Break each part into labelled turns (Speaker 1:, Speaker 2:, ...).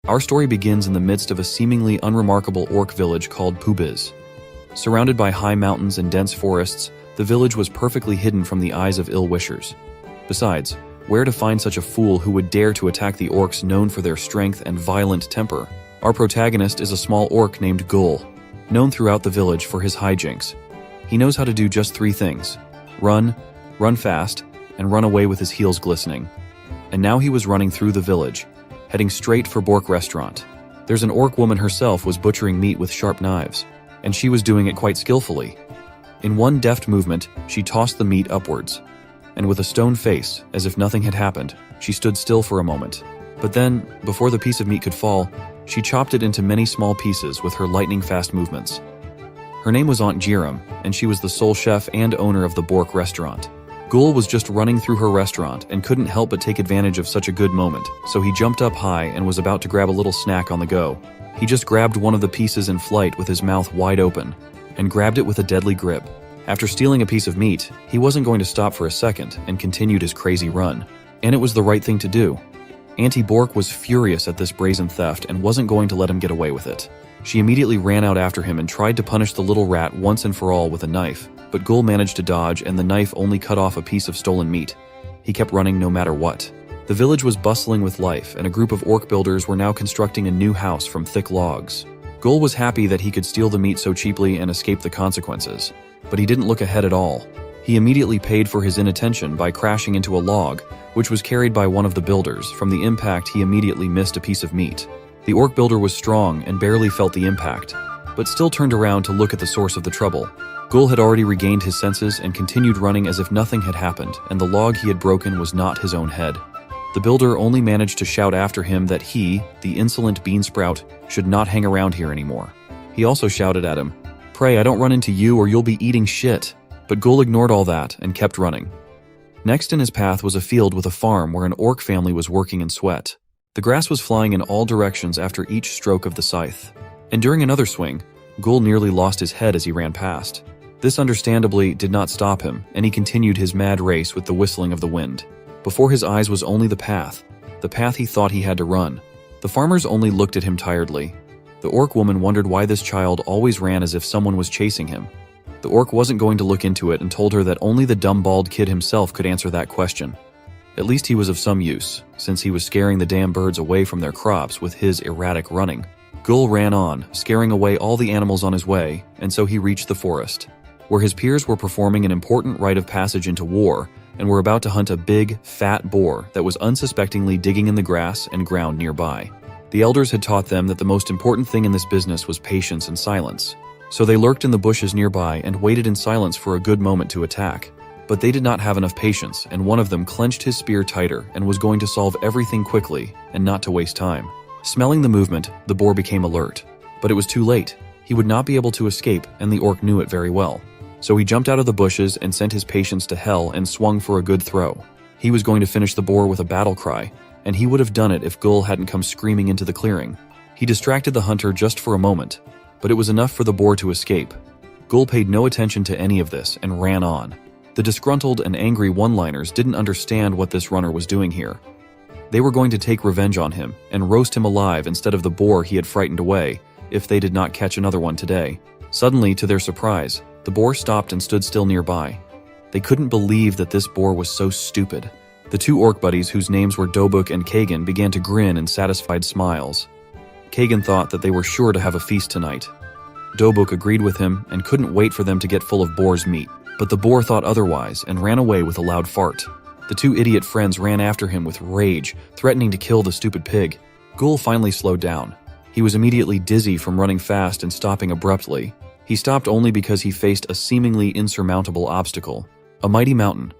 Speaker 1: Our story begins in the midst of a seemingly unremarkable orc village called Pubiz. Surrounded by high mountains and dense forests, the village was perfectly hidden from the eyes of ill-wishers. Besides, where to find such a fool who would dare to attack the orcs known for their strength and violent temper? Our protagonist is a small orc named Gul, known throughout the village for his hijinks. He knows how to do just 3 things: run, run fast, and run away with his heels glistening. And now he was running through the village, heading straight for Bork Restaurant. There's an orc woman herself was butchering meat with sharp knives, and she was doing it quite skillfully. In one deft movement, she tossed the meat upwards, and with a stone face, as if nothing had happened, she stood still for a moment. But then, before the piece of meat could fall, she chopped it into many small pieces with her lightning-fast movements. Her name was Aunt Jiram, and she was the sole chef and owner of the Bork Restaurant. Gul was just running through her restaurant and couldn't help but take advantage of such a good moment, so he jumped up high and was about to grab a little snack on the go. He just grabbed one of the pieces in flight with his mouth wide open, and grabbed it with a deadly grip. After stealing a piece of meat, he wasn't going to stop for a second and continued his crazy run. And it was the right thing to do. Auntie Bork was furious at this brazen theft and wasn't going to let him get away with it. She immediately ran out after him and tried to punish the little rat once and for all with a knife, but Gul managed to dodge and the knife only cut off a piece of stolen meat. He kept running no matter what. The village was bustling with life, and a group of orc builders were now constructing a new house from thick logs. Gul was happy that he could steal the meat so cheaply and escape the consequences, but he didn't look ahead at all. He immediately paid for his inattention by crashing into a log, which was carried by one of the builders. From the impact, he immediately missed a piece of meat. The orc builder was strong and barely felt the impact, but still turned around to look at the source of the trouble. Gul had already regained his senses and continued running as if nothing had happened, and the log he had broken was not his own head. The builder only managed to shout after him that he, the insolent beansprout, should not hang around here anymore. He also shouted at him, "Pray I don't run into you or you'll be eating shit." But Gul ignored all that and kept running. Next in his path was a field with a farm where an orc family was working in sweat. The grass was flying in all directions after each stroke of the scythe. And during another swing, Gul nearly lost his head as he ran past. This understandably did not stop him, and he continued his mad race with the whistling of the wind. Before his eyes was only the path he thought he had to run. The farmers only looked at him tiredly. The orc woman wondered why this child always ran as if someone was chasing him. The orc wasn't going to look into it and told her that only the dumb bald kid himself could answer that question. At least he was of some use, since he was scaring the damn birds away from their crops with his erratic running. Gul ran on, scaring away all the animals on his way, and so he reached the forest, where his peers were performing an important rite of passage into war and were about to hunt a big, fat boar that was unsuspectingly digging in the grass and ground nearby. The elders had taught them that the most important thing in this business was patience and silence, so they lurked in the bushes nearby and waited in silence for a good moment to attack. But they did not have enough patience, and one of them clenched his spear tighter and was going to solve everything quickly and not to waste time. Smelling the movement, the boar became alert. But it was too late. He would not be able to escape, and the orc knew it very well. So he jumped out of the bushes and sent his patience to hell and swung for a good throw. He was going to finish the boar with a battle cry, and he would have done it if Gul hadn't come screaming into the clearing. He distracted the hunter just for a moment, but it was enough for the boar to escape. Gul paid no attention to any of this and ran on. The disgruntled and angry one-liners didn't understand what this runner was doing here. They were going to take revenge on him and roast him alive instead of the boar he had frightened away, if they did not catch another one today. Suddenly, to their surprise, the boar stopped and stood still nearby. They couldn't believe that this boar was so stupid. The 2 orc buddies, whose names were Dobuk and Kagan, began to grin in satisfied smiles. Kagan thought that they were sure to have a feast tonight. Dobuk agreed with him and couldn't wait for them to get full of boar's meat. But the boar thought otherwise and ran away with a loud fart. The 2 idiot friends ran after him with rage, threatening to kill the stupid pig. Gul finally slowed down. He was immediately dizzy from running fast and stopping abruptly. He stopped only because he faced a seemingly insurmountable obstacle, a mighty mountain.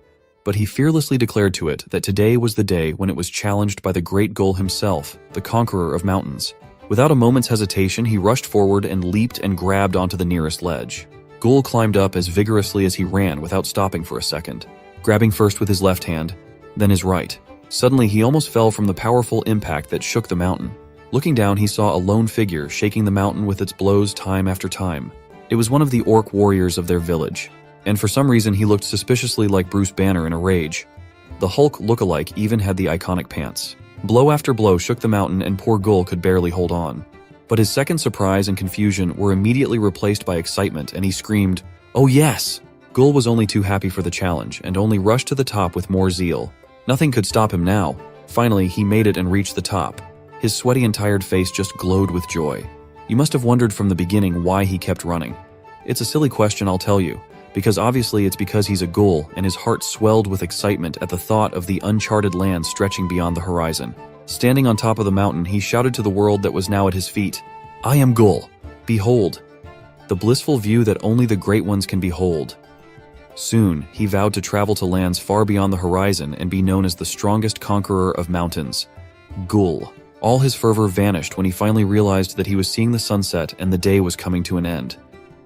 Speaker 1: But he fearlessly declared to it that today was the day when it was challenged by the great Gul himself, the conqueror of mountains. Without a moment's hesitation, he rushed forward and leaped and grabbed onto the nearest ledge. Gul climbed up as vigorously as he ran without stopping for a second, grabbing first with his left hand, then his right. Suddenly, he almost fell from the powerful impact that shook the mountain. Looking down, he saw a lone figure shaking the mountain with its blows time after time. It was one of the orc warriors of their village, and for some reason he looked suspiciously like Bruce Banner in a rage. The Hulk look-alike even had the iconic pants. Blow after blow shook the mountain and poor Gul could barely hold on. But his second surprise and confusion were immediately replaced by excitement, and he screamed, "Oh yes!" Gul was only too happy for the challenge and only rushed to the top with more zeal. Nothing could stop him now. Finally, he made it and reached the top. His sweaty and tired face just glowed with joy. You must have wondered from the beginning why he kept running. It's a silly question, I'll tell you, because obviously it's because he's a Gul and his heart swelled with excitement at the thought of the uncharted land stretching beyond the horizon. Standing on top of the mountain, he shouted to the world that was now at his feet, "I am Gul. Behold, the blissful view that only the great ones can behold." Soon, he vowed to travel to lands far beyond the horizon and be known as the strongest conqueror of mountains. Gul. All his fervor vanished when he finally realized that he was seeing the sunset and the day was coming to an end.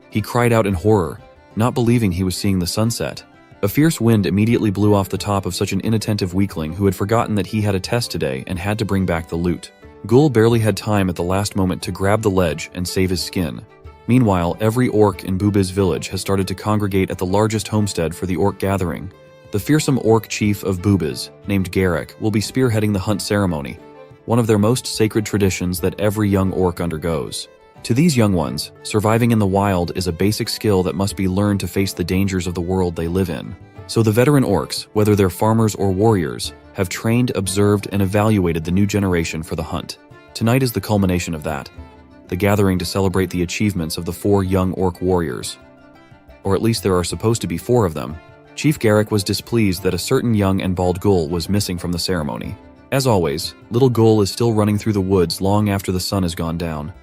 Speaker 1: He cried out in horror, not believing he was seeing the sunset. A fierce wind immediately blew off the top of such an inattentive weakling who had forgotten that he had a test today and had to bring back the loot. Gul barely had time at the last moment to grab the ledge and save his skin. Meanwhile, every orc in Bubiz village has started to congregate at the largest homestead for the orc gathering. The fearsome orc chief of Bubiz, named Garrick, will be spearheading the hunt ceremony, one of their most sacred traditions that every young orc undergoes. To these young ones, surviving in the wild is a basic skill that must be learned to face the dangers of the world they live in. So the veteran orcs, whether they're farmers or warriors, have trained, observed, and evaluated the new generation for the hunt. Tonight is the culmination of that. The gathering to celebrate the achievements of the 4 young orc warriors. Or at least there are supposed to be 4 of them. Chief Garrick was displeased that a certain young and bald Gul was missing from the ceremony. As always, little Gul is still running through the woods long after the sun has gone down.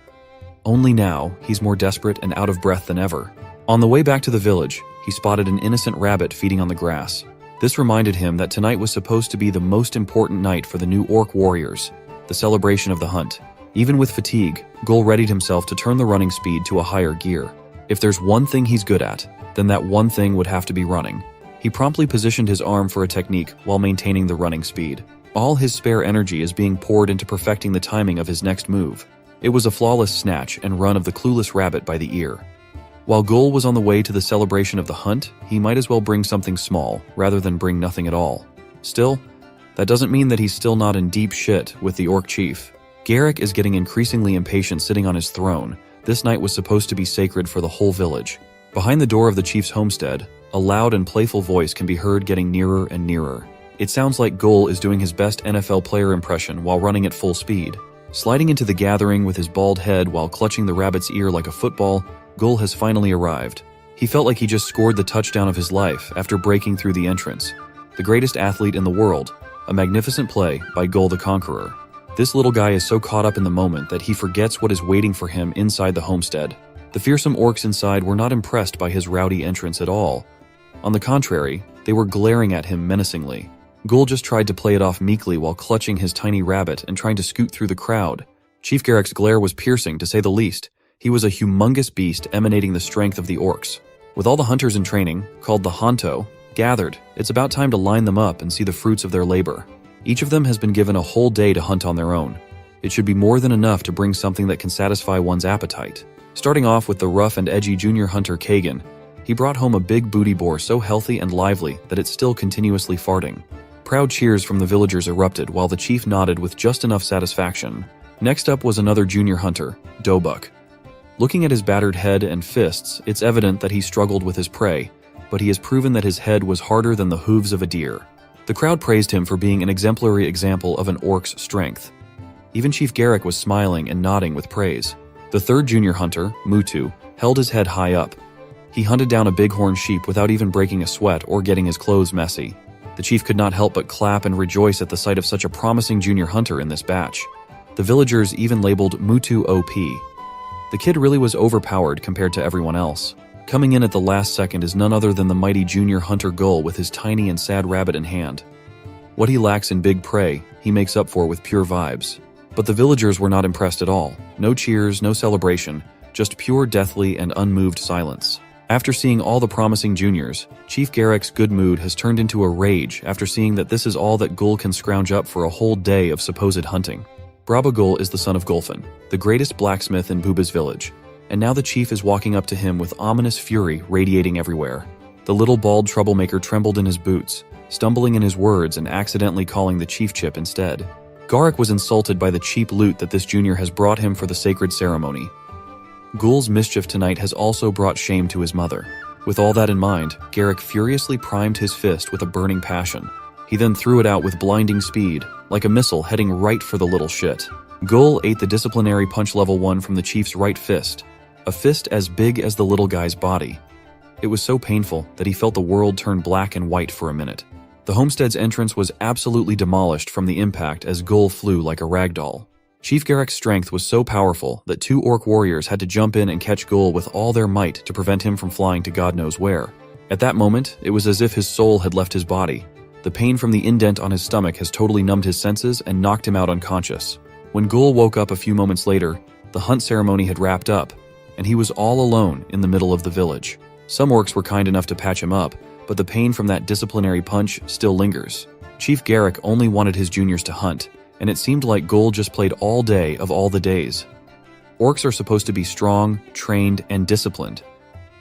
Speaker 1: Only now, he's more desperate and out of breath than ever. On the way back to the village, he spotted an innocent rabbit feeding on the grass. This reminded him that tonight was supposed to be the most important night for the new orc warriors, the celebration of the hunt. Even with fatigue, Gul readied himself to turn the running speed to a higher gear. If there's one thing he's good at, then that one thing would have to be running. He promptly positioned his arm for a technique while maintaining the running speed. All his spare energy is being poured into perfecting the timing of his next move. It was a flawless snatch and run of the clueless rabbit by the ear. While Gul was on the way to the celebration of the hunt, he might as well bring something small, rather than bring nothing at all. Still, that doesn't mean that he's still not in deep shit with the orc chief. Garrick is getting increasingly impatient sitting on his throne. This night was supposed to be sacred for the whole village. Behind the door of the chief's homestead, a loud and playful voice can be heard getting nearer and nearer. It sounds like Gul is doing his best NFL player impression while running at full speed. Sliding into the gathering with his bald head while clutching the rabbit's ear like a football, Gul has finally arrived. He felt like he just scored the touchdown of his life after breaking through the entrance. The greatest athlete in the world, a magnificent play by Gul the Conqueror. This little guy is so caught up in the moment that he forgets what is waiting for him inside the homestead. The fearsome orcs inside were not impressed by his rowdy entrance at all. On the contrary, they were glaring at him menacingly. Gul just tried to play it off meekly while clutching his tiny rabbit and trying to scoot through the crowd. Chief Garrick's glare was piercing, to say the least. He was a humongous beast emanating the strength of the orcs. With all the hunters in training, called the Hanto, gathered, it's about time to line them up and see the fruits of their labor. Each of them has been given a whole day to hunt on their own. It should be more than enough to bring something that can satisfy one's appetite. Starting off with the rough and edgy junior hunter Kagan, he brought home a big booty boar so healthy and lively that it's still continuously farting. Proud cheers from the villagers erupted while the chief nodded with just enough satisfaction. Next up was another junior hunter, Dobuk. Looking at his battered head and fists, it's evident that he struggled with his prey, but he has proven that his head was harder than the hooves of a deer. The crowd praised him for being an exemplary example of an orc's strength. Even Chief Garrick was smiling and nodding with praise. The third junior hunter, Mutu, held his head high up. He hunted down a bighorn sheep without even breaking a sweat or getting his clothes messy. The chief could not help but clap and rejoice at the sight of such a promising junior hunter in this batch. The villagers even labeled Mutu OP. The kid really was overpowered compared to everyone else. Coming in at the last second is none other than the mighty junior hunter Gul with his tiny and sad rabbit in hand. What he lacks in big prey, he makes up for with pure vibes. But the villagers were not impressed at all. No cheers, no celebration, just pure deathly and unmoved silence. After seeing all the promising juniors, Chief Garrick's good mood has turned into a rage after seeing that this is all that Gul can scrounge up for a whole day of supposed hunting. Braba Gul is the son of Gulfin, the greatest blacksmith in Bubiz village, and now the chief is walking up to him with ominous fury radiating everywhere. The little bald troublemaker trembled in his boots, stumbling in his words and accidentally calling the chief Chip instead. Garrick was insulted by the cheap loot that this junior has brought him for the sacred ceremony. Ghoul's mischief tonight has also brought shame to his mother. With all that in mind, Garrick furiously primed his fist with a burning passion. He then threw it out with blinding speed, like a missile heading right for the little shit. Ghoul ate the disciplinary punch level 1 from the chief's right fist, a fist as big as the little guy's body. It was so painful that he felt the world turn black and white for a minute. The homestead's entrance was absolutely demolished from the impact as Ghoul flew like a ragdoll. Chief Garrick's strength was so powerful that 2 orc warriors had to jump in and catch Ghoul with all their might to prevent him from flying to God knows where. At that moment, it was as if his soul had left his body. The pain from the indent on his stomach has totally numbed his senses and knocked him out unconscious. When Ghoul woke up a few moments later, the hunt ceremony had wrapped up, and he was all alone in the middle of the village. Some orcs were kind enough to patch him up, but the pain from that disciplinary punch still lingers. Chief Garrick only wanted his juniors to hunt, and it seemed like Ghoul just played all day of all the days. Orcs are supposed to be strong, trained, and disciplined.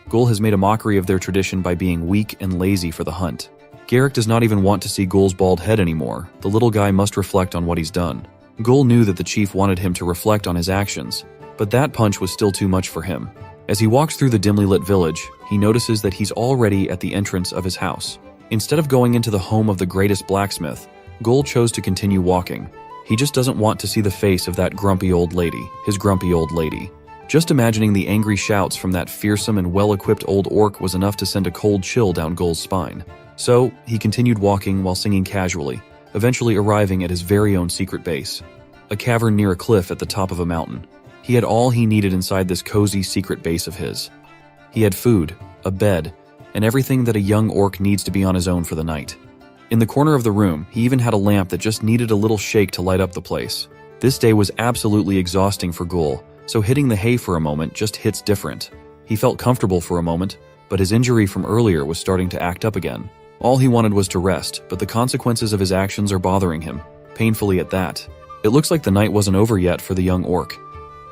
Speaker 1: Ghoul has made a mockery of their tradition by being weak and lazy for the hunt. Garrick does not even want to see Ghoul's bald head anymore. The little guy must reflect on what he's done. Ghoul knew that the chief wanted him to reflect on his actions, but that punch was still too much for him. As he walks through the dimly lit village, he notices that he's already at the entrance of his house. Instead of going into the home of the greatest blacksmith, Ghoul chose to continue walking. He just doesn't want to see the face of that grumpy old lady, his grumpy old lady. Just imagining the angry shouts from that fearsome and well-equipped old orc was enough to send a cold chill down Ghoul's spine. So, he continued walking while singing casually, eventually arriving at his very own secret base. A cavern near a cliff at the top of a mountain. He had all he needed inside this cozy secret base of his. He had food, a bed, and everything that a young orc needs to be on his own for the night. In the corner of the room, he even had a lamp that just needed a little shake to light up the place. This day was absolutely exhausting for Ghoul, so hitting the hay for a moment just hits different. He felt comfortable for a moment, but his injury from earlier was starting to act up again. All he wanted was to rest, but the consequences of his actions are bothering him, painfully at that. It looks like the night wasn't over yet for the young orc.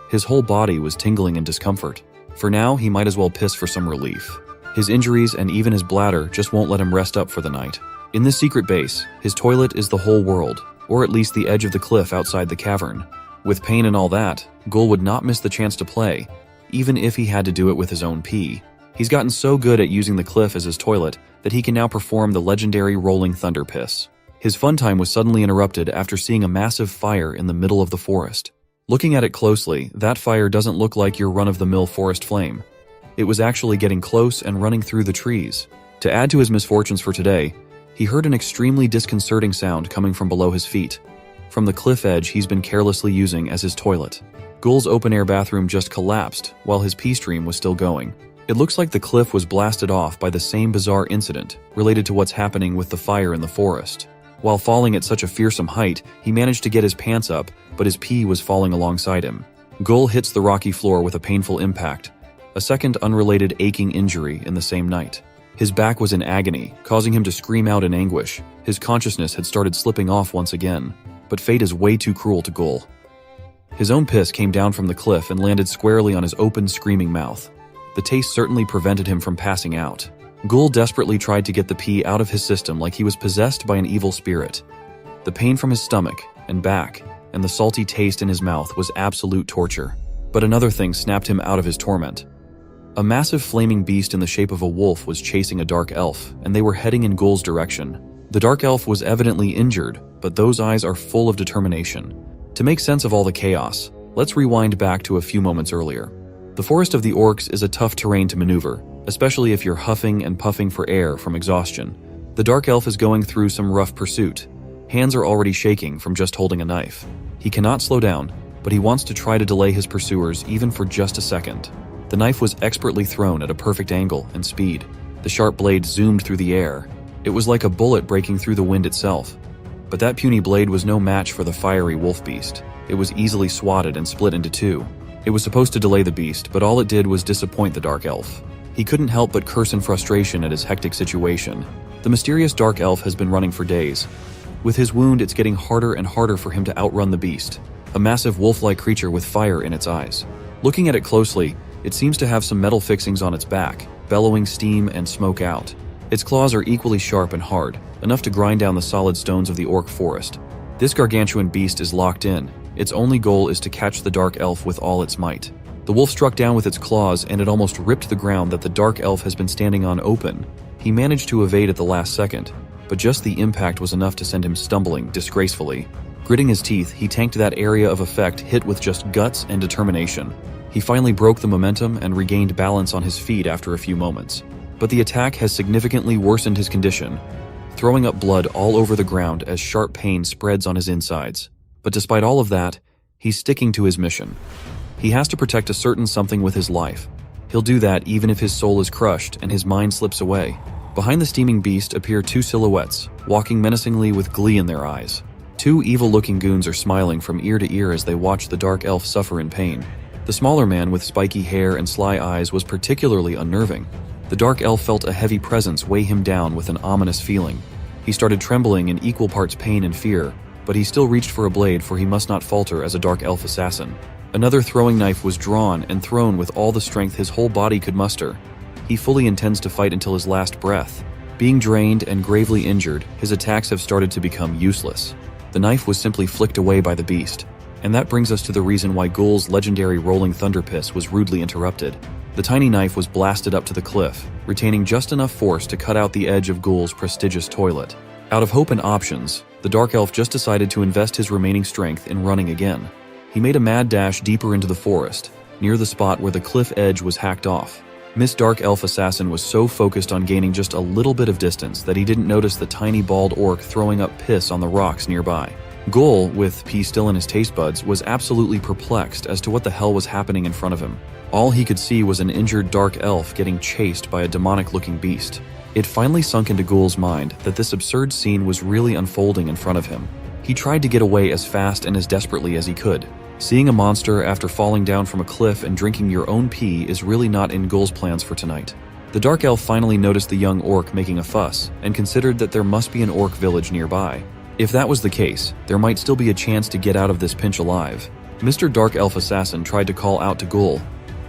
Speaker 1: His whole body was tingling in discomfort. For now, he might as well piss for some relief. His injuries and even his bladder just won't let him rest up for the night. In this secret base, his toilet is the whole world, or at least the edge of the cliff outside the cavern. With pain and all that, Ghoul would not miss the chance to play, even if he had to do it with his own pee. He's gotten so good at using the cliff as his toilet that he can now perform the legendary rolling thunder piss. His fun time was suddenly interrupted after seeing a massive fire in the middle of the forest. Looking at it closely, that fire doesn't look like your run-of-the-mill forest flame. It was actually getting close and running through the trees. To add to his misfortunes for today, he heard an extremely disconcerting sound coming from below his feet, from the cliff edge he's been carelessly using as his toilet. Ghoul's open-air bathroom just collapsed while his pee stream was still going. It looks like the cliff was blasted off by the same bizarre incident related to what's happening with the fire in the forest. While falling at such a fearsome height, he managed to get his pants up, but his pee was falling alongside him. Ghoul hits the rocky floor with a painful impact, a second unrelated aching injury in the same night. His back was in agony, causing him to scream out in anguish. His consciousness had started slipping off once again, but fate is way too cruel to Ghoul. His own piss came down from the cliff and landed squarely on his open, screaming mouth. The taste certainly prevented him from passing out. Ghoul desperately tried to get the pee out of his system like he was possessed by an evil spirit. The pain from his stomach and back and the salty taste in his mouth was absolute torture. But another thing snapped him out of his torment. A massive flaming beast in the shape of a wolf was chasing a dark elf, and they were heading in Ghoul's direction. The dark elf was evidently injured, but those eyes are full of determination. To make sense of all the chaos, let's rewind back to a few moments earlier. The Forest of the Orcs is a tough terrain to maneuver, especially if you're huffing and puffing for air from exhaustion. The dark elf is going through some rough pursuit. Hands are already shaking from just holding a knife. He cannot slow down, but he wants to try to delay his pursuers even for just a second. The knife was expertly thrown at a perfect angle and speed. The sharp blade zoomed through the air. It was like a bullet breaking through the wind itself. But that puny blade was no match for the fiery wolf beast. It was easily swatted and split into two. It was supposed to delay the beast, but all it did was disappoint the dark elf. He couldn't help but curse in frustration at his hectic situation. The mysterious dark elf has been running for days. With his wound, it's getting harder and harder for him to outrun the beast, a massive wolf-like creature with fire in its eyes. Looking at it closely, it seems to have some metal fixings on its back, bellowing steam and smoke out. Its claws are equally sharp and hard, enough to grind down the solid stones of the orc forest. This gargantuan beast is locked in. Its only goal is to catch the dark elf with all its might. The wolf struck down with its claws, and it almost ripped the ground that the dark elf has been standing on open. He managed to evade at the last second, but just the impact was enough to send him stumbling disgracefully. Gritting his teeth, he tanked that area of effect hit with just guts and determination. He finally broke the momentum and regained balance on his feet after a few moments. But the attack has significantly worsened his condition, throwing up blood all over the ground as sharp pain spreads on his insides. But despite all of that, he's sticking to his mission. He has to protect a certain something with his life. He'll do that even if his soul is crushed and his mind slips away. Behind the steaming beast appear two silhouettes, walking menacingly with glee in their eyes. Two evil-looking goons are smiling from ear to ear as they watch the dark elf suffer in pain. The smaller man with spiky hair and sly eyes was particularly unnerving. The dark elf felt a heavy presence weigh him down with an ominous feeling. He started trembling in equal parts pain and fear, but he still reached for a blade, for he must not falter as a dark elf assassin. Another throwing knife was drawn and thrown with all the strength his whole body could muster. He fully intends to fight until his last breath. Being drained and gravely injured, his attacks have started to become useless. The knife was simply flicked away by the beast. And that brings us to the reason why Ghoul's legendary rolling thunder piss was rudely interrupted. The tiny knife was blasted up to the cliff, retaining just enough force to cut out the edge of Ghoul's prestigious toilet. Out of hope and options, the dark elf just decided to invest his remaining strength in running again. He made a mad dash deeper into the forest, near the spot where the cliff edge was hacked off. Miss Dark Elf Assassin was so focused on gaining just a little bit of distance that he didn't notice the tiny bald orc throwing up piss on the rocks nearby. Ghoul, with pee still in his taste buds, was absolutely perplexed as to what the hell was happening in front of him. All he could see was an injured dark elf getting chased by a demonic-looking beast. It finally sunk into Ghoul's mind that this absurd scene was really unfolding in front of him. He tried to get away as fast and as desperately as he could. Seeing a monster after falling down from a cliff and drinking your own pee is really not in Ghoul's plans for tonight. The dark elf finally noticed the young orc making a fuss and considered that there must be an orc village nearby. If that was the case, there might still be a chance to get out of this pinch alive. Mr. Dark Elf Assassin tried to call out to Ghoul,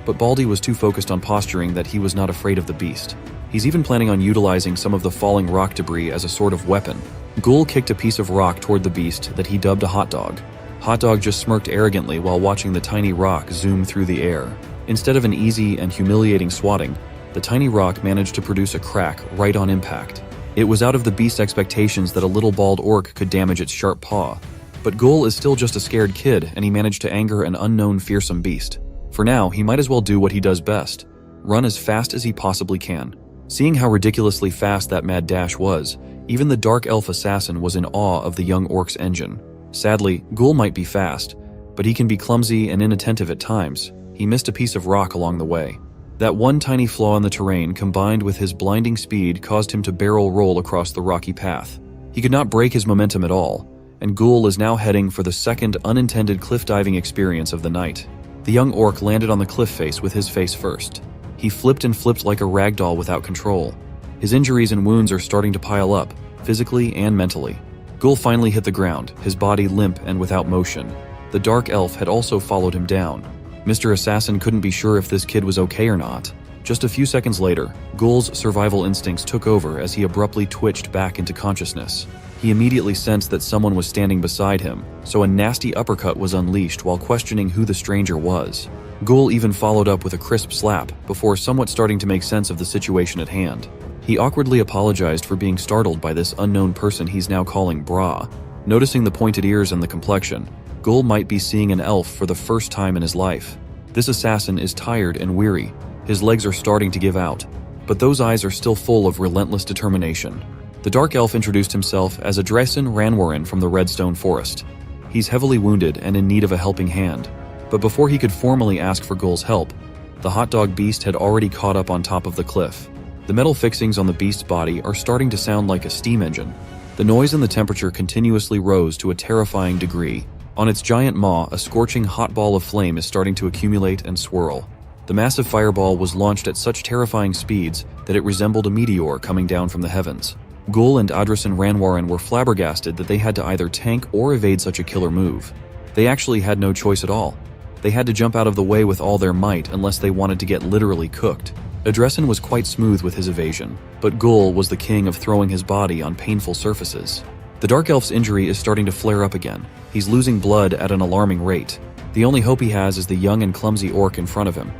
Speaker 1: but Baldy was too focused on posturing that he was not afraid of the beast. He's even planning on utilizing some of the falling rock debris as a sort of weapon. Ghoul kicked a piece of rock toward the beast that he dubbed a hot dog. Hot Dog just smirked arrogantly while watching the tiny rock zoom through the air. Instead of an easy and humiliating swatting, the tiny rock managed to produce a crack right on impact. It was out of the beast's expectations that a little bald orc could damage its sharp paw. But Ghoul is still just a scared kid, and he managed to anger an unknown fearsome beast. For now, he might as well do what he does best: run as fast as he possibly can. Seeing how ridiculously fast that mad dash was, even the Dark Elf Assassin was in awe of the young orc's engine. Sadly, Ghoul might be fast, but he can be clumsy and inattentive at times. He missed a piece of rock along the way. That one tiny flaw in the terrain combined with his blinding speed caused him to barrel roll across the rocky path. He could not break his momentum at all, and Ghoul is now heading for the second unintended cliff diving experience of the night. The young orc landed on the cliff face with his face first. He flipped and flipped like a ragdoll without control. His injuries and wounds are starting to pile up, physically and mentally. Ghoul finally hit the ground, his body limp and without motion. The dark elf had also followed him down. Mr. Assassin couldn't be sure if this kid was okay or not. Just a few seconds later, Ghoul's survival instincts took over as he abruptly twitched back into consciousness. He immediately sensed that someone was standing beside him, so a nasty uppercut was unleashed while questioning who the stranger was. Ghoul even followed up with a crisp slap before somewhat starting to make sense of the situation at hand. He awkwardly apologized for being startled by this unknown person he's now calling Bra. Noticing the pointed ears and the complexion, Ghoul might be seeing an elf for the first time in his life. This assassin is tired and weary. His legs are starting to give out, but those eyes are still full of relentless determination. The dark elf introduced himself as Adresin Ranwarin from the Redstone Forest. He's heavily wounded and in need of a helping hand, but before he could formally ask for Ghoul's help, the hot dog beast had already caught up on top of the cliff. The metal fixings on the beast's body are starting to sound like a steam engine. The noise and the temperature continuously rose to a terrifying degree. On its giant maw, a scorching hot ball of flame is starting to accumulate and swirl. The massive fireball was launched at such terrifying speeds that it resembled a meteor coming down from the heavens. Ghoul and Adresin Ranwarin were flabbergasted that they had to either tank or evade such a killer move. They actually had no choice at all. They had to jump out of the way with all their might unless they wanted to get literally cooked. Adresin was quite smooth with his evasion, but Ghoul was the king of throwing his body on painful surfaces. The Dark Elf's injury is starting to flare up again. He's losing blood at an alarming rate. The only hope he has is the young and clumsy orc in front of him.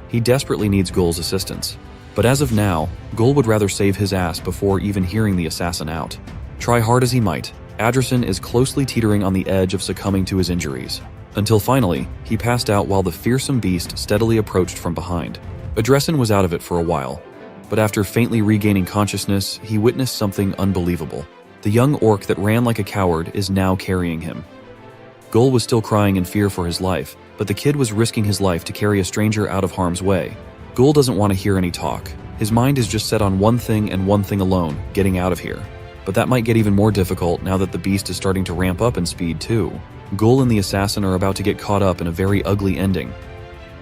Speaker 1: He desperately needs Gul's assistance. But as of now, Gul would rather save his ass before even hearing the assassin out. Try hard as he might, Adrison is closely teetering on the edge of succumbing to his injuries. Until finally, he passed out while the fearsome beast steadily approached from behind. Adrison was out of it for a while, but after faintly regaining consciousness, he witnessed something unbelievable. The young orc that ran like a coward is now carrying him. Gul was still crying in fear for his life, but the kid was risking his life to carry a stranger out of harm's way. Gul doesn't want to hear any talk. His mind is just set on one thing and one thing alone, getting out of here. But that might get even more difficult now that the beast is starting to ramp up in speed too. Gul and the assassin are about to get caught up in a very ugly ending.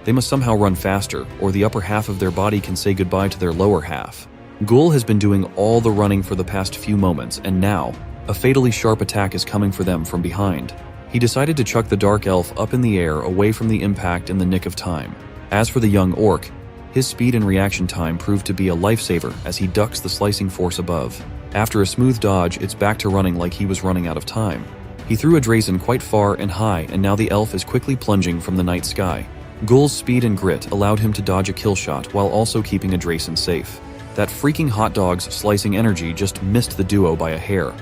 Speaker 1: They must somehow run faster, or the upper half of their body can say goodbye to their lower half. Gul has been doing all the running for the past few moments, and now, a fatally sharp attack is coming for them from behind. He decided to chuck the Dark Elf up in the air away from the impact in the nick of time. As for the young orc, his speed and reaction time proved to be a lifesaver as he ducks the slicing force above. After a smooth dodge, it's back to running like he was running out of time. He threw Adrison quite far and high, and now the elf is quickly plunging from the night sky. Gul's speed and grit allowed him to dodge a kill shot while also keeping Adrison safe. That freaking hot dog's slicing energy just missed the duo by a hair.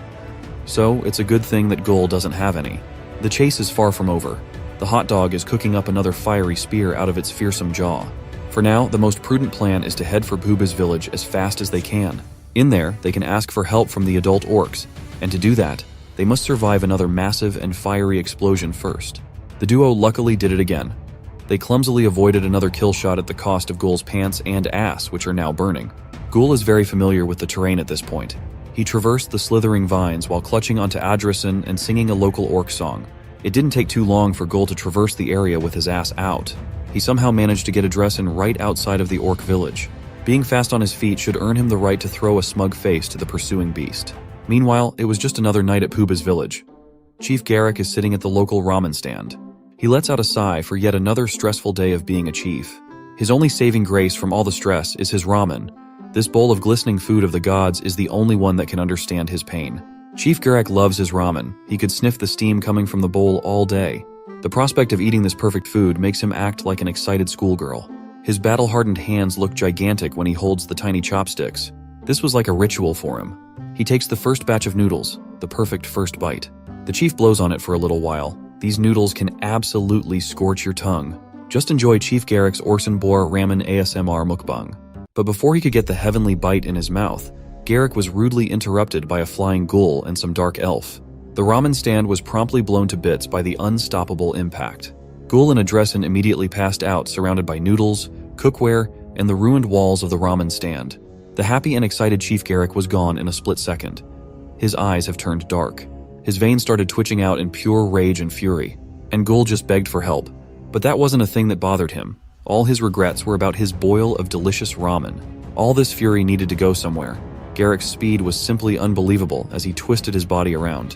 Speaker 1: So, it's a good thing that Gul doesn't have any. The chase is far from over. The hot dog is cooking up another fiery spear out of its fearsome jaw. For now, the most prudent plan is to head for Puba's village as fast as they can. In there, they can ask for help from the adult orcs, and to do that, they must survive another massive and fiery explosion first. The duo luckily did it again. They clumsily avoided another kill shot at the cost of Gul's pants and ass, which are now burning. Gul is very familiar with the terrain at this point. He traversed the slithering vines while clutching onto Adrison and singing a local orc song. It didn't take too long for Gul to traverse the area with his ass out. He somehow managed to get Adrison right outside of the orc village. Being fast on his feet should earn him the right to throw a smug face to the pursuing beast. Meanwhile, it was just another night at Puba's village. Chief Garrick is sitting at the local ramen stand. He lets out a sigh for yet another stressful day of being a chief. His only saving grace from all the stress is his ramen. This bowl of glistening food of the gods is the only one that can understand his pain. Chief Garrick loves his ramen. He could sniff the steam coming from the bowl all day. The prospect of eating this perfect food makes him act like an excited schoolgirl. His battle-hardened hands look gigantic when he holds the tiny chopsticks. This was like a ritual for him. He takes the first batch of noodles, the perfect first bite. The chief blows on it for a little while. These noodles can absolutely scorch your tongue. Just enjoy Chief Garrick's Orson Boar Ramen ASMR mukbang. But before he could get the heavenly bite in his mouth, Garrick was rudely interrupted by a flying ghoul and some dark elf. The ramen stand was promptly blown to bits by the unstoppable impact. Ghoul and Adrison immediately passed out, surrounded by noodles, cookware, and the ruined walls of the ramen stand. The happy and excited Chief Garrick was gone in a split second. His eyes have turned dark. His veins started twitching out in pure rage and fury, and Ghoul just begged for help. But that wasn't a thing that bothered him. All his regrets were about his boil of delicious ramen. All this fury needed to go somewhere. Garrick's speed was simply unbelievable as he twisted his body around.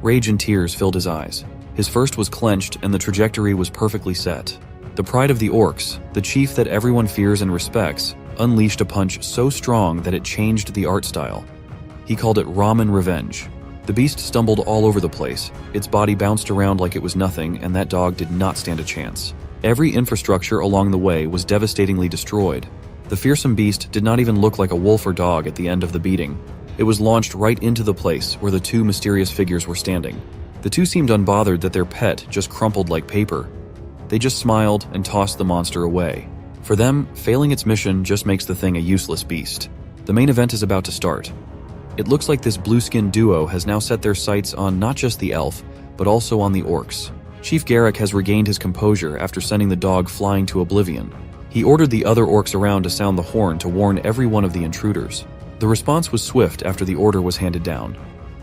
Speaker 1: Rage and tears filled his eyes. His fist was clenched and the trajectory was perfectly set. The pride of the orcs, the chief that everyone fears and respects, unleashed a punch so strong that it changed the art style. He called it Ramen Revenge. The beast stumbled all over the place. Its body bounced around like it was nothing, and that dog did not stand a chance. Every infrastructure along the way was devastatingly destroyed. The fearsome beast did not even look like a wolf or dog at the end of the beating. It was launched right into the place where the two mysterious figures were standing. The two seemed unbothered that their pet just crumpled like paper. They just smiled and tossed the monster away. For them, failing its mission just makes the thing a useless beast. The main event is about to start. It looks like this blue-skinned duo has now set their sights on not just the elf, but also on the orcs. Chief Garrick has regained his composure after sending the dog flying to oblivion. He ordered the other orcs around to sound the horn to warn every one of the intruders. The response was swift after the order was handed down.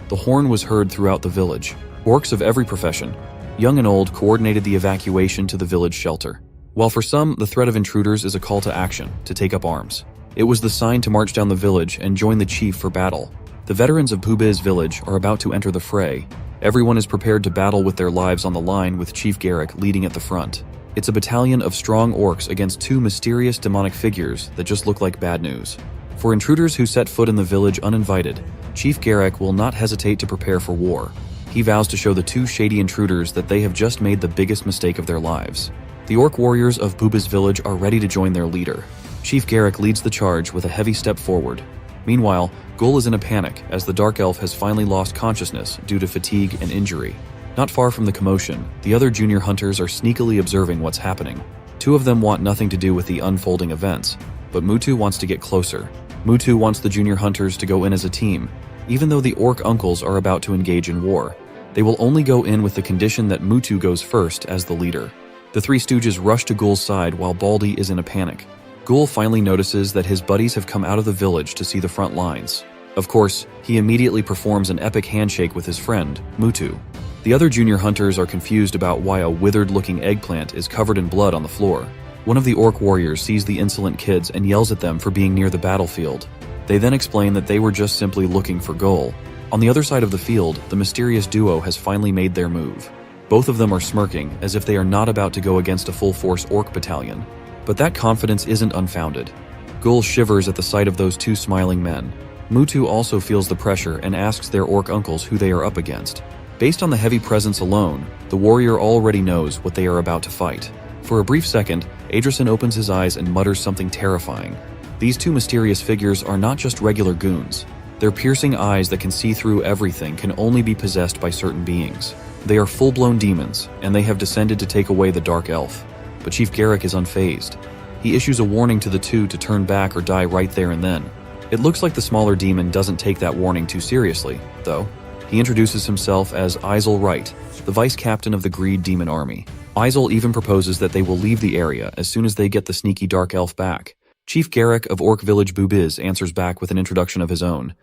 Speaker 1: The horn was heard throughout the village. Orcs of every profession, young and old, coordinated the evacuation to the village shelter. While for some, the threat of intruders is a call to action, to take up arms. It was the sign to march down the village and join the chief for battle. The veterans of Puba's village are about to enter the fray. Everyone is prepared to battle with their lives on the line, with Chief Garrick leading at the front. It's a battalion of strong orcs against two mysterious demonic figures that just look like bad news. For intruders who set foot in the village uninvited, Chief Garrick will not hesitate to prepare for war. He vows to show the two shady intruders that they have just made the biggest mistake of their lives. The orc warriors of Booba's village are ready to join their leader. Chief Garrick leads the charge with a heavy step forward. Meanwhile, Gul is in a panic as the Dark Elf has finally lost consciousness due to fatigue and injury. Not far from the commotion, the other junior hunters are sneakily observing what's happening. Two of them want nothing to do with the unfolding events, but Mutu wants to get closer. Mutu wants the junior hunters to go in as a team, even though the orc uncles are about to engage in war. They will only go in with the condition that Mutu goes first as the leader. The three stooges rush to Gul's side while Baldy is in a panic. Gul finally notices that his buddies have come out of the village to see the front lines. Of course, he immediately performs an epic handshake with his friend, Mutu. The other junior hunters are confused about why a withered-looking eggplant is covered in blood on the floor. One of the orc warriors sees the insolent kids and yells at them for being near the battlefield. They then explain that they were just simply looking for Gul. On the other side of the field, the mysterious duo has finally made their move. Both of them are smirking, as if they are not about to go against a full-force orc battalion. But that confidence isn't unfounded. Gul shivers at the sight of those two smiling men. Mutu also feels the pressure and asks their orc uncles who they are up against. Based on the heavy presence alone, the warrior already knows what they are about to fight. For a brief second, Adrason opens his eyes and mutters something terrifying. These two mysterious figures are not just regular goons. Their piercing eyes that can see through everything can only be possessed by certain beings. They are full-blown demons, and they have descended to take away the Dark Elf. But Chief Garrick is unfazed. He issues a warning to the two to turn back or die right there and then. It looks like the smaller demon doesn't take that warning too seriously, though. He introduces himself as Izel Wright, the vice captain of the Greed Demon Army. Izel even proposes that they will leave the area as soon as they get the sneaky Dark Elf back. Chief Garrick of Orc Village Boobiz answers back with an introduction of his own.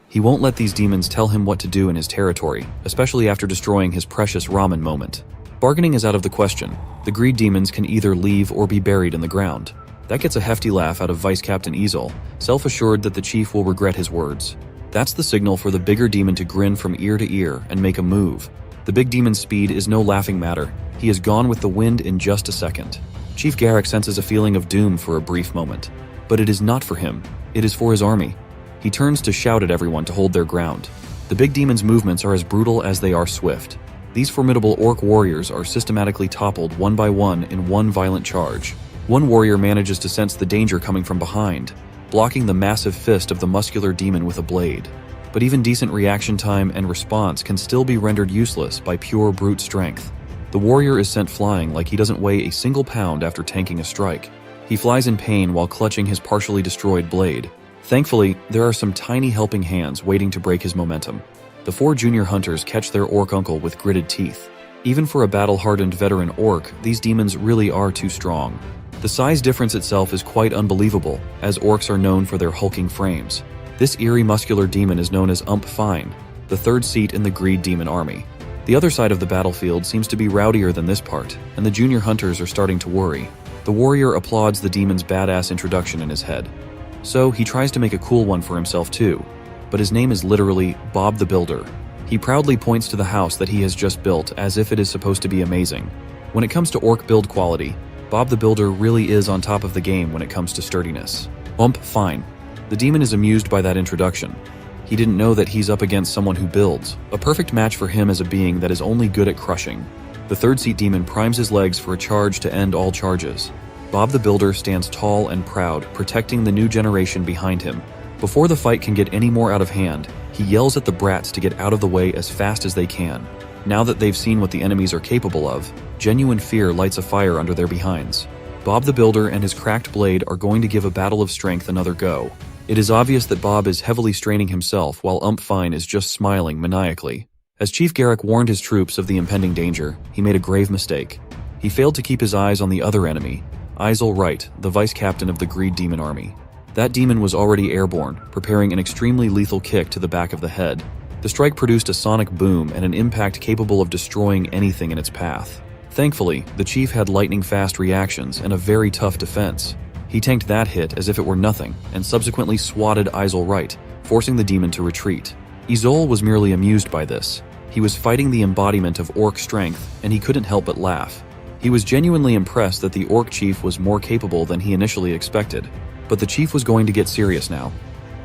Speaker 1: He won't let these demons tell him what to do in his territory, especially after destroying his precious ramen moment. Bargaining is out of the question. The greed demons can either leave or be buried in the ground. That gets a hefty laugh out of Vice Captain Izel, self-assured that the chief will regret his words. That's the signal for the bigger demon to grin from ear to ear and make a move. The big demon's speed is no laughing matter. He is gone with the wind in just a second. Chief Garrick senses a feeling of doom for a brief moment. But it is not for him. It is for his army. He turns to shout at everyone to hold their ground. The big demon's movements are as brutal as they are swift. These formidable orc warriors are systematically toppled one by one in one violent charge. One warrior manages to sense the danger coming from behind, blocking the massive fist of the muscular demon with a blade. But even decent reaction time and response can still be rendered useless by pure brute strength. The warrior is sent flying like he doesn't weigh a single pound after tanking a strike. He flies in pain while clutching his partially destroyed blade. Thankfully, there are some tiny helping hands waiting to break his momentum. The four junior hunters catch their orc uncle with gritted teeth. Even for a battle-hardened veteran orc, these demons really are too strong. The size difference itself is quite unbelievable, as orcs are known for their hulking frames. This eerie muscular demon is known as Ump Fine, the third seat in the Greed Demon Army. The other side of the battlefield seems to be rowdier than this part, and the junior hunters are starting to worry. The warrior applauds the demon's badass introduction in his head. So he tries to make a cool one for himself too, but his name is literally Bob the Builder. He proudly points to the house that he has just built as if it is supposed to be amazing. When it comes to orc build quality, Bob the Builder really is on top of the game when it comes to sturdiness. Fine. The demon is amused by that introduction. He didn't know that he's up against someone who builds, a perfect match for him as a being that is only good at crushing. The third seat demon primes his legs for a charge to end all charges. Bob the Builder stands tall and proud, protecting the new generation behind him. Before the fight can get any more out of hand, he yells at the brats to get out of the way as fast as they can. Now that they've seen what the enemies are capable of, genuine fear lights a fire under their behinds. Bob the Builder and his cracked blade are going to give a battle of strength another go. It is obvious that Bob is heavily straining himself while Ump Fine is just smiling maniacally. As Chief Garrick warned his troops of the impending danger, he made a grave mistake. He failed to keep his eyes on the other enemy, Izel Wright, the vice captain of the Greed Demon Army. That demon was already airborne, preparing an extremely lethal kick to the back of the head. The strike produced a sonic boom and an impact capable of destroying anything in its path. Thankfully, the chief had lightning-fast reactions and a very tough defense. He tanked that hit as if it were nothing, and subsequently swatted Izel Wright, forcing the demon to retreat. Izel was merely amused by this. He was fighting the embodiment of orc strength, and he couldn't help but laugh. He was genuinely impressed that the orc chief was more capable than he initially expected. But the chief was going to get serious now.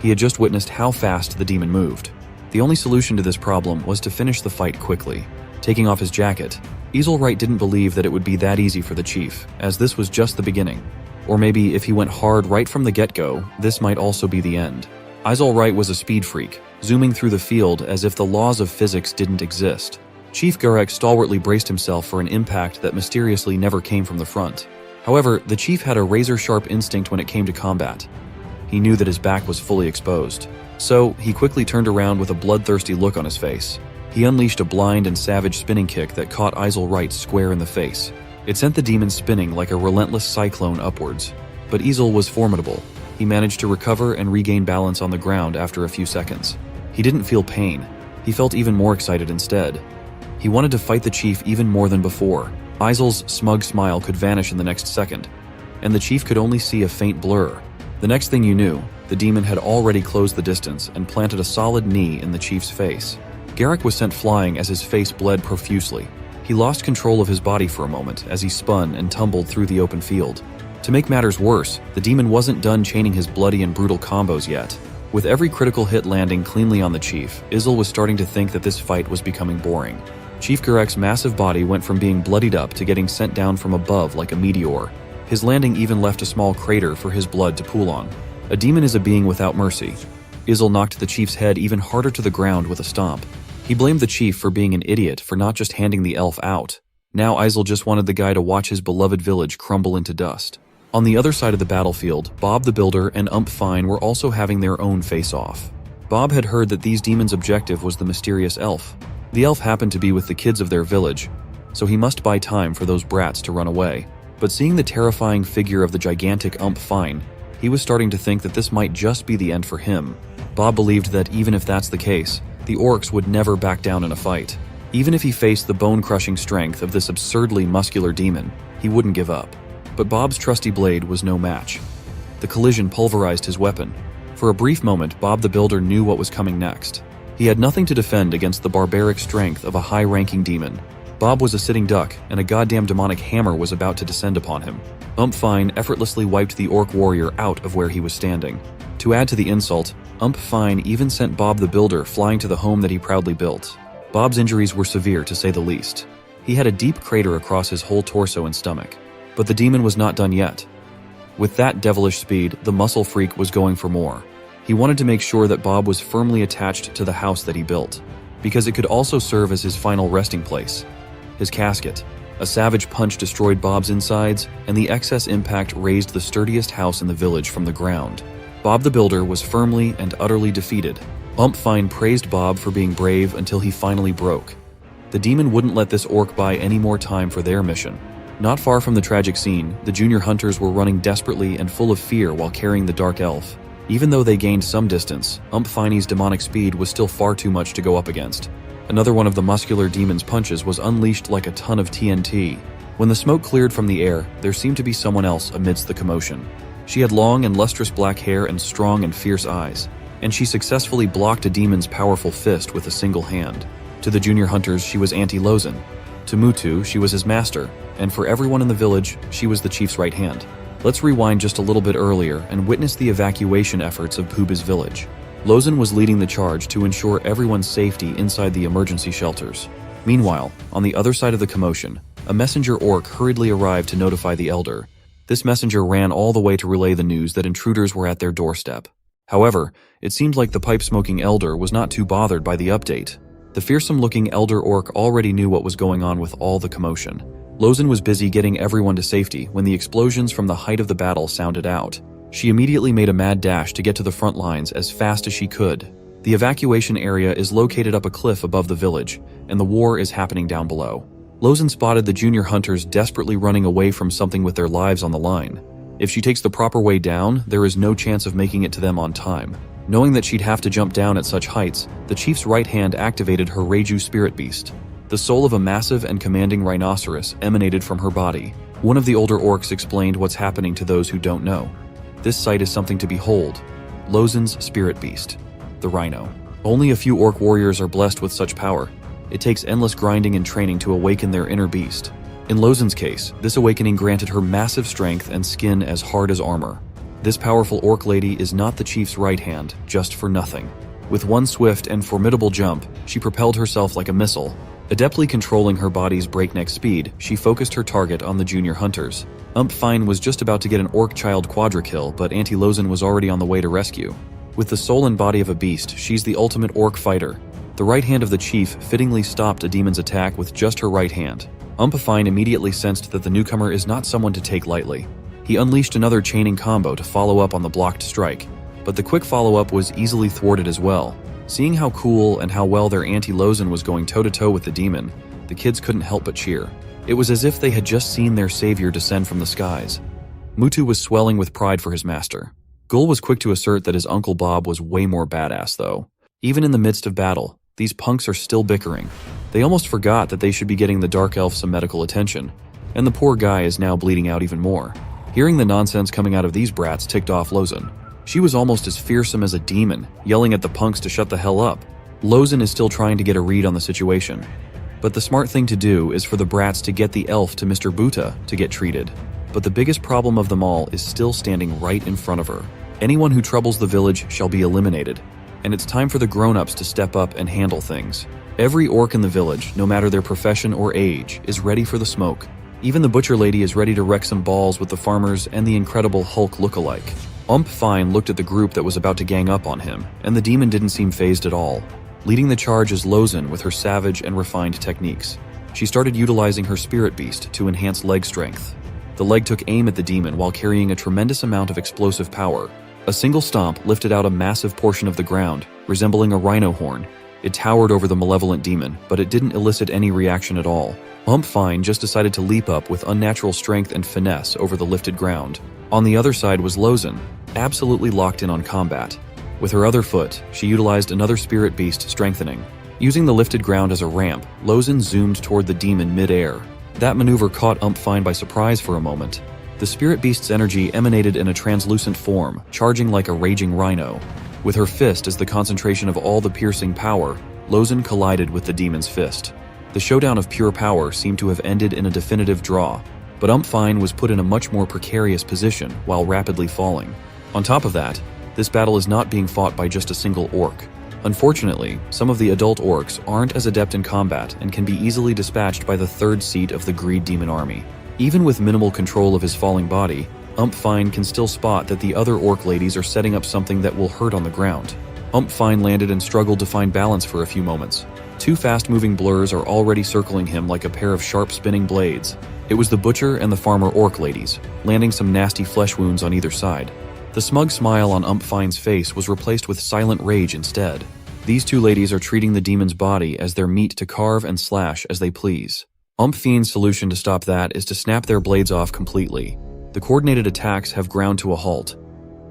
Speaker 1: He had just witnessed how fast the demon moved. The only solution to this problem was to finish the fight quickly. Taking off his jacket, Easelwright didn't believe that it would be that easy for the chief, as this was just the beginning. Or maybe if he went hard right from the get-go, this might also be the end. Easelwright was a speed freak, zooming through the field as if the laws of physics didn't exist. Chief Gurek stalwartly braced himself for an impact that mysteriously never came from the front. However, the chief had a razor-sharp instinct when it came to combat. He knew that his back was fully exposed. So, he quickly turned around with a bloodthirsty look on his face. He unleashed a blind and savage spinning kick that caught Easelwright square in the face. It sent the demon spinning like a relentless cyclone upwards. But Easel was formidable. He managed to recover and regain balance on the ground after a few seconds. He didn't feel pain. He felt even more excited instead. He wanted to fight the chief even more than before. Eisel's smug smile could vanish in the next second, and the chief could only see a faint blur. The next thing you knew, the demon had already closed the distance and planted a solid knee in the chief's face. Garrick was sent flying as his face bled profusely. He lost control of his body for a moment as he spun and tumbled through the open field. To make matters worse, the demon wasn't done chaining his bloody and brutal combos yet. With every critical hit landing cleanly on the chief, Isel was starting to think that this fight was becoming boring. Chief Garek's massive body went from being bloodied up to getting sent down from above like a meteor. His landing even left a small crater for his blood to pool on. A demon is a being without mercy. Isel knocked the chief's head even harder to the ground with a stomp. He blamed the chief for being an idiot for not just handing the elf out. Now Isel just wanted the guy to watch his beloved village crumble into dust. On the other side of the battlefield, Bob the Builder and Ump Fine were also having their own face-off. Bob had heard that these demons' objective was the mysterious elf. The elf happened to be with the kids of their village, so he must buy time for those brats to run away. But seeing the terrifying figure of the gigantic Ump Fine, he was starting to think that this might just be the end for him. Bob believed that even if that's the case, the orcs would never back down in a fight. Even if he faced the bone-crushing strength of this absurdly muscular demon, he wouldn't give up. But Bob's trusty blade was no match. The collision pulverized his weapon. For a brief moment, Bob the Builder knew what was coming next. He had nothing to defend against the barbaric strength of a high-ranking demon. Bob was a sitting duck, and a goddamn demonic hammer was about to descend upon him. Ump Fine effortlessly wiped the orc warrior out of where he was standing. To add to the insult, Ump Fine even sent Bob the Builder flying to the home that he proudly built. Bob's injuries were severe, to say the least. He had a deep crater across his whole torso and stomach. But the demon was not done yet. With that devilish speed, the muscle freak was going for more. He wanted to make sure that Bob was firmly attached to the house that he built, because it could also serve as his final resting place. His casket. A savage punch destroyed Bob's insides, and the excess impact raised the sturdiest house in the village from the ground. Bob the Builder was firmly and utterly defeated. Ump Fine praised Bob for being brave until he finally broke. The demon wouldn't let this orc buy any more time for their mission. Not far from the tragic scene, the junior hunters were running desperately and full of fear while carrying the dark elf. Even though they gained some distance, Ump Fine's demonic speed was still far too much to go up against. Another one of the muscular demon's punches was unleashed like a ton of TNT. When the smoke cleared from the air, there seemed to be someone else amidst the commotion. She had long and lustrous black hair and strong and fierce eyes, and she successfully blocked a demon's powerful fist with a single hand. To the junior hunters, she was Auntie Lozen. To Mutu, she was his master, and for everyone in the village, she was the chief's right hand. Let's rewind just a little bit earlier and witness the evacuation efforts of Puba's village. Lozen was leading the charge to ensure everyone's safety inside the emergency shelters. Meanwhile, on the other side of the commotion, a messenger orc hurriedly arrived to notify the elder. This messenger ran all the way to relay the news that intruders were at their doorstep. However, it seemed like the pipe-smoking elder was not too bothered by the update. The fearsome-looking elder orc already knew what was going on with all the commotion. Lozen was busy getting everyone to safety when the explosions from the height of the battle sounded out. She immediately made a mad dash to get to the front lines as fast as she could. The evacuation area is located up a cliff above the village, and the war is happening down below. Lozen spotted the junior hunters desperately running away from something with their lives on the line. If she takes the proper way down, there is no chance of making it to them on time. Knowing that she'd have to jump down at such heights, the chief's right hand activated her Reiju spirit beast. The soul of a massive and commanding rhinoceros emanated from her body. One of the older orcs explained what's happening to those who don't know. This sight is something to behold. Lozen's spirit beast, the rhino. Only a few orc warriors are blessed with such power. It takes endless grinding and training to awaken their inner beast. In Lozen's case, this awakening granted her massive strength and skin as hard as armor. This powerful orc lady is not the chief's right hand, just for nothing. With one swift and formidable jump, she propelled herself like a missile. Adeptly controlling her body's breakneck speed, she focused her target on the junior hunters. Fine was just about to get an orc child quadra kill, but Auntie Lozen was already on the way to rescue. With the soul and body of a beast, she's the ultimate orc fighter. The right hand of the chief fittingly stopped a demon's attack with just her right hand. Fine immediately sensed that the newcomer is not someone to take lightly. He unleashed another chaining combo to follow up on the blocked strike, but the quick follow-up was easily thwarted as well. Seeing how cool and how well their Auntie Lozen was going toe-to-toe with the demon, the kids couldn't help but cheer. It was as if they had just seen their savior descend from the skies. Mutu was swelling with pride for his master. Gul was quick to assert that his Uncle Bob was way more badass though. Even in the midst of battle, these punks are still bickering. They almost forgot that they should be getting the Dark Elf some medical attention, and the poor guy is now bleeding out even more. Hearing the nonsense coming out of these brats ticked off Lozen. She was almost as fearsome as a demon, yelling at the punks to shut the hell up. Lozen is still trying to get a read on the situation. But the smart thing to do is for the brats to get the elf to Mr. Buta to get treated. But the biggest problem of them all is still standing right in front of her. Anyone who troubles the village shall be eliminated, and it's time for the grown-ups to step up and handle things. Every orc in the village, no matter their profession or age, is ready for the smoke. Even the butcher lady is ready to wreck some balls with the farmers and the incredible Hulk look-alike. Fine looked at the group that was about to gang up on him, and the demon didn't seem fazed at all. Leading the charge is Lozen with her savage and refined techniques. She started utilizing her spirit beast to enhance leg strength. The leg took aim at the demon while carrying a tremendous amount of explosive power. A single stomp lifted out a massive portion of the ground, resembling a rhino horn. It towered over the malevolent demon, but it didn't elicit any reaction at all. Fine just decided to leap up with unnatural strength and finesse over the lifted ground. On the other side was Lozen, absolutely locked in on combat. With her other foot, she utilized another spirit beast strengthening. Using the lifted ground as a ramp, Lozen zoomed toward the demon mid-air. That maneuver caught Fine by surprise for a moment. The spirit beast's energy emanated in a translucent form, charging like a raging rhino. With her fist as the concentration of all the piercing power, Lozen collided with the demon's fist. The showdown of pure power seemed to have ended in a definitive draw, but Fine was put in a much more precarious position while rapidly falling. On top of that, this battle is not being fought by just a single orc. Unfortunately, some of the adult orcs aren't as adept in combat and can be easily dispatched by the third seat of the Greed Demon army. Even with minimal control of his falling body, Fine can still spot that the other orc ladies are setting up something that will hurt on the ground. Fine landed and struggled to find balance for a few moments. Two fast-moving blurs are already circling him like a pair of sharp spinning blades. It was the butcher and the farmer orc ladies, landing some nasty flesh wounds on either side. The smug smile on Fine's face was replaced with silent rage instead. These two ladies are treating the demon's body as their meat to carve and slash as they please. Fiend's solution to stop that is to snap their blades off completely. The coordinated attacks have ground to a halt.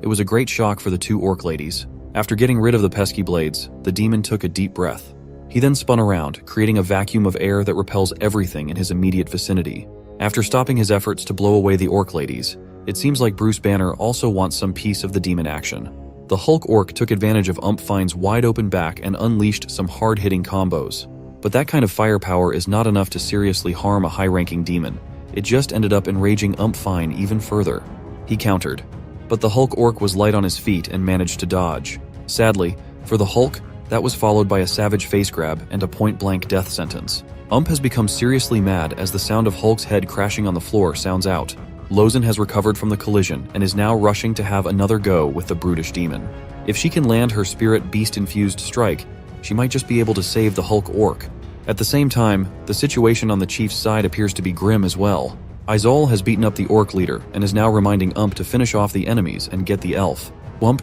Speaker 1: It was a great shock for the two orc ladies. After getting rid of the pesky blades, the demon took a deep breath. He then spun around, creating a vacuum of air that repels everything in his immediate vicinity. After stopping his efforts to blow away the orc ladies, it seems like Bruce Banner also wants some piece of the demon action. The Hulk orc took advantage of Fine's wide-open back and unleashed some hard-hitting combos. But that kind of firepower is not enough to seriously harm a high-ranking demon. It just ended up enraging Fine even further. He countered, but the Hulk orc was light on his feet and managed to dodge. Sadly, for the Hulk, that was followed by a savage face grab and a point-blank death sentence. Has become seriously mad as the sound of Hulk's head crashing on the floor sounds out. Lozen has recovered from the collision and is now rushing to have another go with the brutish demon. If she can land her spirit beast-infused strike, she might just be able to save the Hulk orc. At the same time, the situation on the chief's side appears to be grim as well. Izol has beaten up the orc leader and is now reminding to finish off the enemies and get the elf.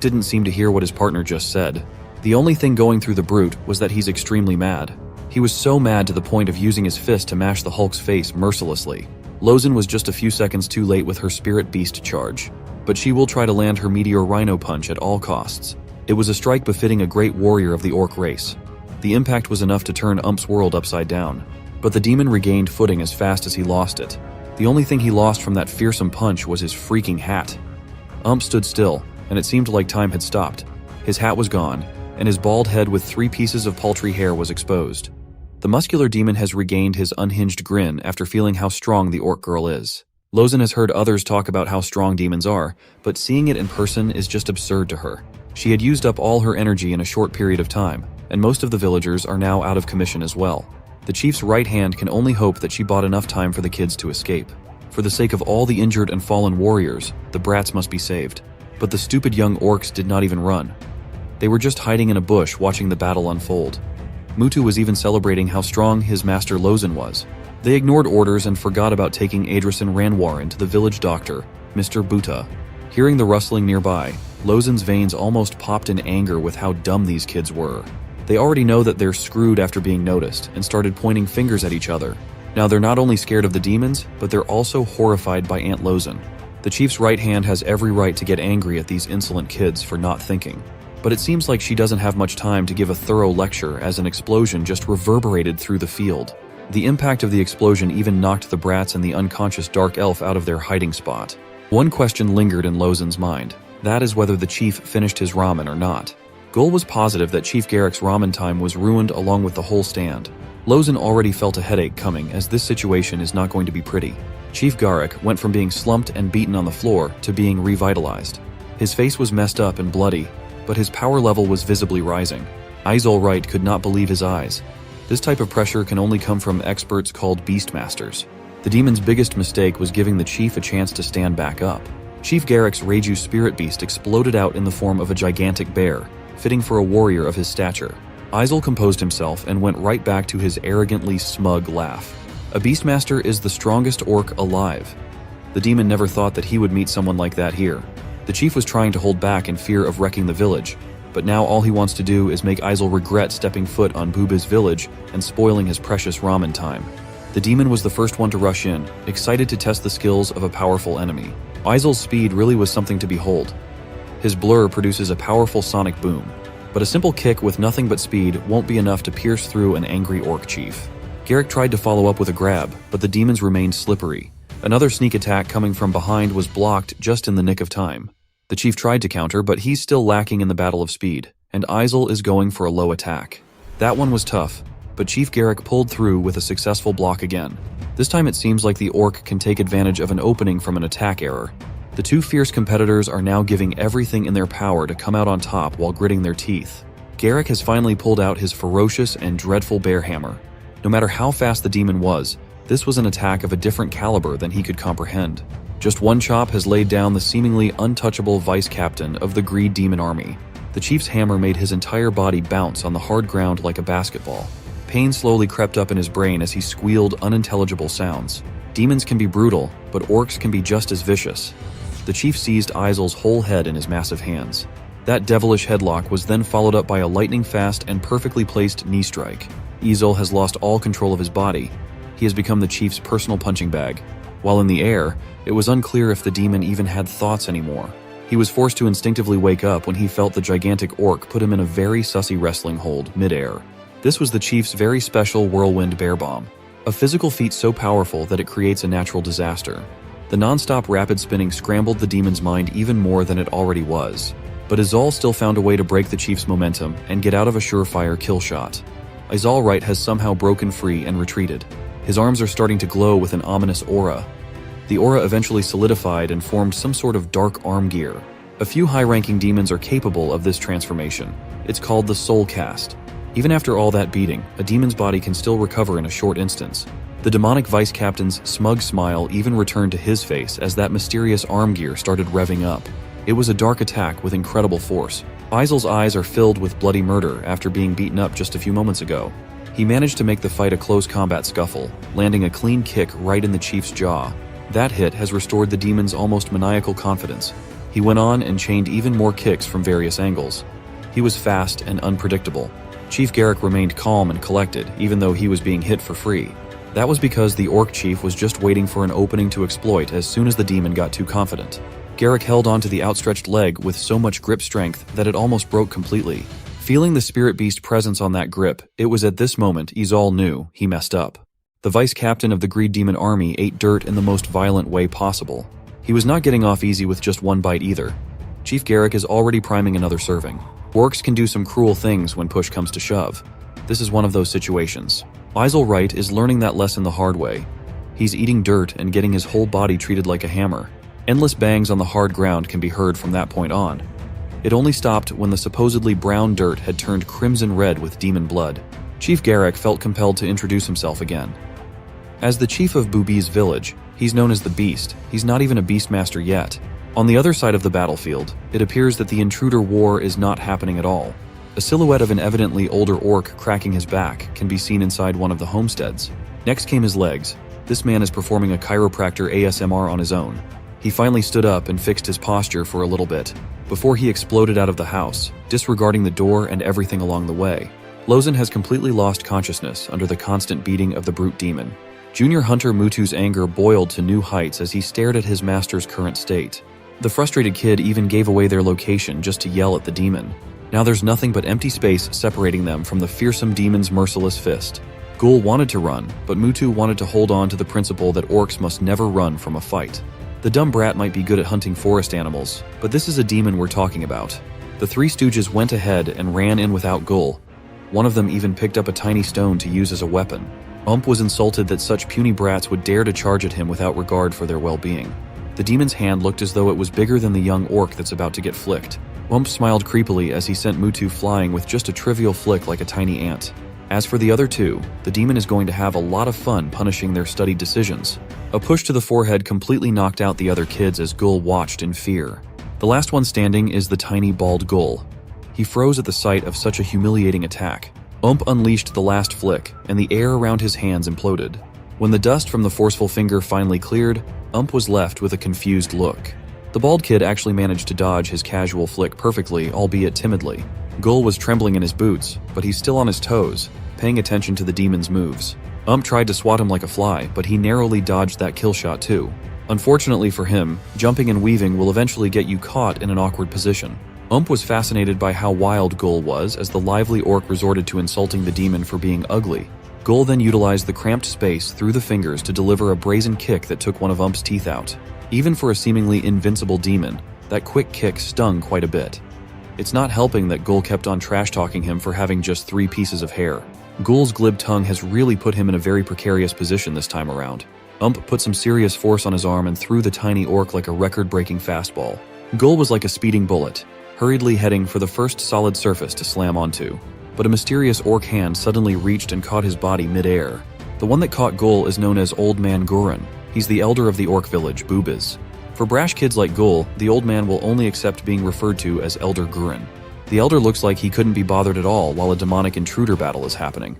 Speaker 1: Didn't seem to hear what his partner just said. The only thing going through the brute was that he's extremely mad. He was so mad to the point of using his fist to mash the Hulk's face mercilessly. Lozen was just a few seconds too late with her spirit beast charge, but she will try to land her meteor rhino punch at all costs. It was a strike befitting a great warrior of the orc race. The impact was enough to turn Ump's world upside down, but the demon regained footing as fast as he lost it. The only thing he lost from that fearsome punch was his freaking hat. Stood still, and it seemed like time had stopped. His hat was gone, and his bald head with 3 pieces of paltry hair was exposed. The muscular demon has regained his unhinged grin after feeling how strong the orc girl is. Lozen has heard others talk about how strong demons are, but seeing it in person is just absurd to her. She had used up all her energy in a short period of time, and most of the villagers are now out of commission as well. The chief's right hand can only hope that she bought enough time for the kids to escape. For the sake of all the injured and fallen warriors, the brats must be saved. But the stupid young orcs did not even run. They were just hiding in a bush watching the battle unfold. Mutu was even celebrating how strong his master Lozen was. They ignored orders and forgot about taking Adrison Ranwarin to the village doctor, Mr. Buta. Hearing the rustling nearby, Lozen's veins almost popped in anger with how dumb these kids were. They already know that they're screwed after being noticed and started pointing fingers at each other. Now they're not only scared of the demons, but they're also horrified by Aunt Lozen. The chief's right hand has every right to get angry at these insolent kids for not thinking. But it seems like she doesn't have much time to give a thorough lecture as an explosion just reverberated through the field. The impact of the explosion even knocked the brats and the unconscious dark elf out of their hiding spot. One question lingered in Lozen's mind. That is whether the chief finished his ramen or not. Gul was positive that Chief Garrick's ramen time was ruined along with the whole stand. Lozen already felt a headache coming, as this situation is not going to be pretty. Chief Garrick went from being slumped and beaten on the floor to being revitalized. His face was messed up and bloody, but his power level was visibly rising. Izol Wright could not believe his eyes. This type of pressure can only come from experts called Beastmasters. The demon's biggest mistake was giving the chief a chance to stand back up. Chief Garrick's Reiju spirit beast exploded out in the form of a gigantic bear, fitting for a warrior of his stature. Izol composed himself and went right back to his arrogantly smug laugh. A Beastmaster is the strongest orc alive. The demon never thought that he would meet someone like that here. The chief was trying to hold back in fear of wrecking the village, but now all he wants to do is make Izol regret stepping foot on Buba's village and spoiling his precious ramen time. The demon was the first one to rush in, excited to test the skills of a powerful enemy. Izol's speed really was something to behold. His blur produces a powerful sonic boom, but a simple kick with nothing but speed won't be enough to pierce through an angry orc chief. Garrick tried to follow up with a grab, but the demons remained slippery. Another sneak attack coming from behind was blocked just in the nick of time. The chief tried to counter, but he's still lacking in the battle of speed, and Izol is going for a low attack. That one was tough, but Chief Garrick pulled through with a successful block again. This time it seems like the orc can take advantage of an opening from an attack error. The two fierce competitors are now giving everything in their power to come out on top while gritting their teeth. Garrick has finally pulled out his ferocious and dreadful bear hammer. No matter how fast the demon was, this was an attack of a different caliber than he could comprehend. Just one chop has laid down the seemingly untouchable vice captain of the Greed Demon Army. The chief's hammer made his entire body bounce on the hard ground like a basketball. Pain slowly crept up in his brain as he squealed unintelligible sounds. Demons can be brutal, but orcs can be just as vicious. The chief seized Izol's whole head in his massive hands. That devilish headlock was then followed up by a lightning-fast and perfectly placed knee strike. Izol has lost all control of his body. He has become the chief's personal punching bag. While in the air, it was unclear if the demon even had thoughts anymore. He was forced to instinctively wake up when he felt the gigantic orc put him in a very sussy wrestling hold mid-air. This was the chief's very special whirlwind bear bomb, a physical feat so powerful that it creates a natural disaster. The non-stop rapid spinning scrambled the demon's mind even more than it already was. But Izol still found a way to break the chief's momentum and get out of a surefire kill shot. Izol Wright has somehow broken free and retreated. His arms are starting to glow with an ominous aura. The aura eventually solidified and formed some sort of dark arm gear. A few high-ranking demons are capable of this transformation. It's called the Soul Cast. Even after all that beating, a demon's body can still recover in a short instance. The demonic vice captain's smug smile even returned to his face as that mysterious arm gear started revving up. It was a dark attack with incredible force. Izol's eyes are filled with bloody murder after being beaten up just a few moments ago. He managed to make the fight a close combat scuffle, landing a clean kick right in the chief's jaw. That hit has restored the demon's almost maniacal confidence. He went on and chained even more kicks from various angles. He was fast and unpredictable. Chief Garrick remained calm and collected, even though he was being hit for free. That was because the orc chief was just waiting for an opening to exploit as soon as the demon got too confident. Garrick held onto the outstretched leg with so much grip strength that it almost broke completely. Feeling the spirit beast presence on that grip, it was at this moment Izol knew he messed up. The vice captain of the Greed Demon Army ate dirt in the most violent way possible. He was not getting off easy with just one bite either. Chief Garrick is already priming another serving. Orcs can do some cruel things when push comes to shove. This is one of those situations. Izol Wright is learning that lesson the hard way. He's eating dirt and getting his whole body treated like a hammer. Endless bangs on the hard ground can be heard from that point on. It only stopped when the supposedly brown dirt had turned crimson red with demon blood. Chief Garrick felt compelled to introduce himself again. As the chief of Bubi's village, he's known as the Beast. He's not even a Beastmaster yet. On the other side of the battlefield, it appears that the intruder war is not happening at all. A silhouette of an evidently older orc cracking his back can be seen inside one of the homesteads. Next came his legs. This man is performing a chiropractor ASMR on his own. He finally stood up and fixed his posture for a little bit, before he exploded out of the house, disregarding the door and everything along the way. Lozen has completely lost consciousness under the constant beating of the brute demon. Junior Hunter Mutu's anger boiled to new heights as he stared at his master's current state. The frustrated kid even gave away their location just to yell at the demon. Now there's nothing but empty space separating them from the fearsome demon's merciless fist. Ghoul wanted to run, but Mutu wanted to hold on to the principle that orcs must never run from a fight. The dumb brat might be good at hunting forest animals, but this is a demon we're talking about. The three stooges went ahead and ran in without Ghoul. One of them even picked up a tiny stone to use as a weapon. Was insulted that such puny brats would dare to charge at him without regard for their well-being. The demon's hand looked as though it was bigger than the young orc that's about to get flicked. Smiled creepily as he sent Mutu flying with just a trivial flick like a tiny ant. As for the other two, the demon is going to have a lot of fun punishing their studied decisions. A push to the forehead completely knocked out the other kids as Ghoul watched in fear. The last one standing is the tiny bald Ghoul. He froze at the sight of such a humiliating attack. Unleashed the last flick, and the air around his hands imploded. When the dust from the forceful finger finally cleared, was left with a confused look. The bald kid actually managed to dodge his casual flick perfectly, albeit timidly. Ghoul was trembling in his boots, but he's still on his toes, paying attention to the demon's moves. Tried to swat him like a fly, but he narrowly dodged that kill shot too. Unfortunately for him, jumping and weaving will eventually get you caught in an awkward position. Was fascinated by how wild Ghoul was as the lively orc resorted to insulting the demon for being ugly. Ghoul then utilized the cramped space through the fingers to deliver a brazen kick that took one of Ump's teeth out. Even for a seemingly invincible demon, that quick kick stung quite a bit. It's not helping that Ghoul kept on trash-talking him for having just 3 pieces of hair. Ghoul's glib tongue has really put him in a very precarious position this time around. Put some serious force on his arm and threw the tiny orc like a record-breaking fastball. Ghoul was like a speeding bullet, hurriedly heading for the first solid surface to slam onto. But a mysterious orc hand suddenly reached and caught his body mid-air. The one that caught Ghoul is known as Old Man Gurren. He's the elder of the orc village, Bubiz. For brash kids like Ghoul, the old man will only accept being referred to as Elder Gurren. The elder looks like he couldn't be bothered at all while a demonic intruder battle is happening.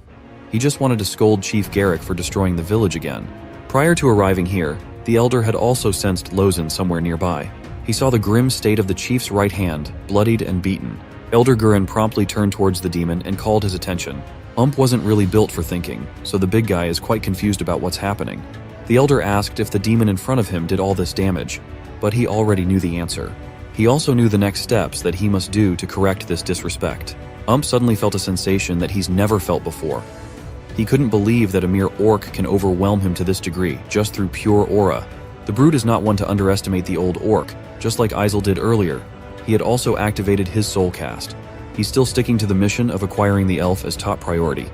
Speaker 1: He just wanted to scold Chief Garrick for destroying the village again. Prior to arriving here, the elder had also sensed Lozen somewhere nearby. He saw the grim state of the chief's right hand, bloodied and beaten. Elder Gurren promptly turned towards the demon and called his attention. Wasn't really built for thinking, so the big guy is quite confused about what's happening. The elder asked if the demon in front of him did all this damage, but he already knew the answer. He also knew the next steps that he must do to correct this disrespect. Suddenly felt a sensation that he's never felt before. He couldn't believe that a mere orc can overwhelm him to this degree, just through pure aura. The brute is not one to underestimate the old orc, just like Isel did earlier. He had also activated his soul cast. He's still sticking to the mission of acquiring the elf as top priority,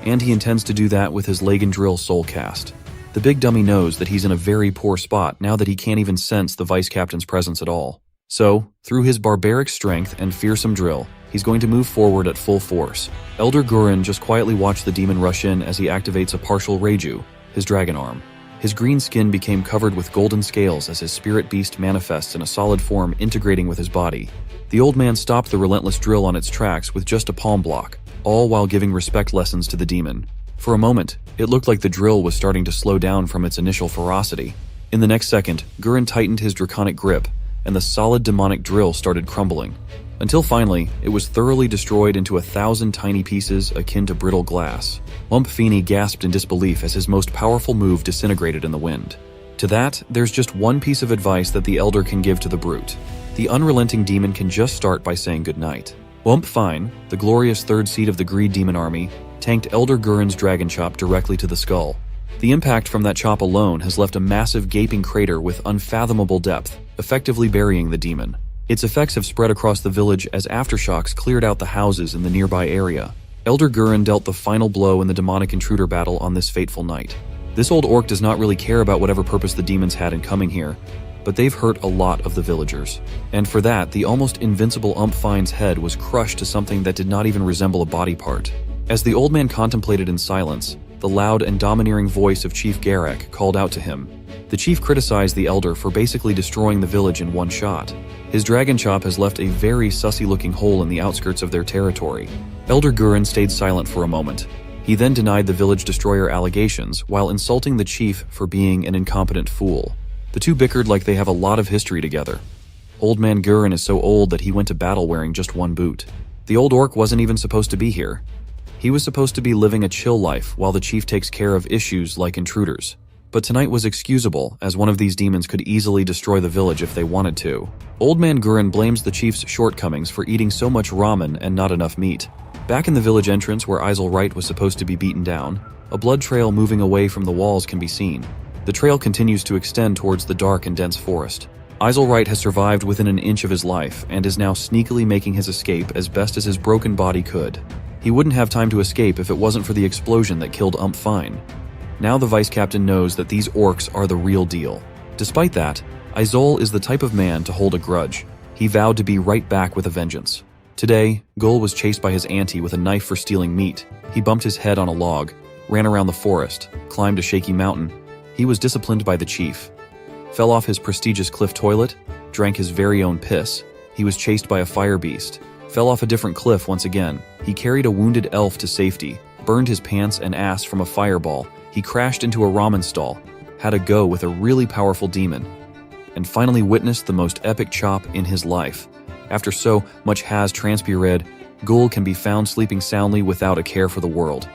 Speaker 1: and he intends to do that with his Lagandrill soul cast. The big dummy knows that he's in a very poor spot now that he can't even sense the vice captain's presence at all. So, through his barbaric strength and fearsome drill, he's going to move forward at full force. Elder Gurren just quietly watched the demon rush in as he activates a partial Reiju, his dragon arm. His green skin became covered with golden scales as his spirit beast manifests in a solid form integrating with his body. The old man stopped the relentless drill on its tracks with just a palm block, all while giving respect lessons to the demon. For a moment, it looked like the drill was starting to slow down from its initial ferocity. In the next second, Gurren tightened his draconic grip, and the solid demonic drill started crumbling. Until finally, it was thoroughly destroyed into 1,000 tiny pieces akin to brittle glass. Feeney gasped in disbelief as his most powerful move disintegrated in the wind. To that, there's just one piece of advice that the elder can give to the brute. The unrelenting demon can just start by saying goodnight. Fine, the glorious third seat of the Greed Demon Army, tanked Elder Gurren's dragon chop directly to the skull. The impact from that chop alone has left a massive gaping crater with unfathomable depth, effectively burying the demon. Its effects have spread across the village as aftershocks cleared out the houses in the nearby area. Elder Gurren dealt the final blow in the demonic intruder battle on this fateful night. This old orc does not really care about whatever purpose the demons had in coming here, but they've hurt a lot of the villagers. And for that, the almost invincible Fine's head was crushed to something that did not even resemble a body part. As the old man contemplated in silence, the loud and domineering voice of Chief Garek called out to him. The chief criticized the elder for basically destroying the village in one shot. His dragon chop has left a very sussy-looking hole in the outskirts of their territory. Elder Gurren stayed silent for a moment. He then denied the village destroyer allegations while insulting the chief for being an incompetent fool. The two bickered like they have a lot of history together. Old man Gurren is so old that he went to battle wearing just one boot. The old orc wasn't even supposed to be here. He was supposed to be living a chill life while the chief takes care of issues like intruders. But tonight was excusable, as one of these demons could easily destroy the village if they wanted to. Old man Gurren blames the chief's shortcomings for eating so much ramen and not enough meat. Back in the village entrance where Wright was supposed to be beaten down, a blood trail moving away from the walls can be seen. The trail continues to extend towards the dark and dense forest. Wright has survived within an inch of his life and is now sneakily making his escape as best as his broken body could. He wouldn't have time to escape if it wasn't for the explosion that killed Fine. Now the vice captain knows that these orcs are the real deal. Despite that, Izol is the type of man to hold a grudge. He vowed to be right back with a vengeance. Today, Gul was chased by his auntie with a knife for stealing meat. He bumped his head on a log, ran around the forest, climbed a shaky mountain. He was disciplined by the chief. Fell off his prestigious cliff toilet, drank his very own piss. He was chased by a fire beast. Fell off a different cliff once again. He carried a wounded elf to safety, burned his pants and ass from a fireball. He crashed into a ramen stall, had a go with a really powerful demon, and finally witnessed the most epic chop in his life. After so much has transpired, Gul can be found sleeping soundly without a care for the world.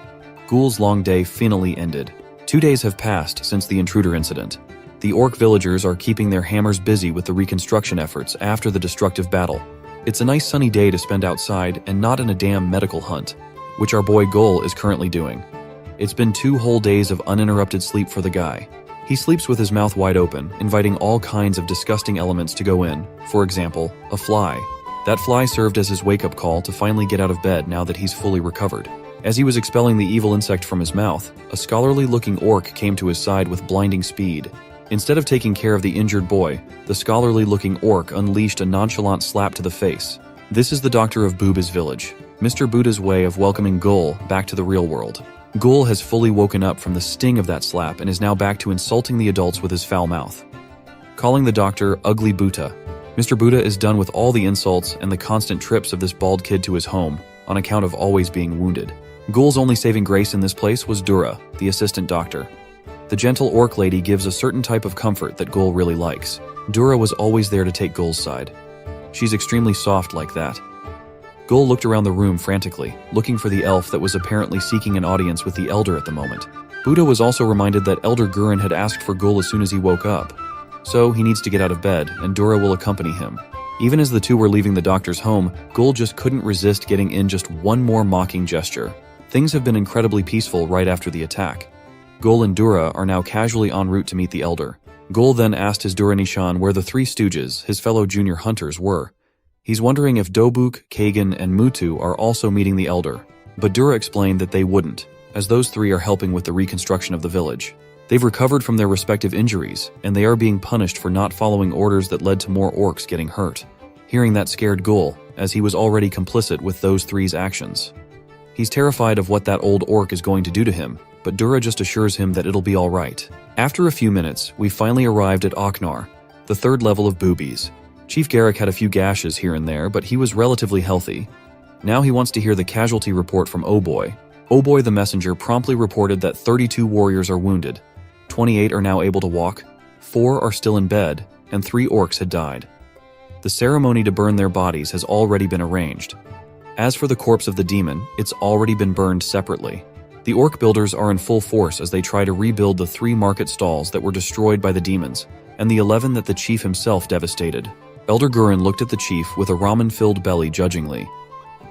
Speaker 1: Gul's long day finally ended. 2 days have passed since the intruder incident. The orc villagers are keeping their hammers busy with the reconstruction efforts after the destructive battle. It's a nice sunny day to spend outside and not in a damn medical hunt, which our boy Gul is currently doing. It's been 2 whole days of uninterrupted sleep for the guy. He sleeps with his mouth wide open, inviting all kinds of disgusting elements to go in. For example, a fly. That fly served as his wake-up call to finally get out of bed now that he's fully recovered. As he was expelling the evil insect from his mouth, a scholarly-looking orc came to his side with blinding speed. Instead of taking care of the injured boy, the scholarly-looking orc unleashed a nonchalant slap to the face. This is the doctor of Booba's village, Mr. Buddha's way of welcoming Gul back to the real world. Gul has fully woken up from the sting of that slap and is now back to insulting the adults with his foul mouth. Calling the doctor Ugly Buddha, Mr. Buddha is done with all the insults and the constant trips of this bald kid to his home on account of always being wounded. Gul's only saving grace in this place was Dura, the assistant doctor. The gentle orc lady gives a certain type of comfort that Gul really likes. Dura was always there to take Gul's side. She's extremely soft like that. Gul looked around the room frantically, looking for the elf that was apparently seeking an audience with the elder at the moment. Buddha was also reminded that Elder Gurren had asked for Gul as soon as he woke up. So he needs to get out of bed, and Dura will accompany him. Even as the two were leaving the doctor's home, Gul just couldn't resist getting in just one more mocking gesture. Things have been incredibly peaceful right after the attack. Gul and Dura are now casually en route to meet the elder. Gul then asked his Dura-Nishan where the 3 stooges, his fellow junior hunters, were. He's wondering if Dobuk, Kagan, and Mutu are also meeting the elder, but Dura explained that they wouldn't, as those 3 are helping with the reconstruction of the village. They've recovered from their respective injuries, and they are being punished for not following orders that led to more orcs getting hurt. Hearing that scared Gul, as he was already complicit with those 3's actions. He's terrified of what that old orc is going to do to him, but Dura just assures him that it'll be alright. After a few minutes, we finally arrived at Oknar, the 3rd level of boobies. Chief Garek had a few gashes here and there, but he was relatively healthy. Now he wants to hear the casualty report from Oboy. Oboy the messenger promptly reported that 32 warriors are wounded, 28 are now able to walk, 4 are still in bed, and 3 orcs had died. The ceremony to burn their bodies has already been arranged. As for the corpse of the demon, it's already been burned separately. The orc builders are in full force as they try to rebuild the 3 market stalls that were destroyed by the demons, and the 11 that the chief himself devastated. Elder Gurren looked at the chief with a ramen-filled belly judgingly.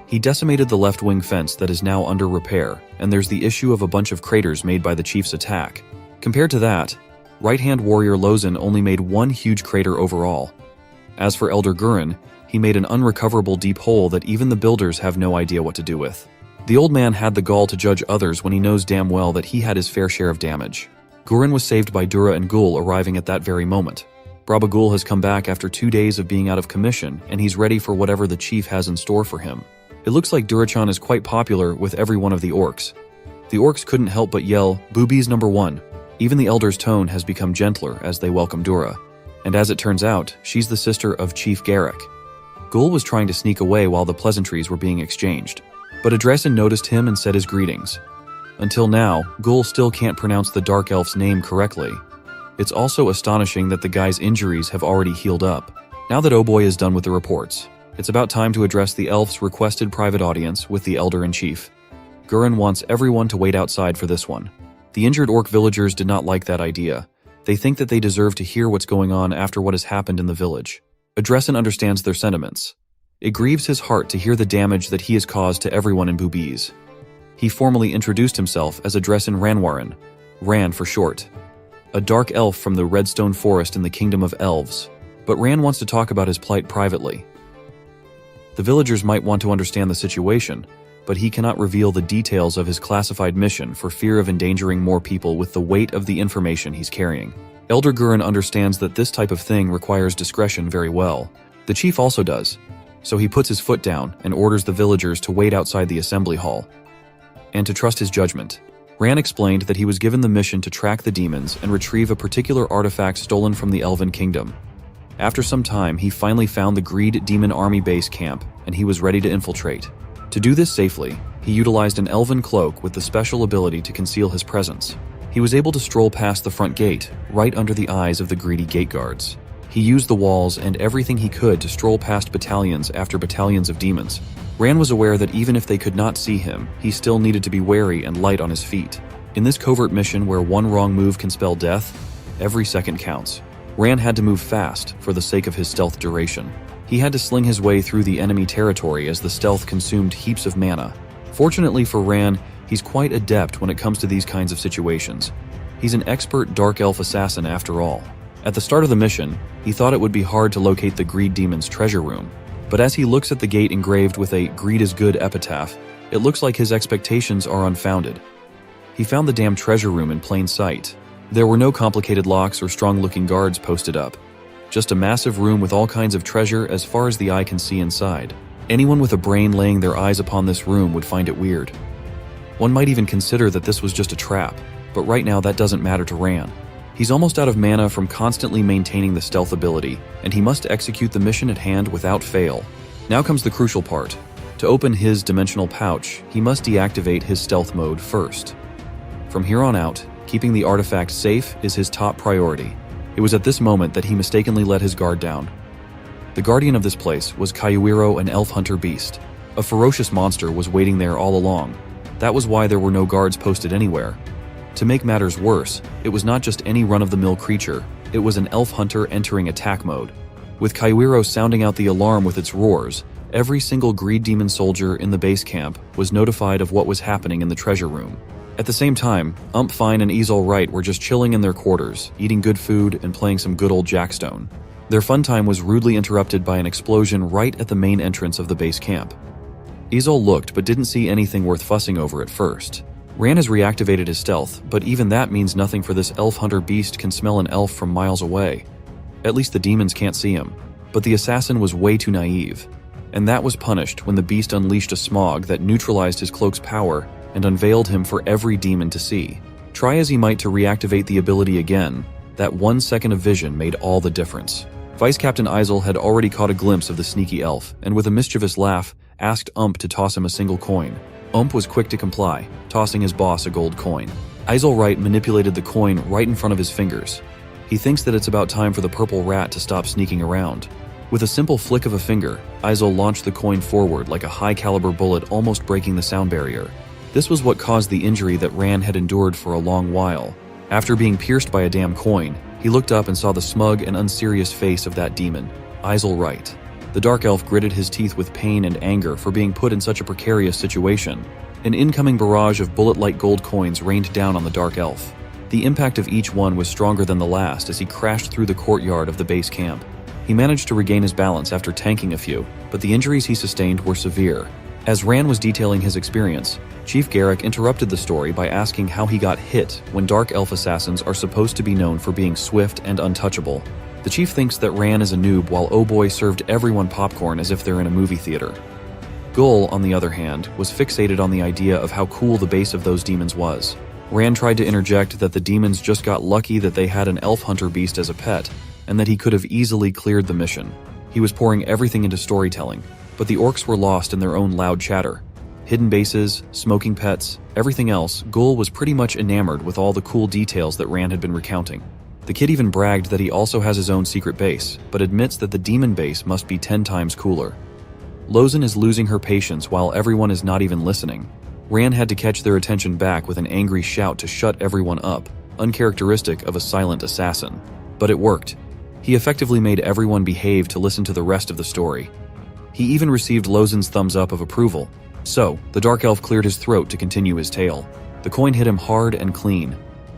Speaker 1: He decimated the left wing fence that is now under repair, and there's the issue of a bunch of craters made by the chief's attack. Compared to that, right-hand warrior Lozen only made 1 huge crater overall. As for Elder Gurren, he made an unrecoverable deep hole that even the builders have no idea what to do with. The old man had the gall to judge others when he knows damn well that he had his fair share of damage. Gurren was saved by Dura and Gul arriving at that very moment. Braba Gul has come back after 2 days of being out of commission, and he's ready for whatever the chief has in store for him. It looks like Durachan is quite popular with every one of the orcs. The orcs couldn't help but yell, "Boobies number 1." Even the elders' tone has become gentler as they welcome Dura. And as it turns out, she's the sister of Chief Garrick. Gul was trying to sneak away while the pleasantries were being exchanged, but Adresin noticed him and said his greetings. Until now, Gul still can't pronounce the Dark Elf's name correctly. It's also astonishing that the guy's injuries have already healed up. Now that Oboy is done with the reports, it's about time to address the elf's requested private audience with the Elder-in-Chief. Gurren wants everyone to wait outside for this one. The injured orc villagers did not like that idea. They think that they deserve to hear what's going on after what has happened in the village. Adresin understands their sentiments. It grieves his heart to hear the damage that he has caused to everyone in Boobies. He formally introduced himself as Adresin Ranwarin, Ran for short, a dark elf from the Redstone Forest in the Kingdom of Elves, but Ran wants to talk about his plight privately. The villagers might want to understand the situation, but he cannot reveal the details of his classified mission for fear of endangering more people with the weight of the information he's carrying. Elder Gurren understands that this type of thing requires discretion very well. The chief also does, so he puts his foot down and orders the villagers to wait outside the assembly hall and to trust his judgment. Ran explained that he was given the mission to track the demons and retrieve a particular artifact stolen from the Elven Kingdom. After some time, he finally found the Greed Demon Army base camp, and he was ready to infiltrate. To do this safely, he utilized an elven cloak with the special ability to conceal his presence. He was able to stroll past the front gate, right under the eyes of the greedy gate guards. He used the walls and everything he could to stroll past battalions after battalions of demons. Ran was aware that even if they could not see him, he still needed to be wary and light on his feet. In this covert mission where one wrong move can spell death, every second counts. Ran had to move fast for the sake of his stealth duration. He had to sling his way through the enemy territory as the stealth consumed heaps of mana. Fortunately for Ran, he's quite adept when it comes to these kinds of situations. He's an expert dark elf assassin after all. At the start of the mission, he thought it would be hard to locate the Greed Demon's treasure room, but as he looks at the gate engraved with a "Greed is good" epitaph, it looks like his expectations are unfounded. He found the damn treasure room in plain sight. There were no complicated locks or strong-looking guards posted up. Just a massive room with all kinds of treasure as far as the eye can see inside. Anyone with a brain laying their eyes upon this room would find it weird. One might even consider that this was just a trap, but right now that doesn't matter to Ran. He's almost out of mana from constantly maintaining the stealth ability, and he must execute the mission at hand without fail. Now comes the crucial part. To open his dimensional pouch, he must deactivate his stealth mode first. From here on out, keeping the artifact safe is his top priority. It was at this moment that he mistakenly let his guard down. The guardian of this place was Kayuiro, an elf hunter beast. A ferocious monster was waiting there all along. That was why there were no guards posted anywhere. To make matters worse, it was not just any run-of-the-mill creature, it was an elf hunter entering attack mode. With Kayuiro sounding out the alarm with its roars, every single Greed Demon soldier in the base camp was notified of what was happening in the treasure room. At the same time, Fine and Ezel Wright were just chilling in their quarters, eating good food and playing some good old Jackstone. Their fun time was rudely interrupted by an explosion right at the main entrance of the base camp. Ezel looked but didn't see anything worth fussing over at first. Ran has reactivated his stealth, but even that means nothing, for this elf hunter beast can smell an elf from miles away. At least the demons can't see him, but the assassin was way too naive. And that was punished when the beast unleashed a smog that neutralized his cloak's power and unveiled him for every demon to see. Try as he might to reactivate the ability again, that 1 second of vision made all the difference. Vice Captain Ezel had already caught a glimpse of the sneaky elf, and with a mischievous laugh, asked to toss him a single coin. Was quick to comply, tossing his boss a gold coin. Ezel Wright manipulated the coin right in front of his fingers. He thinks that it's about time for the purple rat to stop sneaking around. With a simple flick of a finger, Ezel launched the coin forward like a high-caliber bullet, almost breaking the sound barrier. This was what caused the injury that Ran had endured for a long while. After being pierced by a damn coin, he looked up and saw the smug and unserious face of that demon, Ezel Wright. The dark elf gritted his teeth with pain and anger for being put in such a precarious situation. An incoming barrage of bullet-like gold coins rained down on the dark elf. The impact of each one was stronger than the last as he crashed through the courtyard of the base camp. He managed to regain his balance after tanking a few, but the injuries he sustained were severe. As Ran was detailing his experience, Chief Garrick interrupted the story by asking how he got hit when Dark Elf assassins are supposed to be known for being swift and untouchable. The chief thinks that Ran is a noob while Oh Boy served everyone popcorn as if they're in a movie theater. Gull, on the other hand, was fixated on the idea of how cool the base of those demons was. Ran tried to interject that the demons just got lucky that they had an elf hunter beast as a pet, and that he could have easily cleared the mission. He was pouring everything into storytelling, but the orcs were lost in their own loud chatter. Hidden bases, smoking pets, everything else, Gull was pretty much enamored with all the cool details that Ran had been recounting. The kid even bragged that he also has his own secret base, but admits that the demon base must be 10 times cooler. Lozen is losing her patience while everyone is not even listening. Ran had to catch their attention back with an angry shout to shut everyone up, uncharacteristic of a silent assassin. But it worked. He effectively made everyone behave to listen to the rest of the story. He even received Lozen's thumbs up of approval. So, the Dark Elf cleared his throat to continue his tale. The coin hit him hard and clean.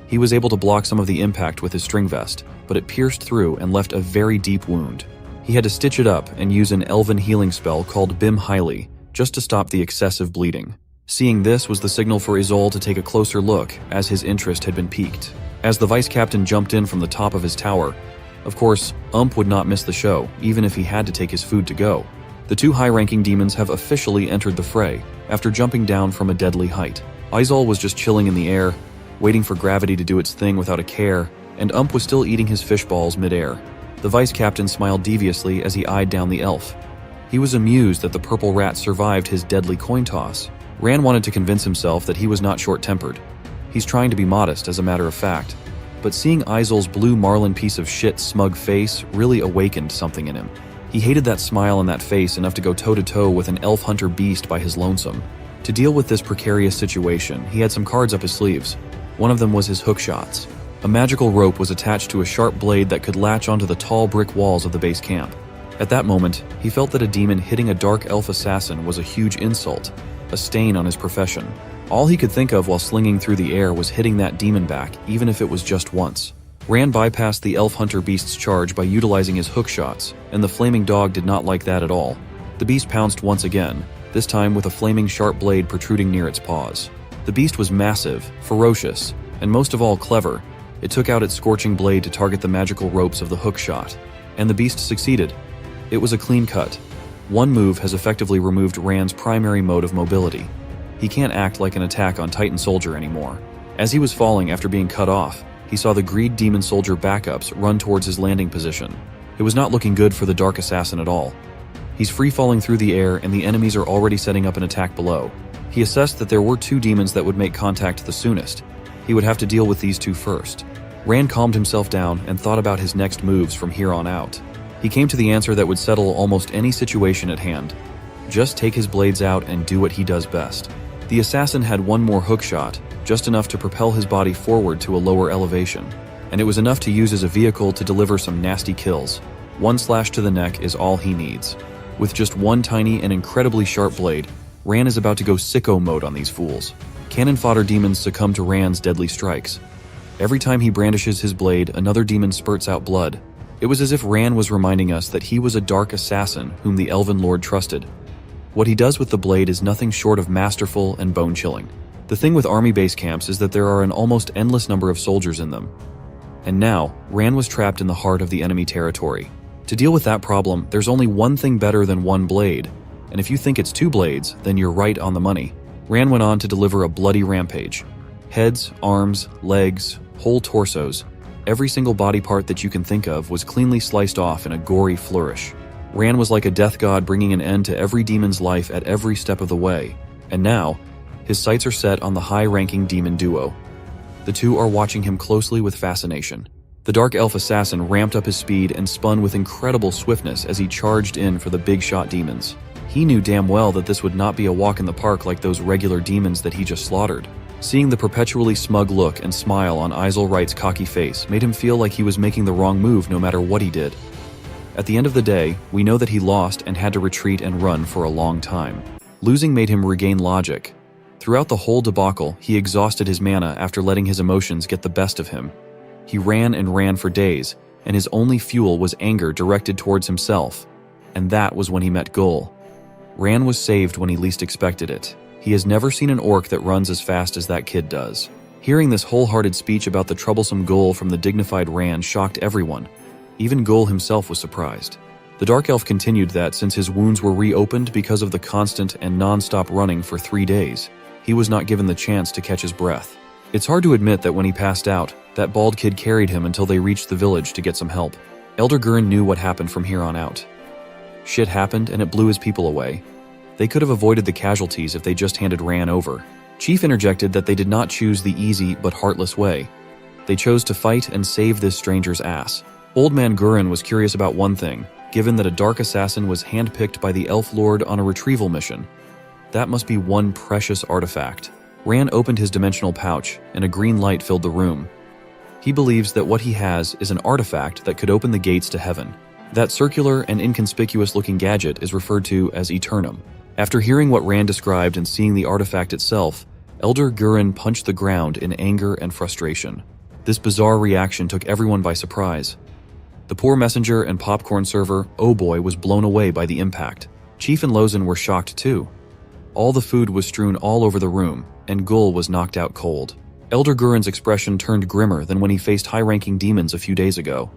Speaker 1: He was able to block some of the impact with his string vest, but it pierced through and left a very deep wound. He had to stitch it up and use an elven healing spell called Bim Highly, just to stop the excessive bleeding. Seeing this was the signal for Izol to take a closer look, as his interest had been piqued. As the vice captain jumped in from the top of his tower, of course, would not miss the show, even if he had to take his food to go. The two high-ranking demons have officially entered the fray, after jumping down from a deadly height. Izol was just chilling in the air, waiting for gravity to do its thing without a care, and was still eating his fish balls mid-air. The vice captain smiled deviously as he eyed down the elf. He was amused that the purple rat survived his deadly coin toss. Ran wanted to convince himself that he was not short-tempered. He's trying to be modest, as a matter of fact. But seeing Izol's blue marlin piece of shit smug face really awakened something in him. He hated that smile on that face enough to go toe-to-toe with an elf hunter beast by his lonesome. To deal with this precarious situation, he had some cards up his sleeves. One of them was his hook shots. A magical rope was attached to a sharp blade that could latch onto the tall brick walls of the base camp. At that moment, he felt that a demon hitting a dark elf assassin was a huge insult, a stain on his profession. All he could think of while slinging through the air was hitting that demon back, even if it was just once. Ran bypassed the elf hunter beast's charge by utilizing his hook shots, and the flaming dog did not like that at all. The beast pounced once again, this time with a flaming sharp blade protruding near its paws. The beast was massive, ferocious, and most of all clever. It took out its scorching blade to target the magical ropes of the hook shot, and the beast succeeded. It was a clean cut. One move has effectively removed Ran's primary mode of mobility. He can't act like an attack on Titan Soldier anymore. As he was falling after being cut off, he saw the Greed Demon Soldier backups run towards his landing position. It was not looking good for the Dark Assassin at all. He's free-falling through the air and the enemies are already setting up an attack below. He assessed that there were two demons that would make contact the soonest. He would have to deal with these two first. Ran calmed himself down and thought about his next moves from here on out. He came to the answer that would settle almost any situation at hand. Just take his blades out and do what he does best. The assassin had one more hook shot, just enough to propel his body forward to a lower elevation, and it was enough to use as a vehicle to deliver some nasty kills. One slash to the neck is all he needs. With just one tiny and incredibly sharp blade, Ran is about to go sicko mode on these fools. Cannon fodder demons succumb to Ran's deadly strikes. Every time he brandishes his blade, another demon spurts out blood. It was as if Ran was reminding us that he was a dark assassin whom the Elven Lord trusted. What he does with the blade is nothing short of masterful and bone-chilling. The thing with army base camps is that there are an almost endless number of soldiers in them. And now, Ran was trapped in the heart of the enemy territory. To deal with that problem, there's only one thing better than one blade. And if you think it's two blades, then you're right on the money. Ran went on to deliver a bloody rampage. Heads, arms, legs, whole torsos, every single body part that you can think of was cleanly sliced off in a gory flourish. Ran was like a death god bringing an end to every demon's life at every step of the way. And now, his sights are set on the high-ranking demon duo. The two are watching him closely with fascination. The Dark Elf assassin ramped up his speed and spun with incredible swiftness as he charged in for the big shot demons. He knew damn well that this would not be a walk in the park like those regular demons that he just slaughtered. Seeing the perpetually smug look and smile on Izol Wright's cocky face made him feel like he was making the wrong move no matter what he did. At the end of the day, we know that he lost and had to retreat and run for a long time. Losing made him regain logic. Throughout the whole debacle, he exhausted his mana after letting his emotions get the best of him. He ran and ran for days, and his only fuel was anger directed towards himself. And that was when he met Gull. Ran was saved when he least expected it. He has never seen an orc that runs as fast as that kid does. Hearing this wholehearted speech about the troublesome Ghoul from the dignified Ran shocked everyone. Even Ghoul himself was surprised. The Dark Elf continued that since his wounds were reopened because of the constant and non-stop running for 3 days, he was not given the chance to catch his breath. It's hard to admit that when he passed out, that bald kid carried him until they reached the village to get some help. Elder Gurren knew what happened from here on out. Shit happened and it blew his people away. They could have avoided the casualties if they just handed Ran over. Chief interjected that they did not choose the easy but heartless way. They chose to fight and save this stranger's ass. Old Man Gurren was curious about one thing, given that a dark assassin was handpicked by the Elf Lord on a retrieval mission. That must be one precious artifact. Ran opened his dimensional pouch, and a green light filled the room. He believes that what he has is an artifact that could open the gates to heaven. That circular and inconspicuous-looking gadget is referred to as Eternum. After hearing what Ran described and seeing the artifact itself, Elder Gurren punched the ground in anger and frustration. This bizarre reaction took everyone by surprise. The poor messenger and popcorn server, Oh Boy, was blown away by the impact. Chief and Lozen were shocked too. All the food was strewn all over the room, and Gul was knocked out cold. Elder Gurren's expression turned grimmer than when he faced high-ranking demons a few days ago.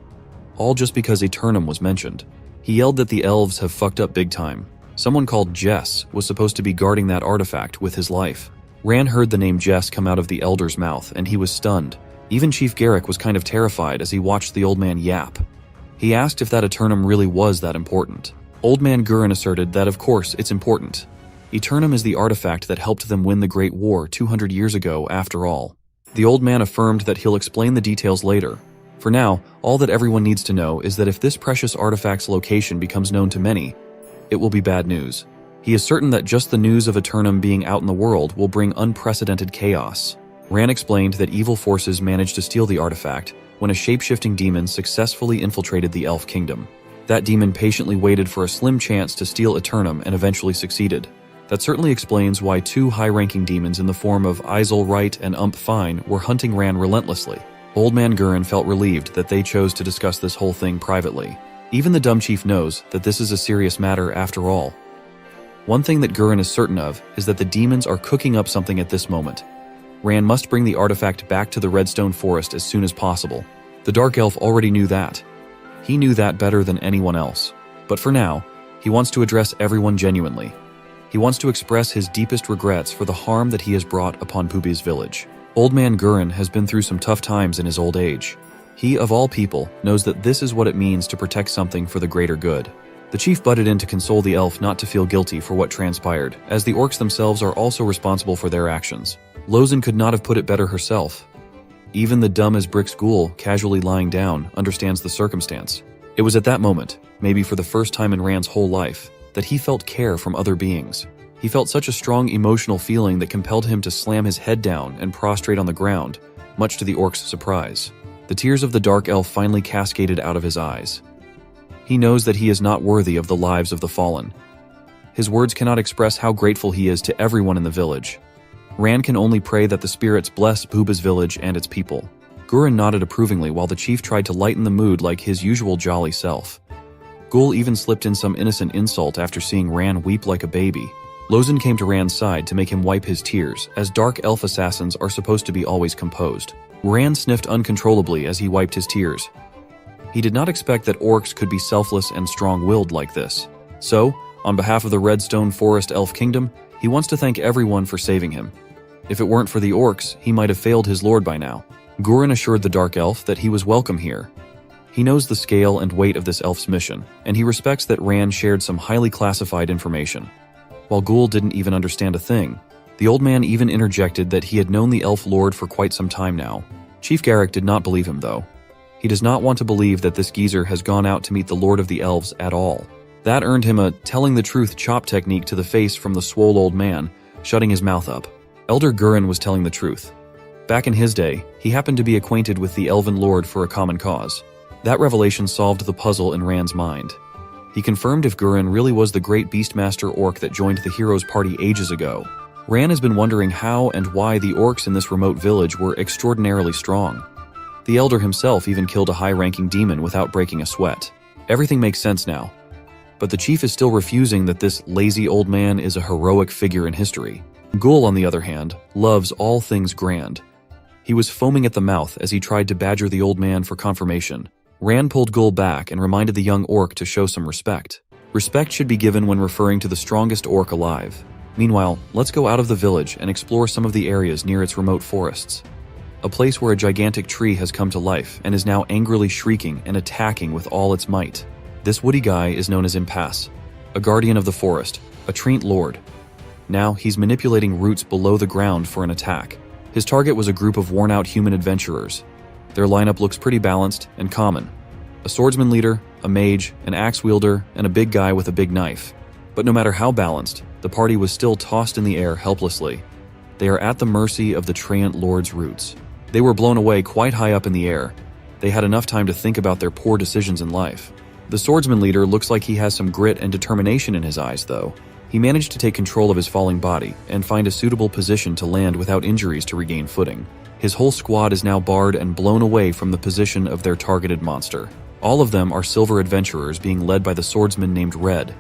Speaker 1: All just because Eternum was mentioned. He yelled that the elves have fucked up big time. Someone called Jess was supposed to be guarding that artifact with his life. Ran heard the name Jess come out of the elder's mouth, and he was stunned. Even Chief Garrick was kind of terrified as he watched the old man yap. He asked if that Eternum really was that important. Old Man Gurren asserted that of course it's important. Eternum is the artifact that helped them win the Great War 200 years ago after all. The old man affirmed that he'll explain the details later. For now, all that everyone needs to know is that if this precious artifact's location becomes known to many, it will be bad news. He is certain that just the news of Eternum being out in the world will bring unprecedented chaos. Ran explained that evil forces managed to steal the artifact when a shape-shifting demon successfully infiltrated the Elf Kingdom. That demon patiently waited for a slim chance to steal Eternum and eventually succeeded. That certainly explains why 2 high-ranking demons in the form of Isel Wright and Ump Fine were hunting Ran relentlessly. Old Man Gurren felt relieved that they chose to discuss this whole thing privately. Even the dumb chief knows that this is a serious matter after all. One thing that Gurren is certain of is that the demons are cooking up something at this moment. Ran must bring the artifact back to the Redstone Forest as soon as possible. The Dark Elf already knew that. He knew that better than anyone else. But for now, he wants to address everyone genuinely. He wants to express his deepest regrets for the harm that he has brought upon Pubi's village. Old Man Gurren has been through some tough times in his old age. He, of all people, knows that this is what it means to protect something for the greater good. The chief butted in to console the elf not to feel guilty for what transpired, as the orcs themselves are also responsible for their actions. Lozen could not have put it better herself. Even the dumb as bricks ghoul, casually lying down, understands the circumstance. It was at that moment, maybe for the first time in Ran's whole life, that he felt care from other beings. He felt such a strong emotional feeling that compelled him to slam his head down and prostrate on the ground, much to the orc's surprise. The tears of the Dark Elf finally cascaded out of his eyes. He knows that he is not worthy of the lives of the fallen. His words cannot express how grateful he is to everyone in the village. Ran can only pray that the spirits bless Booba's village and its people. Gurren nodded approvingly while the chief tried to lighten the mood like his usual jolly self. Ghoul even slipped in some innocent insult after seeing Ran weep like a baby. Lozen came to Ran's side to make him wipe his tears, as Dark Elf assassins are supposed to be always composed. Ran sniffed uncontrollably as he wiped his tears. He did not expect that orcs could be selfless and strong-willed like this. So, on behalf of the Redstone Forest Elf Kingdom, he wants to thank everyone for saving him. If it weren't for the orcs, he might have failed his lord by now. Gurren assured the Dark Elf that he was welcome here. He knows the scale and weight of this elf's mission, and he respects that Ran shared some highly classified information. While Ghoul didn't even understand a thing, the old man even interjected that he had known the Elf Lord for quite some time now. Chief Garrick did not believe him, though. He does not want to believe that this geezer has gone out to meet the Lord of the Elves at all. That earned him a telling the truth chop technique to the face from the swole old man, shutting his mouth up. Elder Gurren was telling the truth. Back in his day, he happened to be acquainted with the Elven Lord for a common cause. That revelation solved the puzzle in Ran's mind. He confirmed if Gurren really was the great Beastmaster Orc that joined the hero's party ages ago. Ran has been wondering how and why the orcs in this remote village were extraordinarily strong. The Elder himself even killed a high-ranking demon without breaking a sweat. Everything makes sense now. but the chief is still refusing that this lazy old man is a heroic figure in history. Gul, on the other hand, loves all things grand. He was foaming at the mouth as he tried to badger the old man for confirmation. Ran pulled Gul back and reminded the young orc to show some respect. Respect should be given when referring to the strongest orc alive. Meanwhile, let's go out of the village and explore some of the areas near its remote forests. A place where a gigantic tree has come to life and is now angrily shrieking and attacking with all its might. This woody guy is known as Impasse, a guardian of the forest, a treant lord. Now he's manipulating roots below the ground for an attack. His target was a group of worn-out human adventurers. Their lineup looks pretty balanced and common. A swordsman leader, a mage, an axe wielder, and a big guy with a big knife. But no matter how balanced, the party was still tossed in the air helplessly. They are at the mercy of the treant lord's roots. They were blown away quite high up in the air. They had enough time to think about their poor decisions in life. The swordsman leader looks like he has some grit and determination in his eyes, though. He managed to take control of his falling body and find a suitable position to land without injuries to regain footing. His whole squad is now barred and blown away from the position of their targeted monster. All of them are silver adventurers being led by the swordsman named Red.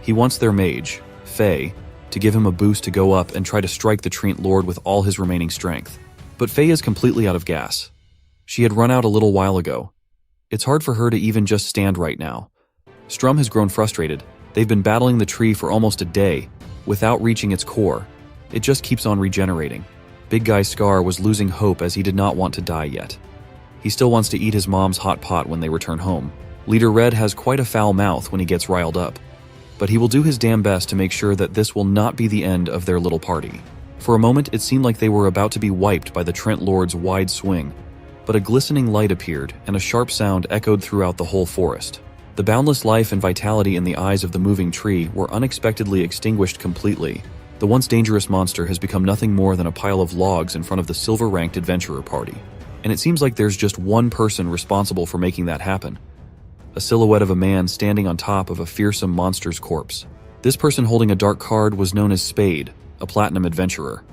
Speaker 1: He wants their mage, Faye, to give him a boost to go up and try to strike the treant lord with all his remaining strength. But Faye is completely out of gas. She had run out a little while ago. It's hard for her to even just stand right now. Strum has grown frustrated. They've been battling the tree for almost a day, without reaching its core. It just keeps on regenerating. Big Guy Scar was losing hope as he did not want to die yet. He still wants to eat his mom's hot pot when they return home. Leader Red has quite a foul mouth when he gets riled up, but he will do his damn best to make sure that this will not be the end of their little party. For a moment, it seemed like they were about to be wiped by the treant lord's wide swing, but a glistening light appeared and a sharp sound echoed throughout the whole forest. The boundless life and vitality in the eyes of the moving tree were unexpectedly extinguished completely. The once dangerous monster has become nothing more than a pile of logs in front of the silver-ranked adventurer party. And it seems like there's just one person responsible for making that happen. A silhouette of a man standing on top of a fearsome monster's corpse. This person holding a dark card was known as Spade, a platinum adventurer.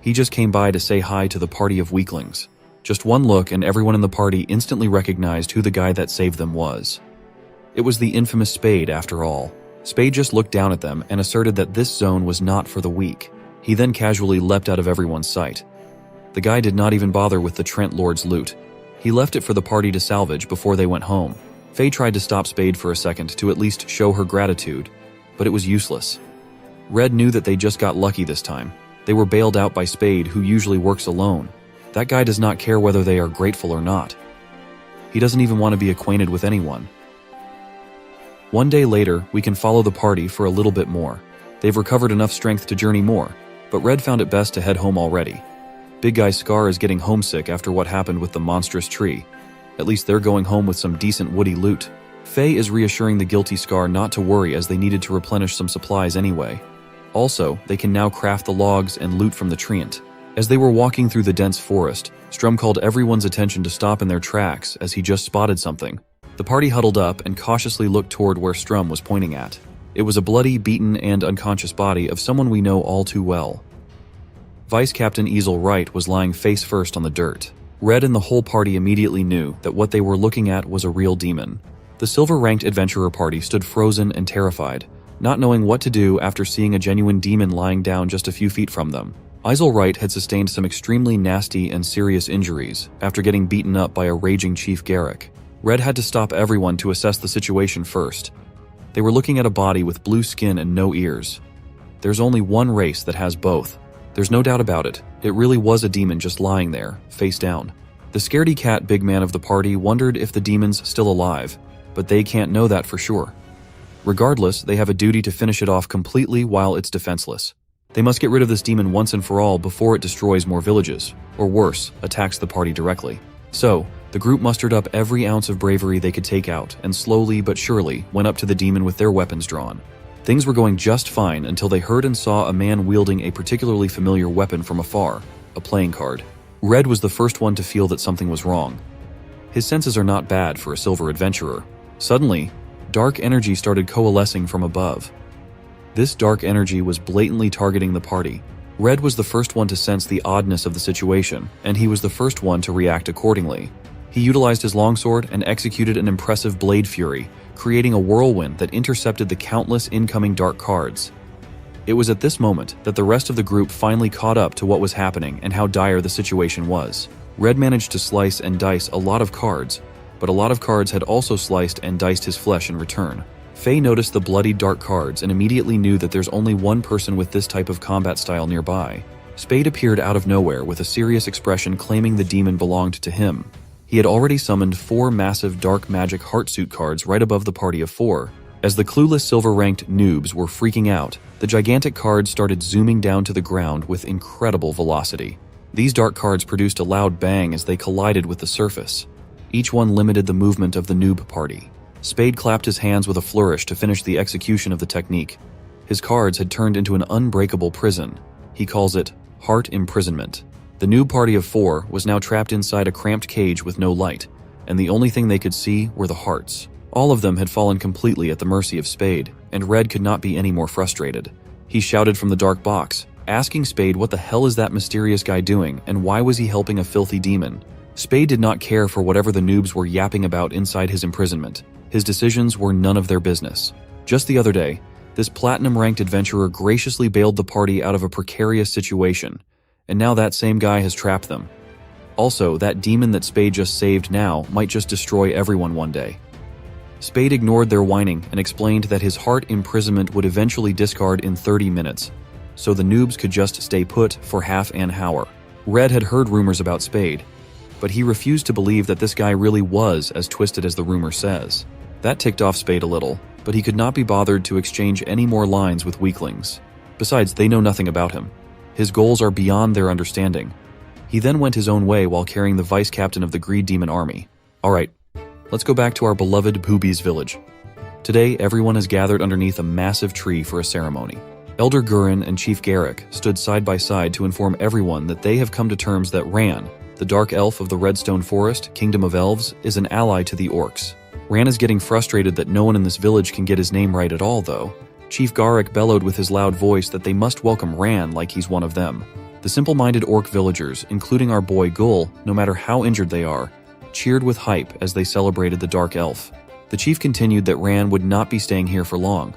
Speaker 1: He just came by to say hi to the party of weaklings. Just one look and everyone in the party instantly recognized who the guy that saved them was. It was the infamous Spade, after all. Spade just looked down at them and asserted that this zone was not for the weak. He then casually leapt out of everyone's sight. The guy did not even bother with the treant lord's loot. He left it for the party to salvage before they went home. Faye tried to stop Spade for a second to at least show her gratitude, but it was useless. Red knew that they just got lucky this time. They were bailed out by Spade, who usually works alone. That guy does not care whether they are grateful or not. He doesn't even want to be acquainted with anyone. One day later, we can follow the party for a little bit more. They've recovered enough strength to journey more, but Red found it best to head home already. Big Guy Scar is getting homesick after what happened with the monstrous tree. At least they're going home with some decent woody loot. Faye is reassuring the guilty Scar not to worry as they needed to replenish some supplies anyway. Also, they can now craft the logs and loot from the treant. As they were walking through the dense forest, Strum called everyone's attention to stop in their tracks as he just spotted something. The party huddled up and cautiously looked toward where Strum was pointing at. It was a bloody, beaten, and unconscious body of someone we know all too well. Vice Captain Easel Wright was lying face first on the dirt. Red and the whole party immediately knew that what they were looking at was a real demon. The silver-ranked adventurer party stood frozen and terrified, not knowing what to do after seeing a genuine demon lying down just a few feet from them. Easel Wright had sustained some extremely nasty and serious injuries after getting beaten up by a raging Chief Garrick. Red had to stop everyone to assess the situation first. They were looking at a body with blue skin and no ears. There's only one race that has both. There's no doubt about it. It really was a demon just lying there, face down. The scaredy cat big man of the party wondered if the demon's still alive, but they can't know that for sure. Regardless, they have a duty to finish it off completely while it's defenseless. They must get rid of this demon once and for all before it destroys more villages, or worse, attacks the party directly. So, the group mustered up every ounce of bravery they could take out and slowly but surely went up to the demon with their weapons drawn. Things were going just fine until they heard and saw a man wielding a particularly familiar weapon from afar, a playing card. Red was the first one to feel that something was wrong. His senses are not bad for a silver adventurer. Suddenly, dark energy started coalescing from above. This dark energy was blatantly targeting the party. Red was the first one to sense the oddness of the situation, and he was the first one to react accordingly. He utilized his longsword and executed an impressive blade fury, creating a whirlwind that intercepted the countless incoming dark cards. It was at this moment that the rest of the group finally caught up to what was happening and how dire the situation was. Red managed to slice and dice a lot of cards, but a lot of cards had also sliced and diced his flesh in return. Faye noticed the bloodied dark cards and immediately knew that there's only one person with this type of combat style nearby. Spade appeared out of nowhere with a serious expression claiming the demon belonged to him. He had already summoned 4 massive dark magic heartsuit cards right above the party of 4. As the clueless silver-ranked noobs were freaking out, the gigantic cards started zooming down to the ground with incredible velocity. These dark cards produced a loud bang as they collided with the surface. Each one limited the movement of the noob party. Spade clapped his hands with a flourish to finish the execution of the technique. His cards had turned into an unbreakable prison. He calls it heart imprisonment. The noob party of 4 was now trapped inside a cramped cage with no light, and the only thing they could see were the hearts. All of them had fallen completely at the mercy of Spade, and Red could not be any more frustrated. He shouted from the dark box, asking Spade what the hell is that mysterious guy doing and why was he helping a filthy demon. Spade did not care for whatever the noobs were yapping about inside his imprisonment. His decisions were none of their business. Just the other day, this platinum-ranked adventurer graciously bailed the party out of a precarious situation, and now that same guy has trapped them. Also, that demon that Spade just saved now might just destroy everyone one day. Spade ignored their whining and explained that his heart imprisonment would eventually discard in 30 minutes, so the noobs could just stay put for half an hour. Red had heard rumors about Spade, but he refused to believe that this guy really was as twisted as the rumor says. That ticked off Spade a little, but he could not be bothered to exchange any more lines with weaklings. Besides, they know nothing about him. His goals are beyond their understanding. He then went his own way while carrying the vice captain of the Greed Demon army. Alright, let's go back to our beloved Boobies village. Today, everyone is gathered underneath a massive tree for a ceremony. Elder Gurin and Chief Garrick stood side by side to inform everyone that they have come to terms that Ran, the dark elf of the Redstone Forest, Kingdom of Elves, is an ally to the orcs. Ran is getting frustrated that no one in this village can get his name right at all, though. Chief Garrick bellowed with his loud voice that they must welcome Ran like he's one of them. The simple-minded orc villagers, including our boy Gul, no matter how injured they are, cheered with hype as they celebrated the dark elf. The chief continued that Ran would not be staying here for long.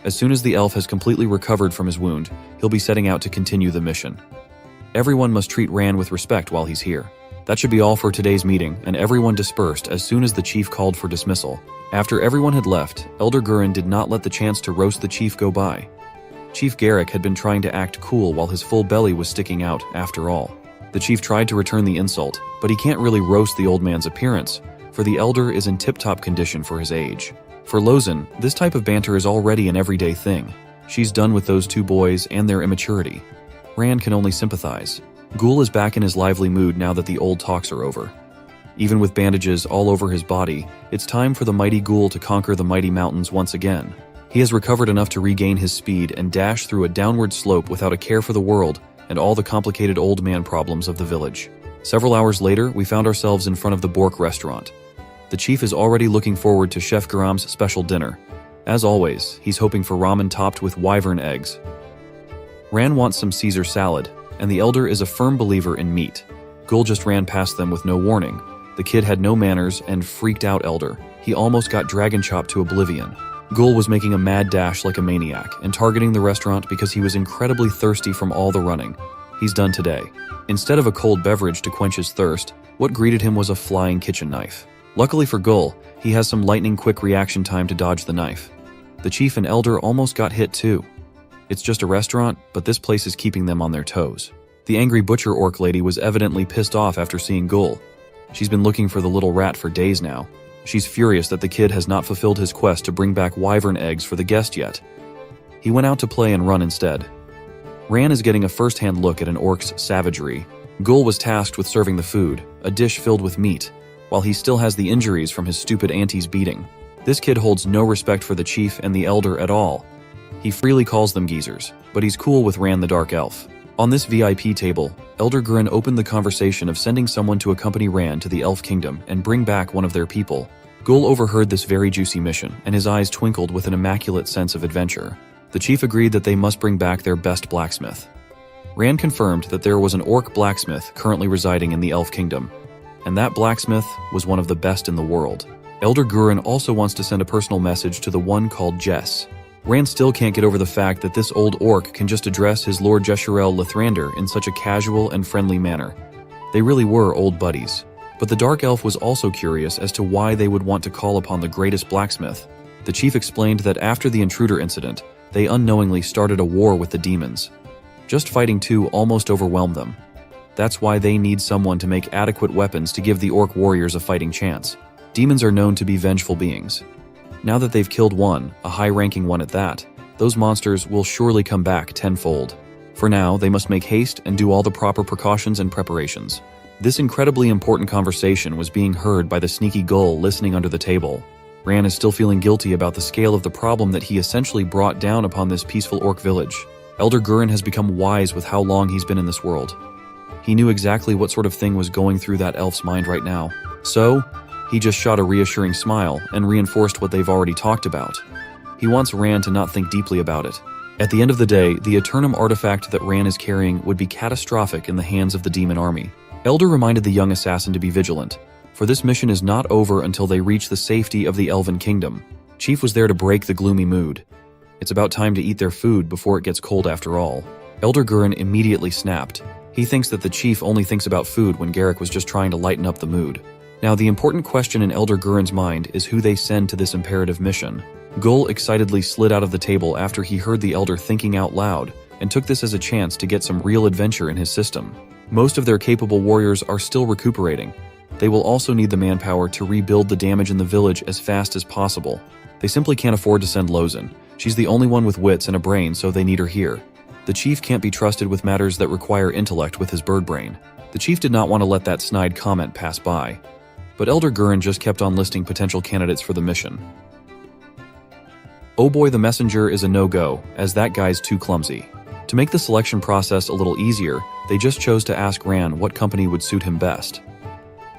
Speaker 1: As soon as the elf has completely recovered from his wound, he'll be setting out to continue the mission. Everyone must treat Ran with respect while he's here. That should be all for today's meeting, and everyone dispersed as soon as the chief called for dismissal. After everyone had left, Elder Gurin did not let the chance to roast the chief go by. Chief Garrick had been trying to act cool while his full belly was sticking out, after all. The chief tried to return the insult, but he can't really roast the old man's appearance, for the elder is in tip-top condition for his age. For Lozen, this type of banter is already an everyday thing. She's done with those 2 boys and their immaturity. Ran can only sympathize. Gul is back in his lively mood now that the old talks are over. Even with bandages all over his body, it's time for the mighty Gul to conquer the mighty mountains once again. He has recovered enough to regain his speed and dash through a downward slope without a care for the world and all the complicated old man problems of the village. Several hours later, we found ourselves in front of the Bork restaurant. The chief is already looking forward to Chef Garam's special dinner. As always, he's hoping for ramen topped with wyvern eggs. Ran wants some Caesar salad, and the elder is a firm believer in meat. Gul just ran past them with no warning. The kid had no manners and freaked out elder. He almost got dragon chopped to oblivion. Gul was making a mad dash like a maniac and targeting the restaurant because he was incredibly thirsty from all the running. He's done today. Instead of a cold beverage to quench his thirst, what greeted him was a flying kitchen knife. Luckily for Gul, he has some lightning-quick reaction time to dodge the knife. The chief and elder almost got hit too. It's just a restaurant, but this place is keeping them on their toes. The angry butcher orc lady was evidently pissed off after seeing Gul. She's been looking for the little rat for days now. She's furious that the kid has not fulfilled his quest to bring back wyvern eggs for the guest yet. He went out to play and run instead. Ran is getting a first-hand look at an orc's savagery. Gul was tasked with serving the food, a dish filled with meat, while he still has the injuries from his stupid auntie's beating. This kid holds no respect for the chief and the elder at all. He freely calls them geezers, but he's cool with Ran the Dark Elf. On this VIP table, Elder Gurin opened the conversation of sending someone to accompany Ran to the Elf Kingdom and bring back one of their people. Gul overheard this very juicy mission, and his eyes twinkled with an immaculate sense of adventure. The chief agreed that they must bring back their best blacksmith. Ran confirmed that there was an orc blacksmith currently residing in the Elf Kingdom, and that blacksmith was one of the best in the world. Elder Gurren also wants to send a personal message to the one called Jess. Ran still can't get over the fact that this old orc can just address his Lord Jesharel Lithrander in such a casual and friendly manner. They really were old buddies. But the Dark Elf was also curious as to why they would want to call upon the greatest blacksmith. The chief explained that after the intruder incident, they unknowingly started a war with the demons. Just fighting two almost overwhelmed them. That's why they need someone to make adequate weapons to give the orc warriors a fighting chance. Demons are known to be vengeful beings. Now that they've killed one, a high-ranking one at that, those monsters will surely come back tenfold. For now, they must make haste and do all the proper precautions and preparations. This incredibly important conversation was being heard by the sneaky Gull listening under the table. Ran is still feeling guilty about the scale of the problem that he essentially brought down upon this peaceful orc village. Elder Gurren has become wise with how long he's been in this world. He knew exactly what sort of thing was going through that elf's mind right now. So, he just shot a reassuring smile and reinforced what they've already talked about. He wants Ran to not think deeply about it. At the end of the day, the Eternum artifact that Ran is carrying would be catastrophic in the hands of the demon army. Elder reminded the young assassin to be vigilant, for this mission is not over until they reach the safety of the Elven Kingdom. Chief was there to break the gloomy mood. It's about time to eat their food before it gets cold after all. Elder Gurren immediately snapped. He thinks that the chief only thinks about food when Garrick was just trying to lighten up the mood. Now, the important question in Elder Gurren's mind is who they send to this imperative mission. Gull excitedly slid out of the table after he heard the Elder thinking out loud, and took this as a chance to get some real adventure in his system. Most of their capable warriors are still recuperating. They will also need the manpower to rebuild the damage in the village as fast as possible. They simply can't afford to send Lozen. She's the only one with wits and a brain, so they need her here. The chief can't be trusted with matters that require intellect with his bird brain. The chief did not want to let that snide comment pass by. But Elder Gurren just kept on listing potential candidates for the mission. Oh boy, the messenger is a no-go, as that guy's too clumsy. To make the selection process a little easier, they just chose to ask Ran what company would suit him best.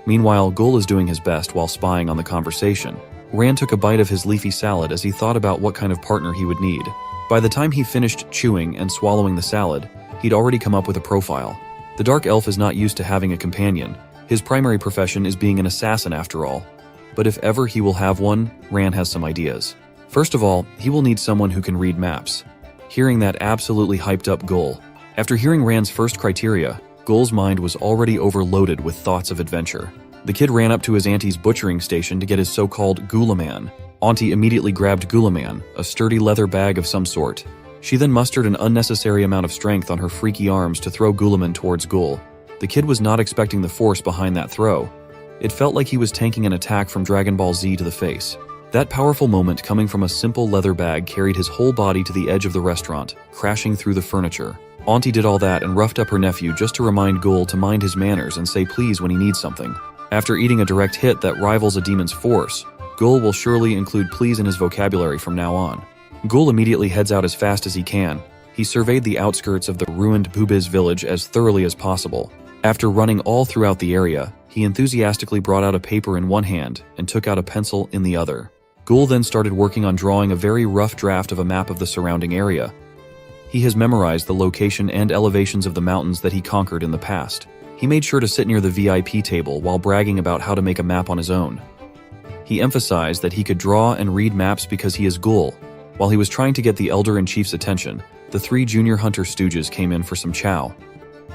Speaker 1: Meanwhile, Gull is doing his best while spying on the conversation. Ran took a bite of his leafy salad as he thought about what kind of partner he would need. By the time he finished chewing and swallowing the salad, he'd already come up with a profile. The Dark Elf is not used to having a companion. His primary profession is being an assassin after all. But if ever he will have one, Ran has some ideas. First of all, he will need someone who can read maps. Hearing that absolutely hyped up Gull. After hearing Ran's first criteria, Gull's mind was already overloaded with thoughts of adventure. The kid ran up to his auntie's butchering station to get his so-called Gulaman. Auntie immediately grabbed Gulaman, a sturdy leather bag of some sort. She then mustered an unnecessary amount of strength on her freaky arms to throw Gulaman towards Gull. The kid was not expecting the force behind that throw. It felt like he was tanking an attack from Dragon Ball Z to the face. That powerful moment coming from a simple leather bag carried his whole body to the edge of the restaurant, crashing through the furniture. Auntie did all that and roughed up her nephew just to remind Gull to mind his manners and say please when he needs something. After eating a direct hit that rivals a demon's force, Gull will surely include please in his vocabulary from now on. Gull immediately heads out as fast as he can. He surveyed the outskirts of the ruined Pubiz village as thoroughly as possible. After running all throughout the area, he enthusiastically brought out a paper in one hand and took out a pencil in the other. Gull then started working on drawing a very rough draft of a map of the surrounding area. He has memorized the location and elevations of the mountains that he conquered in the past. He made sure to sit near the VIP table while bragging about how to make a map on his own. He emphasized that he could draw and read maps because he is Gull. While he was trying to get the Elder in Chief's attention, the 3 junior hunter stooges came in for some chow.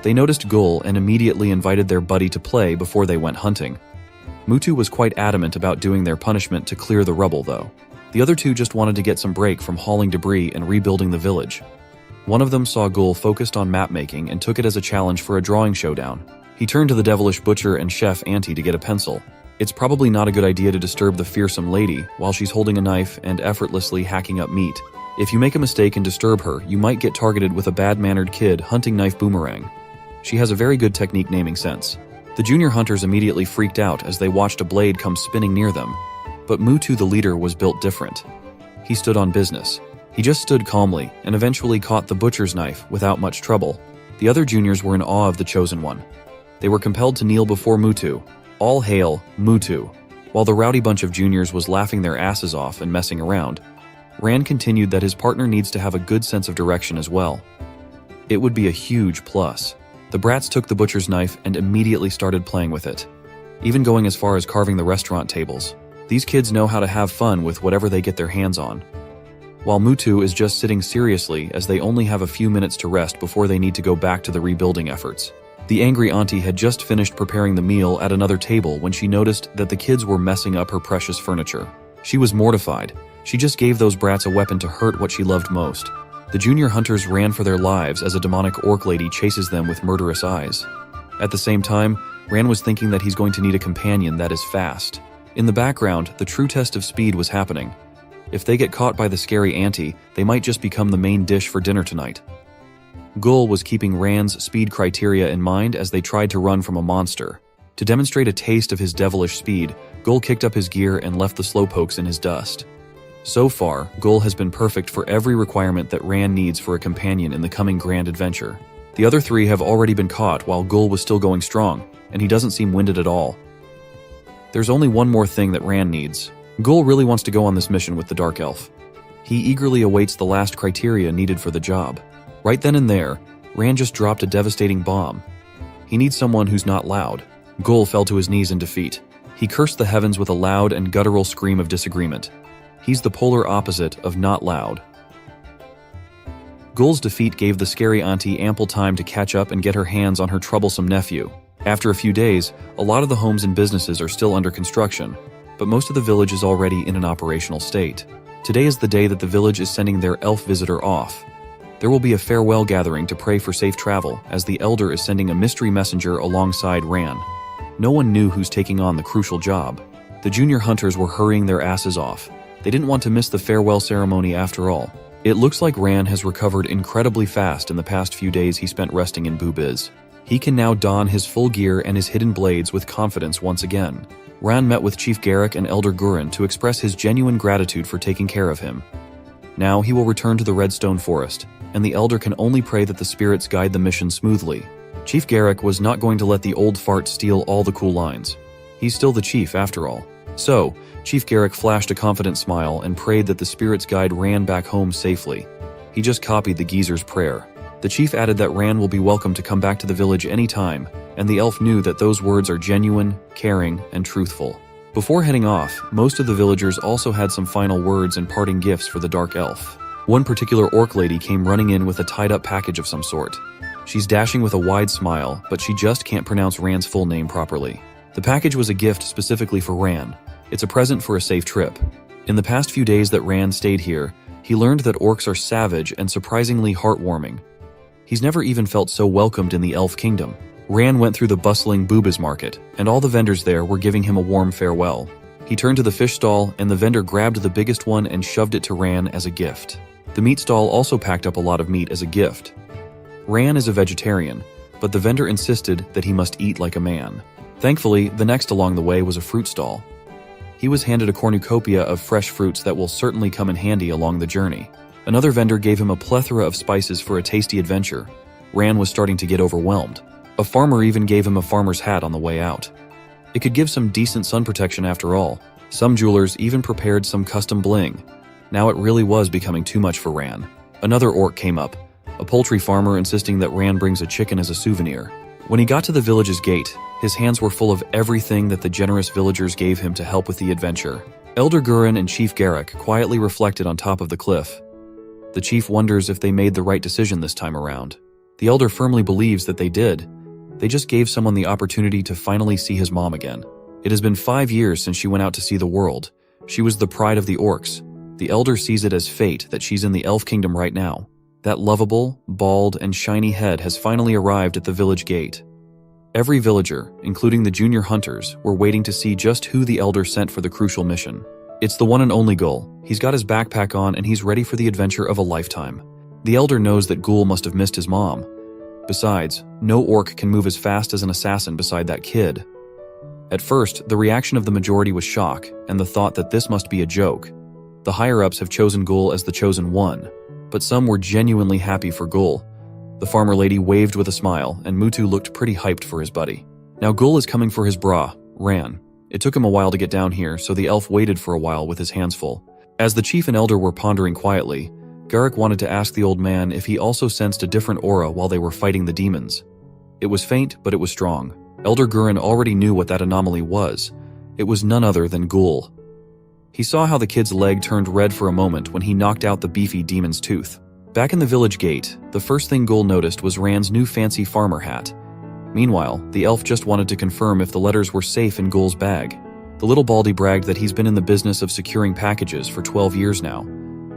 Speaker 1: They noticed Gull and immediately invited their buddy to play before they went hunting. Mutu was quite adamant about doing their punishment to clear the rubble, though. The other 2 just wanted to get some break from hauling debris and rebuilding the village. One of them saw Gull focused on map making and took it as a challenge for a drawing showdown. He turned to the devilish butcher and chef Auntie to get a pencil. It's probably not a good idea to disturb the fearsome lady while she's holding a knife and effortlessly hacking up meat. If you make a mistake and disturb her, you might get targeted with a bad-mannered kid hunting knife boomerang. She has a very good technique naming sense. The junior hunters immediately freaked out as they watched a blade come spinning near them. But Mutu the leader was built different. He stood on business. He just stood calmly and eventually caught the butcher's knife without much trouble. The other juniors were in awe of the chosen one. They were compelled to kneel before Mutu. All hail, Mutu. While the rowdy bunch of juniors was laughing their asses off and messing around, Ran continued that his partner needs to have a good sense of direction as well. It would be a huge plus. The brats took the butcher's knife and immediately started playing with it, even going as far as carving the restaurant tables. These kids know how to have fun with whatever they get their hands on. While Mutu is just sitting seriously as they only have a few minutes to rest before they need to go back to the rebuilding efforts. The angry auntie had just finished preparing the meal at another table when she noticed that the kids were messing up her precious furniture. She was mortified. She just gave those brats a weapon to hurt what she loved most. The junior hunters ran for their lives as a demonic orc lady chases them with murderous eyes. At the same time, Ran was thinking that he's going to need a companion that is fast. In the background, the true test of speed was happening. If they get caught by the scary auntie, they might just become the main dish for dinner tonight. Gul was keeping Ran's speed criteria in mind as they tried to run from a monster. To demonstrate a taste of his devilish speed, Gul kicked up his gear and left the slowpokes in his dust. So far, Gul has been perfect for every requirement that Ran needs for a companion in the coming grand adventure. The other three have already been caught while Gul was still going strong, and he doesn't seem winded at all. There's only one more thing that Ran needs. Gul really wants to go on this mission with the Dark Elf. He eagerly awaits the last criteria needed for the job. Right then and there, Ran just dropped a devastating bomb. He needs someone who's not loud. Gul fell to his knees in defeat. He cursed the heavens with a loud and guttural scream of disagreement. He's the polar opposite of not loud. Gul's defeat gave the scary auntie ample time to catch up and get her hands on her troublesome nephew. After a few days, a lot of the homes and businesses are still under construction, but most of the village is already in an operational state. Today is the day that the village is sending their elf visitor off. There will be a farewell gathering to pray for safe travel, as the elder is sending a mystery messenger alongside Ran. No one knew who's taking on the crucial job. The junior hunters were hurrying their asses off. They didn't want to miss the farewell ceremony after all. It looks like Ran has recovered incredibly fast in the past few days he spent resting in Bubiz. He can now don his full gear and his hidden blades with confidence once again. Ran met with Chief Garrick and Elder Gurin to express his genuine gratitude for taking care of him. Now he will return to the Redstone Forest, and the Elder can only pray that the spirits guide the mission smoothly. Chief Garrick was not going to let the old fart steal all the cool lines. He's still the chief after all. So, Chief Garrick flashed a confident smile and prayed that the spirits guide Ran back home safely. He just copied the geezer's prayer. The chief added that Ran will be welcome to come back to the village anytime, and the elf knew that those words are genuine, caring, and truthful. Before heading off, most of the villagers also had some final words and parting gifts for the dark elf. One particular orc lady came running in with a tied-up package of some sort. She's dashing with a wide smile, but she just can't pronounce Ran's full name properly. The package was a gift specifically for Ran. It's a present for a safe trip. In the past few days that Ran stayed here, he learned that orcs are savage and surprisingly heartwarming. He's never even felt so welcomed in the elf kingdom. Ran went through the bustling Bubiz market, and all the vendors there were giving him a warm farewell. He turned to the fish stall, and the vendor grabbed the biggest one and shoved it to Ran as a gift. The meat stall also packed up a lot of meat as a gift. Ran is a vegetarian, but the vendor insisted that he must eat like a man. Thankfully, the next along the way was a fruit stall. He was handed a cornucopia of fresh fruits that will certainly come in handy along the journey. Another vendor gave him a plethora of spices for a tasty adventure. Ran was starting to get overwhelmed. A farmer even gave him a farmer's hat on the way out. It could give some decent sun protection after all. Some jewelers even prepared some custom bling. Now it really was becoming too much for Ran. Another orc came up, a poultry farmer insisting that Ran brings a chicken as a souvenir. When he got to the village's gate, his hands were full of everything that the generous villagers gave him to help with the adventure. Elder Gurin and Chief Garrick quietly reflected on top of the cliff. The chief wonders if they made the right decision this time around. The elder firmly believes that they did. They just gave someone the opportunity to finally see his mom again. It has been 5 years since she went out to see the world. She was the pride of the orcs. The elder sees it as fate that she's in the elf kingdom right now. That lovable, bald, and shiny head has finally arrived at the village gate. Every villager, including the junior hunters, were waiting to see just who the elder sent for the crucial mission. It's the one and only Gul. He's got his backpack on and he's ready for the adventure of a lifetime. The elder knows that Gul must have missed his mom. Besides, no orc can move as fast as an assassin beside that kid. At first, the reaction of the majority was shock and the thought that this must be a joke. The higher-ups have chosen Gul as the chosen one, but some were genuinely happy for Gul. The farmer lady waved with a smile, and Mutu looked pretty hyped for his buddy. Now Gul is coming for his bra, Ran. It took him a while to get down here, so the elf waited for a while with his hands full. As the chief and elder were pondering quietly, Garrick wanted to ask the old man if he also sensed a different aura while they were fighting the demons. It was faint, but it was strong. Elder Gurin already knew what that anomaly was. It was none other than Gul. He saw how the kid's leg turned red for a moment when he knocked out the beefy demon's tooth. Back in the village gate, the first thing Gul noticed was Rand's new fancy farmer hat. Meanwhile, the elf just wanted to confirm if the letters were safe in Gul's bag. The little baldy bragged that he's been in the business of securing packages for 12 years now.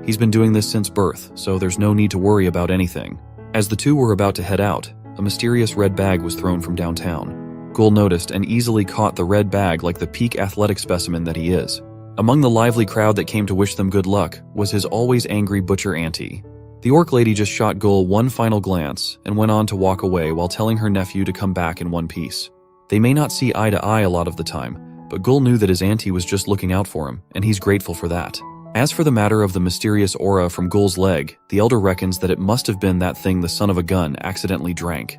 Speaker 1: He's been doing this since birth, so there's no need to worry about anything. As the two were about to head out, a mysterious red bag was thrown from downtown. Gul noticed and easily caught the red bag like the peak athletic specimen that he is. Among the lively crowd that came to wish them good luck was his always angry butcher auntie. The orc lady just shot Gul one final glance and went on to walk away while telling her nephew to come back in one piece. They may not see eye to eye a lot of the time, but Gul knew that his auntie was just looking out for him, and he's grateful for that. As for the matter of the mysterious aura from Gul's leg, the elder reckons that it must have been that thing the son of a gun accidentally drank.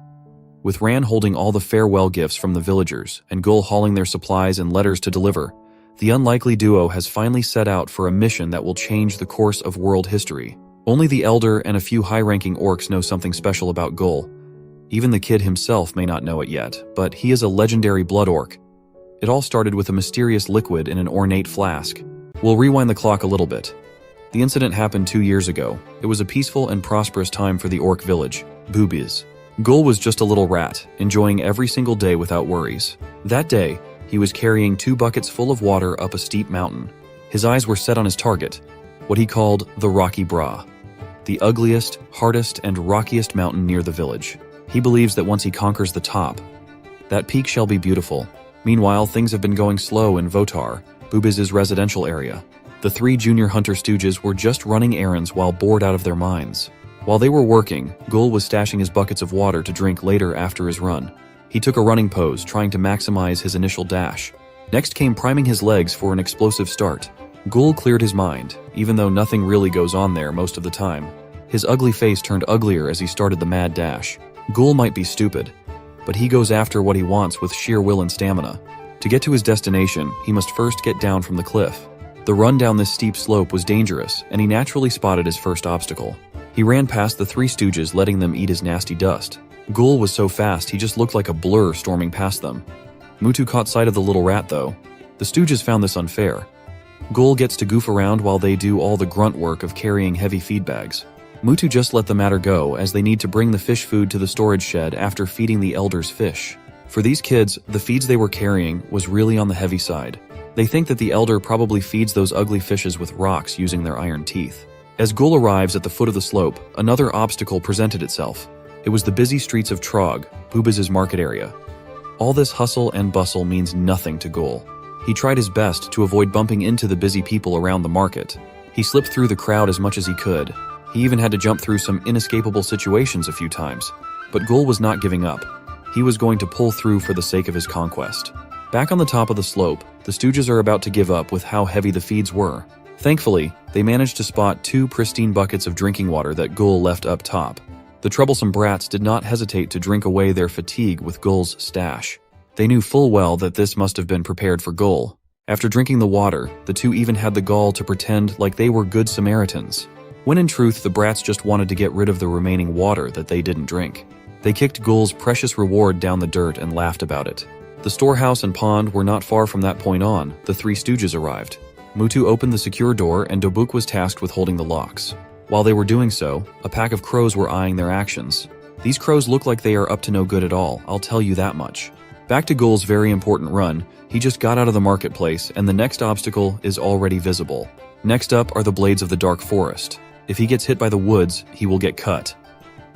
Speaker 1: With Rand holding all the farewell gifts from the villagers, and Gul hauling their supplies and letters to deliver, the unlikely duo has finally set out for a mission that will change the course of world history. Only the elder and a few high-ranking orcs know something special about Gul. Even the kid himself may not know it yet, but he is a legendary blood orc. It all started with a mysterious liquid in an ornate flask. We'll rewind the clock a little bit. The incident happened 2 years ago. It was a peaceful and prosperous time for the orc village, Boobies. Gul was just a little rat, enjoying every single day without worries. That day, he was carrying 2 buckets full of water up a steep mountain. His eyes were set on his target, what he called the Rocky Bra, the ugliest, hardest, and rockiest mountain near the village. He believes that once he conquers the top, that peak shall be beautiful. Meanwhile, things have been going slow in Votar, Boobies' residential area. The 3 junior hunter stooges were just running errands while bored out of their minds. While they were working, Gul was stashing his buckets of water to drink later after his run. He took a running pose, trying to maximize his initial dash. Next came priming his legs for an explosive start. Gul cleared his mind, even though nothing really goes on there most of the time. His ugly face turned uglier as he started the mad dash. Gul might be stupid, but he goes after what he wants with sheer will and stamina. To get to his destination, he must first get down from the cliff. The run down this steep slope was dangerous, and he naturally spotted his first obstacle. He ran past the 3 stooges, letting them eat his nasty dust. Gul was so fast he just looked like a blur storming past them. Mutu caught sight of the little rat though. The stooges found this unfair. Gul gets to goof around while they do all the grunt work of carrying heavy feed bags. Mutu just let the matter go as they need to bring the fish food to the storage shed after feeding the elders fish. For these kids, the feeds they were carrying was really on the heavy side. They think that the elder probably feeds those ugly fishes with rocks using their iron teeth. As Gul arrives at the foot of the slope, another obstacle presented itself. It was the busy streets of Trog, Boobies' market area. All this hustle and bustle means nothing to Gul. He tried his best to avoid bumping into the busy people around the market. He slipped through the crowd as much as he could. He even had to jump through some inescapable situations a few times. But Gul was not giving up. He was going to pull through for the sake of his conquest. Back on the top of the slope, the stooges are about to give up with how heavy the feeds were. Thankfully, they managed to spot 2 pristine buckets of drinking water that Gul left up top. The troublesome brats did not hesitate to drink away their fatigue with Gul's stash. They knew full well that this must have been prepared for Gul. After drinking the water, the 2 even had the gall to pretend like they were good Samaritans, when in truth the brats just wanted to get rid of the remaining water that they didn't drink. They kicked Gul's precious reward down the dirt and laughed about it. The storehouse and pond were not far from that point on. The 3 stooges arrived. Mutu opened the secure door and Dobuk was tasked with holding the locks. While they were doing so, a pack of crows were eyeing their actions. These crows look like they are up to no good at all, I'll tell you that much. Back to Gul's very important run, he just got out of the marketplace and the next obstacle is already visible. Next up are the blades of the dark forest. If he gets hit by the woods, he will get cut.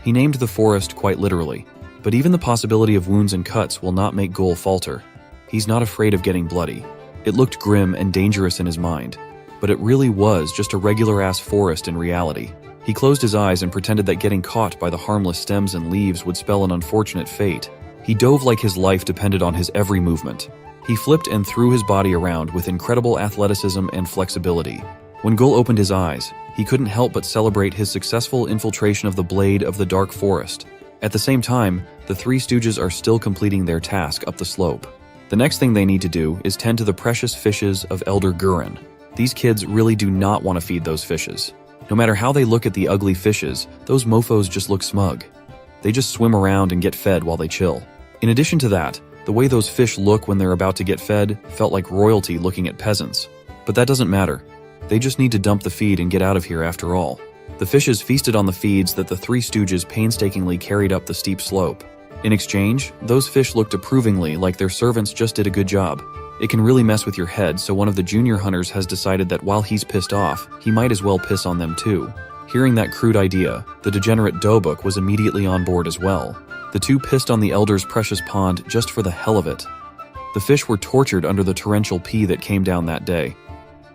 Speaker 1: He named the forest quite literally, but even the possibility of wounds and cuts will not make Gul falter. He's not afraid of getting bloody. It looked grim and dangerous in his mind, but it really was just a regular-ass forest in reality. He closed his eyes and pretended that getting caught by the harmless stems and leaves would spell an unfortunate fate. He dove like his life depended on his every movement. He flipped and threw his body around with incredible athleticism and flexibility. When Gul opened his eyes, he couldn't help but celebrate his successful infiltration of the blade of the dark forest. At the same time, the 3 stooges are still completing their task up the slope. The next thing they need to do is tend to the precious fishes of Elder Gurin. These kids really do not want to feed those fishes. No matter how they look at the ugly fishes, those mofos just look smug. They just swim around and get fed while they chill. In addition to that, the way those fish look when they're about to get fed felt like royalty looking at peasants. But that doesn't matter. They just need to dump the feed and get out of here after all. The fishes feasted on the feeds that the three stooges painstakingly carried up the steep slope. In exchange, those fish looked approvingly like their servants just did a good job. It can really mess with your head, so one of the junior hunters has decided that while he's pissed off, he might as well piss on them too. Hearing that crude idea, the degenerate Dobuk was immediately on board as well. The two pissed on the elder's precious pond just for the hell of it. The fish were tortured under the torrential pee that came down that day.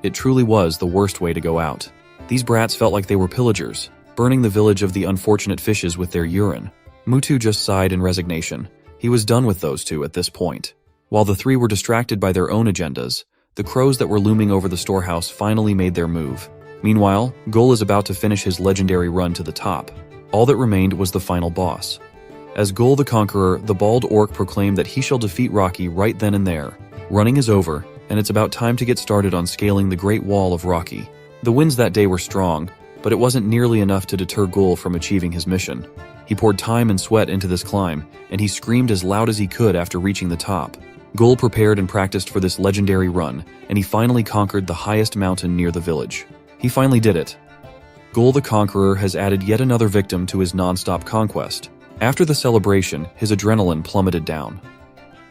Speaker 1: It truly was the worst way to go out. These brats felt like they were pillagers, burning the village of the unfortunate fishes with their urine. Mutu just sighed in resignation. He was done with those two at this point. While the three were distracted by their own agendas, the crows that were looming over the storehouse finally made their move. Meanwhile, Gul is about to finish his legendary run to the top. All that remained was the final boss. As Gul the Conqueror, the bald orc proclaimed that he shall defeat Rocky right then and there. Running is over, and it's about time to get started on scaling the Great Wall of Rocky. The winds that day were strong, but it wasn't nearly enough to deter Gul from achieving his mission. He poured time and sweat into this climb, and he screamed as loud as he could after reaching the top. Gul prepared and practiced for this legendary run, and he finally conquered the highest mountain near the village. He finally did it. Gul the Conqueror has added yet another victim to his non-stop conquest. After the celebration, his adrenaline plummeted down.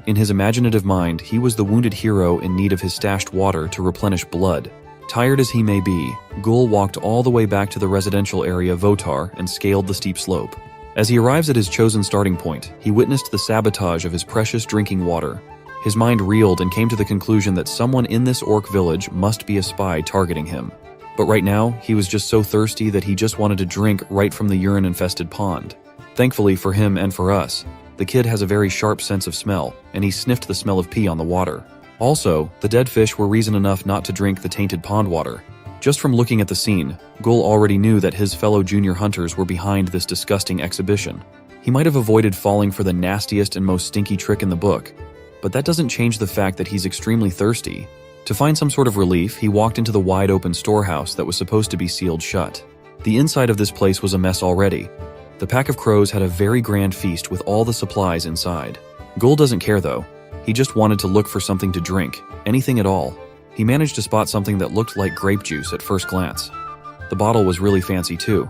Speaker 1: In his imaginative mind, he was the wounded hero in need of his stashed water to replenish blood. Tired as he may be, Gul walked all the way back to the residential area Votar and scaled the steep slope. As he arrives at his chosen starting point, he witnessed the sabotage of his precious drinking water. His mind reeled and came to the conclusion that someone in this orc village must be a spy targeting him. But right now, he was just so thirsty that he just wanted to drink right from the urine-infested pond. Thankfully for him and for us, the kid has a very sharp sense of smell, and he sniffed the smell of pee on the water. Also, the dead fish were reason enough not to drink the tainted pond water. Just from looking at the scene, Gul already knew that his fellow junior hunters were behind this disgusting exhibition. He might have avoided falling for the nastiest and most stinky trick in the book, but that doesn't change the fact that he's extremely thirsty. To find some sort of relief, he walked into the wide-open storehouse that was supposed to be sealed shut. The inside of this place was a mess already. The pack of crows had a very grand feast with all the supplies inside. Gul doesn't care though. He just wanted to look for something to drink, anything at all. He managed to spot something that looked like grape juice at first glance. The bottle was really fancy too.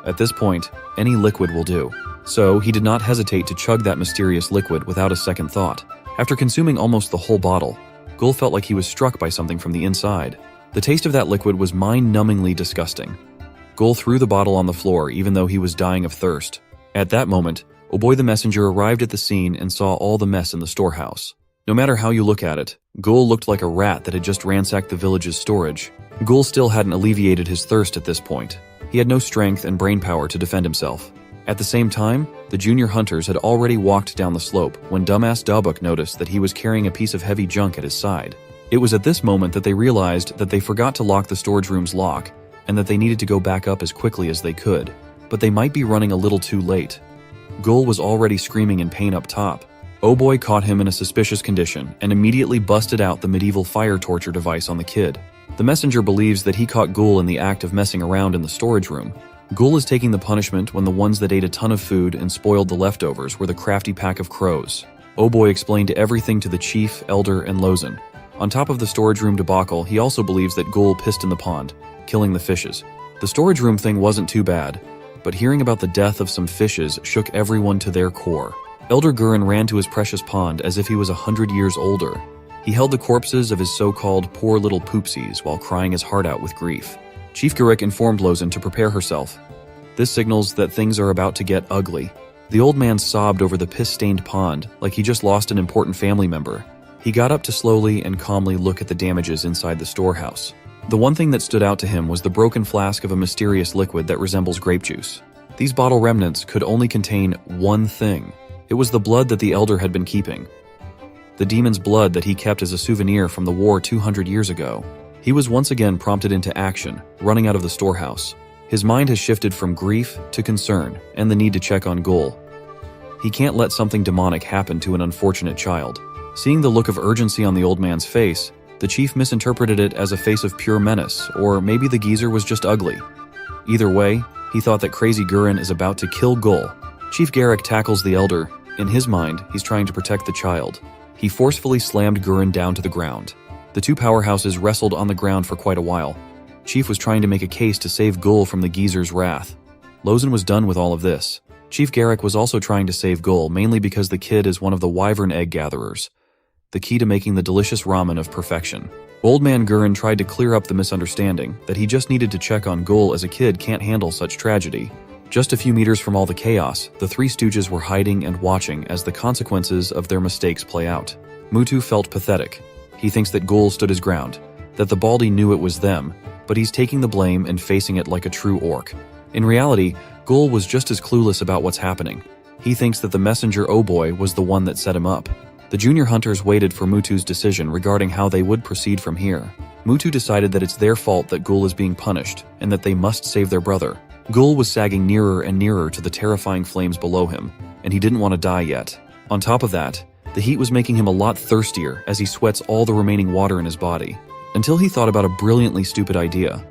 Speaker 1: At this point, any liquid will do. So he did not hesitate to chug that mysterious liquid without a second thought. After consuming almost the whole bottle, Gul felt like he was struck by something from the inside. The taste of that liquid was mind-numbingly disgusting. Gul threw the bottle on the floor even though he was dying of thirst. At that moment, Oboy the messenger arrived at the scene and saw all the mess in the storehouse. No matter how you look at it, Gul looked like a rat that had just ransacked the village's storage. Gul still hadn't alleviated his thirst at this point. He had no strength and brain power to defend himself. At the same time, the junior hunters had already walked down the slope when dumbass Dabuk noticed that he was carrying a piece of heavy junk at his side. It was at this moment that they realized that they forgot to lock the storage room's lock and that they needed to go back up as quickly as they could, but they might be running a little too late. Gul was already screaming in pain up top. Oboy caught him in a suspicious condition and immediately busted out the medieval fire torture device on the kid. The messenger believes that he caught Gul in the act of messing around in the storage room. Gul is taking the punishment when the ones that ate a ton of food and spoiled the leftovers were the crafty pack of crows. Oboy explained everything to the chief, elder, and Lozen. On top of the storage room debacle, he also believes that Gul pissed in the pond, killing the fishes. The storage room thing wasn't too bad, but hearing about the death of some fishes shook everyone to their core. Elder Gurren ran to his precious pond as if he was 100 years older. He held the corpses of his so-called poor little poopsies while crying his heart out with grief. Chief Garrick informed Lozen to prepare herself. This signals that things are about to get ugly. The old man sobbed over the piss-stained pond like he just lost an important family member. He got up to slowly and calmly look at the damages inside the storehouse. The one thing that stood out to him was the broken flask of a mysterious liquid that resembles grape juice. These bottle remnants could only contain one thing. It was the blood that the elder had been keeping. The demon's blood that he kept as a souvenir from the war 200 years ago. He was once again prompted into action, running out of the storehouse. His mind has shifted from grief to concern and the need to check on Gul. He can't let something demonic happen to an unfortunate child. Seeing the look of urgency on the old man's face, the chief misinterpreted it as a face of pure menace, or maybe the geezer was just ugly. Either way, he thought that crazy Gurren is about to kill Gul. Chief Garrick tackles the elder. In his mind, he's trying to protect the child. He forcefully slammed Gurren down to the ground. The two powerhouses wrestled on the ground for quite a while. Chief was trying to make a case to save Gul from the geezer's wrath. Lozen was done with all of this. Chief Garrick was also trying to save Gul, mainly because the kid is one of the wyvern egg gatherers, the key to making the delicious ramen of perfection. Old Man Gurren tried to clear up the misunderstanding that he just needed to check on Gul, as a kid can't handle such tragedy. Just a few meters from all the chaos, the three stooges were hiding and watching as the consequences of their mistakes play out. Mutu felt pathetic. He thinks that Gul stood his ground, that the Baldy knew it was them, but he's taking the blame and facing it like a true orc. In reality, Gul was just as clueless about what's happening. He thinks that the messenger O-Boy was the one that set him up. The junior hunters waited for Mutu's decision regarding how they would proceed from here. Mutu decided that it's their fault that Gul is being punished, and that they must save their brother. Gul was sagging nearer and nearer to the terrifying flames below him, and he didn't want to die yet. On top of that, the heat was making him a lot thirstier as he sweats all the remaining water in his body. Until he thought about a brilliantly stupid idea.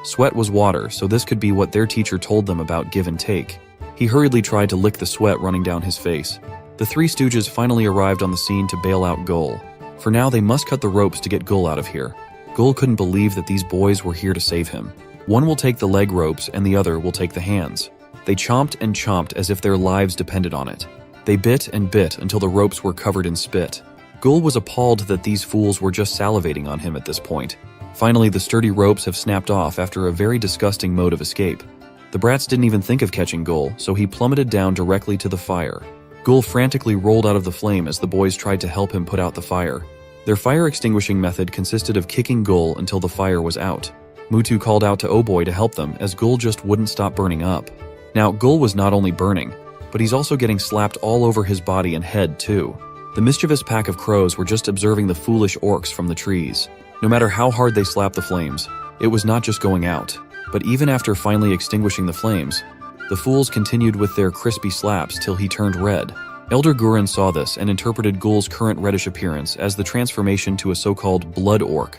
Speaker 1: Sweat was water, so this could be what their teacher told them about give and take. He hurriedly tried to lick the sweat running down his face. The three stooges finally arrived on the scene to bail out Gul. For now, they must cut the ropes to get Gul out of here. Gul couldn't believe that these boys were here to save him. One will take the leg ropes and the other will take the hands. They chomped and chomped as if their lives depended on it. They bit and bit until the ropes were covered in spit. Gul was appalled that these fools were just salivating on him at this point. Finally, the sturdy ropes have snapped off after a very disgusting mode of escape. The brats didn't even think of catching Gul, so he plummeted down directly to the fire. Gul frantically rolled out of the flame as the boys tried to help him put out the fire. Their fire extinguishing method consisted of kicking Gul until the fire was out. Mutu called out to O-Boy to help them, as Gul just wouldn't stop burning up. Now, Gul was not only burning, but he's also getting slapped all over his body and head too. The mischievous pack of crows were just observing the foolish orcs from the trees. No matter how hard they slapped the flames, it was not just going out. But even after finally extinguishing the flames, the fools continued with their crispy slaps till he turned red. Elder Gurren saw this and interpreted Gul's current reddish appearance as the transformation to a so-called blood orc,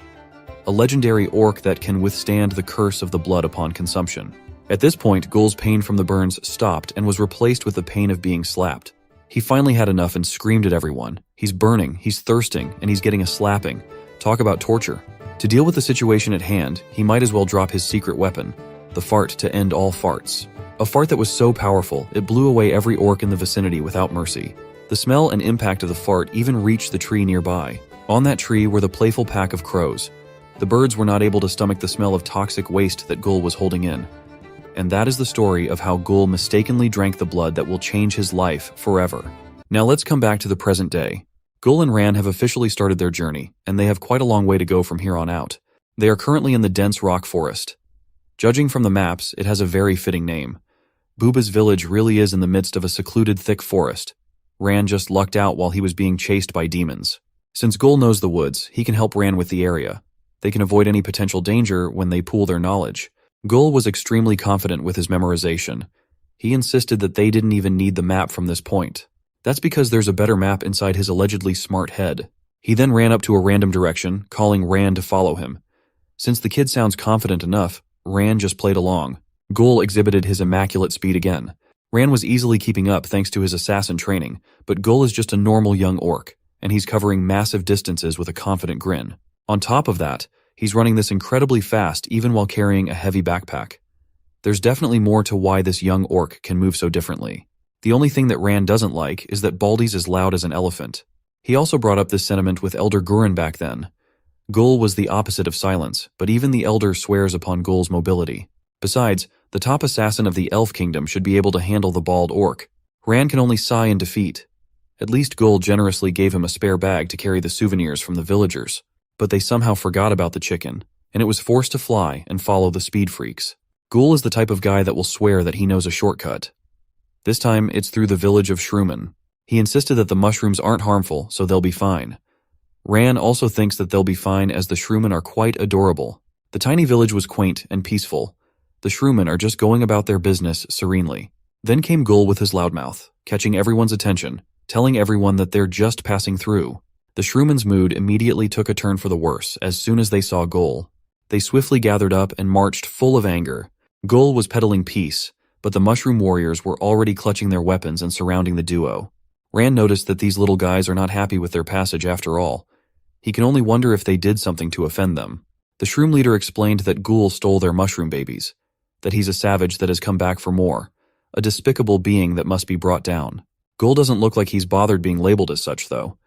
Speaker 1: a legendary orc that can withstand the curse of the blood upon consumption. At this point, Gul's pain from the burns stopped and was replaced with the pain of being slapped. He finally had enough and screamed at everyone. He's burning, he's thirsting, and he's getting a slapping. Talk about torture. To deal with the situation at hand, he might as well drop his secret weapon, the fart to end all farts. A fart that was so powerful, it blew away every orc in the vicinity without mercy. The smell and impact of the fart even reached the tree nearby. On that tree were the playful pack of crows. The birds were not able to stomach the smell of toxic waste that Gul was holding in. And that is the story of how Gul mistakenly drank the blood that will change his life forever. Now let's come back to the present day. Gul and Ran have officially started their journey, and they have quite a long way to go from here on out. They are currently in the dense rock forest. Judging from the maps, it has a very fitting name. Booba's village really is in the midst of a secluded thick forest. Ran just lucked out while he was being chased by demons. Since Gul knows the woods, he can help Ran with the area. They can avoid any potential danger when they pool their knowledge. Gul was extremely confident with his memorization. He insisted that they didn't even need the map from this point. That's because there's a better map inside his allegedly smart head. He then ran up to a random direction, calling Ran to follow him. Since the kid sounds confident enough, Ran just played along. Gul exhibited his immaculate speed again. Ran was easily keeping up thanks to his assassin training, but Gul is just a normal young orc, and he's covering massive distances with a confident grin. On top of that, he's running this incredibly fast even while carrying a heavy backpack. There's definitely more to why this young orc can move so differently. The only thing that Ran doesn't like is that Baldy's as loud as an elephant. He also brought up this sentiment with Elder Gurren back then. Gul was the opposite of silence, but even the Elder swears upon Gul's mobility. Besides, the top assassin of the Elf Kingdom should be able to handle the bald orc. Ran can only sigh in defeat. At least Gul generously gave him a spare bag to carry the souvenirs from the villagers. But they somehow forgot about the chicken, and it was forced to fly and follow the speed freaks. Gul is the type of guy that will swear that he knows a shortcut. This time, it's through the village of Shroomen. He insisted that the mushrooms aren't harmful, so they'll be fine. Ran also thinks that they'll be fine as the Shroomen are quite adorable. The tiny village was quaint and peaceful. The Shroomen are just going about their business serenely. Then came Gul with his loudmouth, catching everyone's attention, telling everyone that they're just passing through. The Shroomen's mood immediately took a turn for the worse as soon as they saw Gul. They swiftly gathered up and marched full of anger. Gul was peddling peace, but the mushroom warriors were already clutching their weapons and surrounding the duo. Ran noticed that these little guys are not happy with their passage after all. He can only wonder if they did something to offend them. The shroom leader explained that Ghoul stole their mushroom babies, that he's a savage that has come back for more, a despicable being that must be brought down. Ghoul doesn't look like he's bothered being labeled as such, though.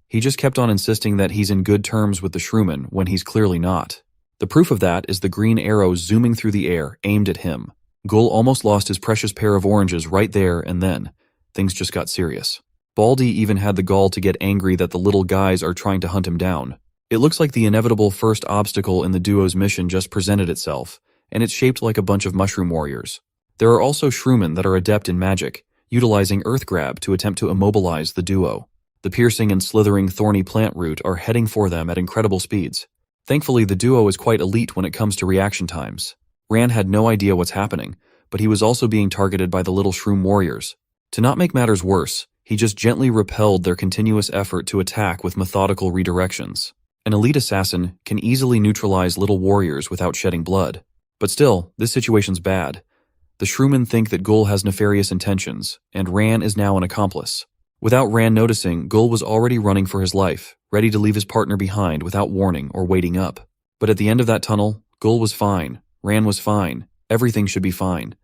Speaker 1: He just kept on insisting that he's in good terms with the shrooman when he's clearly not. The proof of that is the green arrow zooming through the air, aimed at him. Ghoul almost lost his precious pair of oranges right there and then. Things just got serious. Baldy even had the gall to get angry that the little guys are trying to hunt him down. It looks like the inevitable first obstacle in the duo's mission just presented itself, and it's shaped like a bunch of mushroom warriors. There are also shroomen that are adept in magic, utilizing Earth Grab to attempt to immobilize the duo. The piercing and slithering thorny plant root are heading for them at incredible speeds. Thankfully, the duo is quite elite when it comes to reaction times. Ran had no idea what's happening, but he was also being targeted by the little shroom warriors. To not make matters worse, he just gently repelled their continuous effort to attack with methodical redirections. An elite assassin can easily neutralize little warriors without shedding blood. But still, this situation's bad. The shroomen think that Ghoul has nefarious intentions, and Ran is now an accomplice. Without Ran noticing, Ghoul was already running for his life, ready to leave his partner behind without warning or waiting up. But at the end of that tunnel, Ghoul was fine, Ran was fine, everything should be fine.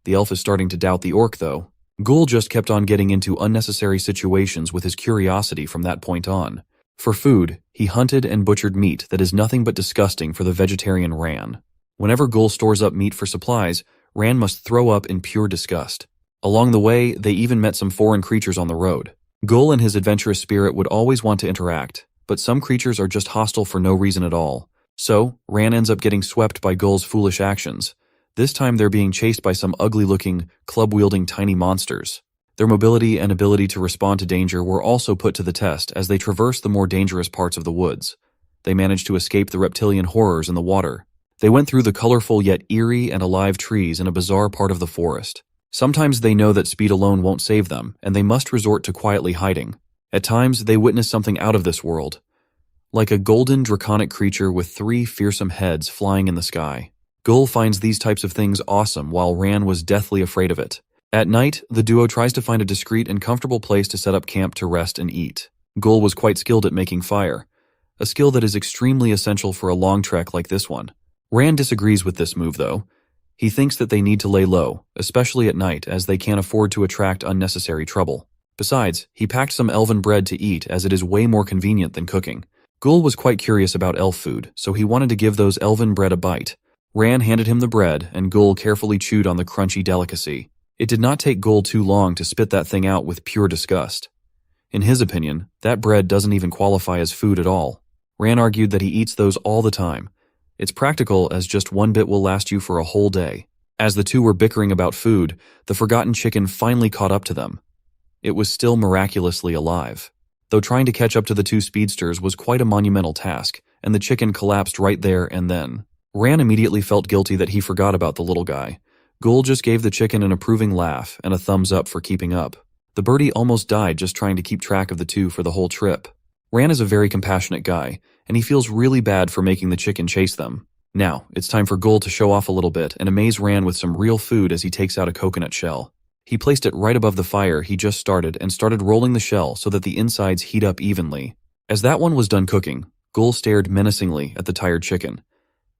Speaker 1: The elf is starting to doubt the orc, though. Ghoul just kept on getting into unnecessary situations with his curiosity from that point on. For food, he hunted and butchered meat that is nothing but disgusting for the vegetarian Ran. Whenever Ghoul stores up meat for supplies, Ran must throw up in pure disgust. Along the way, they even met some foreign creatures on the road. Ghoul and his adventurous spirit would always want to interact, but some creatures are just hostile for no reason at all. So, Ran ends up getting swept by Ghoul's foolish actions. This time they're being chased by some ugly-looking, club-wielding tiny monsters. Their mobility and ability to respond to danger were also put to the test as they traversed the more dangerous parts of the woods. They managed to escape the reptilian horrors in the water. They went through the colorful yet eerie and alive trees in a bizarre part of the forest. Sometimes they know that speed alone won't save them, and they must resort to quietly hiding. At times, they witness something out of this world, like a golden draconic creature with 3 fearsome heads flying in the sky. Ghoul finds these types of things awesome while Ran was deathly afraid of it. At night, the duo tries to find a discreet and comfortable place to set up camp to rest and eat. Ghoul was quite skilled at making fire, a skill that is extremely essential for a long trek like this one. Ran disagrees with this move, though. He thinks that they need to lay low, especially at night, as they can't afford to attract unnecessary trouble. Besides, he packed some elven bread to eat as it is way more convenient than cooking. Ghoul was quite curious about elf food, so he wanted to give those elven bread a bite. Ran handed him the bread, and Ghoul carefully chewed on the crunchy delicacy. It did not take Ghoul too long to spit that thing out with pure disgust. In his opinion, that bread doesn't even qualify as food at all. Ran argued that he eats those all the time. It's practical as just one bit will last you for a whole day. As the two were bickering about food, the forgotten chicken finally caught up to them. It was still miraculously alive. Though trying to catch up to the 2 speedsters was quite a monumental task, and the chicken collapsed right there and then. Ran immediately felt guilty that he forgot about the little guy. Ghoul just gave the chicken an approving laugh and a thumbs up for keeping up. The birdie almost died just trying to keep track of the 2 for the whole trip. Ran is a very compassionate guy, and he feels really bad for making the chicken chase them. Now, it's time for Ghoul to show off a little bit and amaze Ran with some real food as he takes out a coconut shell. He placed it right above the fire he just started and started rolling the shell so that the insides heat up evenly. As that one was done cooking, Ghoul stared menacingly at the tired chicken.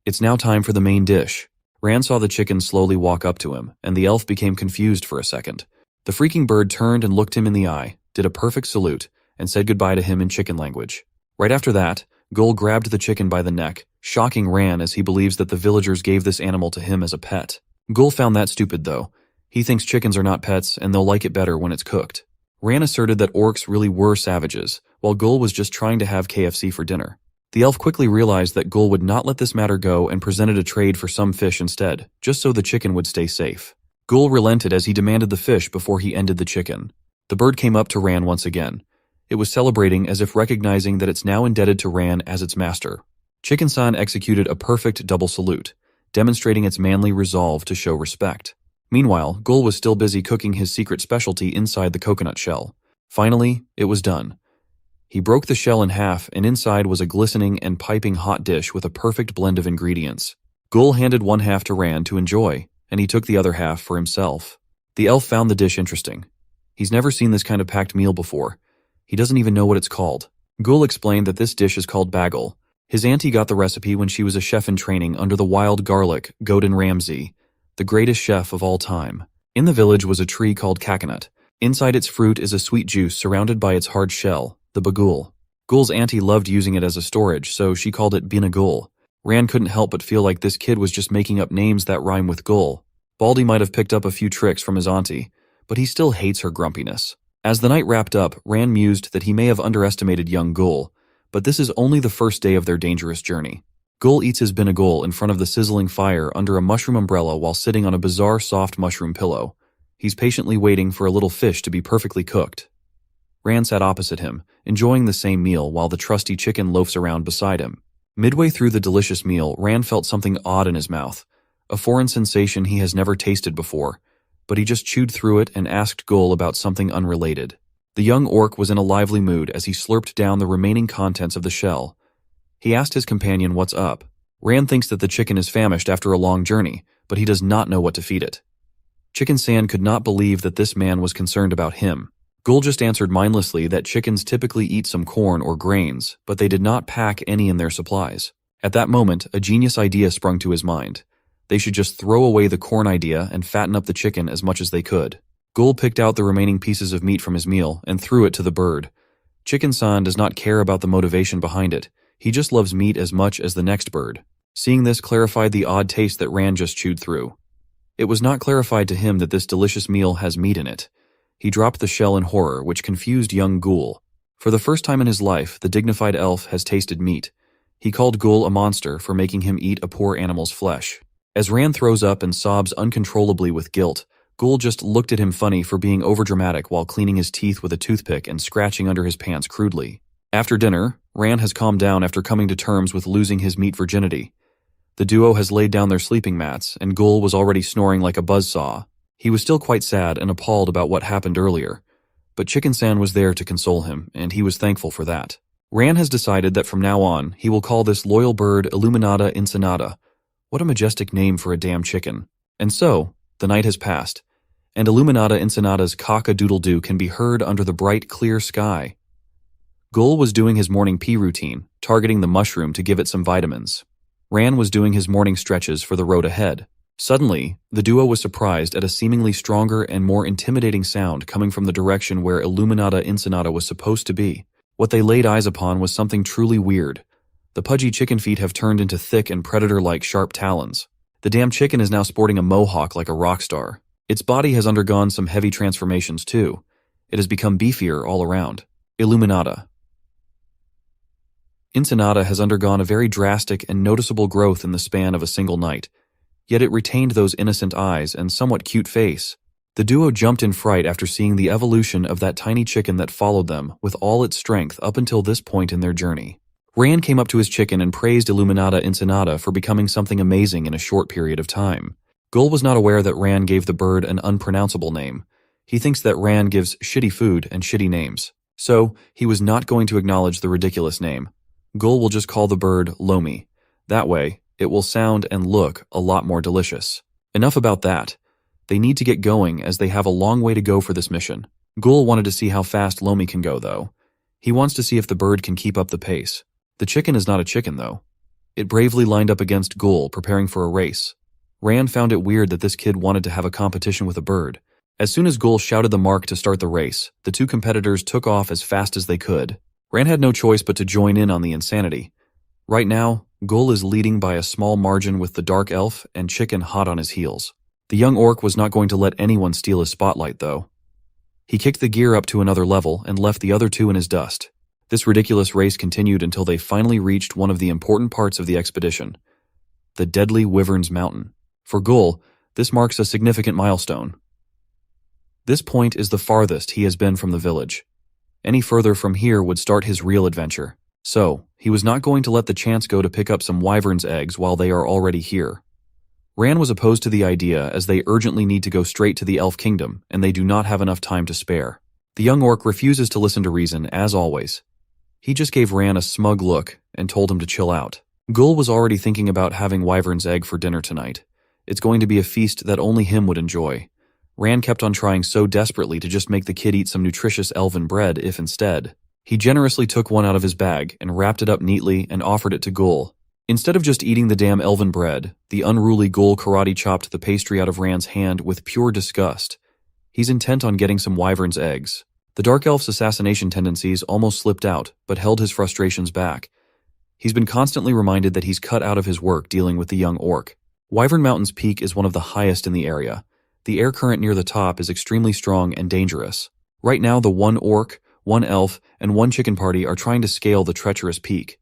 Speaker 1: It's now time for the main dish. Ran saw the chicken slowly walk up to him, and the elf became confused for a second. The freaking bird turned and looked him in the eye, did a perfect salute, and said goodbye to him in chicken language. Right after that, Ghoul grabbed the chicken by the neck, shocking Ran as he believes that the villagers gave this animal to him as a pet. Ghoul found that stupid, though. He thinks chickens are not pets and they'll like it better when it's cooked. Ran asserted that orcs really were savages, while Ghoul was just trying to have KFC for dinner. The elf quickly realized that Ghoul would not let this matter go and presented a trade for some fish instead, just so the chicken would stay safe. Ghoul relented as he demanded the fish before he ended the chicken. The bird came up to Ran once again. It was celebrating as if recognizing that it's now indebted to Ran as its master. Chicken-san executed a perfect double salute, demonstrating its manly resolve to show respect. Meanwhile, Ghoul was still busy cooking his secret specialty inside the coconut shell. Finally, it was done. He broke the shell in half, and inside was a glistening and piping hot dish with a perfect blend of ingredients. Ghoul handed one half to Ran to enjoy, and he took the other half for himself. The elf found the dish interesting. He's never seen this kind of packed meal before. He doesn't even know what it's called. Gul explained that this dish is called bagel. His auntie got the recipe when she was a chef in training under the wild garlic, Gordon Ramsay, the greatest chef of all time. In the village was a tree called coconut. Inside its fruit is a sweet juice surrounded by its hard shell, the bagul. Gul's auntie loved using it as a storage, so she called it binagul. Ran couldn't help but feel like this kid was just making up names that rhyme with Gul. Baldy might have picked up a few tricks from his auntie, but he still hates her grumpiness. As the night wrapped up, Ran mused that he may have underestimated young Gul, but this is only the first day of their dangerous journey. Gul eats his binagul in front of the sizzling fire under a mushroom umbrella while sitting on a bizarre soft mushroom pillow. He's patiently waiting for a little fish to be perfectly cooked. Ran sat opposite him, enjoying the same meal while the trusty chicken loafs around beside him. Midway through the delicious meal, Ran felt something odd in his mouth, a foreign sensation he has never tasted before, but he just chewed through it and asked Gul about something unrelated. The young orc was in a lively mood as he slurped down the remaining contents of the shell. He asked his companion what's up. Ran thinks that the chicken is famished after a long journey, but he does not know what to feed it. Chicken San could not believe that this man was concerned about him. Gul just answered mindlessly that chickens typically eat some corn or grains, but they did not pack any in their supplies. At that moment, a genius idea sprung to his mind. They should just throw away the corn idea and fatten up the chicken as much as they could. Gul picked out the remaining pieces of meat from his meal and threw it to the bird. Chicken San does not care about the motivation behind it. He just loves meat as much as the next bird. Seeing this clarified the odd taste that Ran just chewed through. It was not clarified to him that this delicious meal has meat in it. He dropped the shell in horror, which confused young Gul. For the first time in his life, the dignified elf has tasted meat. He called Gul a monster for making him eat a poor animal's flesh. As Ran throws up and sobs uncontrollably with guilt, Gul just looked at him funny for being overdramatic while cleaning his teeth with a toothpick and scratching under his pants crudely. After dinner, Ran has calmed down after coming to terms with losing his meat virginity. The duo has laid down their sleeping mats, and Gul was already snoring like a buzzsaw. He was still quite sad and appalled about what happened earlier, but Chicken San was there to console him, and he was thankful for that. Ran has decided that from now on, he will call this loyal bird Illuminata Incinata. What a majestic name for a damn chicken. And so, the night has passed, and Illuminata Incinata's cock-a-doodle-doo can be heard under the bright, clear sky. Gul was doing his morning pee routine, targeting the mushroom to give it some vitamins. Ran was doing his morning stretches for the road ahead. Suddenly, the duo was surprised at a seemingly stronger and more intimidating sound coming from the direction where Illuminata Incinata was supposed to be. What they laid eyes upon was something truly weird. The pudgy chicken feet have turned into thick and predator-like sharp talons. The damn chicken is now sporting a mohawk like a rock star. Its body has undergone some heavy transformations too. It has become beefier all around. Illuminata Incinata has undergone a very drastic and noticeable growth in the span of a single night, yet it retained those innocent eyes and somewhat cute face. The duo jumped in fright after seeing the evolution of that tiny chicken that followed them with all its strength up until this point in their journey. Ran came up to his chicken and praised Illuminata Incinata for becoming something amazing in a short period of time. Gul was not aware that Ran gave the bird an unpronounceable name. He thinks that Ran gives shitty food and shitty names, so he was not going to acknowledge the ridiculous name. Gul will just call the bird Lomi. That way, it will sound and look a lot more delicious. Enough about that. They need to get going as they have a long way to go for this mission. Gul wanted to see how fast Lomi can go, though. He wants to see if the bird can keep up the pace. The chicken is not a chicken, though. It bravely lined up against Gul, preparing for a race. Ran found it weird that this kid wanted to have a competition with a bird. As soon as Gul shouted the mark to start the race, the two competitors took off as fast as they could. Ran had no choice but to join in on the insanity. Right now, Gul is leading by a small margin with the dark elf and chicken hot on his heels. The young orc was not going to let anyone steal his spotlight, though. He kicked the gear up to another level and left the other two in his dust. This ridiculous race continued until they finally reached one of the important parts of the expedition, the Deadly Wyvern's Mountain. For Gul, this marks a significant milestone. This point is the farthest he has been from the village. Any further from here would start his real adventure. So, he was not going to let the chance go to pick up some wyvern's eggs while they are already here. Ran was opposed to the idea as they urgently need to go straight to the Elf Kingdom, and they do not have enough time to spare. The young orc refuses to listen to reason, as always. He just gave Ran a smug look and told him to chill out. Gul was already thinking about having wyvern's egg for dinner tonight. It's going to be a feast that only him would enjoy. Ran kept on trying so desperately to just make the kid eat some nutritious elven bread if instead. He generously took one out of his bag and wrapped it up neatly and offered it to Gul. Instead of just eating the damn elven bread, the unruly Gul karate chopped the pastry out of Rand's hand with pure disgust. He's intent on getting some wyvern's eggs. The Dark Elf's assassination tendencies almost slipped out, but held his frustrations back. He's been constantly reminded that he's cut out of his work dealing with the young orc. Wyvern Mountain's peak is one of the highest in the area. The air current near the top is extremely strong and dangerous. Right now, the one orc, one elf, and one chicken party are trying to scale the treacherous peak.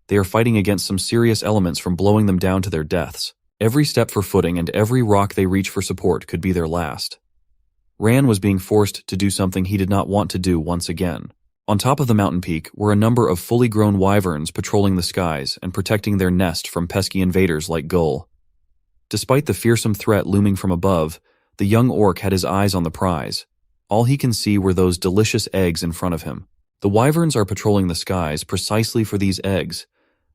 Speaker 1: They are fighting against some serious elements from blowing them down to their deaths. Every step for footing and every rock they reach for support could be their last. Rand was being forced to do something he did not want to do once again. On top of the mountain peak were a number of fully grown wyverns patrolling the skies and protecting their nest from pesky invaders like Gul. Despite the fearsome threat looming from above, the young orc had his eyes on the prize. All he can see were those delicious eggs in front of him. The wyverns are patrolling the skies precisely for these eggs.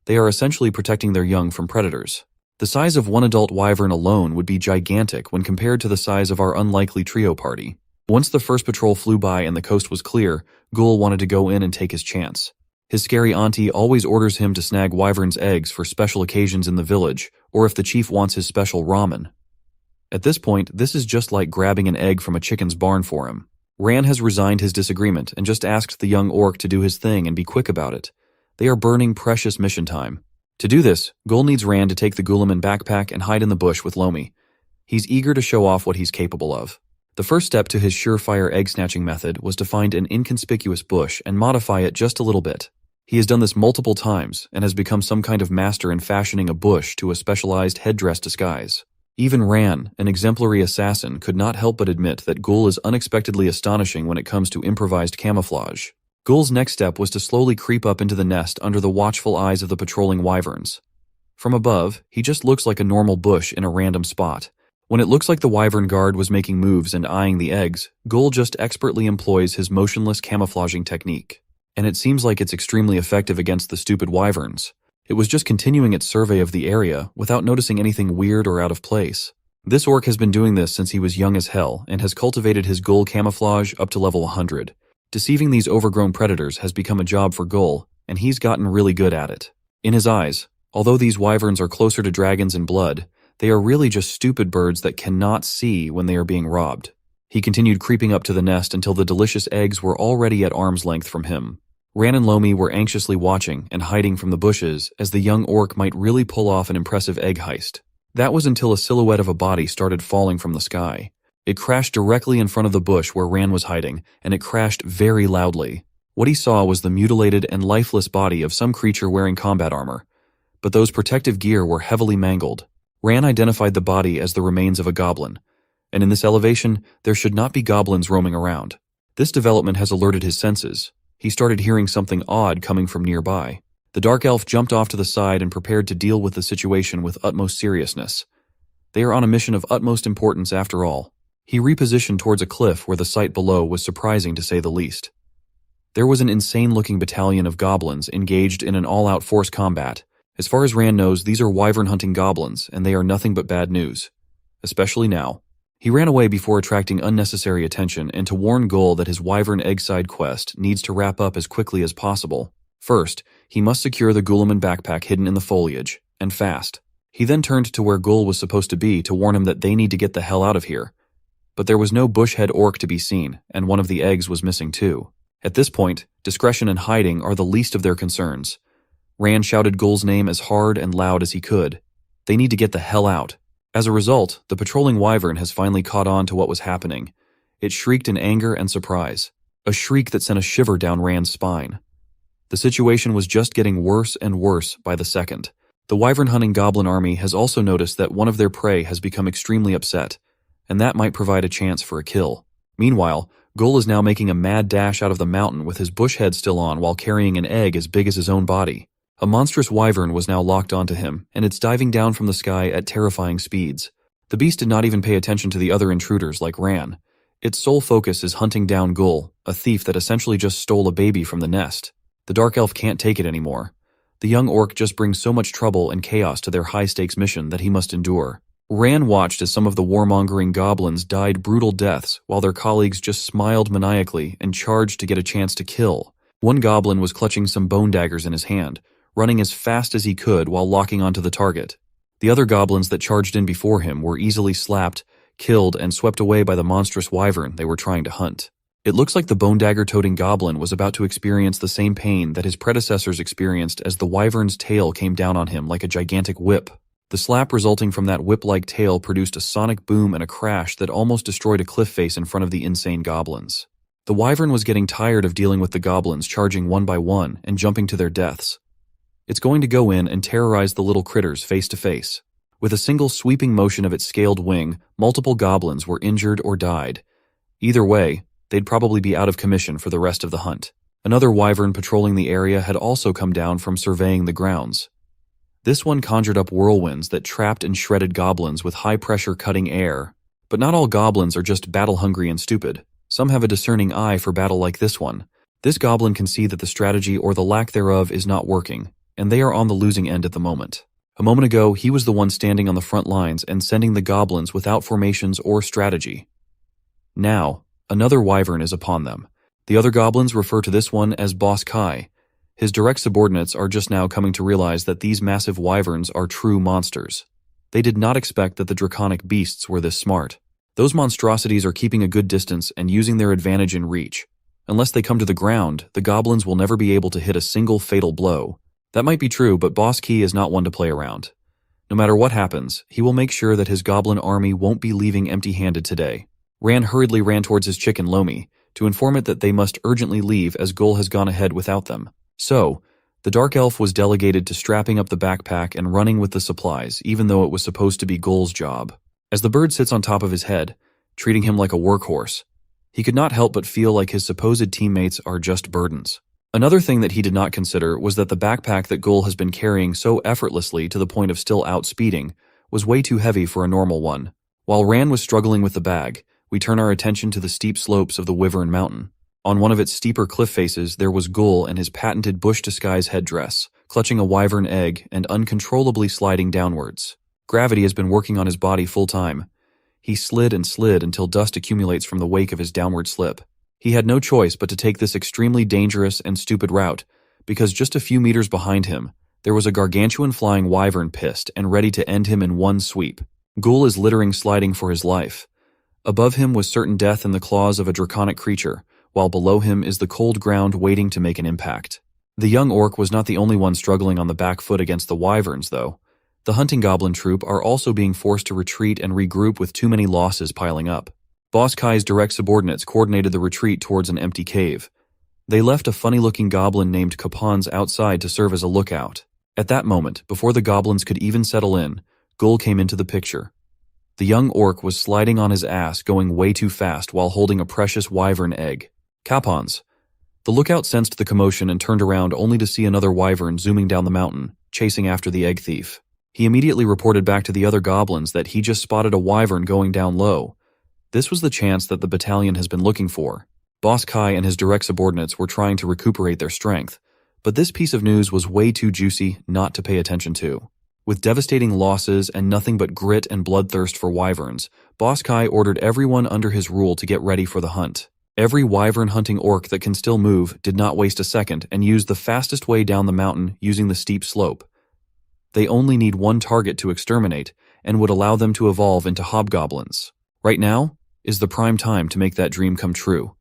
Speaker 1: They are essentially protecting their young from predators. The size of one adult wyvern alone would be gigantic when compared to the size of our unlikely trio party. Once the first patrol flew by and the coast was clear, Gul wanted to go in and take his chance. His scary auntie always orders him to snag wyvern's eggs for special occasions in the village, or if the chief wants his special ramen. At this point, this is just like grabbing an egg from a chicken's barn for him. Rand has resigned his disagreement and just asked the young orc to do his thing and be quick about it. They are burning precious mission time. To do this, Gul needs Rand to take the Guliman backpack and hide in the bush with Lomi. He's eager to show off what he's capable of. The first step to his surefire egg-snatching method was to find an inconspicuous bush and modify it just a little bit. He has done this multiple times and has become some kind of master in fashioning a bush to a specialized headdress disguise. Even Ran, an exemplary assassin, could not help but admit that Gul is unexpectedly astonishing when it comes to improvised camouflage. Gul's next step was to slowly creep up into the nest under the watchful eyes of the patrolling wyverns. From above, he just looks like a normal bush in a random spot. When it looks like the wyvern guard was making moves and eyeing the eggs, Gul just expertly employs his motionless camouflaging technique. And it seems like it's extremely effective against the stupid wyverns. It was just continuing its survey of the area without noticing anything weird or out of place. This orc has been doing this since he was young as hell and has cultivated his Gul camouflage up to level 100. Deceiving these overgrown predators has become a job for Gul, and he's gotten really good at it. In his eyes, although these wyverns are closer to dragons in blood, they are really just stupid birds that cannot see when they are being robbed. He continued creeping up to the nest until the delicious eggs were already at arm's length from him. Ran and Lomi were anxiously watching and hiding from the bushes as the young orc might really pull off an impressive egg heist. That was until a silhouette of a body started falling from the sky. It crashed directly in front of the bush where Ran was hiding, and it crashed very loudly. What he saw was the mutilated and lifeless body of some creature wearing combat armor. But those protective gear were heavily mangled. Ran identified the body as the remains of a goblin, and in this elevation, there should not be goblins roaming around. This development has alerted his senses. He started hearing something odd coming from nearby. The dark elf jumped off to the side and prepared to deal with the situation with utmost seriousness. They are on a mission of utmost importance after all. He repositioned towards a cliff where the sight below was surprising to say the least. There was an insane-looking battalion of goblins engaged in an all-out force combat. As far as Rand knows, these are wyvern-hunting goblins, and they are nothing but bad news. Especially now. He ran away before attracting unnecessary attention and to warn Gul that his wyvern egg-side quest needs to wrap up as quickly as possible. First, he must secure the Guliman backpack hidden in the foliage, and fast. He then turned to where Gul was supposed to be to warn him that they need to get the hell out of here. But there was no bushhead orc to be seen, and one of the eggs was missing too. At this point, discretion and hiding are the least of their concerns. Rand shouted Gul's name as hard and loud as he could. They need to get the hell out. As a result, the patrolling wyvern has finally caught on to what was happening. It shrieked in anger and surprise, a shriek that sent a shiver down Rand's spine. The situation was just getting worse and worse by the second. The wyvern-hunting goblin army has also noticed that one of their prey has become extremely upset, and that might provide a chance for a kill. Meanwhile, Gul is now making a mad dash out of the mountain with his bush head still on while carrying an egg as big as his own body. A monstrous wyvern was now locked onto him, and it's diving down from the sky at terrifying speeds. The beast did not even pay attention to the other intruders like Ran. Its sole focus is hunting down Gul, a thief that essentially just stole a baby from the nest. The dark elf can't take it anymore. The young orc just brings so much trouble and chaos to their high-stakes mission that he must endure. Ran watched as some of the warmongering goblins died brutal deaths while their colleagues just smiled maniacally and charged to get a chance to kill. One goblin was clutching some bone daggers in his hand, running as fast as he could while locking onto the target. The other goblins that charged in before him were easily slapped, killed, and swept away by the monstrous wyvern they were trying to hunt. It looks like the bone dagger-toting goblin was about to experience the same pain that his predecessors experienced as the wyvern's tail came down on him like a gigantic whip. The slap resulting from that whip-like tail produced a sonic boom and a crash that almost destroyed a cliff face in front of the insane goblins. The wyvern was getting tired of dealing with the goblins charging one by one and jumping to their deaths. It's going to go in and terrorize the little critters face to face. With a single sweeping motion of its scaled wing, multiple goblins were injured or died. Either way, they'd probably be out of commission for the rest of the hunt. Another wyvern patrolling the area had also come down from surveying the grounds. This one conjured up whirlwinds that trapped and shredded goblins with high-pressure cutting air. But not all goblins are just battle-hungry and stupid. Some have a discerning eye for battle like this one. This goblin can see that the strategy or the lack thereof is not working, and they are on the losing end at the moment. A moment ago, he was the one standing on the front lines and sending the goblins without formations or strategy. Now, another wyvern is upon them. The other goblins refer to this one as Boss Kai. His direct subordinates are just now coming to realize that these massive wyverns are true monsters. They did not expect that the draconic beasts were this smart. Those monstrosities are keeping a good distance and using their advantage in reach. Unless they come to the ground, the goblins will never be able to hit a single fatal blow. That might be true, but Boss Key is not one to play around. No matter what happens, he will make sure that his goblin army won't be leaving empty-handed today. Ran hurriedly ran towards his chicken Lomi to inform it that they must urgently leave as Gul has gone ahead without them. So, the dark elf was delegated to strapping up the backpack and running with the supplies, even though it was supposed to be Gul's job. As the bird sits on top of his head, treating him like a workhorse, he could not help but feel like his supposed teammates are just burdens. Another thing that he did not consider was that the backpack that Gul has been carrying so effortlessly to the point of still outspeeding was way too heavy for a normal one. While Ran was struggling with the bag, we turn our attention to the steep slopes of the Wyvern Mountain. On one of its steeper cliff faces, there was Gul in his patented bush disguise headdress, clutching a wyvern egg and uncontrollably sliding downwards. Gravity has been working on his body full time. He slid and slid until dust accumulates from the wake of his downward slip. He had no choice but to take this extremely dangerous and stupid route, because just a few meters behind him, there was a gargantuan flying wyvern pissed and ready to end him in one sweep. Gul is littering sliding for his life. Above him was certain death in the claws of a draconic creature, while below him is the cold ground waiting to make an impact. The young orc was not the only one struggling on the back foot against the wyverns, though. The hunting goblin troop are also being forced to retreat and regroup with too many losses piling up. Boss Kai's direct subordinates coordinated the retreat towards an empty cave. They left a funny-looking goblin named Kapans outside to serve as a lookout. At that moment, before the goblins could even settle in, Gul came into the picture. The young orc was sliding on his ass, going way too fast while holding a precious wyvern egg. Kapans. The lookout sensed the commotion and turned around only to see another wyvern zooming down the mountain, chasing after the egg thief. He immediately reported back to the other goblins that he just spotted a wyvern going down low. This was the chance that the battalion has been looking for. Boss Kai and his direct subordinates were trying to recuperate their strength, but this piece of news was way too juicy not to pay attention to. With devastating losses and nothing but grit and bloodthirst for wyverns, Boss Kai ordered everyone under his rule to get ready for the hunt. Every wyvern-hunting orc that can still move did not waste a second and used the fastest way down the mountain using the steep slope. They only need one target to exterminate and would allow them to evolve into hobgoblins. Right now is the prime time to make that dream come true.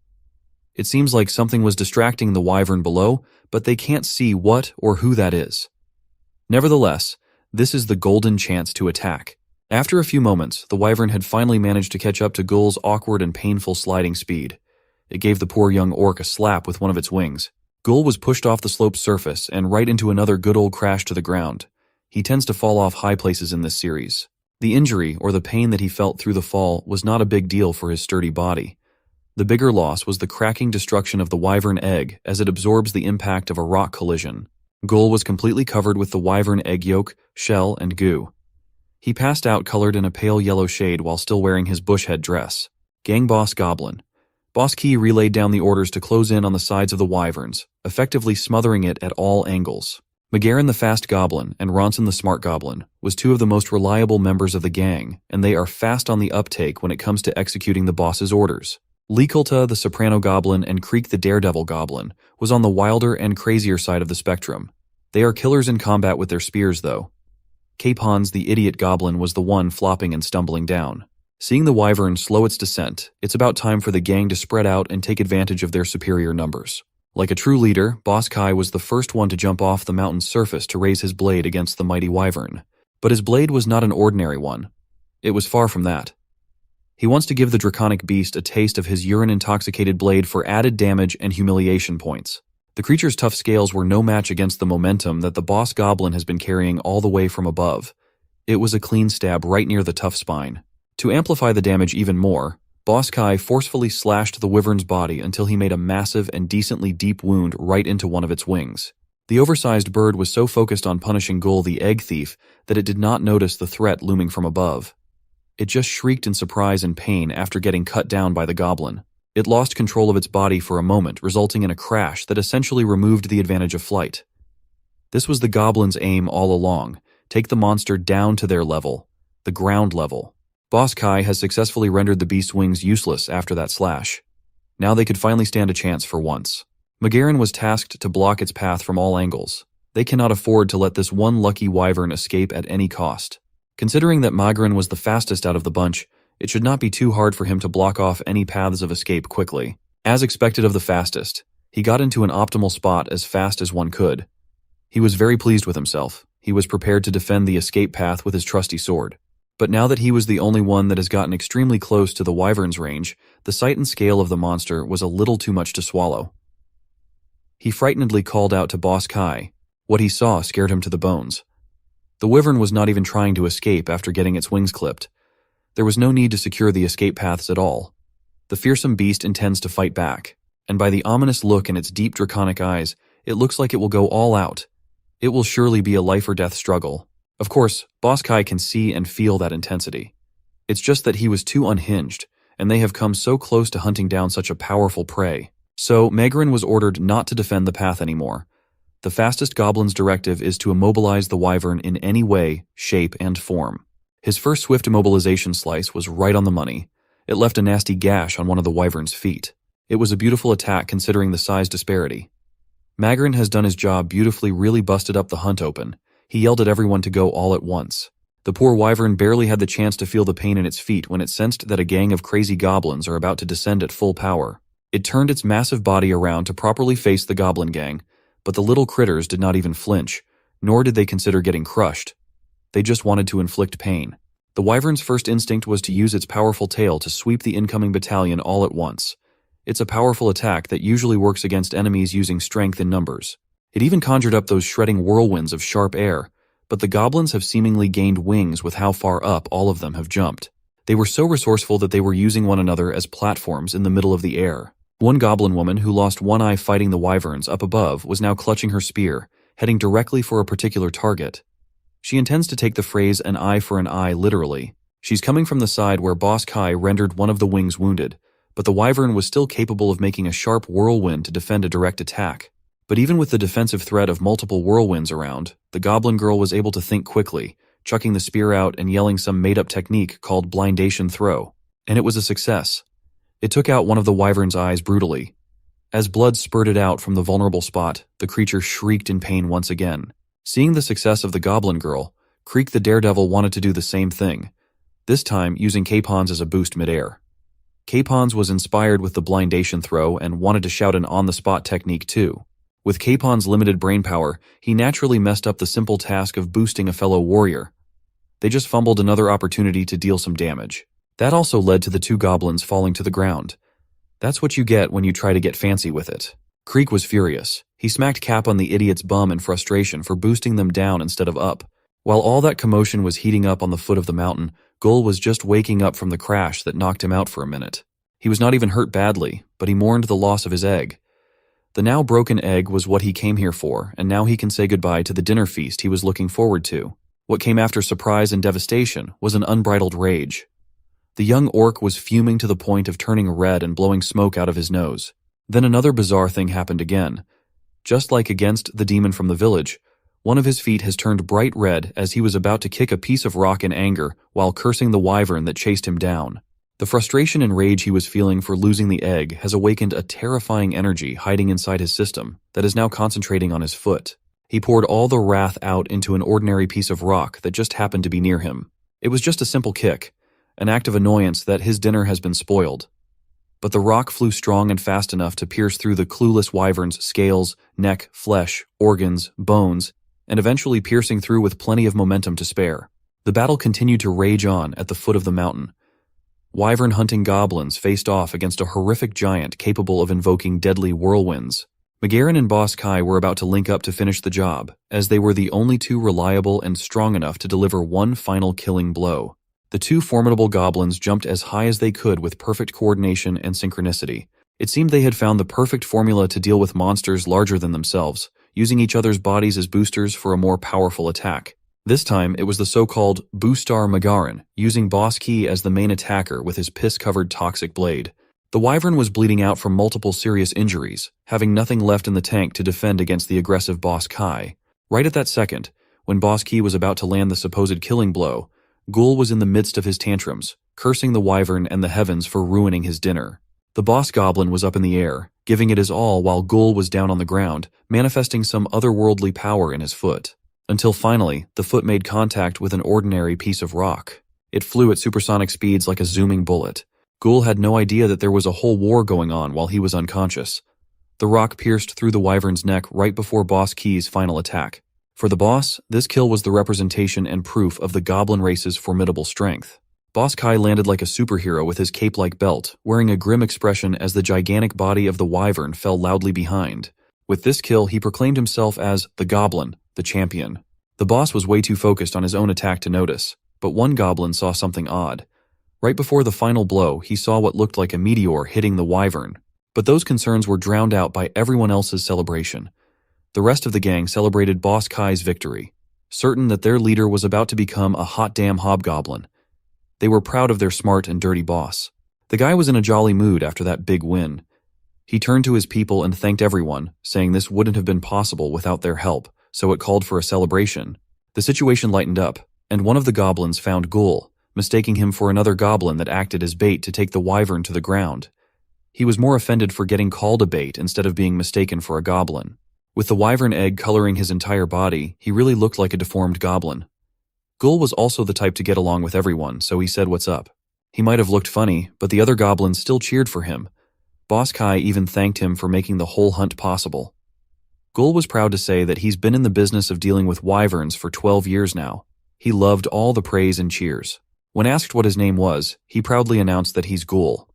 Speaker 1: It seems like something was distracting the wyvern below, but they can't see what or who that is. Nevertheless, this is the golden chance to attack. After a few moments, the wyvern had finally managed to catch up to Gul's awkward and painful sliding speed. It gave the poor young orc a slap with one of its wings. Gul was pushed off the slope's surface and right into another good old crash to the ground. He tends to fall off high places in this series. The injury, or the pain that he felt through the fall, was not a big deal for his sturdy body. The bigger loss was the cracking destruction of the wyvern egg as it absorbs the impact of a rock collision. Gul was completely covered with the wyvern egg yolk, shell, and goo. He passed out colored in a pale yellow shade while still wearing his bush head dress. Gang Boss Goblin. Boss Key relayed down the orders to close in on the sides of the wyverns, effectively smothering it at all angles. McGarren the Fast Goblin and Ronson the Smart Goblin was two of the most reliable members of the gang, and they are fast on the uptake when it comes to executing the boss's orders. Likulta, the soprano goblin, and Creek the daredevil goblin, was on the wilder and crazier side of the spectrum. They are killers in combat with their spears, though. Capons, the idiot goblin, was the one flopping and stumbling down. Seeing the wyvern slow its descent, it's about time for the gang to spread out and take advantage of their superior numbers. Like a true leader, Boss Kai was the first one to jump off the mountain's surface to raise his blade against the mighty wyvern. But his blade was not an ordinary one. It was far from that. He wants to give the draconic beast a taste of his urine-intoxicated blade for added damage and humiliation points. The creature's tough scales were no match against the momentum that the boss goblin has been carrying all the way from above. It was a clean stab right near the tough spine. To amplify the damage even more, Boss Kai forcefully slashed the wyvern's body until he made a massive and decently deep wound right into one of its wings. The oversized bird was so focused on punishing Gull the egg thief that it did not notice the threat looming from above. It just shrieked in surprise and pain after getting cut down by the goblin. It lost control of its body for a moment, resulting in a crash that essentially removed the advantage of flight. This was the goblin's aim all along: take the monster down to their level, the ground level. Boss Kai has successfully rendered the beast's wings useless after that slash. Now they could finally stand a chance for once. Magarin was tasked to block its path from all angles. They cannot afford to let this one lucky wyvern escape at any cost. Considering that Magarin was the fastest out of the bunch, it should not be too hard for him to block off any paths of escape quickly. As expected of the fastest, he got into an optimal spot as fast as one could. He was very pleased with himself. He was prepared to defend the escape path with his trusty sword. But now that he was the only one that has gotten extremely close to the wyvern's range, the sight and scale of the monster was a little too much to swallow. He frightenedly called out to Boss Kai. What he saw scared him to the bones. The wyvern was not even trying to escape after getting its wings clipped. There was no need to secure the escape paths at all. The fearsome beast intends to fight back, and by the ominous look in its deep draconic eyes, it looks like it will go all out. It will surely be a life-or-death struggle. Of course, Boss Kai can see and feel that intensity. It's just that he was too unhinged, and they have come so close to hunting down such a powerful prey. So, Magarin was ordered not to defend the path anymore. The fastest goblin's directive is to immobilize the wyvern in any way, shape, and form. His first swift immobilization slice was right on the money. It left a nasty gash on one of the wyvern's feet. It was a beautiful attack considering the size disparity. Magarin has done his job beautifully, really busted up the hunt open. He yelled at everyone to go all at once. The poor wyvern barely had the chance to feel the pain in its feet when it sensed that a gang of crazy goblins are about to descend at full power. It turned its massive body around to properly face the goblin gang, but the little critters did not even flinch, nor did they consider getting crushed. They just wanted to inflict pain. The wyvern's first instinct was to use its powerful tail to sweep the incoming battalion all at once. It's a powerful attack that usually works against enemies using strength in numbers. It even conjured up those shredding whirlwinds of sharp air, but the goblins have seemingly gained wings with how far up all of them have jumped. They were so resourceful that they were using one another as platforms in the middle of the air. One goblin woman who lost one eye fighting the wyverns up above was now clutching her spear, heading directly for a particular target. She intends to take the phrase "an eye for an eye" literally. She's coming from the side where Boss Kai rendered one of the wings wounded, but the wyvern was still capable of making a sharp whirlwind to defend a direct attack. But even with the defensive threat of multiple whirlwinds around, the goblin girl was able to think quickly, chucking the spear out and yelling some made-up technique called blindation throw. And it was a success. It took out one of the wyvern's eyes brutally. As blood spurted out from the vulnerable spot, the creature shrieked in pain once again. Seeing the success of the goblin girl, Creek the daredevil wanted to do the same thing, this time using Capons as a boost midair. Capons was inspired with the blindation throw and wanted to shout an on-the-spot technique too. With Capon's limited brain power, he naturally messed up the simple task of boosting a fellow warrior. They just fumbled another opportunity to deal some damage. That also led to the two goblins falling to the ground. That's what you get when you try to get fancy with it. Creek was furious. He smacked Cap on the idiot's bum in frustration for boosting them down instead of up. While all that commotion was heating up on the foot of the mountain, Gull was just waking up from the crash that knocked him out for a minute. He was not even hurt badly, but he mourned the loss of his egg. The now broken egg was what he came here for, and now he can say goodbye to the dinner feast he was looking forward to. What came after surprise and devastation was an unbridled rage. The young orc was fuming to the point of turning red and blowing smoke out of his nose. Then another bizarre thing happened again. Just like against the demon from the village, one of his feet has turned bright red as he was about to kick a piece of rock in anger while cursing the wyvern that chased him down. The frustration and rage he was feeling for losing the egg has awakened a terrifying energy hiding inside his system that is now concentrating on his foot. He poured all the wrath out into an ordinary piece of rock that just happened to be near him. It was just a simple kick, an act of annoyance that his dinner has been spoiled. But the rock flew strong and fast enough to pierce through the clueless wyvern's scales, neck, flesh, organs, bones, and eventually piercing through with plenty of momentum to spare. The battle continued to rage on at the foot of the mountain. Wyvern-hunting goblins faced off against a horrific giant capable of invoking deadly whirlwinds. McGarren and Boss Kai were about to link up to finish the job, as they were the only two reliable and strong enough to deliver one final killing blow. The two formidable goblins jumped as high as they could with perfect coordination and synchronicity. It seemed they had found the perfect formula to deal with monsters larger than themselves, using each other's bodies as boosters for a more powerful attack. This time, it was the so-called Boostar McGarren, using Boss Key as the main attacker with his piss-covered toxic blade. The wyvern was bleeding out from multiple serious injuries, having nothing left in the tank to defend against the aggressive Boss Kai. Right at that second, when Boss Key was about to land the supposed killing blow, Ghoul was in the midst of his tantrums, cursing the wyvern and the heavens for ruining his dinner. The boss goblin was up in the air, giving it his all while Ghoul was down on the ground, manifesting some otherworldly power in his foot. Until finally, the foot made contact with an ordinary piece of rock. It flew at supersonic speeds like a zooming bullet. Ghoul had no idea that there was a whole war going on while he was unconscious. The rock pierced through the wyvern's neck right before Boss Key's final attack. For the boss, this kill was the representation and proof of the goblin race's formidable strength. Boss Kai landed like a superhero with his cape-like belt, wearing a grim expression as the gigantic body of the wyvern fell loudly behind. With this kill, he proclaimed himself as the Goblin, the champion. The boss was way too focused on his own attack to notice, but one goblin saw something odd. Right before the final blow, he saw what looked like a meteor hitting the wyvern. But those concerns were drowned out by everyone else's celebration. The rest of the gang celebrated Boss Kai's victory, certain that their leader was about to become a hot damn hobgoblin. They were proud of their smart and dirty boss. The guy was in a jolly mood after that big win. He turned to his people and thanked everyone, saying this wouldn't have been possible without their help, so it called for a celebration. The situation lightened up, and one of the goblins found Ghoul, mistaking him for another goblin that acted as bait to take the wyvern to the ground. He was more offended for getting called a bait instead of being mistaken for a goblin. With the wyvern egg coloring his entire body, he really looked like a deformed goblin. Ghoul was also the type to get along with everyone, so he said what's up. He might have looked funny, but the other goblins still cheered for him. Boss Kai even thanked him for making the whole hunt possible. Ghoul was proud to say that he's been in the business of dealing with wyverns for 12 years now. He loved all the praise and cheers. When asked what his name was, he proudly announced that he's Ghoul.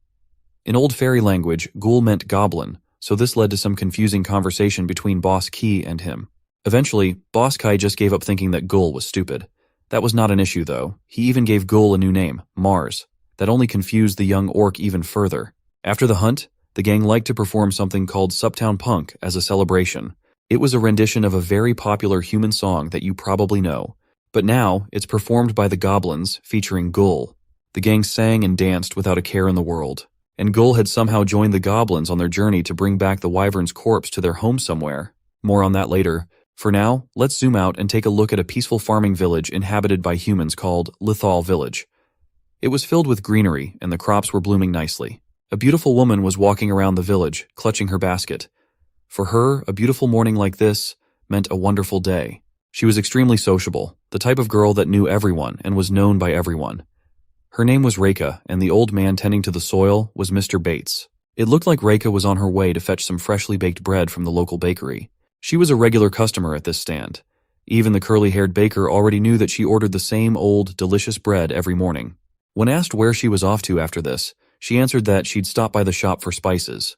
Speaker 1: In old fairy language, Ghoul meant goblin, so this led to some confusing conversation between Boss Key and him. Eventually, Boss Kai just gave up thinking that Ghoul was stupid. That was not an issue, though. He even gave Ghoul a new name, Mars. That only confused the young orc even further. After the hunt, the gang liked to perform something called Suptown Punk as a celebration. It was a rendition of a very popular human song that you probably know. But now, it's performed by the goblins, featuring Ghoul. The gang sang and danced without a care in the world. And Ghoul had somehow joined the goblins on their journey to bring back the wyvern's corpse to their home somewhere. More on that later. For now, let's zoom out and take a look at a peaceful farming village inhabited by humans called Lithal Village. It was filled with greenery, and the crops were blooming nicely. A beautiful woman was walking around the village, clutching her basket. For her, a beautiful morning like this meant a wonderful day. She was extremely sociable, the type of girl that knew everyone and was known by everyone. Her name was Reika, and the old man tending to the soil was Mr. Bates. It looked like Reika was on her way to fetch some freshly baked bread from the local bakery. She was a regular customer at this stand. Even the curly-haired baker already knew that she ordered the same old, delicious bread every morning. When asked where she was off to after this, she answered that she'd stop by the shop for spices.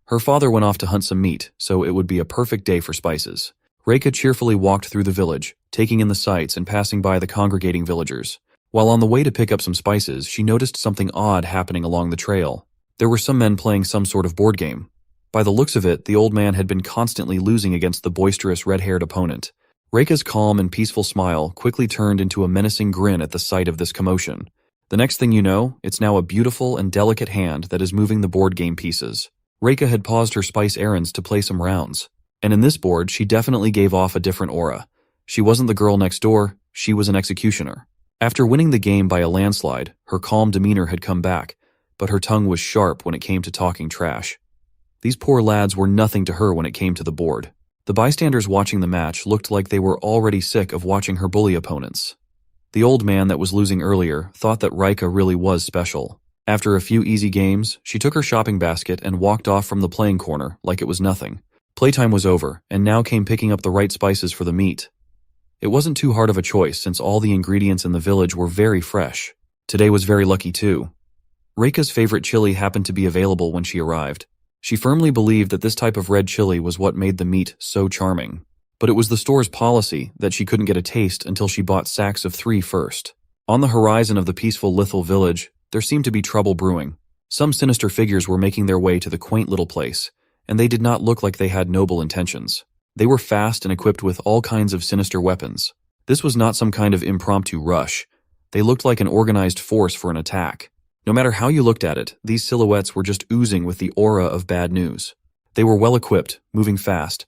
Speaker 1: Her father went off to hunt some meat, so it would be a perfect day for spices. Reika cheerfully walked through the village, taking in the sights and passing by the congregating villagers. While on the way to pick up some spices, she noticed something odd happening along the trail. There were some men playing some sort of board game. By the looks of it, the old man had been constantly losing against the boisterous red-haired opponent. Reika's calm and peaceful smile quickly turned into a menacing grin at the sight of this commotion. The next thing you know, it's now a beautiful and delicate hand that is moving the board game pieces. Reika had paused her spice errands to play some rounds. And in this board, she definitely gave off a different aura. She wasn't the girl next door, she was an executioner. After winning the game by a landslide, her calm demeanor had come back. but her tongue was sharp when it came to talking trash. These poor lads were nothing to her when it came to the board. The bystanders watching the match looked like they were already sick of watching her bully opponents. The old man that was losing earlier thought that Rika really was special. After a few easy games, she took her shopping basket and walked off from the playing corner like it was nothing. Playtime was over, and now came picking up the right spices for the meat. It wasn't too hard of a choice since all the ingredients in the village were very fresh. Today was very lucky too. Rika's favorite chili happened to be available when she arrived. She firmly believed that this type of red chili was what made the meat so charming. But it was the store's policy that she couldn't get a taste until she bought sacks of 3 first. On the horizon of the peaceful Little village, there seemed to be trouble brewing. Some sinister figures were making their way to the quaint little place, and they did not look like they had noble intentions. They were fast and equipped with all kinds of sinister weapons. This was not some kind of impromptu rush. They looked like an organized force for an attack. No matter how you looked at it, these silhouettes were just oozing with the aura of bad news. They were well equipped, moving fast,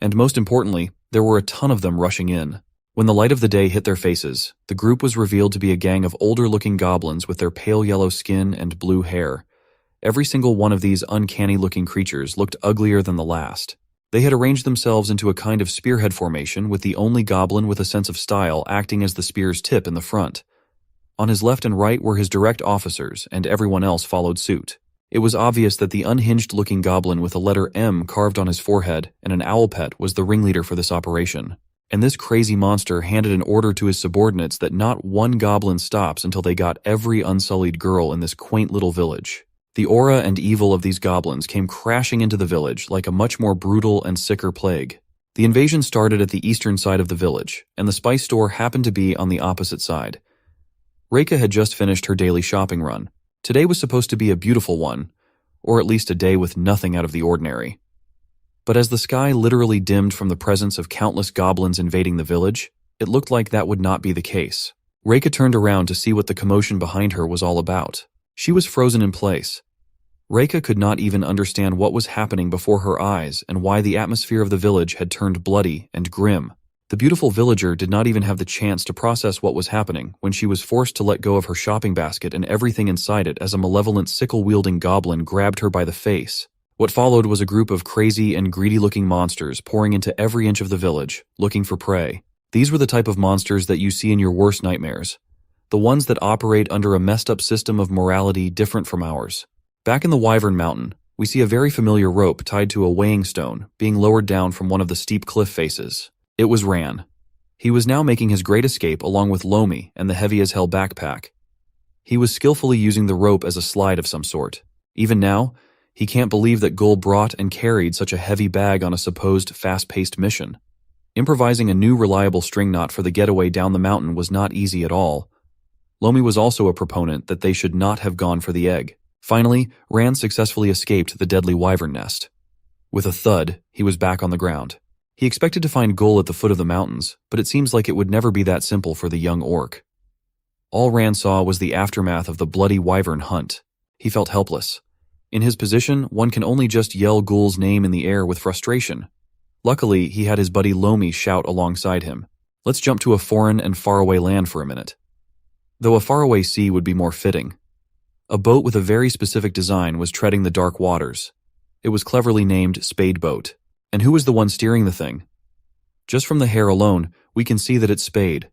Speaker 1: and most importantly, there were a ton of them rushing in. When the light of the day hit their faces, the group was revealed to be a gang of older-looking goblins with their pale yellow skin and blue hair. Every single one of these uncanny-looking creatures looked uglier than the last. They had arranged themselves into a kind of spearhead formation with the only goblin with a sense of style acting as the spear's tip in the front. On his left and right were his direct officers, and everyone else followed suit. It was obvious that the unhinged-looking goblin with a letter M carved on his forehead and an owl pet was the ringleader for this operation. And this crazy monster handed an order to his subordinates that not one goblin stops until they got every unsullied girl in this quaint little village. The aura and evil of these goblins came crashing into the village like a much more brutal and sicker plague. The invasion started at the eastern side of the village, and the spice store happened to be on the opposite side. Rika had just finished her daily shopping run. Today was supposed to be a beautiful one, or at least a day with nothing out of the ordinary. But as the sky literally dimmed from the presence of countless goblins invading the village, it looked like that would not be the case. Rika turned around to see what the commotion behind her was all about. She was frozen in place. Rika could not even understand what was happening before her eyes and why the atmosphere of the village had turned bloody and grim. The beautiful villager did not even have the chance to process what was happening when she was forced to let go of her shopping basket and everything inside it as a malevolent sickle-wielding goblin grabbed her by the face. What followed was a group of crazy and greedy-looking monsters pouring into every inch of the village, looking for prey. These were the type of monsters that you see in your worst nightmares. The ones that operate under a messed-up system of morality different from ours. Back in the Wyvern Mountain, we see a very familiar rope tied to a weighing stone being lowered down from one of the steep cliff faces. It was Ran. He was now making his great escape along with Lomi and the heavy-as-hell backpack. He was skillfully using the rope as a slide of some sort. Even now, he can't believe that Gul brought and carried such a heavy bag on a supposed fast-paced mission. Improvising a new reliable string knot for the getaway down the mountain was not easy at all. Lomi was also a proponent that they should not have gone for the egg. Finally, Ran successfully escaped the deadly wyvern nest. With a thud, he was back on the ground. He expected to find Gul at the foot of the mountains, but it seems like it would never be that simple for the young orc. All Ran saw was the aftermath of the bloody wyvern hunt. He felt helpless. In his position, one can only just yell Gul's name in the air with frustration. Luckily, he had his buddy Lomi shout alongside him. Let's jump to a foreign and faraway land for a minute. Though a faraway sea would be more fitting. A boat with a very specific design was treading the dark waters. It was cleverly named Spade Boat. And who was the one steering the thing? Just from the hair alone, we can see that it's Spade,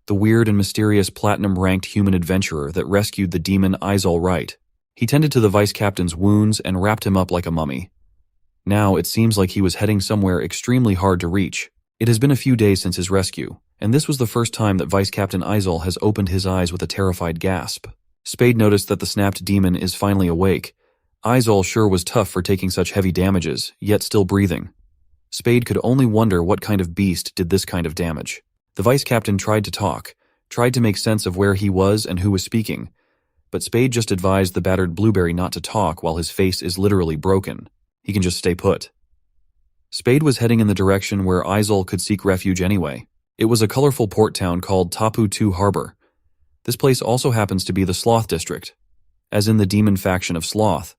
Speaker 1: the weird and mysterious platinum-ranked human adventurer that rescued the demon Izal Wright. He tended to the vice-captain's wounds and wrapped him up like a mummy. Now it seems like he was heading somewhere extremely hard to reach. It has been a few days since his rescue, and this was the first time that Vice-Captain Izal has opened his eyes with a terrified gasp. Spade noticed that the snapped demon is finally awake. Izal sure was tough for taking such heavy damages, yet still breathing. Spade could only wonder what kind of beast did this kind of damage. The vice-captain tried to talk, tried to make sense of where he was and who was speaking, but Spade just advised the battered blueberry not to talk while his face is literally broken. He can just stay put. Spade was heading in the direction where Izal could seek refuge anyway. It was a colorful port town called Tapu 2 Harbor. This place also happens to be the Sloth District, as in the demon faction of Sloth.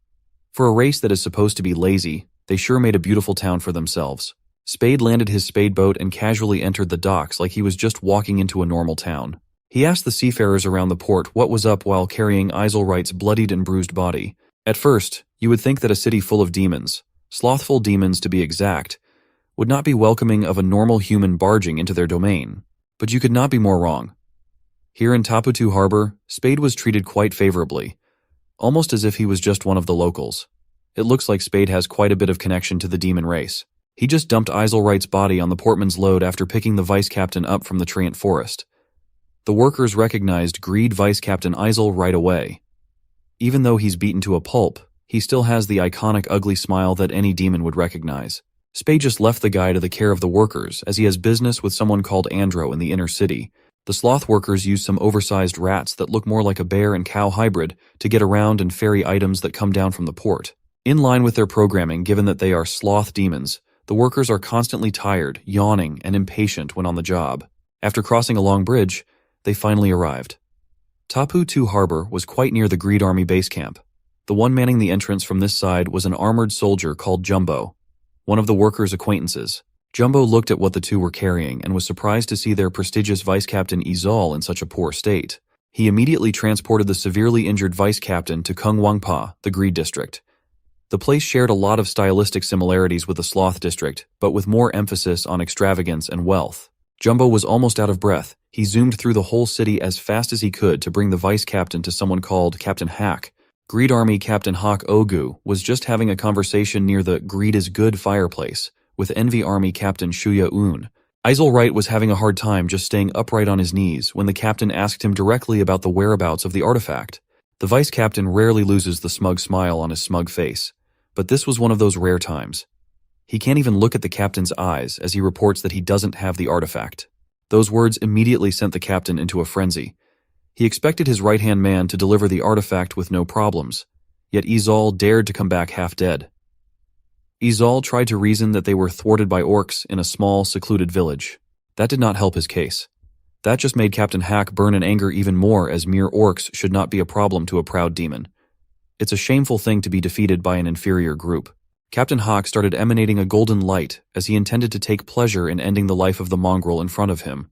Speaker 1: For a race that is supposed to be lazy, they sure made a beautiful town for themselves. Spade landed his spade boat and casually entered the docks like he was just walking into a normal town. He asked the seafarers around the port what was up while carrying Iselright's bloodied and bruised body. At first, you would think that a city full of demons, slothful demons to be exact, would not be welcoming of a normal human barging into their domain. But you could not be more wrong. Here in Taputu Harbor, Spade was treated quite favorably, almost as if he was just one of the locals. It looks like Spade has quite a bit of connection to the demon race. He just dumped Iselright's body on the portman's load after picking the vice captain up from the Treant Forest. The workers recognized Greed Vice Captain Isel right away. Even though he's beaten to a pulp, he still has the iconic ugly smile that any demon would recognize. Spade just left the guy to the care of the workers as he has business with someone called Andro in the inner city. The sloth workers use some oversized rats that look more like a bear and cow hybrid to get around and ferry items that come down from the port. In line with their programming, given that they are sloth demons, the workers are constantly tired, yawning, and impatient when on the job. After crossing a long bridge, they finally arrived. Taputu Harbor was quite near the Greed Army base camp. The one manning the entrance from this side was an armored soldier called Jumbo, one of the workers' acquaintances. Jumbo looked at what the two were carrying and was surprised to see their prestigious Vice Captain Izal in such a poor state. He immediately transported the severely injured Vice Captain to Kungwangpa, the Greed District. The place shared a lot of stylistic similarities with the Sloth District, but with more emphasis on extravagance and wealth. Jumbo was almost out of breath. He zoomed through the whole city as fast as he could to bring the Vice Captain to someone called Captain Hack. Greed Army Captain Hawk Ogu was just having a conversation near the Greed is Good fireplace with Envy Army Captain Shuya Un. Iselright was having a hard time just staying upright on his knees when the captain asked him directly about the whereabouts of the artifact. The Vice Captain rarely loses the smug smile on his smug face, but this was one of those rare times. He can't even look at the captain's eyes as he reports that he doesn't have the artifact. Those words immediately sent the captain into a frenzy. He expected his right-hand man to deliver the artifact with no problems, yet Izal dared to come back half-dead. Izal tried to reason that they were thwarted by orcs in a small, secluded village. That did not help his case. That just made Captain Hack burn in anger even more, as mere orcs should not be a problem to a proud demon. It's a shameful thing to be defeated by an inferior group. Captain Hawk started emanating a golden light as he intended to take pleasure in ending the life of the mongrel in front of him.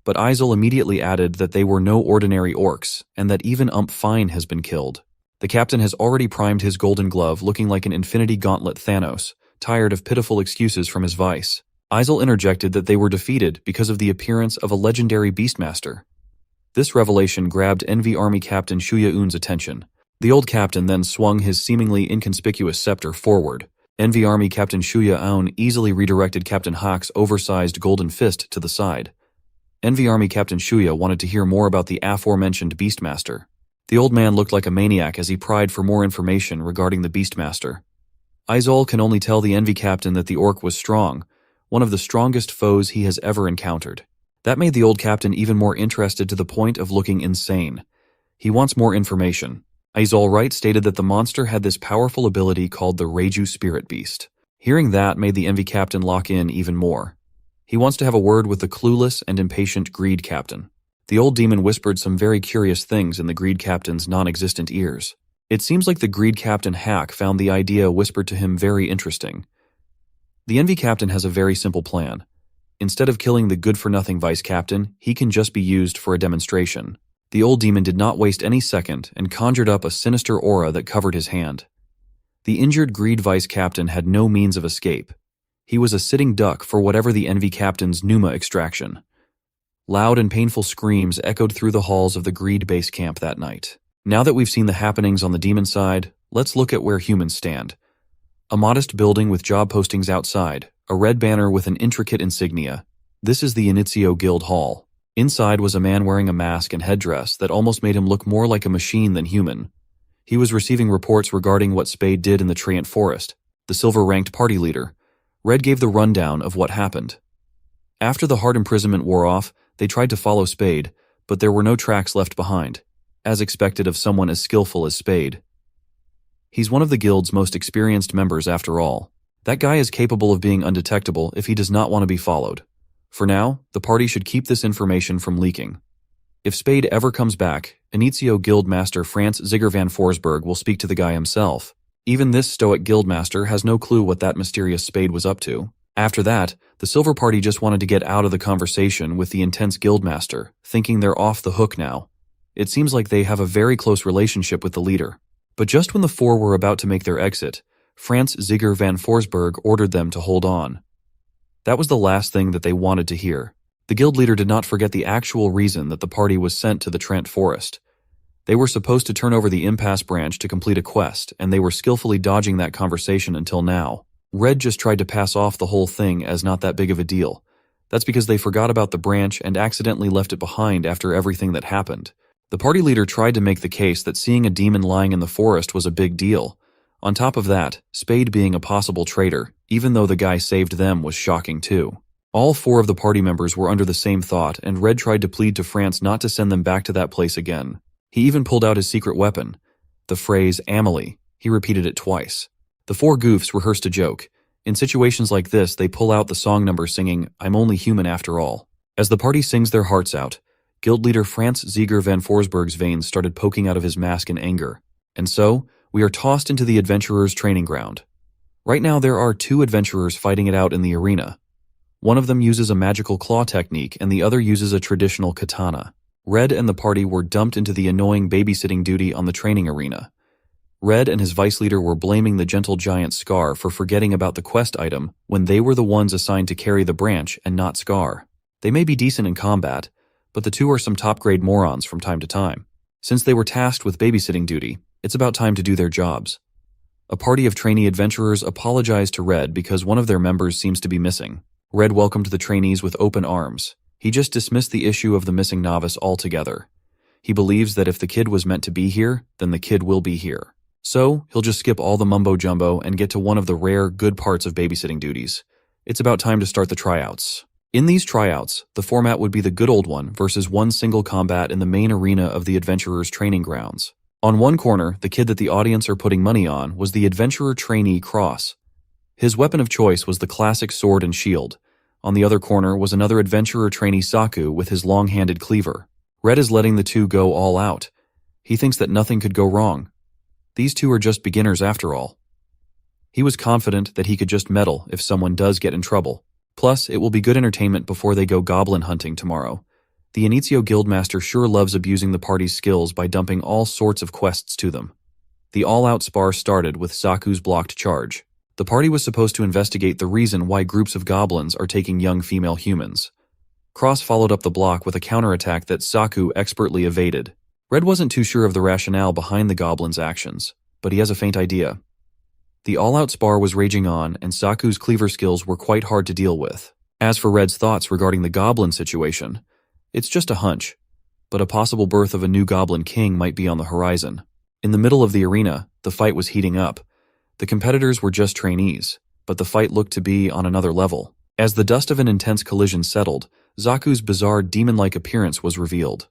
Speaker 1: But Isel immediately added that they were no ordinary orcs, and that even Ump Fine has been killed. The captain has already primed his golden glove, looking like an infinity gauntlet Thanos, tired of pitiful excuses from his vice. Isel interjected that they were defeated because of the appearance of a legendary beastmaster. This revelation grabbed Envy Army Captain Shuya Un's attention. The old captain then swung his seemingly inconspicuous scepter forward. Envy Army Captain Shuya Un easily redirected Captain Hawk's oversized golden fist to the side. Envy Army Captain Shuya wanted to hear more about the aforementioned Beastmaster. The old man looked like a maniac as he pried for more information regarding the Beastmaster. Izal can only tell the Envy Captain that the orc was strong, one of the strongest foes he has ever encountered. That made the old captain even more interested to the point of looking insane. He wants more information. Iselright stated that the monster had this powerful ability called the Reiju Spirit Beast. Hearing that made the Envy Captain lock in even more. He wants to have a word with the clueless and impatient Greed Captain. The old demon whispered some very curious things in the Greed Captain's non-existent ears. It seems like the Greed Captain Hack found the idea whispered to him very interesting. The Envy Captain has a very simple plan. Instead of killing the good-for-nothing Vice Captain, he can just be used for a demonstration. The old demon did not waste any second and conjured up a sinister aura that covered his hand. The injured Greed Vice Captain had no means of escape. He was a sitting duck for whatever the Envy Captain's Pneuma extraction. Loud and painful screams echoed through the halls of the Greed base camp that night. Now that we've seen the happenings on the demon side, let's look at where humans stand. A modest building with job postings outside, a red banner with an intricate insignia. This is the Initio Guild Hall. Inside was a man wearing a mask and headdress that almost made him look more like a machine than human. He was receiving reports regarding what Spade did in the Treant Forest, the silver-ranked party leader. Red gave the rundown of what happened. After the hard imprisonment wore off, they tried to follow Spade, but there were no tracks left behind, as expected of someone as skillful as Spade. He's one of the guild's most experienced members after all. That guy is capable of being undetectable if he does not want to be followed. For now, the party should keep this information from leaking. If Spade ever comes back, Initio Guildmaster Frans Zigger van Forsberg will speak to the guy himself. Even this stoic guildmaster has no clue what that mysterious Spade was up to. After that, the Silver Party just wanted to get out of the conversation with the intense guildmaster, thinking they're off the hook now. It seems like they have a very close relationship with the leader. But just when the four were about to make their exit, Frans Ziger van Forsberg ordered them to hold on. That was the last thing that they wanted to hear. The guild leader did not forget the actual reason that the party was sent to the Trent Forest. They were supposed to turn over the Impasse branch to complete a quest, and they were skillfully dodging that conversation until now. Red just tried to pass off the whole thing as not that big of a deal. That's because they forgot about the branch and accidentally left it behind after everything that happened. The party leader tried to make the case that seeing a demon lying in the forest was a big deal. On top of that, Spade being a possible traitor, even though the guy saved them, was shocking too. All four of the party members were under the same thought, and Red tried to plead to France not to send them back to that place again. He even pulled out his secret weapon. The phrase, Amelie. He repeated it twice. The four goofs rehearsed a joke. In situations like this, they pull out the song number singing, I'm only human after all. As the party sings their hearts out, guild leader Frans Ziger van Forsberg's veins started poking out of his mask in anger. And so, we are tossed into the adventurers' training ground. Right now there are two adventurers fighting it out in the arena. One of them uses a magical claw technique and the other uses a traditional katana. Red and the party were dumped into the annoying babysitting duty on the training arena. Red and his vice leader were blaming the gentle giant Scar for forgetting about the quest item when they were the ones assigned to carry the branch and not Scar. They may be decent in combat, but the two are some top-grade morons from time to time. Since they were tasked with babysitting duty, it's about time to do their jobs. A party of trainee adventurers apologized to Red because one of their members seems to be missing. Red welcomed the trainees with open arms. He just dismissed the issue of the missing novice altogether. He believes that if the kid was meant to be here, then the kid will be here. So, he'll just skip all the mumbo-jumbo and get to one of the rare, good parts of babysitting duties. It's about time to start the tryouts. In these tryouts, the format would be the good old one versus one single combat in the main arena of the adventurers' training grounds. On one corner, the kid that the audience are putting money on was the adventurer trainee Cross. His weapon of choice was the classic sword and shield. On the other corner was another adventurer trainee Saku with his long-handed cleaver. Red is letting the two go all out. He thinks that nothing could go wrong. These two are just beginners after all. He was confident that he could just meddle if someone does get in trouble. Plus, it will be good entertainment before they go goblin hunting tomorrow. The Inizio Guildmaster sure loves abusing the party's skills by dumping all sorts of quests to them. The all-out spar started with Saku's blocked charge. The party was supposed to investigate the reason why groups of goblins are taking young female humans. Cross followed up the block with a counterattack that Saku expertly evaded. Red wasn't too sure of the rationale behind the goblin's actions, but he has a faint idea. The all-out spar was raging on, and Saku's cleaver skills were quite hard to deal with. As for Red's thoughts regarding the goblin situation, it's just a hunch, but a possible birth of a new goblin king might be on the horizon. In the middle of the arena, the fight was heating up. The competitors were just trainees, but the fight looked to be on another level. As the dust of an intense collision settled, Zaku's bizarre demon-like appearance was revealed.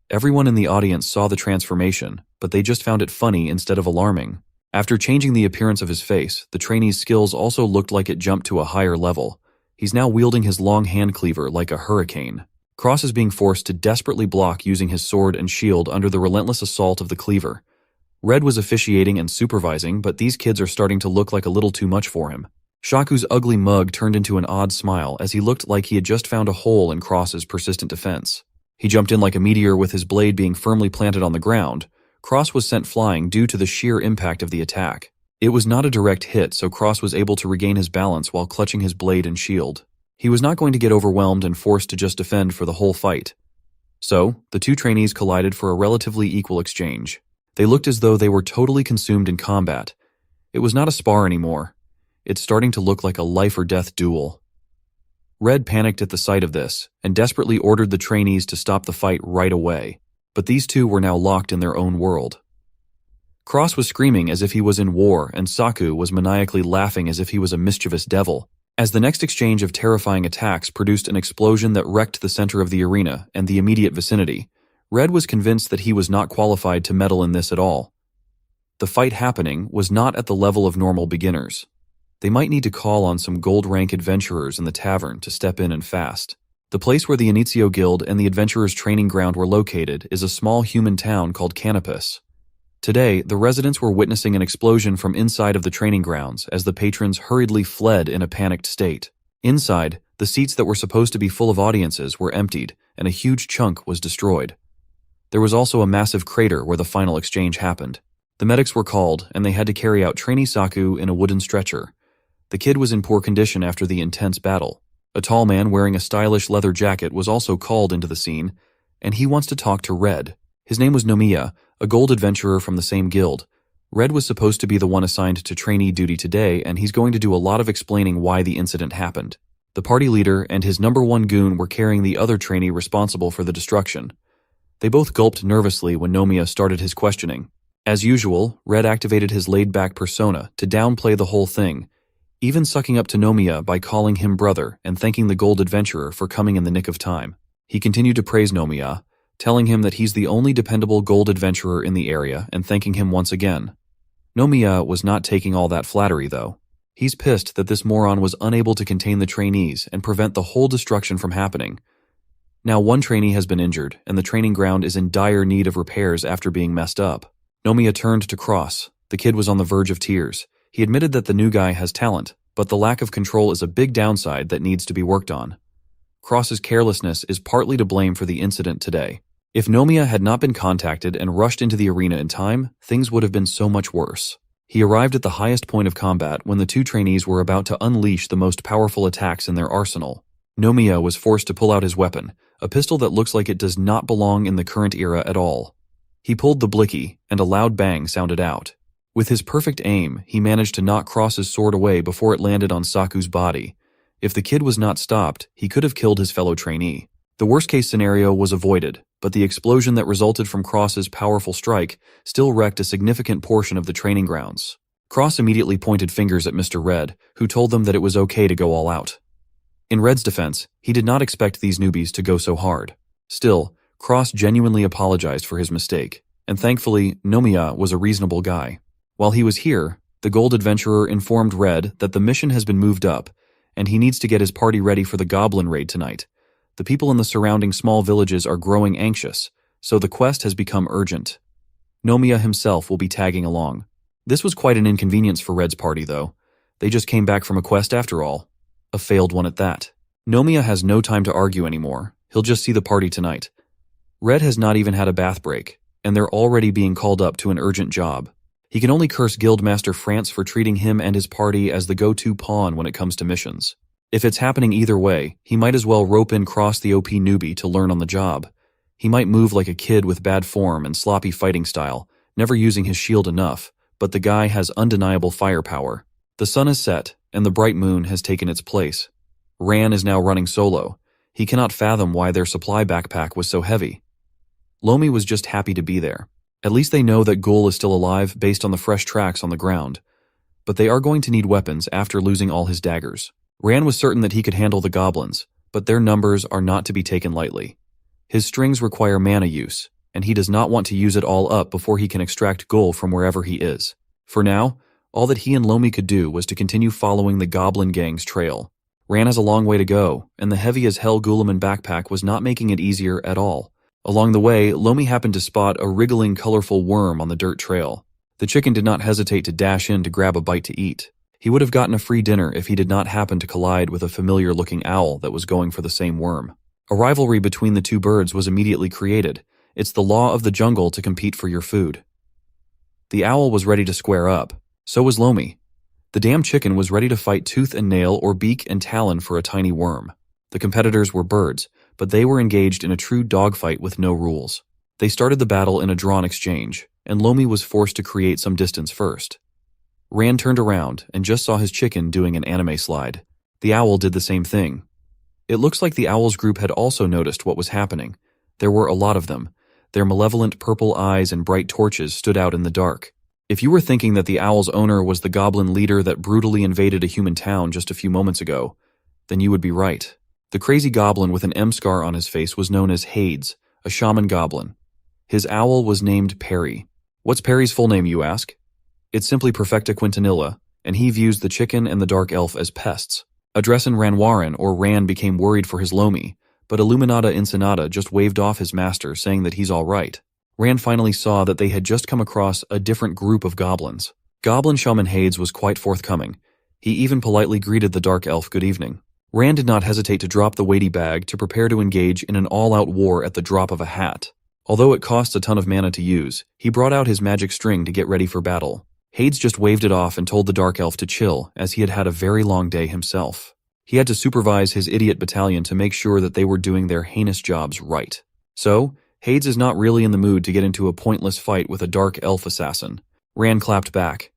Speaker 1: Everyone in the audience saw the transformation, but they just found it funny instead of alarming. After changing the appearance of his face, the trainee's skills also looked like it jumped to a higher level. He's now wielding his long hand cleaver like a hurricane. Cross is being forced to desperately block using his sword and shield under the relentless assault of the cleaver. Red was officiating and supervising, but these kids are starting to look like a little too much for him. Shaku's ugly mug turned into an odd smile as he looked like he had just found a hole in Cross's persistent defense. He jumped in like a meteor with his blade being firmly planted on the ground. Cross was sent flying due to the sheer impact of the attack. It was not a direct hit, so Cross was able to regain his balance while clutching his blade and shield. He was not going to get overwhelmed and forced to just defend for the whole fight. So, the two trainees collided for a relatively equal exchange. They looked as though they were totally consumed in combat. It was not a spar anymore. It's starting to look like a life-or-death duel. Red panicked at the sight of this, and desperately ordered the trainees to stop the fight right away. But these two were now locked in their own world. Cross was screaming as if he was in war, and Saku was maniacally laughing as if he was a mischievous devil. As the next exchange of terrifying attacks produced an explosion that wrecked the center of the arena and the immediate vicinity, Red was convinced that he was not qualified to meddle in this at all. The fight happening was not at the level of normal beginners. They might need to call on some gold-rank adventurers in the tavern to step in and fast. The place where the Inizio Guild and the adventurers' training ground were located is a small human town called Canopus. Today, the residents were witnessing an explosion from inside of the training grounds as the patrons hurriedly fled in a panicked state. Inside, the seats that were supposed to be full of audiences were emptied, and a huge chunk was destroyed. There was also a massive crater where the final exchange happened. The medics were called, and they had to carry out trainee Saku in a wooden stretcher. The kid was in poor condition after the intense battle. A tall man wearing a stylish leather jacket was also called into the scene, and he wants to talk to Red. His name was Nomiya, a gold adventurer from the same guild. Red was supposed to be the one assigned to trainee duty today, and he's going to do a lot of explaining why the incident happened. The party leader and his number one goon were carrying the other trainee responsible for the destruction. They both gulped nervously when Nomiya started his questioning. As usual, Red activated his laid-back persona to downplay the whole thing, even sucking up to Nomiya by calling him brother and thanking the gold adventurer for coming in the nick of time. He continued to praise Nomiya, telling him that he's the only dependable gold adventurer in the area and thanking him once again. Nomiya was not taking all that flattery, though. He's pissed that this moron was unable to contain the trainees and prevent the whole destruction from happening. Now one trainee has been injured, and the training ground is in dire need of repairs after being messed up. Nomiya turned to Cross. The kid was on the verge of tears. He admitted that the new guy has talent, but the lack of control is a big downside that needs to be worked on. Cross's carelessness is partly to blame for the incident today. If Nomiya had not been contacted and rushed into the arena in time, things would have been so much worse. He arrived at the highest point of combat when the two trainees were about to unleash the most powerful attacks in their arsenal. Nomiya was forced to pull out his weapon, a pistol that looks like it does not belong in the current era at all. He pulled the blicky, and a loud bang sounded out. With his perfect aim, he managed to knock Cross's sword away before it landed on Saku's body. If the kid was not stopped, he could have killed his fellow trainee. The worst-case scenario was avoided, but the explosion that resulted from Cross's powerful strike still wrecked a significant portion of the training grounds. Cross immediately pointed fingers at Mr. Red, who told them that it was okay to go all out. In Red's defense, he did not expect these newbies to go so hard. Still, Cross genuinely apologized for his mistake, and thankfully, Nomiya was a reasonable guy. While he was here, the gold adventurer informed Red that the mission has been moved up, and he needs to get his party ready for the goblin raid tonight. The people in the surrounding small villages are growing anxious, so the quest has become urgent. Nomiya himself will be tagging along. This was quite an inconvenience for Red's party, though. They just came back from a quest after all. A failed one at that. Nomiya has no time to argue anymore. He'll just see the party tonight. Red has not even had a bath break, and they're already being called up to an urgent job. He can only curse Guildmaster France for treating him and his party as the go-to pawn when it comes to missions. If it's happening either way, he might as well rope in Cross the OP newbie to learn on the job. He might move like a kid with bad form and sloppy fighting style, never using his shield enough, but the guy has undeniable firepower. The sun is set, and the bright moon has taken its place. Ran is now running solo. He cannot fathom why their supply backpack was so heavy. Lomi was just happy to be there. At least they know that Ghoul is still alive based on the fresh tracks on the ground. But they are going to need weapons after losing all his daggers. Ran was certain that he could handle the goblins, but their numbers are not to be taken lightly. His strings require mana use, and he does not want to use it all up before he can extract Ghoul from wherever he is. For now, all that he and Lomi could do was to continue following the goblin gang's trail. Ran has a long way to go, and the heavy-as-hell Ghouliman backpack was not making it easier at all. Along the way, Lomi happened to spot a wriggling, colorful worm on the dirt trail. The chicken did not hesitate to dash in to grab a bite to eat. He would have gotten a free dinner if he did not happen to collide with a familiar-looking owl that was going for the same worm. A rivalry between the two birds was immediately created. It's the law of the jungle to compete for your food. The owl was ready to square up. So was Lomi. The damn chicken was ready to fight tooth and nail or beak and talon for a tiny worm. The competitors were birds, but they were engaged in a true dogfight with no rules. They started the battle in a drawn exchange, and Lomi was forced to create some distance first. Ran turned around and just saw his chicken doing an anime slide. The owl did the same thing. It looks like the owl's group had also noticed what was happening. There were a lot of them. Their malevolent purple eyes and bright torches stood out in the dark. If you were thinking that the owl's owner was the goblin leader that brutally invaded a human town just a few moments ago, then you would be right. The crazy goblin with an M scar on his face was known as Hades, a shaman goblin. His owl was named Perry. What's Perry's full name, you ask? It's simply Perfecta Quintanilla, and he views the chicken and the dark elf as pests. Adressin Ranwaran or Ran became worried for his Lomi, but Illuminata Incinata just waved off his master, saying that he's all right. Ran finally saw that they had just come across a different group of goblins. Goblin Shaman Hades was quite forthcoming. He even politely greeted the dark elf good evening. Rand did not hesitate to drop the weighty bag to prepare to engage in an all-out war at the drop of a hat. Although it costs a ton of mana to use, he brought out his magic string to get ready for battle. Hades just waved it off and told the Dark Elf to chill, as he had had a very long day himself. He had to supervise his idiot battalion to make sure that they were doing their heinous jobs right. So, Hades is not really in the mood to get into a pointless fight with a Dark Elf assassin. Rand clapped back.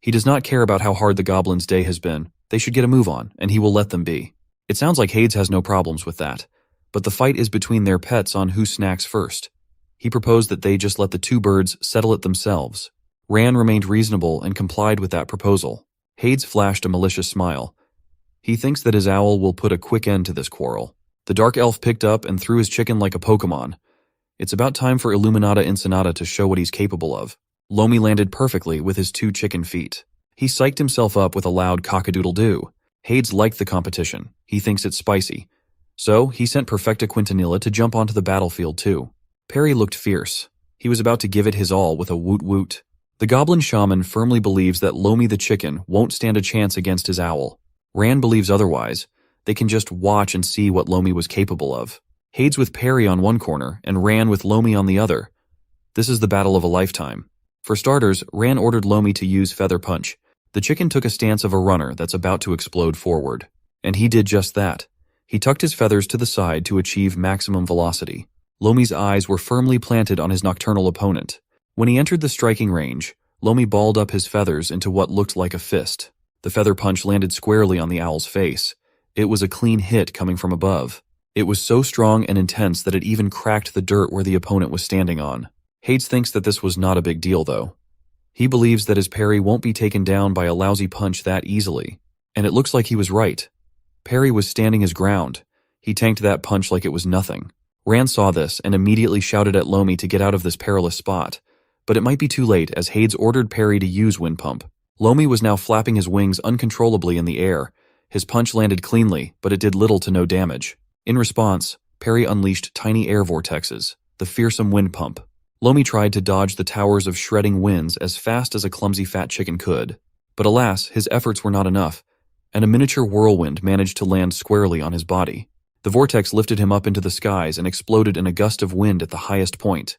Speaker 1: He does not care about how hard the goblins' day has been. They should get a move on, and he will let them be. It sounds like Hades has no problems with that, but the fight is between their pets on who snacks first. He proposed that they just let the two birds settle it themselves. Rand remained reasonable and complied with that proposal. Hades flashed a malicious smile. He thinks that his owl will put a quick end to this quarrel. The Dark Elf picked up and threw his chicken like a Pokemon. It's about time for Illuminata Incinata to show what he's capable of. Lomi landed perfectly with his 2 chicken feet. He psyched himself up with a loud cock-a-doodle-doo. Hades liked the competition. He thinks it's spicy. So, he sent Perfecta Quintanilla to jump onto the battlefield too. Perry looked fierce. He was about to give it his all with a woot-woot. The Goblin Shaman firmly believes that Lomi the chicken won't stand a chance against his owl. Rand believes otherwise. They can just watch and see what Lomi was capable of. Hades with Perry on one corner and Rand with Lomi on the other. This is the battle of a lifetime. For starters, Rand ordered Lomi to use Feather Punch. The chicken took a stance of a runner that's about to explode forward. And he did just that. He tucked his feathers to the side to achieve maximum velocity. Lomi's eyes were firmly planted on his nocturnal opponent. When he entered the striking range, Lomi balled up his feathers into what looked like a fist. The feather punch landed squarely on the owl's face. It was a clean hit coming from above. It was so strong and intense that it even cracked the dirt where the opponent was standing on. Hades thinks that this was not a big deal, though. He believes that his parry won't be taken down by a lousy punch that easily. And it looks like he was right. Perry was standing his ground. He tanked that punch like it was nothing. Rand saw this and immediately shouted at Lomi to get out of this perilous spot. But it might be too late as Hades ordered Perry to use Wind Pump. Lomi was now flapping his wings uncontrollably in the air. His punch landed cleanly, but it did little to no damage. In response, Perry unleashed tiny air vortexes, the fearsome Wind Pump. Lomi tried to dodge the towers of shredding winds as fast as a clumsy fat chicken could. But alas, his efforts were not enough, and a miniature whirlwind managed to land squarely on his body. The vortex lifted him up into the skies and exploded in a gust of wind at the highest point.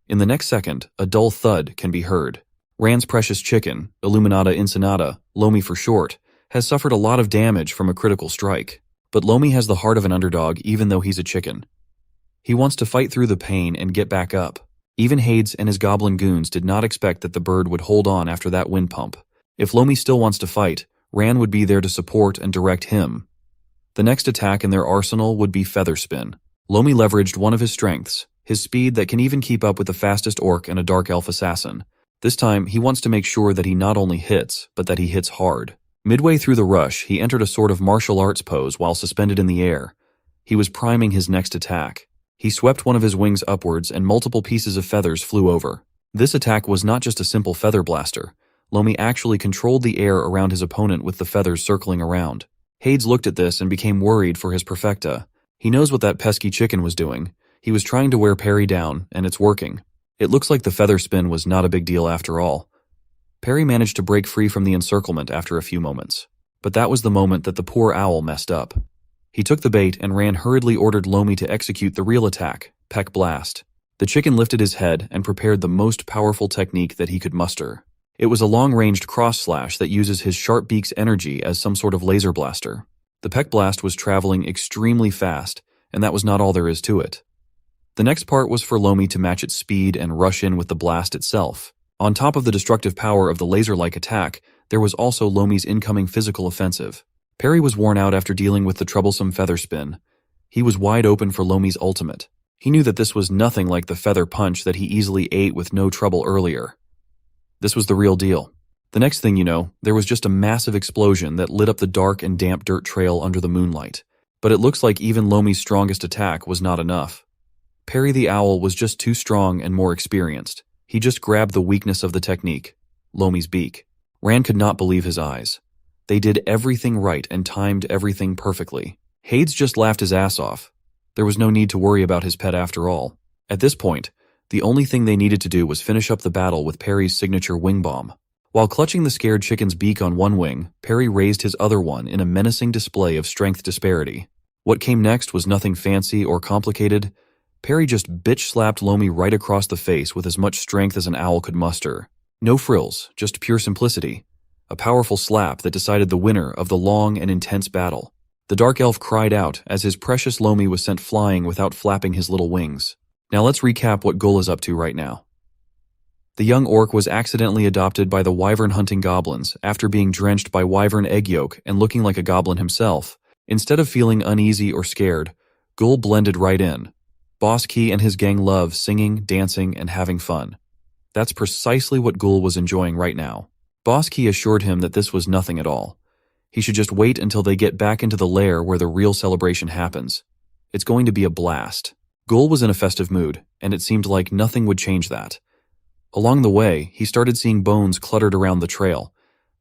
Speaker 1: In the next second, a dull thud can be heard. Rand's precious chicken, Illuminata Incinata, Lomi for short, has suffered a lot of damage from a critical strike. But Lomi has the heart of an underdog even though he's a chicken. He wants to fight through the pain and get back up. Even Hades and his goblin goons did not expect that the bird would hold on after that wind pump. If Lomi still wants to fight, Rand would be there to support and direct him. The next attack in their arsenal would be Feather Spin. Lomi leveraged one of his strengths, his speed that can even keep up with the fastest orc and a dark elf assassin. This time, he wants to make sure that he not only hits, but that he hits hard. Midway through the rush, he entered a sort of martial arts pose while suspended in the air. He was priming his next attack. He swept one of his wings upwards and multiple pieces of feathers flew over. This attack was not just a simple feather blaster. Lomi actually controlled the air around his opponent with the feathers circling around. Hades looked at this and became worried for his Perfecta. He knows what that pesky chicken was doing. He was trying to wear Perry down, and it's working. It looks like the feather spin was not a big deal after all. Perry managed to break free from the encirclement after a few moments. But that was the moment that the poor owl messed up. He took the bait and Rand hurriedly ordered Lomi to execute the real attack, Peck Blast. The chicken lifted his head and prepared the most powerful technique that he could muster. It was a long-ranged cross-slash that uses his sharp beak's energy as some sort of laser blaster. The Peck Blast was traveling extremely fast, and that was not all there is to it. The next part was for Lomi to match its speed and rush in with the blast itself. On top of the destructive power of the laser-like attack, there was also Lomi's incoming physical offensive. Perry was worn out after dealing with the troublesome feather spin. He was wide open for Lomi's ultimate. He knew that this was nothing like the feather punch that he easily ate with no trouble earlier. This was the real deal. The next thing you know, there was just a massive explosion that lit up the dark and damp dirt trail under the moonlight. But it looks like even Lomi's strongest attack was not enough. Perry the Owl was just too strong and more experienced. He just grabbed the weakness of the technique, Lomi's beak. Rand could not believe his eyes. They did everything right and timed everything perfectly. Hades just laughed his ass off. There was no need to worry about his pet after all. At this point, the only thing they needed to do was finish up the battle with Perry's signature wing bomb. While clutching the scared chicken's beak on one wing, Perry raised his other one in a menacing display of strength disparity. What came next was nothing fancy or complicated. Perry just bitch-slapped Lomi right across the face with as much strength as an owl could muster. No frills, just pure simplicity. A powerful slap that decided the winner of the long and intense battle. The dark elf cried out as his precious Lomi was sent flying without flapping his little wings. Now let's recap what Gul is up to right now. The young orc was accidentally adopted by the wyvern-hunting goblins after being drenched by wyvern egg yolk and looking like a goblin himself. Instead of feeling uneasy or scared, Gul blended right in. Boss Key and his gang love singing, dancing, and having fun. That's precisely what Gul was enjoying right now. Boss Key assured him that this was nothing at all. He should just wait until they get back into the lair where the real celebration happens. It's going to be a blast. Gul was in a festive mood, and it seemed like nothing would change that. Along the way, he started seeing bones cluttered around the trail.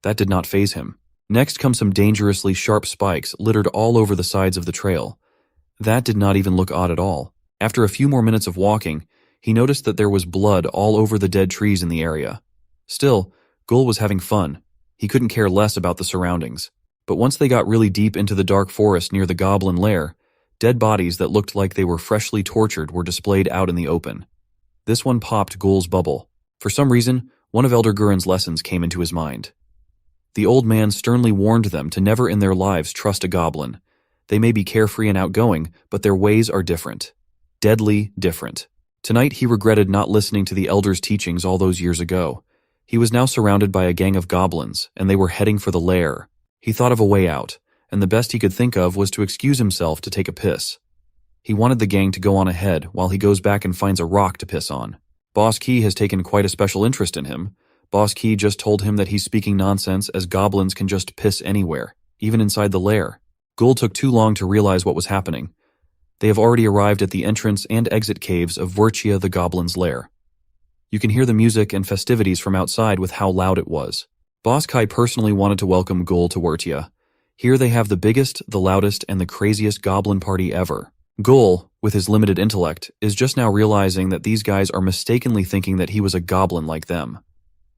Speaker 1: That did not faze him. Next come some dangerously sharp spikes littered all over the sides of the trail. That did not even look odd at all. After a few more minutes of walking, he noticed that there was blood all over the dead trees in the area. Still, Gul was having fun. He couldn't care less about the surroundings. But once they got really deep into the dark forest near the goblin lair, dead bodies that looked like they were freshly tortured were displayed out in the open. This one popped Gul's bubble. For some reason, one of Elder Guren's lessons came into his mind. The old man sternly warned them to never in their lives trust a goblin. They may be carefree and outgoing, but their ways are different. Deadly different. Tonight he regretted not listening to the Elder's teachings all those years ago. He was now surrounded by a gang of goblins, and they were heading for the lair. He thought of a way out, and the best he could think of was to excuse himself to take a piss. He wanted the gang to go on ahead while he goes back and finds a rock to piss on. Boss Key has taken quite a special interest in him. Boss Key just told him that he's speaking nonsense as goblins can just piss anywhere, even inside the lair. Gul took too long to realize what was happening. They have already arrived at the entrance and exit caves of Wurtia the goblin's lair. You can hear the music and festivities from outside with how loud it was. Boss Kai personally wanted to welcome Gul to Wurtia. Here they have the biggest, the loudest, and the craziest goblin party ever. Gul, with his limited intellect, is just now realizing that these guys are mistakenly thinking that he was a goblin like them.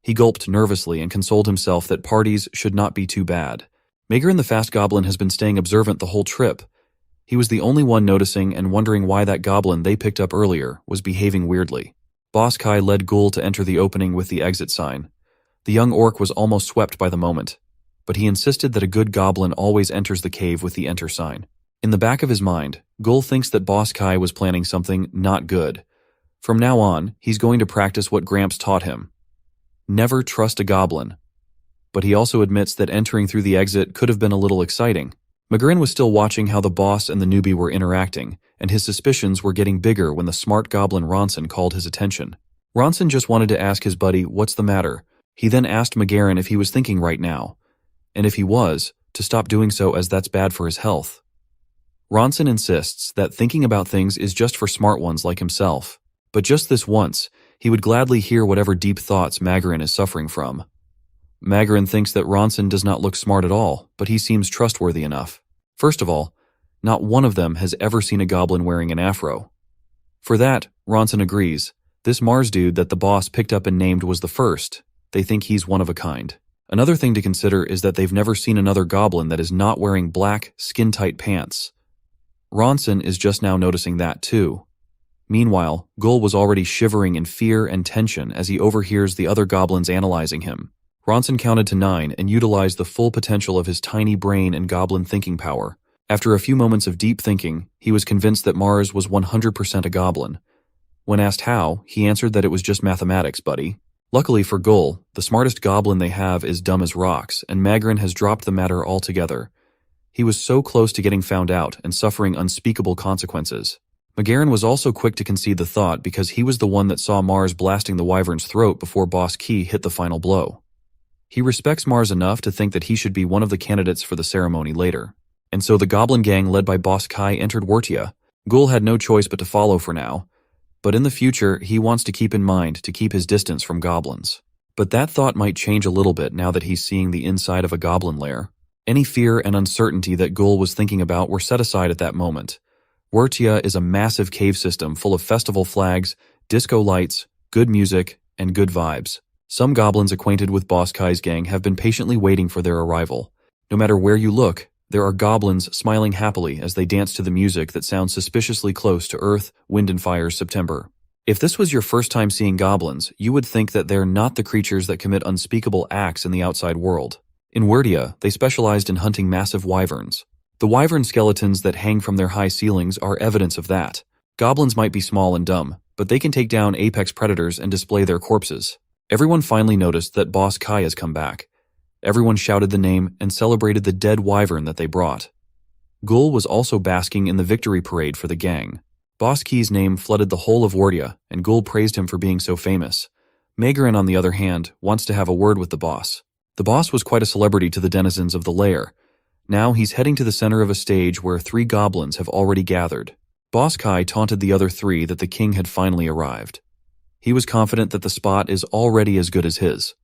Speaker 1: He gulped nervously and consoled himself that parties should not be too bad. Magrin the fast goblin has been staying observant the whole trip. He was the only one noticing and wondering why that goblin they picked up earlier was behaving weirdly. Boss Kai led Gul to enter the opening with the exit sign. The young orc was almost swept by the moment, but he insisted that a good goblin always enters the cave with the enter sign. In the back of his mind, Gul thinks that Boss Kai was planning something not good. From now on, he's going to practice what Gramps taught him. Never trust a goblin. But he also admits that entering through the exit could have been a little exciting. Magrin was still watching how the boss and the newbie were interacting, and his suspicions were getting bigger when the smart goblin Ronson called his attention. Ronson just wanted to ask his buddy, "What's the matter?" He then asked Magrin if he was thinking right now, and if he was, to stop doing so as that's bad for his health. Ronson insists that thinking about things is just for smart ones like himself, but just this once, he would gladly hear whatever deep thoughts Magrin is suffering from. Magrin thinks that Ronson does not look smart at all, but he seems trustworthy enough. First of all, not one of them has ever seen a goblin wearing an afro. For that, Ronson agrees. This Mars dude that the boss picked up and named was the first. They think he's one of a kind. Another thing to consider is that they've never seen another goblin that is not wearing black, skin-tight pants. Ronson is just now noticing that too. Meanwhile, Gul was already shivering in fear and tension as he overhears the other goblins analyzing him. Ronson counted to 9 and utilized the full potential of his tiny brain and goblin thinking power. After a few moments of deep thinking, he was convinced that Mars was 100% a goblin. When asked how, he answered that it was just mathematics, buddy. Luckily for Gul, the smartest goblin they have is dumb as rocks, and Magrin has dropped the matter altogether. He was so close to getting found out and suffering unspeakable consequences. Magrin was also quick to concede the thought because he was the one that saw Mars blasting the wyvern's throat before Boss Key hit the final blow. He respects Mars enough to think that he should be one of the candidates for the ceremony later. And so the goblin gang led by Boss Kai entered Wurtia. Gul had no choice but to follow for now, but in the future he wants to keep in mind to keep his distance from goblins. But that thought might change a little bit now that he's seeing the inside of a goblin lair. Any fear and uncertainty that Gul was thinking about were set aside at that moment. Wurtia is a massive cave system full of festival flags, disco lights, good music, and good vibes. Some goblins acquainted with Boss Kai's gang have been patiently waiting for their arrival. No matter where you look, there are goblins smiling happily as they dance to the music that sounds suspiciously close to Earth, Wind and Fire's September. If this was your first time seeing goblins, you would think that they're not the creatures that commit unspeakable acts in the outside world. In Wordia, they specialized in hunting massive wyverns. The wyvern skeletons that hang from their high ceilings are evidence of that. Goblins might be small and dumb, but they can take down apex predators and display their corpses. Everyone finally noticed that Boss Kai has come back. Everyone shouted the name and celebrated the dead wyvern that they brought. Gul was also basking in the victory parade for the gang. Boss Kai's name flooded the whole of Wordia, and Gul praised him for being so famous. Magarin, on the other hand, wants to have a word with the boss. The boss was quite a celebrity to the denizens of the lair. Now he's heading to the center of a stage where 3 goblins have already gathered. Boss Kai taunted the other 3 that the king had finally arrived. He was confident that the spot is already as good as his.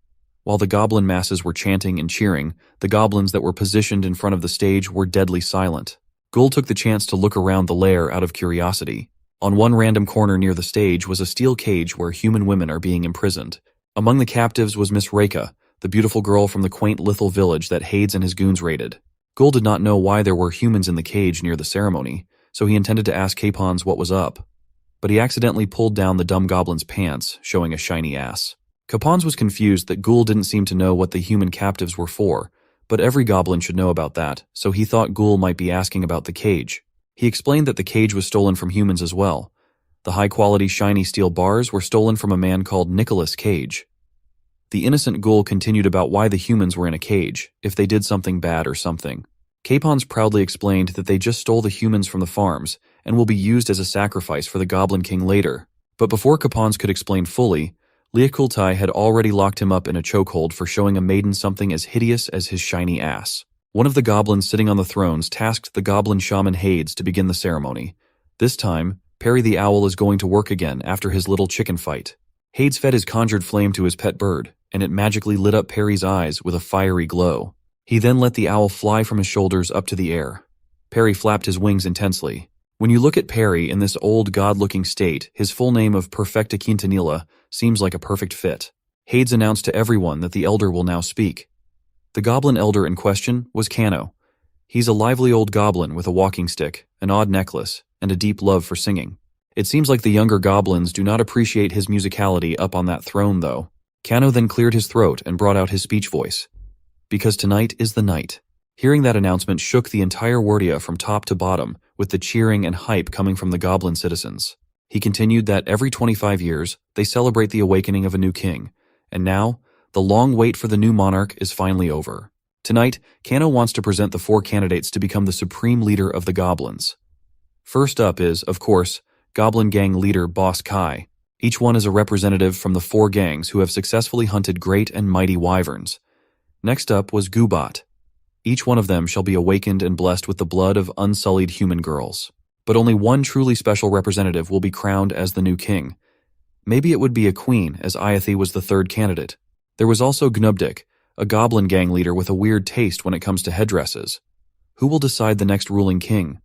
Speaker 1: While the goblin masses were chanting and cheering, the goblins that were positioned in front of the stage were deadly silent. Gul took the chance to look around the lair out of curiosity. On one random corner near the stage was a steel cage where human women are being imprisoned. Among the captives was Miss Reika, the beautiful girl from the quaint Little village that Hades and his goons raided. Gul did not know why there were humans in the cage near the ceremony, so he intended to ask Capons what was up. But he accidentally pulled down the dumb goblin's pants, showing a shiny ass. Capons was confused that Gul didn't seem to know what the human captives were for, but every goblin should know about that, so he thought Gul might be asking about the cage. He explained that the cage was stolen from humans as well. The high-quality shiny steel bars were stolen from a man called Nicholas Cage. The innocent Gul continued about why the humans were in a cage, if they did something bad or something. Capons proudly explained that they just stole the humans from the farms and will be used as a sacrifice for the Goblin King later. But before Capons could explain fully, Liakultai had already locked him up in a chokehold for showing a maiden something as hideous as his shiny ass. One of the goblins sitting on the thrones tasked the goblin shaman Hades to begin the ceremony. This time, Perry the Owl is going to work again after his little chicken fight. Hades fed his conjured flame to his pet bird, and it magically lit up Perry's eyes with a fiery glow. He then let the owl fly from his shoulders up to the air. Perry flapped his wings intensely. When you look at Perry in this old god-looking state, his full name of Perfecta Quintanilla seems like a perfect fit. Hades announced to everyone that the elder will now speak. The goblin elder in question was Kano. He's a lively old goblin with a walking stick, an odd necklace, and a deep love for singing. It seems like the younger goblins do not appreciate his musicality up on that throne, though. Kano then cleared his throat and brought out his speech voice. Because tonight is the night. Hearing that announcement shook the entire Wordia from top to bottom, with the cheering and hype coming from the goblin citizens. He continued that every 25 years, they celebrate the awakening of a new king, and now, the long wait for the new monarch is finally over. Tonight, Kano wants to present the 4 candidates to become the supreme leader of the goblins. First up is, of course, Goblin Gang leader Boss Kai. Each one is a representative from the 4 gangs who have successfully hunted great and mighty wyverns. Next up was Gubat. Each one of them shall be awakened and blessed with the blood of unsullied human girls. But only one truly special representative will be crowned as the new king. Maybe it would be a queen, as Iathi was the 3rd candidate. There was also Gnubdik, a goblin gang leader with a weird taste when it comes to headdresses. Who will decide the next ruling king?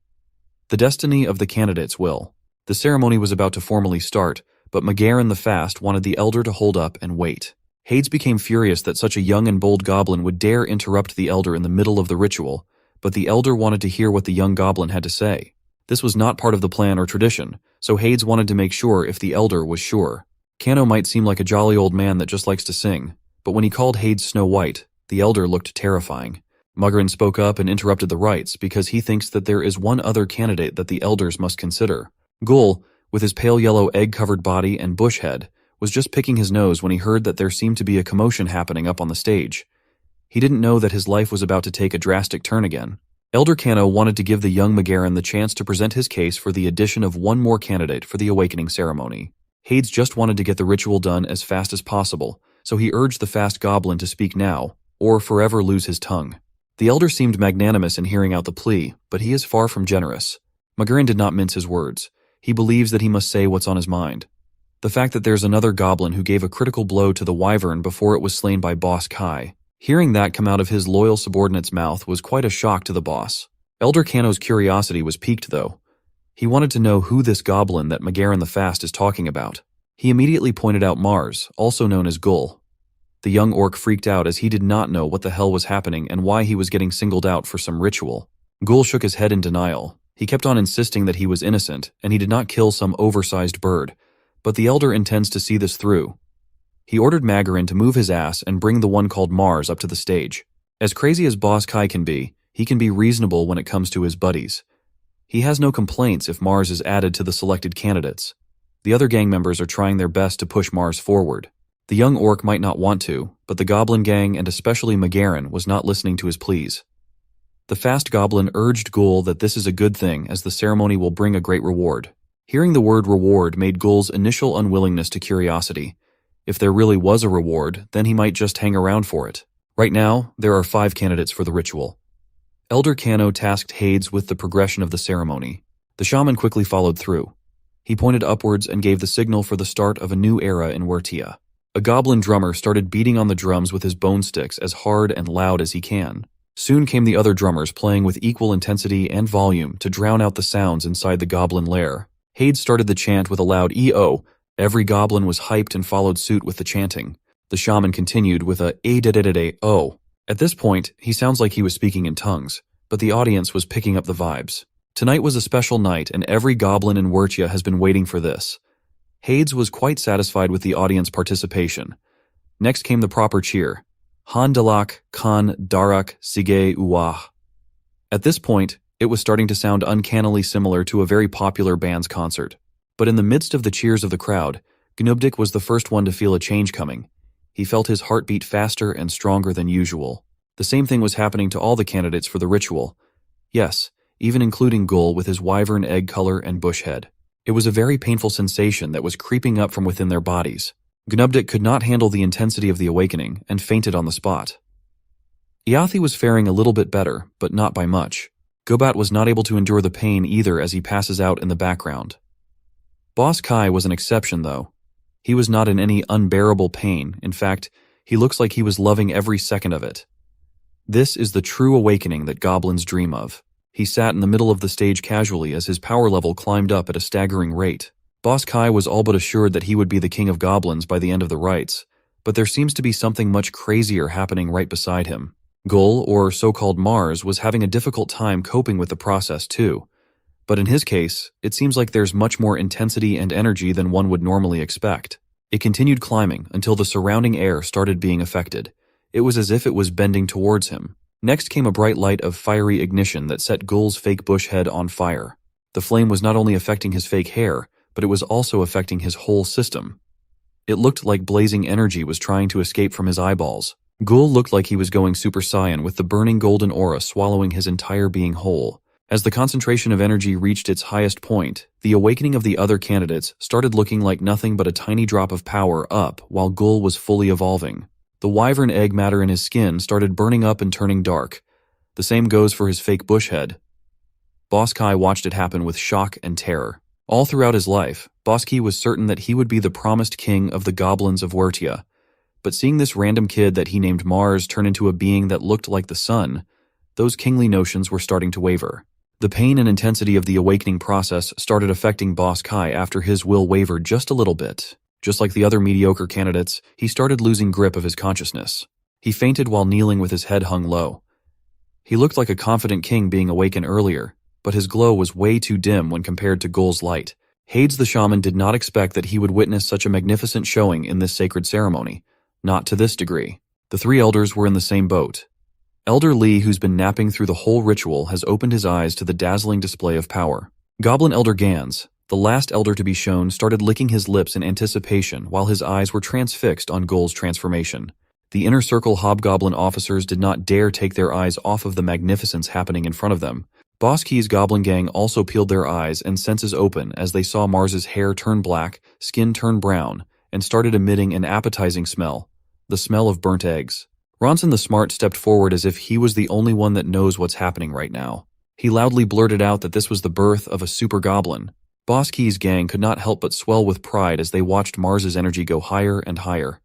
Speaker 1: The destiny of the candidates will. The ceremony was about to formally start, but Magarin the Fast wanted the elder to hold up and wait. Hades became furious that such a young and bold goblin would dare interrupt the elder in the middle of the ritual, but the elder wanted to hear what the young goblin had to say. This was not part of the plan or tradition, so Hades wanted to make sure if the elder was sure. Kano might seem like a jolly old man that just likes to sing, but when he called Hades Snow White, the elder looked terrifying. Magarin spoke up and interrupted the rites because he thinks that there is one other candidate that the elders must consider. Gul, with his pale yellow egg-covered body and bush head, was just picking his nose when he heard that there seemed to be a commotion happening up on the stage. He didn't know that his life was about to take a drastic turn again. Elder Kano wanted to give the young Magarin the chance to present his case for the addition of one more candidate for the awakening ceremony. Hades just wanted to get the ritual done as fast as possible, so he urged the fast goblin to speak now, or forever lose his tongue. The elder seemed magnanimous in hearing out the plea, but he is far from generous. Magarin did not mince his words. He believes that he must say what's on his mind. The fact that there's another goblin who gave a critical blow to the wyvern before it was slain by Boss Kai. Hearing that come out of his loyal subordinate's mouth was quite a shock to the boss. Elder Kano's curiosity was piqued, though. He wanted to know who this goblin that Magarin the Fast is talking about. He immediately pointed out Mars, also known as Gul. The young orc freaked out as he did not know what the hell was happening and why he was getting singled out for some ritual. Ghoul shook his head in denial. He kept on insisting that he was innocent and he did not kill some oversized bird, but the elder intends to see this through. He ordered Magarin to move his ass and bring the one called Mars up to the stage. As crazy as Boss Kai can be, he can be reasonable when it comes to his buddies. He has no complaints if Mars is added to the selected candidates. The other gang members are trying their best to push Mars forward. The young orc might not want to, but the goblin gang and especially Magarin was not listening to his pleas. The fast goblin urged Ghoul that this is a good thing as the ceremony will bring a great reward. Hearing the word reward made Ghoul's initial unwillingness to curiosity. If there really was a reward, then he might just hang around for it. Right now, there are 5 candidates for the ritual. Elder Kano tasked Hades with the progression of the ceremony. The shaman quickly followed through. He pointed upwards and gave the signal for the start of a new era in Wertia. A goblin drummer started beating on the drums with his bone sticks as hard and loud as he can. Soon came the other drummers playing with equal intensity and volume to drown out the sounds inside the goblin lair. Hades started the chant with a loud E-O. Every goblin was hyped and followed suit with the chanting. The shaman continued with a A-da-da-da-da-O. At this point, he sounds like he was speaking in tongues, but the audience was picking up the vibes. Tonight was a special night and every goblin in Wertia has been waiting for this. Hades was quite satisfied with the audience participation. Next came the proper cheer. Handalak, Khan, Darak, Sige, Uwah. At this point, it was starting to sound uncannily similar to a very popular band's concert. But in the midst of the cheers of the crowd, Gnubdik was the first one to feel a change coming. He felt his heart beat faster and stronger than usual. The same thing was happening to all the candidates for the ritual. Yes, even including Ghoul with his wyvern egg color and bush head. It was a very painful sensation that was creeping up from within their bodies. Gnubdik could not handle the intensity of the awakening and fainted on the spot. Iathi was faring a little bit better, but not by much. Gobat was not able to endure the pain either as he passes out in the background. Boss Kai was an exception, though. He was not in any unbearable pain. In fact, he looks like he was loving every second of it. This is the true awakening that goblins dream of. He sat in the middle of the stage casually as his power level climbed up at a staggering rate. Boss Kai was all but assured that he would be the king of goblins by the end of the rites, but there seems to be something much crazier happening right beside him. Ghoul, or so-called Mars, was having a difficult time coping with the process too. But in his case, it seems like there's much more intensity and energy than one would normally expect. It continued climbing until the surrounding air started being affected. It was as if it was bending towards him. Next came a bright light of fiery ignition that set Ghoul's fake bush head on fire. The flame was not only affecting his fake hair, but it was also affecting his whole system. It looked like blazing energy was trying to escape from his eyeballs. Ghoul looked like he was going Super Saiyan with the burning golden aura swallowing his entire being whole. As the concentration of energy reached its highest point, the awakening of the other candidates started looking like nothing but a tiny drop of power up while Ghoul was fully evolving. The wyvern egg matter in his skin started burning up and turning dark. The same goes for his fake bush head. Boss Kai watched it happen with shock and terror. All throughout his life, Boss Kai was certain that he would be the promised king of the goblins of Wertia. But seeing this random kid that he named Mars turn into a being that looked like the sun, those kingly notions were starting to waver. The pain and intensity of the awakening process started affecting Boss Kai after his will wavered just a little bit. Just like the other mediocre candidates, he started losing grip of his consciousness. He fainted while kneeling with his head hung low. He looked like a confident king being awakened earlier, but his glow was way too dim when compared to Ghoul's light. Hades the shaman did not expect that he would witness such a magnificent showing in this sacred ceremony. Not to this degree. The 3 elders were in the same boat. Elder Lee, who's been napping through the whole ritual, has opened his eyes to the dazzling display of power. Goblin Elder Gans, the last elder to be shown, started licking his lips in anticipation while his eyes were transfixed on Ghoul's transformation. The inner circle hobgoblin officers did not dare take their eyes off of the magnificence happening in front of them. Boss Key's goblin gang also peeled their eyes and senses open as they saw Mars's hair turn black, skin turn brown, and started emitting an appetizing smell, the smell of burnt eggs. Ronson the Smart stepped forward as if he was the only one that knows what's happening right now. He loudly blurted out that this was the birth of a super goblin. Boss Key's gang could not help but swell with pride as they watched Mars's energy go higher and higher.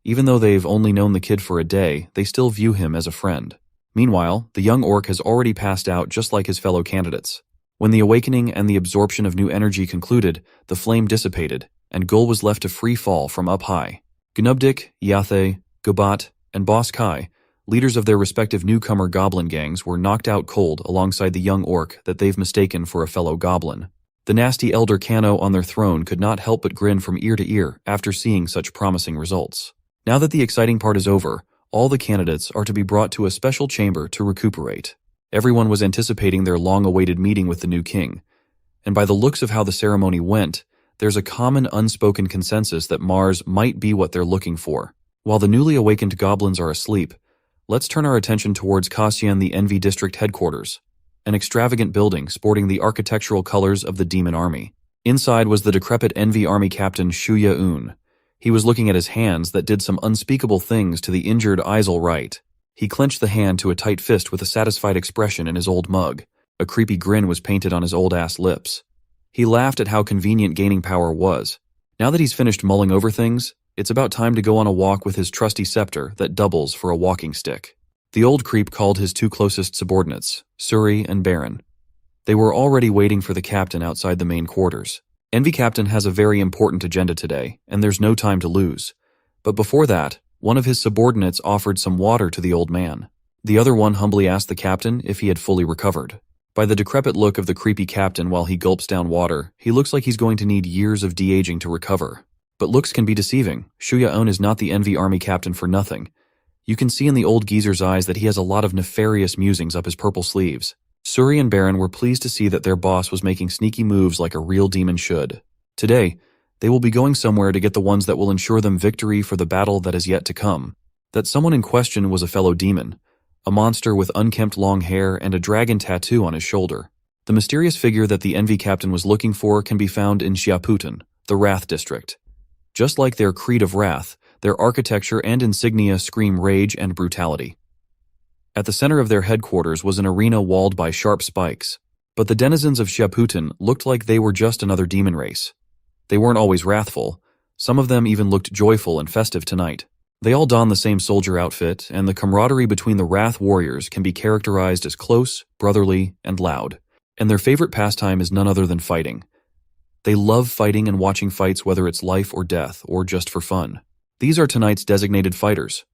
Speaker 1: Even though they've only known the kid for a day, they still view him as a friend. Meanwhile, the young orc has already passed out just like his fellow candidates. When the awakening and the absorption of new energy concluded, the flame dissipated, and Ghoul was left to free fall from up high. Gnubdik, Yathe, Gobat, and Boss Kai, leaders of their respective newcomer goblin gangs, were knocked out cold alongside the young orc that they've mistaken for a fellow goblin. The nasty Elder Kano on their throne could not help but grin from ear to ear after seeing such promising results. Now that the exciting part is over, all the candidates are to be brought to a special chamber to recuperate. Everyone was anticipating their long-awaited meeting with the new king, and by the looks of how the ceremony went, there's a common unspoken consensus that Mars might be what they're looking for. While the newly awakened goblins are asleep, let's turn our attention towards Kasyan, the Envy District headquarters, an extravagant building sporting the architectural colors of the demon army. Inside was the decrepit Envy Army captain Shuya-un. He was looking at his hands that did some unspeakable things to the injured Isel right. He clenched the hand to a tight fist with a satisfied expression in his old mug. A creepy grin was painted on his old-ass lips. He laughed at how convenient gaining power was. Now that he's finished mulling over things, it's about time to go on a walk with his trusty scepter that doubles for a walking stick. The old creep called his two closest subordinates, Suri and Baron. They were already waiting for the captain outside the main quarters. Envy Captain has a very important agenda today, and there's no time to lose. But before that, one of his subordinates offered some water to the old man. The other one humbly asked the captain if he had fully recovered. By the decrepit look of the creepy captain while he gulps down water, he looks like he's going to need years of de-aging to recover. But looks can be deceiving. Shuya-un is not the Envy Army captain for nothing. You can see in the old geezer's eyes that he has a lot of nefarious musings up his purple sleeves. Suri and Baron were pleased to see that their boss was making sneaky moves like a real demon should. Today, they will be going somewhere to get the ones that will ensure them victory for the battle that is yet to come. That someone in question was a fellow demon, a monster with unkempt long hair and a dragon tattoo on his shoulder. The mysterious figure that the Envy Captain was looking for can be found in Xiaputan, the Wrath District. Just like their creed of wrath, their architecture and insignia scream rage and brutality. At the center of their headquarters was an arena walled by sharp spikes, but the denizens of Xiaputan looked like they were just another demon race. They weren't always wrathful. Some of them even looked joyful and festive tonight. They all donned the same soldier outfit, and the camaraderie between the Wrath warriors can be characterized as close, brotherly, and loud. And their favorite pastime is none other than fighting. They love fighting and watching fights, whether it's life or death, or just for fun. These are tonight's designated fighters.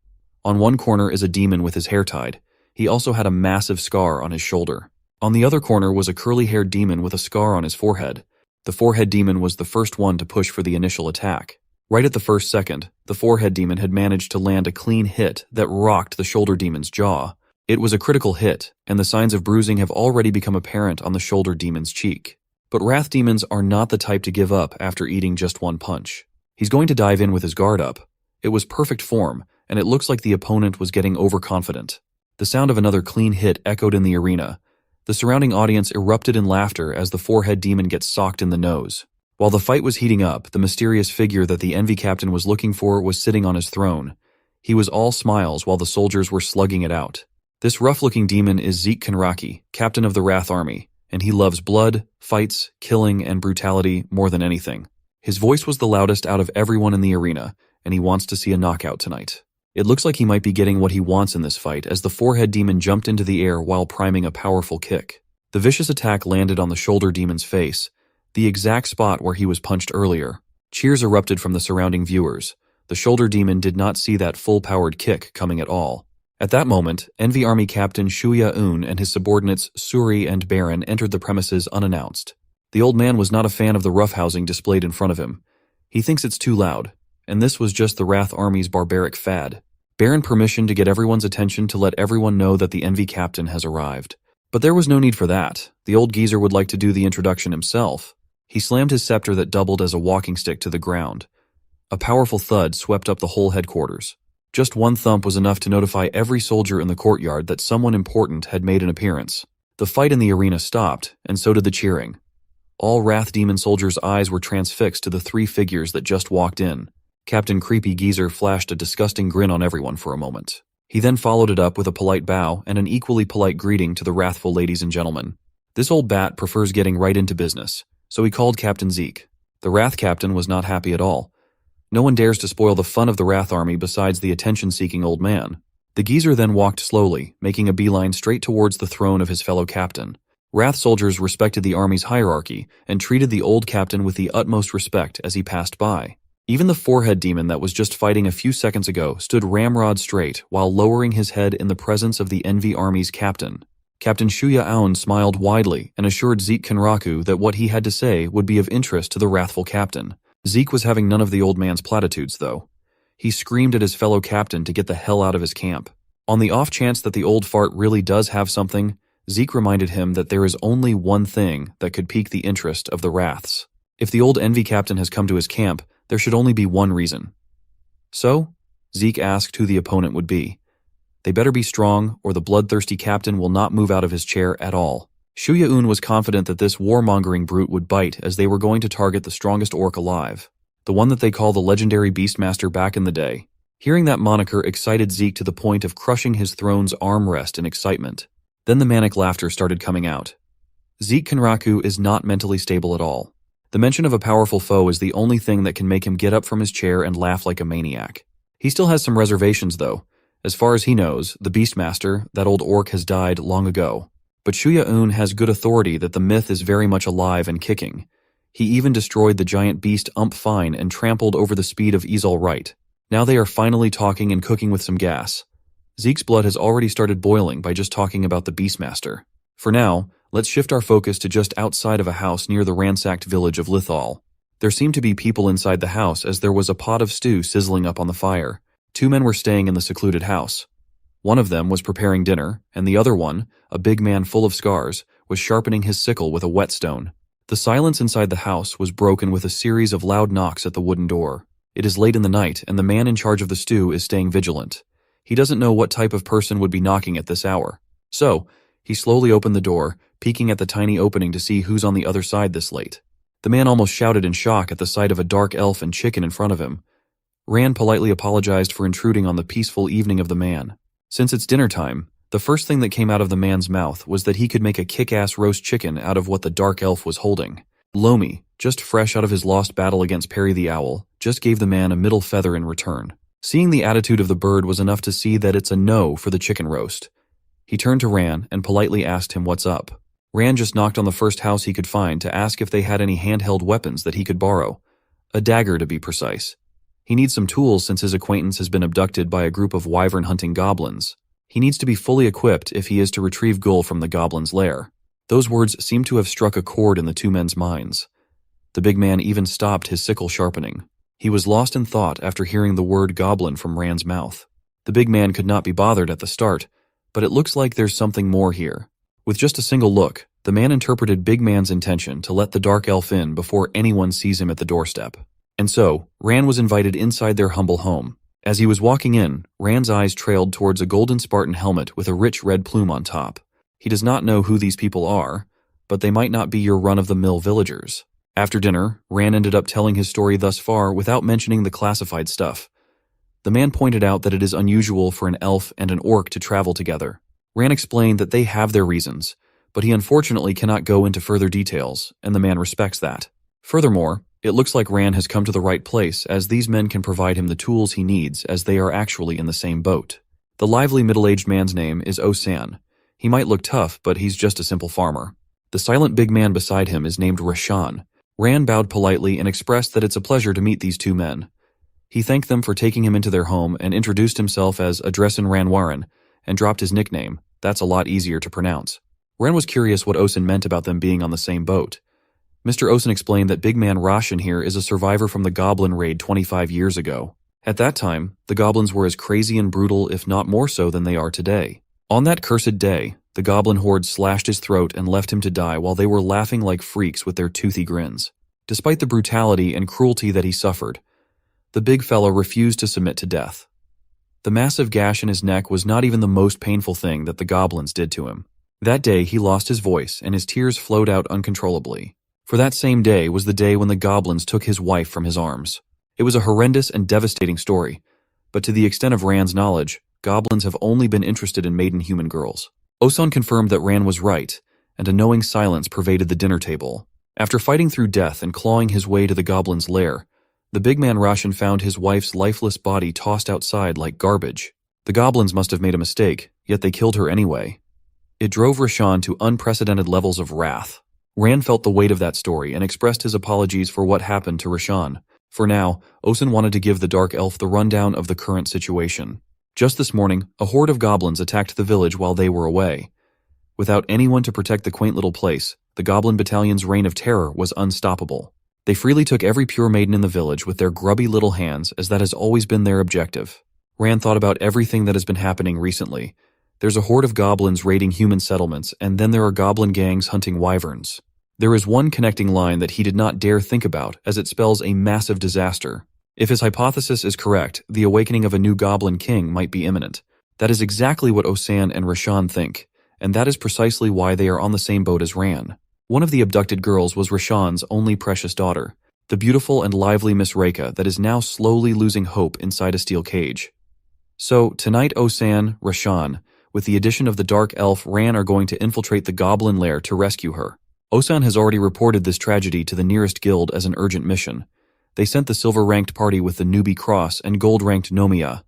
Speaker 1: On one corner is a demon with his hair tied. He also had a massive scar on his shoulder. On the other corner was a curly-haired demon with a scar on his forehead. The forehead demon was the first one to push for the initial attack. Right at the first second, the forehead demon had managed to land a clean hit that rocked the shoulder demon's jaw. It was a critical hit, and the signs of bruising have already become apparent on the shoulder demon's cheek. But Wrath demons are not the type to give up after eating just one punch. He's going to dive in with his guard up. It was perfect form, and it looks like the opponent was getting overconfident. The sound of another clean hit echoed in the arena. The surrounding audience erupted in laughter as the forehead demon gets socked in the nose. While the fight was heating up, the mysterious figure that the Envy Captain was looking for was sitting on his throne. He was all smiles while the soldiers were slugging it out. This rough-looking demon is Zeke Kenraki, captain of the Wrath Army, and he loves blood, fights, killing, and brutality more than anything. His voice was the loudest out of everyone in the arena, and he wants to see a knockout tonight. It looks like he might be getting what he wants in this fight as the forehead demon jumped into the air while priming a powerful kick. The vicious attack landed on the shoulder demon's face, the exact spot where he was punched earlier. Cheers erupted from the surrounding viewers. The shoulder demon did not see that full-powered kick coming at all. At that moment, Envy Army Captain Shuya-un and his subordinates Suri and Baron entered the premises unannounced. The old man was not a fan of the roughhousing displayed in front of him. He thinks it's too loud, and this was just the Wrath Army's barbaric fad. Baron permission to get everyone's attention to let everyone know that the Envy Captain has arrived. But there was no need for that. The old geezer would like to do the introduction himself. He slammed his scepter that doubled as a walking stick to the ground. A powerful thud swept up the whole headquarters. Just one thump was enough to notify every soldier in the courtyard that someone important had made an appearance. The fight in the arena stopped, and so did the cheering. All Wrath Demon soldiers' eyes were transfixed to the three figures that just walked in. Captain Creepy Geezer flashed a disgusting grin on everyone for a moment. He then followed it up with a polite bow and an equally polite greeting to the wrathful ladies and gentlemen. This old bat prefers getting right into business, so he called Captain Zeke. The Wrath Captain was not happy at all. No one dares to spoil the fun of the Wrath Army besides the attention-seeking old man. The geezer then walked slowly, making a beeline straight towards the throne of his fellow captain. Wrath soldiers respected the army's hierarchy and treated the old captain with the utmost respect as he passed by. Even the forehead demon that was just fighting a few seconds ago stood ramrod straight while lowering his head in the presence of the Envy Army's captain. Captain Shuya Aon smiled widely and assured Zeke Kenraku that what he had to say would be of interest to the wrathful captain. Zeke was having none of the old man's platitudes, though. He screamed at his fellow captain to get the hell out of his camp. On the off chance that the old fart really does have something, Zeke reminded him that there is only one thing that could pique the interest of the Wraths. If the old Envy captain has come to his camp, there should only be one reason. So, Zeke asked who the opponent would be. They better be strong, or the bloodthirsty captain will not move out of his chair at all. Shuya-un was confident that this warmongering brute would bite, as they were going to target the strongest orc alive, the one that they call the legendary Beastmaster back in the day. Hearing that moniker excited Zeke to the point of crushing his throne's armrest in excitement. Then the manic laughter started coming out. Zeke Kenraku is not mentally stable at all. The mention of a powerful foe is the only thing that can make him get up from his chair and laugh like a maniac. He still has some reservations, though. As far as he knows, the Beastmaster, that old orc, has died long ago. But Shuya-un has good authority that the myth is very much alive and kicking. He even destroyed the giant beast Fine and trampled over the speed of Izal Right. Now they are finally talking and cooking with some gas. Zeke's blood has already started boiling by just talking about the Beastmaster. For now, let's shift our focus to just outside of a house near the ransacked village of Lithal. There seemed to be people inside the house as there was a pot of stew sizzling up on the fire. 2 men were staying in the secluded house. One of them was preparing dinner, and the other one, a big man full of scars, was sharpening his sickle with a whetstone. The silence inside the house was broken with a series of loud knocks at the wooden door. It is late in the night, and the man in charge of the stew is staying vigilant. He doesn't know what type of person would be knocking at this hour. So, he slowly opened the door, peeking at the tiny opening to see who's on the other side this late. The man almost shouted in shock at the sight of a dark elf and chicken in front of him. Rand politely apologized for intruding on the peaceful evening of the man. Since it's dinner time, the first thing that came out of the man's mouth was that he could make a kick-ass roast chicken out of what the dark elf was holding. Lomi, just fresh out of his lost battle against Perry the Owl, just gave the man a middle feather in return. Seeing the attitude of the bird was enough to see that it's a no for the chicken roast. He turned to Ran and politely asked him what's up. Ran just knocked on the first house he could find to ask if they had any handheld weapons that he could borrow. A dagger, to be precise. He needs some tools since his acquaintance has been abducted by a group of wyvern-hunting goblins. He needs to be fully equipped if he is to retrieve Gul from the goblin's lair. Those words seemed to have struck a chord in the 2 men's minds. The big man even stopped his sickle sharpening. He was lost in thought after hearing the word goblin from Rand's mouth. The big man could not be bothered at the start, but it looks like there's something more here. With just a single look, the man interpreted Big Man's intention to let the dark elf in before anyone sees him at the doorstep. And so, Ran was invited inside their humble home. As he was walking in, Ran's eyes trailed towards a golden Spartan helmet with a rich red plume on top. He does not know who these people are, but they might not be your run-of-the-mill villagers. After dinner, Ran ended up telling his story thus far without mentioning the classified stuff. The man pointed out that it is unusual for an elf and an orc to travel together. Ran explained that they have their reasons, but he unfortunately cannot go into further details, and the man respects that. Furthermore, it looks like Ran has come to the right place, as these men can provide him the tools he needs, as they are actually in the same boat. The lively middle-aged man's name is Osan. He might look tough, but he's just a simple farmer. The silent big man beside him is named Rashan. Ran bowed politely and expressed that it's a pleasure to meet these 2 men. He thanked them for taking him into their home and introduced himself as Adresin Ranwaran, and dropped his nickname. That's a lot easier to pronounce. Ran was curious what Osan meant about them being on the same boat. Mr. Osan explained that Big Man Rashan here is a survivor from the Goblin raid 25 years ago. At that time, the goblins were as crazy and brutal, if not more so, than they are today. On that cursed day, the goblin horde slashed his throat and left him to die while they were laughing like freaks with their toothy grins. Despite the brutality and cruelty that he suffered, the big fella refused to submit to death. The massive gash in his neck was not even the most painful thing that the goblins did to him. That day he lost his voice and his tears flowed out uncontrollably. For that same day was the day when the goblins took his wife from his arms. It was a horrendous and devastating story, but to the extent of Ran's knowledge, goblins have only been interested in maiden human girls. Osan confirmed that Ran was right, and a knowing silence pervaded the dinner table. After fighting through death and clawing his way to the goblin's lair, the big man Rashan found his wife's lifeless body tossed outside like garbage. The goblins must have made a mistake, yet they killed her anyway. It drove Rashan to unprecedented levels of wrath. Ran felt the weight of that story and expressed his apologies for what happened to Rashan. For now, Osan wanted to give the Dark Elf the rundown of the current situation. Just this morning, a horde of goblins attacked the village while they were away. Without anyone to protect the quaint little place, the Goblin Battalion's reign of terror was unstoppable. They freely took every pure maiden in the village with their grubby little hands, as that has always been their objective. Rand thought about everything that has been happening recently. There's a horde of goblins raiding human settlements, and then there are goblin gangs hunting wyverns. There is one connecting line that he did not dare think about, as it spells a massive disaster. If his hypothesis is correct, the awakening of a new goblin king might be imminent. That is exactly what Osan and Rashan think, and that is precisely why they are on the same boat as Ran. One of the abducted girls was Rashan's only precious daughter, the beautiful and lively Miss Reika that is now slowly losing hope inside a steel cage. So, tonight Osan, Rashan, with the addition of the Dark Elf, Ran are going to infiltrate the goblin lair to rescue her. Osan has already reported this tragedy to the nearest guild as an urgent mission. They sent the silver-ranked party with the newbie Cross and gold-ranked Nomiya.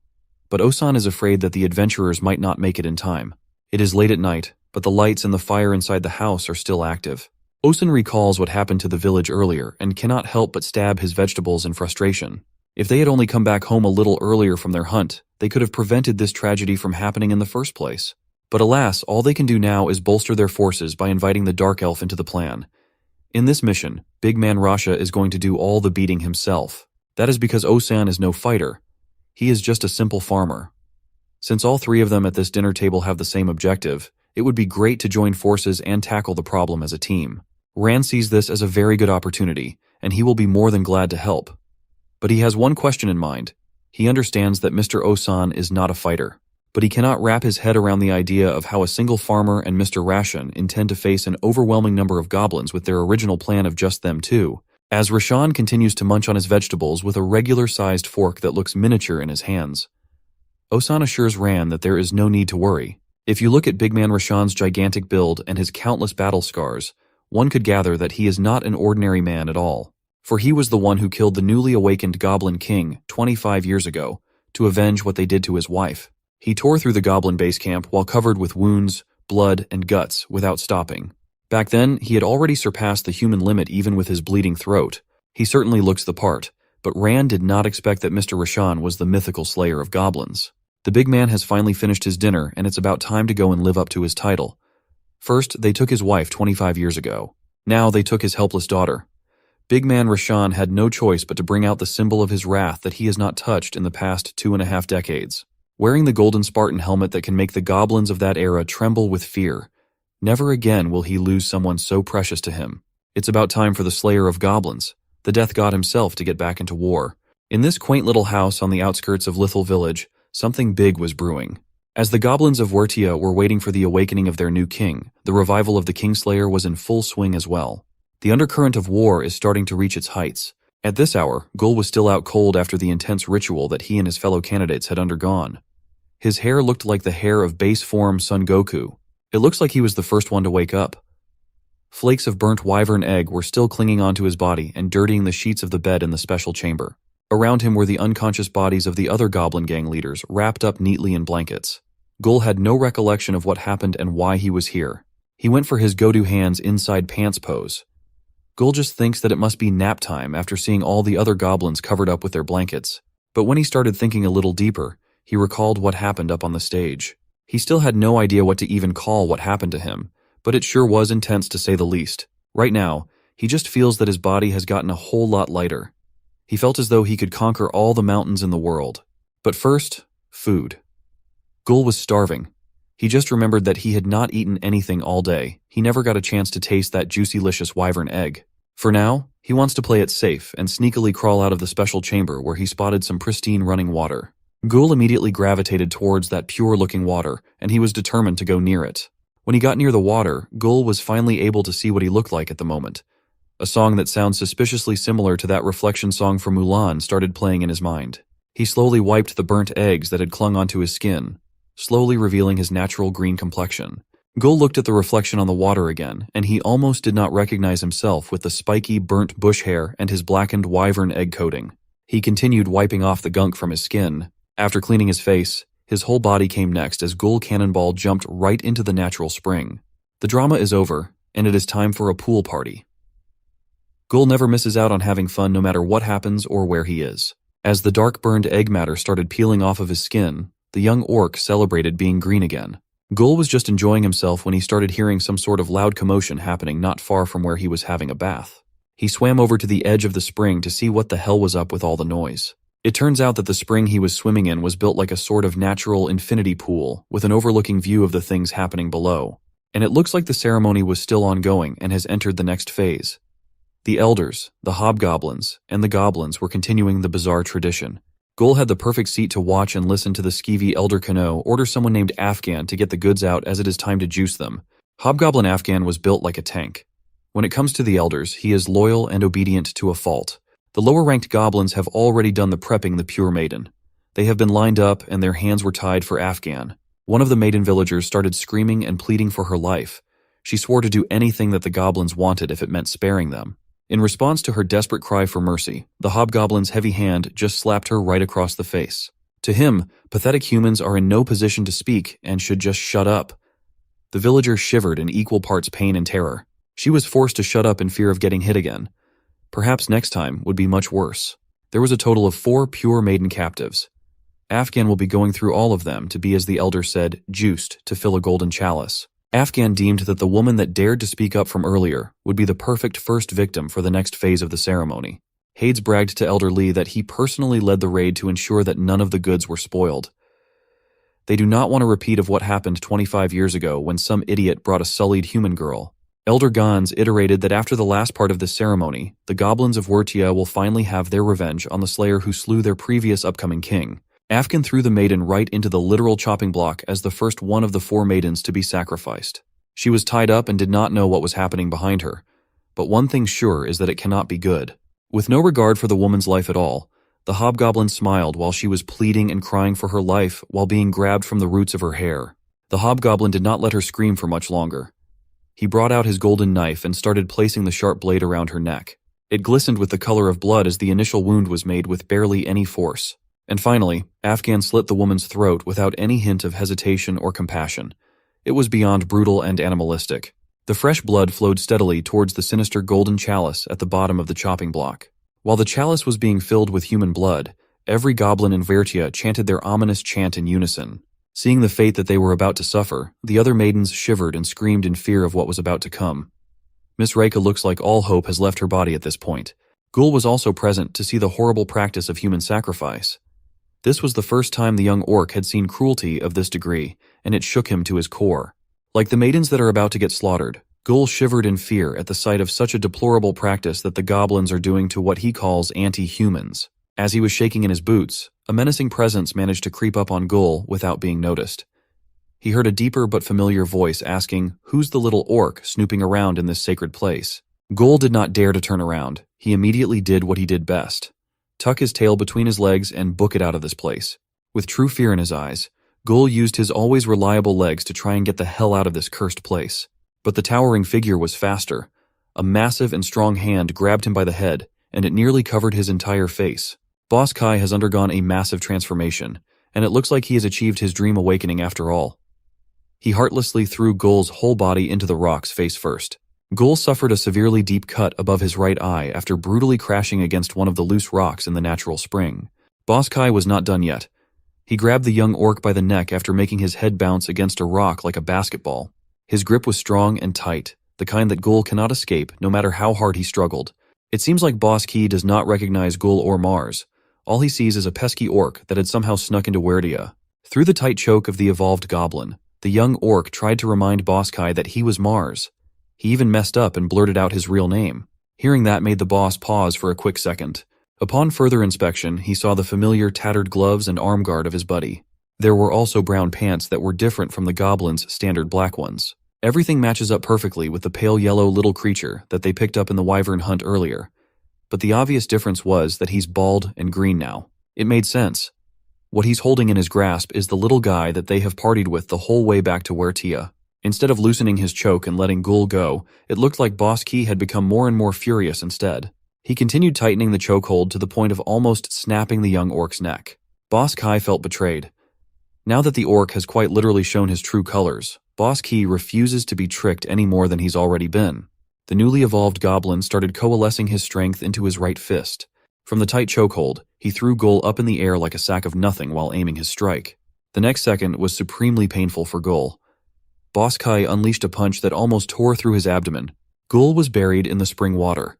Speaker 1: But Osan is afraid that the adventurers might not make it in time. It is late at night, but the lights and the fire inside the house are still active. Osan recalls what happened to the village earlier and cannot help but stab his vegetables in frustration. If they had only come back home a little earlier from their hunt, they could have prevented this tragedy from happening in the first place. But alas, all they can do now is bolster their forces by inviting the Dark Elf into the plan. In this mission, Big Man Rasha is going to do all the beating himself. That is because Osan is no fighter. He is just a simple farmer. Since all three of them at this dinner table have the same objective, it would be great to join forces and tackle the problem as a team. Rand sees this as a very good opportunity, and he will be more than glad to help. But he has one question in mind. He understands that Mr. Osan is not a fighter, but he cannot wrap his head around the idea of how a single farmer and Mr. Rashan intend to face an overwhelming number of goblins with their original plan of just them two, as Rashan continues to munch on his vegetables with a regular-sized fork that looks miniature in his hands. Osan assures Rand that there is no need to worry. If you look at Big Man Rashan's gigantic build and his countless battle scars, one could gather that he is not an ordinary man at all. For he was the one who killed the newly awakened Goblin King 25 years ago to avenge what they did to his wife. He tore through the Goblin base camp while covered with wounds, blood, and guts without stopping. Back then, he had already surpassed the human limit even with his bleeding throat. He certainly looks the part, but Rand did not expect that Mr. Rashan was the mythical slayer of goblins. The big man has finally finished his dinner, and it's about time to go and live up to his title. First, they took his wife 25 years ago. Now they took his helpless daughter. Big Man Rashan had no choice but to bring out the symbol of his wrath that he has not touched in the past 2.5 decades. Wearing the golden Spartan helmet that can make the goblins of that era tremble with fear, never again will he lose someone so precious to him. It's about time for the slayer of goblins, the death god himself, to get back into war. In this quaint little house on the outskirts of Little Village, something big was brewing. As the goblins of Wertia were waiting for the awakening of their new king, the revival of the Kingslayer was in full swing as well. The undercurrent of war is starting to reach its heights. At this hour, Gul was still out cold after the intense ritual that he and his fellow candidates had undergone. His hair looked like the hair of base form Son Goku. It looks like he was the first one to wake up. Flakes of burnt wyvern egg were still clinging onto his body and dirtying the sheets of the bed in the special chamber. Around him were the unconscious bodies of the other goblin gang leaders, wrapped up neatly in blankets. Gul had no recollection of what happened and why he was here. He went for his go-to hands inside pants pose. Gul just thinks that it must be nap time after seeing all the other goblins covered up with their blankets. But when he started thinking a little deeper, he recalled what happened up on the stage. He still had no idea what to even call what happened to him, but it sure was intense to say the least. Right now, he just feels that his body has gotten a whole lot lighter. He felt as though he could conquer all the mountains in the world. But first, food. Gul was starving. He just remembered that he had not eaten anything all day. He never got a chance to taste that juicy-licious wyvern egg. For now, he wants to play it safe and sneakily crawl out of the special chamber where he spotted some pristine running water. Gul immediately gravitated towards that pure-looking water, and he was determined to go near it. When he got near the water, Gul was finally able to see what he looked like at the moment. A song that sounds suspiciously similar to that reflection song from Mulan started playing in his mind. He slowly wiped the burnt eggs that had clung onto his skin, slowly revealing his natural green complexion. Gul looked at the reflection on the water again, and he almost did not recognize himself with the spiky, burnt bush hair and his blackened wyvern egg coating. He continued wiping off the gunk from his skin. After cleaning his face, his whole body came next as Gul Cannonball jumped right into the natural spring. The drama is over, and it is time for a pool party. Gul never misses out on having fun no matter what happens or where he is. As the dark burned egg matter started peeling off of his skin, the young orc celebrated being green again. Gul was just enjoying himself when he started hearing some sort of loud commotion happening not far from where he was having a bath. He swam over to the edge of the spring to see what the hell was up with all the noise. It turns out that the spring he was swimming in was built like a sort of natural infinity pool with an overlooking view of the things happening below. And it looks like the ceremony was still ongoing and has entered the next phase. The elders, the hobgoblins, and the goblins were continuing the bizarre tradition. Gul had the perfect seat to watch and listen to the skeevy elder Kano order someone named Afghan to get the goods out as it is time to juice them. Hobgoblin Afghan was built like a tank. When it comes to the elders, he is loyal and obedient to a fault. The lower-ranked goblins have already done the prepping the pure maiden. They have been lined up and their hands were tied for Afghan. One of the maiden villagers started screaming and pleading for her life. She swore to do anything that the goblins wanted if it meant sparing them. In response to her desperate cry for mercy, the hobgoblin's heavy hand just slapped her right across the face. To him, pathetic humans are in no position to speak and should just shut up. The villager shivered in equal parts pain and terror. She was forced to shut up in fear of getting hit again. Perhaps next time would be much worse. There was a total of 4 pure maiden captives. Afghan will be going through all of them to be, as the elder said, juiced to fill a golden chalice. Afghan deemed that the woman that dared to speak up from earlier would be the perfect first victim for the next phase of the ceremony. Hades bragged to Elder Lee that he personally led the raid to ensure that none of the goods were spoiled. They do not want a repeat of what happened 25 years ago when some idiot brought a sullied human girl. Elder Gans iterated that after the last part of this ceremony, the goblins of Wertia will finally have their revenge on the slayer who slew their previous upcoming king. Afghan threw the maiden right into the literal chopping block as the first one of the 4 maidens to be sacrificed. She was tied up and did not know what was happening behind her. But one thing sure is that it cannot be good. With no regard for the woman's life at all, the hobgoblin smiled while she was pleading and crying for her life while being grabbed from the roots of her hair. The hobgoblin did not let her scream for much longer. He brought out his golden knife and started placing the sharp blade around her neck. It glistened with the color of blood as the initial wound was made with barely any force. And finally, Afghan slit the woman's throat without any hint of hesitation or compassion. It was beyond brutal and animalistic. The fresh blood flowed steadily towards the sinister golden chalice at the bottom of the chopping block. While the chalice was being filled with human blood, every goblin in Vertia chanted their ominous chant in unison. Seeing the fate that they were about to suffer, the other maidens shivered and screamed in fear of what was about to come. Miss Reika looks like all hope has left her body at this point. Gul was also present to see the horrible practice of human sacrifice. This was the first time the young orc had seen cruelty of this degree, and it shook him to his core. Like the maidens that are about to get slaughtered, Gul shivered in fear at the sight of such a deplorable practice that the goblins are doing to what he calls anti-humans. As he was shaking in his boots, a menacing presence managed to creep up on Gul without being noticed. He heard a deeper but familiar voice asking, "Who's the little orc snooping around in this sacred place?" Gul did not dare to turn around. He immediately did what he did best. Tuck his tail between his legs and book it out of this place. With true fear in his eyes, Gul used his always reliable legs to try and get the hell out of this cursed place. But the towering figure was faster. A massive and strong hand grabbed him by the head, and it nearly covered his entire face. Boss Kai has undergone a massive transformation, and it looks like he has achieved his dream awakening after all. He heartlessly threw Gul's whole body into the rocks face first. Gul suffered a severely deep cut above his right eye after brutally crashing against one of the loose rocks in the natural spring. Boss Kai was not done yet. He grabbed the young orc by the neck after making his head bounce against a rock like a basketball. His grip was strong and tight, the kind that Gul cannot escape no matter how hard he struggled. It seems like Boss Kai does not recognize Gul or Mars. All he sees is a pesky orc that had somehow snuck into Werdia. Through the tight choke of the evolved goblin, the young orc tried to remind Boss Kai that he was Mars. He even messed up and blurted out his real name. Hearing that made the boss pause for a quick second. Upon further inspection, he saw the familiar tattered gloves and arm guard of his buddy. There were also brown pants that were different from the goblin's standard black ones. Everything matches up perfectly with the pale yellow little creature that they picked up in the wyvern hunt earlier. But the obvious difference was that he's bald and green now. It made sense. What he's holding in his grasp is the little guy that they have partied with the whole way back to Wertia. Instead of loosening his choke and letting Gul go, it looked like Boss Kai had become more and more furious instead. He continued tightening the chokehold to the point of almost snapping the young orc's neck. Boss Kai felt betrayed. Now that the orc has quite literally shown his true colors, Boss Kai refuses to be tricked any more than he's already been. The newly evolved goblin started coalescing his strength into his right fist. From the tight chokehold, he threw Gul up in the air like a sack of nothing while aiming his strike. The next second was supremely painful for Gul. Boss Kai unleashed a punch that almost tore through his abdomen. Gul was buried in the spring water.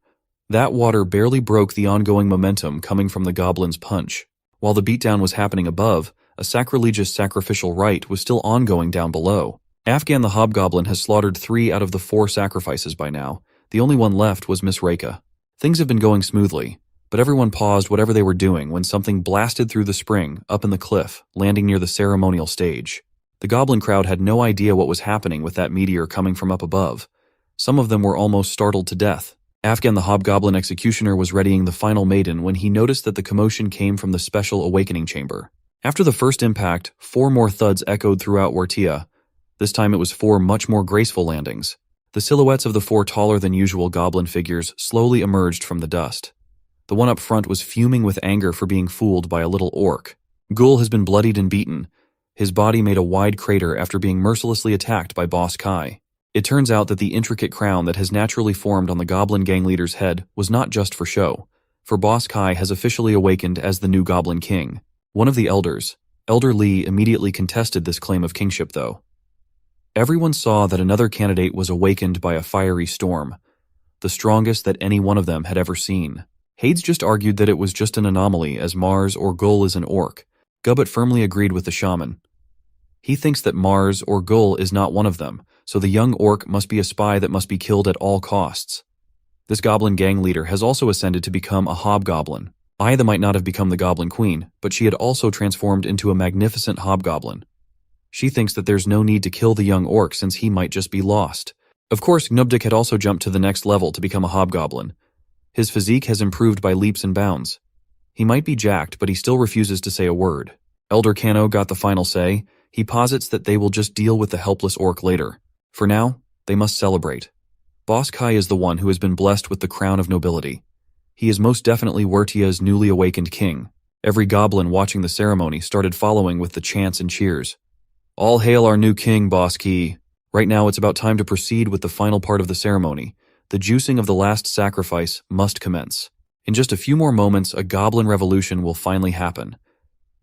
Speaker 1: That water barely broke the ongoing momentum coming from the goblin's punch. While the beatdown was happening above, a sacrilegious sacrificial rite was still ongoing down below. Afghan the hobgoblin has slaughtered 3 out of the 4 sacrifices by now. The only one left was Miss Reika. Things have been going smoothly, but everyone paused whatever they were doing when something blasted through the spring up in the cliff, landing near the ceremonial stage. The goblin crowd had no idea what was happening with that meteor coming from up above. Some of them were almost startled to death. Afghan the hobgoblin executioner was readying the final maiden when he noticed that the commotion came from the special awakening chamber. After the first impact, 4 more thuds echoed throughout Wartia. This time it was 4 much more graceful landings. The silhouettes of the 4 taller-than-usual goblin figures slowly emerged from the dust. The one up front was fuming with anger for being fooled by a little orc. Gul has been bloodied and beaten. His body made a wide crater after being mercilessly attacked by Boss Kai. It turns out that the intricate crown that has naturally formed on the goblin gang leader's head was not just for show, for Boss Kai has officially awakened as the new goblin king. One of the elders, Elder Lee, immediately contested this claim of kingship, though. Everyone saw that another candidate was awakened by a fiery storm, the strongest that any one of them had ever seen. Hades just argued that it was just an anomaly, as Mars or Gul is an orc. Gubbet firmly agreed with the shaman. He thinks that Mars or Gul is not one of them, so the young orc must be a spy that must be killed at all costs. This goblin gang leader has also ascended to become a hobgoblin. Aida might not have become the goblin queen, but she had also transformed into a magnificent hobgoblin. She thinks that there's no need to kill the young orc since he might just be lost. Of course, Gnubdik had also jumped to the next level to become a hobgoblin. His physique has improved by leaps and bounds. He might be jacked, but he still refuses to say a word. Elder Kano got the final say. He posits that they will just deal with the helpless orc later. For now, they must celebrate. Boss Kai is the one who has been blessed with the crown of nobility. He is most definitely Wartia's newly awakened king. Every goblin watching the ceremony started following with the chants and cheers. All hail our new king, Boss Ki. Right now it's about time to proceed with the final part of the ceremony. The juicing of the last sacrifice must commence. In just a few more moments, a goblin revolution will finally happen.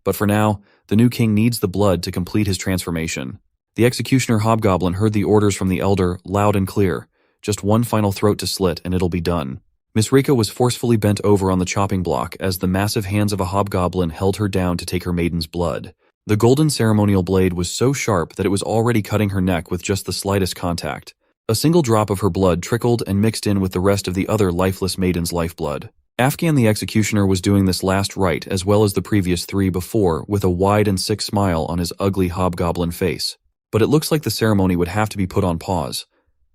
Speaker 1: But for now, the new king needs the blood to complete his transformation. The executioner hobgoblin heard the orders from the elder loud and clear. Just one final throat to slit and it'll be done. Miss Rika was forcefully bent over on the chopping block as the massive hands of a hobgoblin held her down to take her maiden's blood. The golden ceremonial blade was so sharp that it was already cutting her neck with just the slightest contact. A single drop of her blood trickled and mixed in with the rest of the other lifeless maiden's lifeblood. Afghan the executioner was doing this last rite as well as the previous 3 before with a wide and sick smile on his ugly hobgoblin face. But it looks like the ceremony would have to be put on pause,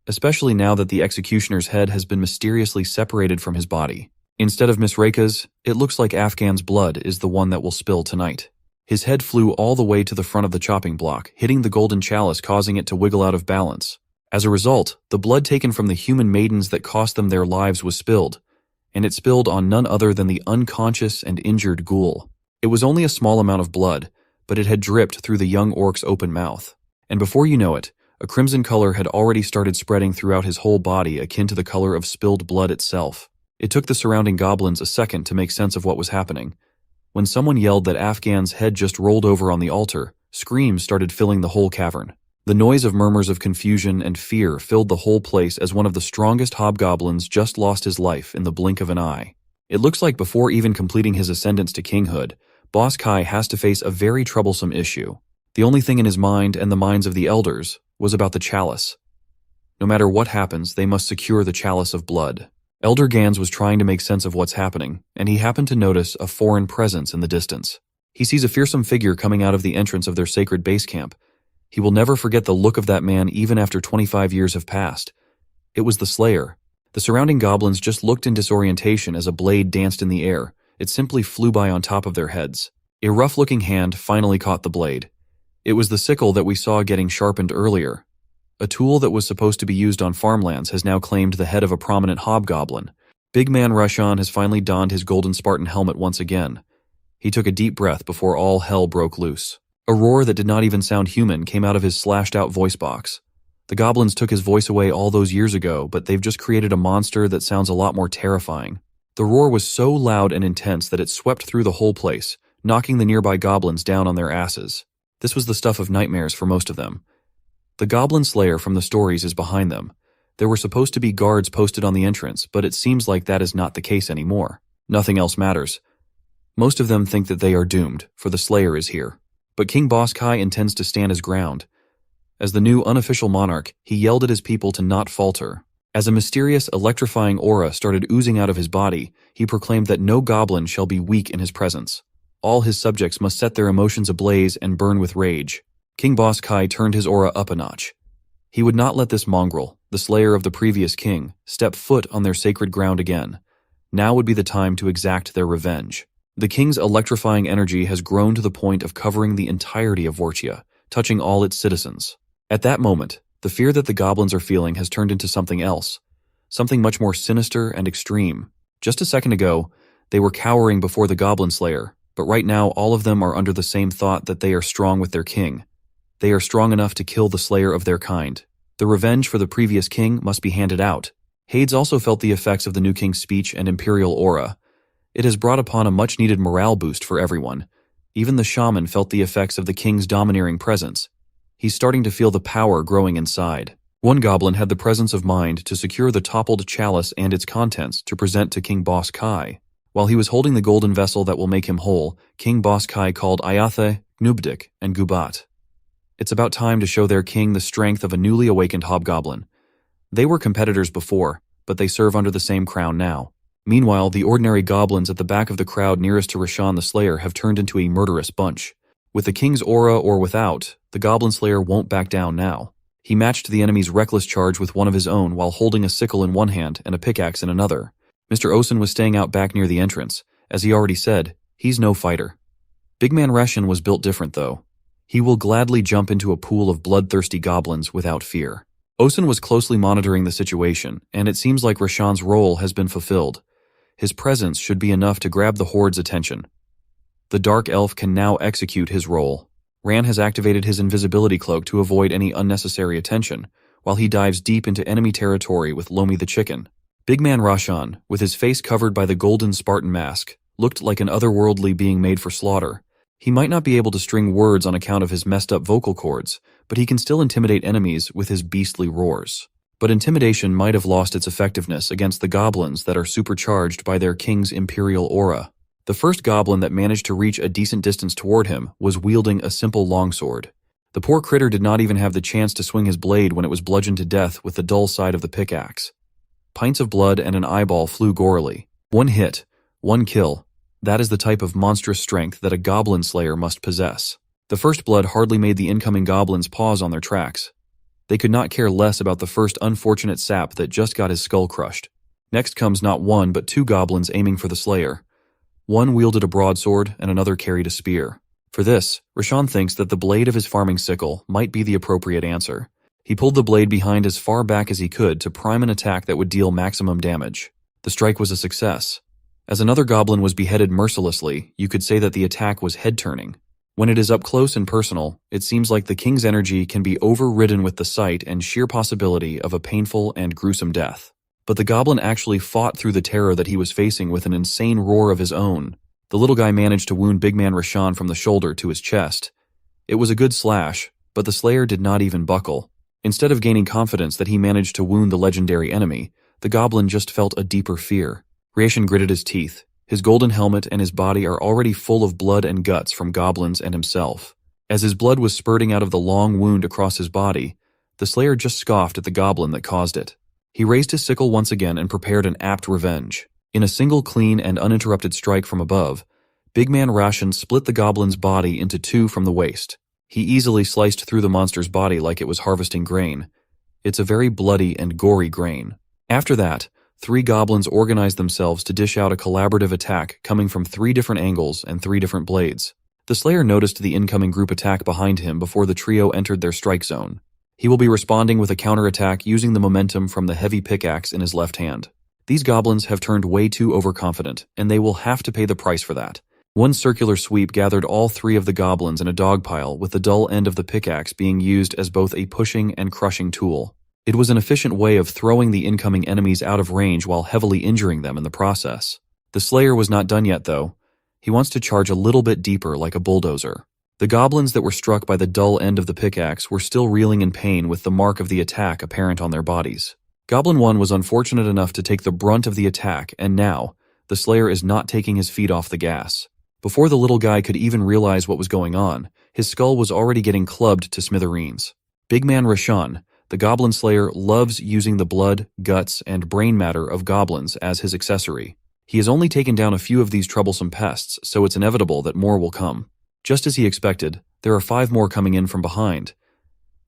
Speaker 1: especially now that the executioner's head has been mysteriously separated from his body. Instead of Miss Reika's, it looks like Afghan's blood is the one that will spill tonight. His head flew all the way to the front of the chopping block, hitting the golden chalice, causing it to wiggle out of balance. As a result, the blood taken from the human maidens that cost them their lives was spilled, and it spilled on none other than the unconscious and injured Ghoul. It was only a small amount of blood, but it had dripped through the young orc's open mouth. And before you know it, a crimson color had already started spreading throughout his whole body, akin to the color of spilled blood itself. It took the surrounding goblins a second to make sense of what was happening. When someone yelled that Afghan's head just rolled over on the altar, screams started filling the whole cavern. The noise of murmurs of confusion and fear filled the whole place as one of the strongest hobgoblins just lost his life in the blink of an eye. It looks like before even completing his ascendance to kinghood, Boss Kai has to face a very troublesome issue. The only thing in his mind and the minds of the elders was about the chalice. No matter what happens, they must secure the chalice of blood. Elder Gans was trying to make sense of what's happening, and he happened to notice a foreign presence in the distance. He sees a fearsome figure coming out of the entrance of their sacred base camp. He will never forget the look of that man even after 25 years have passed. It was the Slayer. The surrounding goblins just looked in disorientation as a blade danced in the air. It simply flew by on top of their heads. A rough-looking hand finally caught the blade. It was the sickle that we saw getting sharpened earlier. A tool that was supposed to be used on farmlands has now claimed the head of a prominent hobgoblin. Big man Rushan has finally donned his golden Spartan helmet once again. He took a deep breath before all hell broke loose. A roar that did not even sound human came out of his slashed-out voice box. The goblins took his voice away all those years ago, but they've just created a monster that sounds a lot more terrifying. The roar was so loud and intense that it swept through the whole place, knocking the nearby goblins down on their asses. This was the stuff of nightmares for most of them. The goblin slayer from the stories is behind them. There were supposed to be guards posted on the entrance, but it seems like that is not the case anymore. Nothing else matters. Most of them think that they are doomed, for the slayer is here. But King Boss Kai intends to stand his ground. As the new unofficial monarch, he yelled at his people to not falter. As a mysterious, electrifying aura started oozing out of his body, he proclaimed that no goblin shall be weak in his presence. All his subjects must set their emotions ablaze and burn with rage. King Boss Kai turned his aura up a notch. He would not let this mongrel, the slayer of the previous king, step foot on their sacred ground again. Now would be the time to exact their revenge. The king's electrifying energy has grown to the point of covering the entirety of Vortia, touching all its citizens. At that moment, the fear that the goblins are feeling has turned into something else, something much more sinister and extreme. Just a second ago, they were cowering before the goblin slayer, but right now all of them are under the same thought that they are strong with their king. They are strong enough to kill the slayer of their kind. The revenge for the previous king must be handed out. Hades also felt the effects of the new king's speech and imperial aura. It has brought upon a much-needed morale boost for everyone. Even the shaman felt the effects of the king's domineering presence. He's starting to feel the power growing inside. One goblin had the presence of mind to secure the toppled chalice and its contents to present to King Boss Kai. While he was holding the golden vessel that will make him whole, King Boss Kai called Ayathe, Gnubdik, and Gubat. It's about time to show their king the strength of a newly awakened hobgoblin. They were competitors before, but they serve under the same crown now. Meanwhile, the ordinary goblins at the back of the crowd nearest to Rashan the Slayer have turned into a murderous bunch. With the king's aura or without, the goblin slayer won't back down now. He matched the enemy's reckless charge with one of his own while holding a sickle in one hand and a pickaxe in another. Mr. Osen was staying out back near the entrance. As he already said, he's no fighter. Big Man Rashan was built different though. He will gladly jump into a pool of bloodthirsty goblins without fear. Osen was closely monitoring the situation, and it seems like Rashan's role has been fulfilled. His presence should be enough to grab the horde's attention. The Dark Elf can now execute his role. Ran has activated his invisibility cloak to avoid any unnecessary attention, while he dives deep into enemy territory with Lomi the Chicken. Big Man Rashan, with his face covered by the golden Spartan mask, looked like an otherworldly being made for slaughter. He might not be able to string words on account of his messed up vocal cords, but he can still intimidate enemies with his beastly roars. But intimidation might have lost its effectiveness against the goblins that are supercharged by their king's imperial aura. The first goblin that managed to reach a decent distance toward him was wielding a simple longsword. The poor critter did not even have the chance to swing his blade when it was bludgeoned to death with the dull side of the pickaxe. Pints of blood and an eyeball flew gorily. One hit, one kill. That is the type of monstrous strength that a goblin slayer must possess. The first blood hardly made the incoming goblins pause on their tracks. They could not care less about the first unfortunate sap that just got his skull crushed. Next comes not one but two goblins aiming for the slayer. One wielded a broadsword and another carried a spear. For this, Rashan thinks that the blade of his farming sickle might be the appropriate answer. He pulled the blade behind as far back as he could to prime an attack that would deal maximum damage. The strike was a success. As another goblin was beheaded mercilessly, you could say that the attack was head-turning. When it is up close and personal, it seems like the king's energy can be overridden with the sight and sheer possibility of a painful and gruesome death. But the goblin actually fought through the terror that he was facing with an insane roar of his own. The little guy managed to wound Big Man Rashan from the shoulder to his chest. It was a good slash, but the slayer did not even buckle. Instead of gaining confidence that he managed to wound the legendary enemy, the goblin just felt a deeper fear. Rashan gritted his teeth. His golden helmet and his body are already full of blood and guts from goblins and himself. As his blood was spurting out of the long wound across his body, the slayer just scoffed at the goblin that caused it. He raised his sickle once again and prepared an apt revenge. In a single clean and uninterrupted strike from above, Big Man Rashan split the goblin's body into two from the waist. He easily sliced through the monster's body like it was harvesting grain. It's a very bloody and gory grain. After that, 3 goblins organized themselves to dish out a collaborative attack coming from 3 different angles and 3 different blades. The Slayer noticed the incoming group attack behind him before the trio entered their strike zone. He will be responding with a counterattack using the momentum from the heavy pickaxe in his left hand. These goblins have turned way too overconfident, and they will have to pay the price for that. One circular sweep gathered all 3 of the goblins in a dog pile, with the dull end of the pickaxe being used as both a pushing and crushing tool. It was an efficient way of throwing the incoming enemies out of range while heavily injuring them in the process. The Slayer was not done yet, though. He wants to charge a little bit deeper like a bulldozer. The goblins that were struck by the dull end of the pickaxe were still reeling in pain with the mark of the attack apparent on their bodies. Goblin 1 was unfortunate enough to take the brunt of the attack, and now, the Slayer is not taking his feet off the gas. Before the little guy could even realize what was going on, his skull was already getting clubbed to smithereens. Big Man Rashan, the Goblin Slayer, loves using the blood, guts, and brain matter of goblins as his accessory. He has only taken down a few of these troublesome pests, so it's inevitable that more will come. Just as he expected, there are 5 more coming in from behind.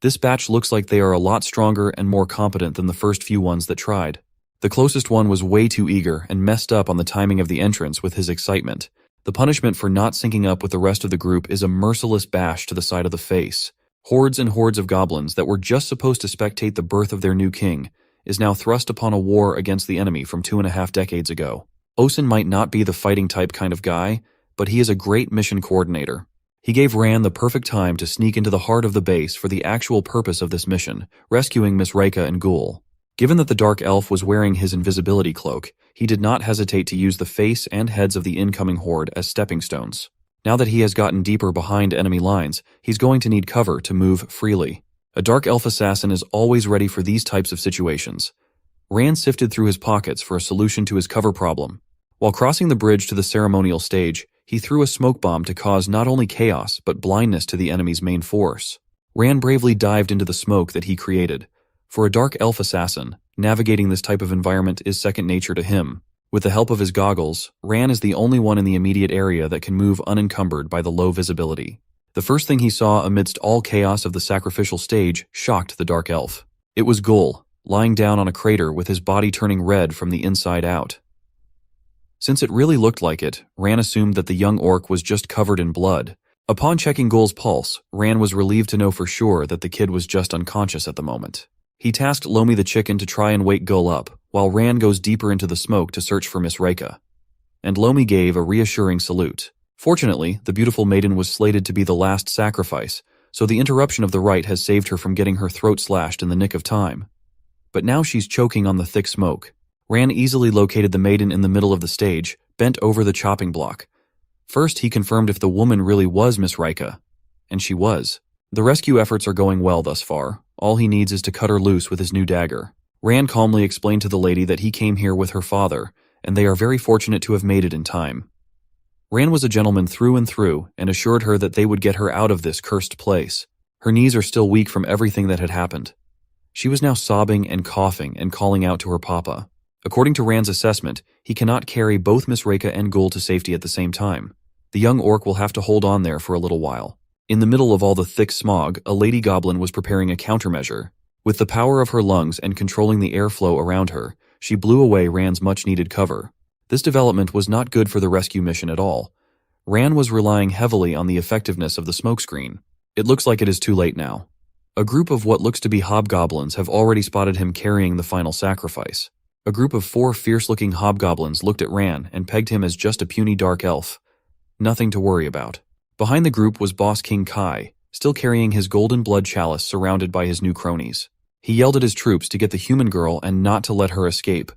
Speaker 1: This batch looks like they are a lot stronger and more competent than the first few ones that tried. The closest one was way too eager and messed up on the timing of the entrance with his excitement. The punishment for not syncing up with the rest of the group is a merciless bash to the side of the face. Hordes and hordes of goblins that were just supposed to spectate the birth of their new king is now thrust upon a war against the enemy from 2.5 decades ago. Osen might not be the fighting type kind of guy, but he is a great mission coordinator. He gave Ran the perfect time to sneak into the heart of the base for the actual purpose of this mission, rescuing Miss Reika and Ghoul. Given that the Dark Elf was wearing his invisibility cloak, he did not hesitate to use the face and heads of the incoming horde as stepping stones. Now that he has gotten deeper behind enemy lines, he's going to need cover to move freely. A Dark Elf assassin is always ready for these types of situations. Ran sifted through his pockets for a solution to his cover problem. While crossing the bridge to the ceremonial stage, he threw a smoke bomb to cause not only chaos but blindness to the enemy's main force. Ran bravely dived into the smoke that he created. For a Dark Elf assassin, navigating this type of environment is second nature to him. With the help of his goggles, Ran is the only one in the immediate area that can move unencumbered by the low visibility. The first thing he saw amidst all chaos of the sacrificial stage shocked the Dark Elf. It was Ghoul, lying down on a crater with his body turning red from the inside out. Since it really looked like it, Ran assumed that the young orc was just covered in blood. Upon checking Ghoul's pulse, Ran was relieved to know for sure that the kid was just unconscious at the moment. He tasked Lomi the chicken to try and wake Ghoul up, while Ran goes deeper into the smoke to search for Miss Reika. And Lomi gave a reassuring salute. Fortunately, the beautiful maiden was slated to be the last sacrifice, so the interruption of the rite has saved her from getting her throat slashed in the nick of time. But now she's choking on the thick smoke. Ran easily located the maiden in the middle of the stage, bent over the chopping block. First, he confirmed if the woman really was Miss Reika. And she was. The rescue efforts are going well thus far. All he needs is to cut her loose with his new dagger. Ran calmly explained to the lady that he came here with her father, and they are very fortunate to have made it in time. Ran was a gentleman through and through, and assured her that they would get her out of this cursed place. Her knees are still weak from everything that had happened. She was now sobbing and coughing and calling out to her papa. According to Ran's assessment, he cannot carry both Miss Reika and Ghoul to safety at the same time. The young orc will have to hold on there for a little while. In the middle of all the thick smog, a lady goblin was preparing a countermeasure. With the power of her lungs and controlling the airflow around her, she blew away Ran's much-needed cover. This development was not good for the rescue mission at all. Ran was relying heavily on the effectiveness of the smokescreen. It looks like it is too late now. A group of what looks to be hobgoblins have already spotted him carrying the final sacrifice. A group of 4 fierce-looking hobgoblins looked at Ran and pegged him as just a puny dark elf. Nothing to worry about. Behind the group was Boss King Kai, still carrying his golden blood chalice surrounded by his new cronies. He yelled at his troops to get the human girl and not to let her escape.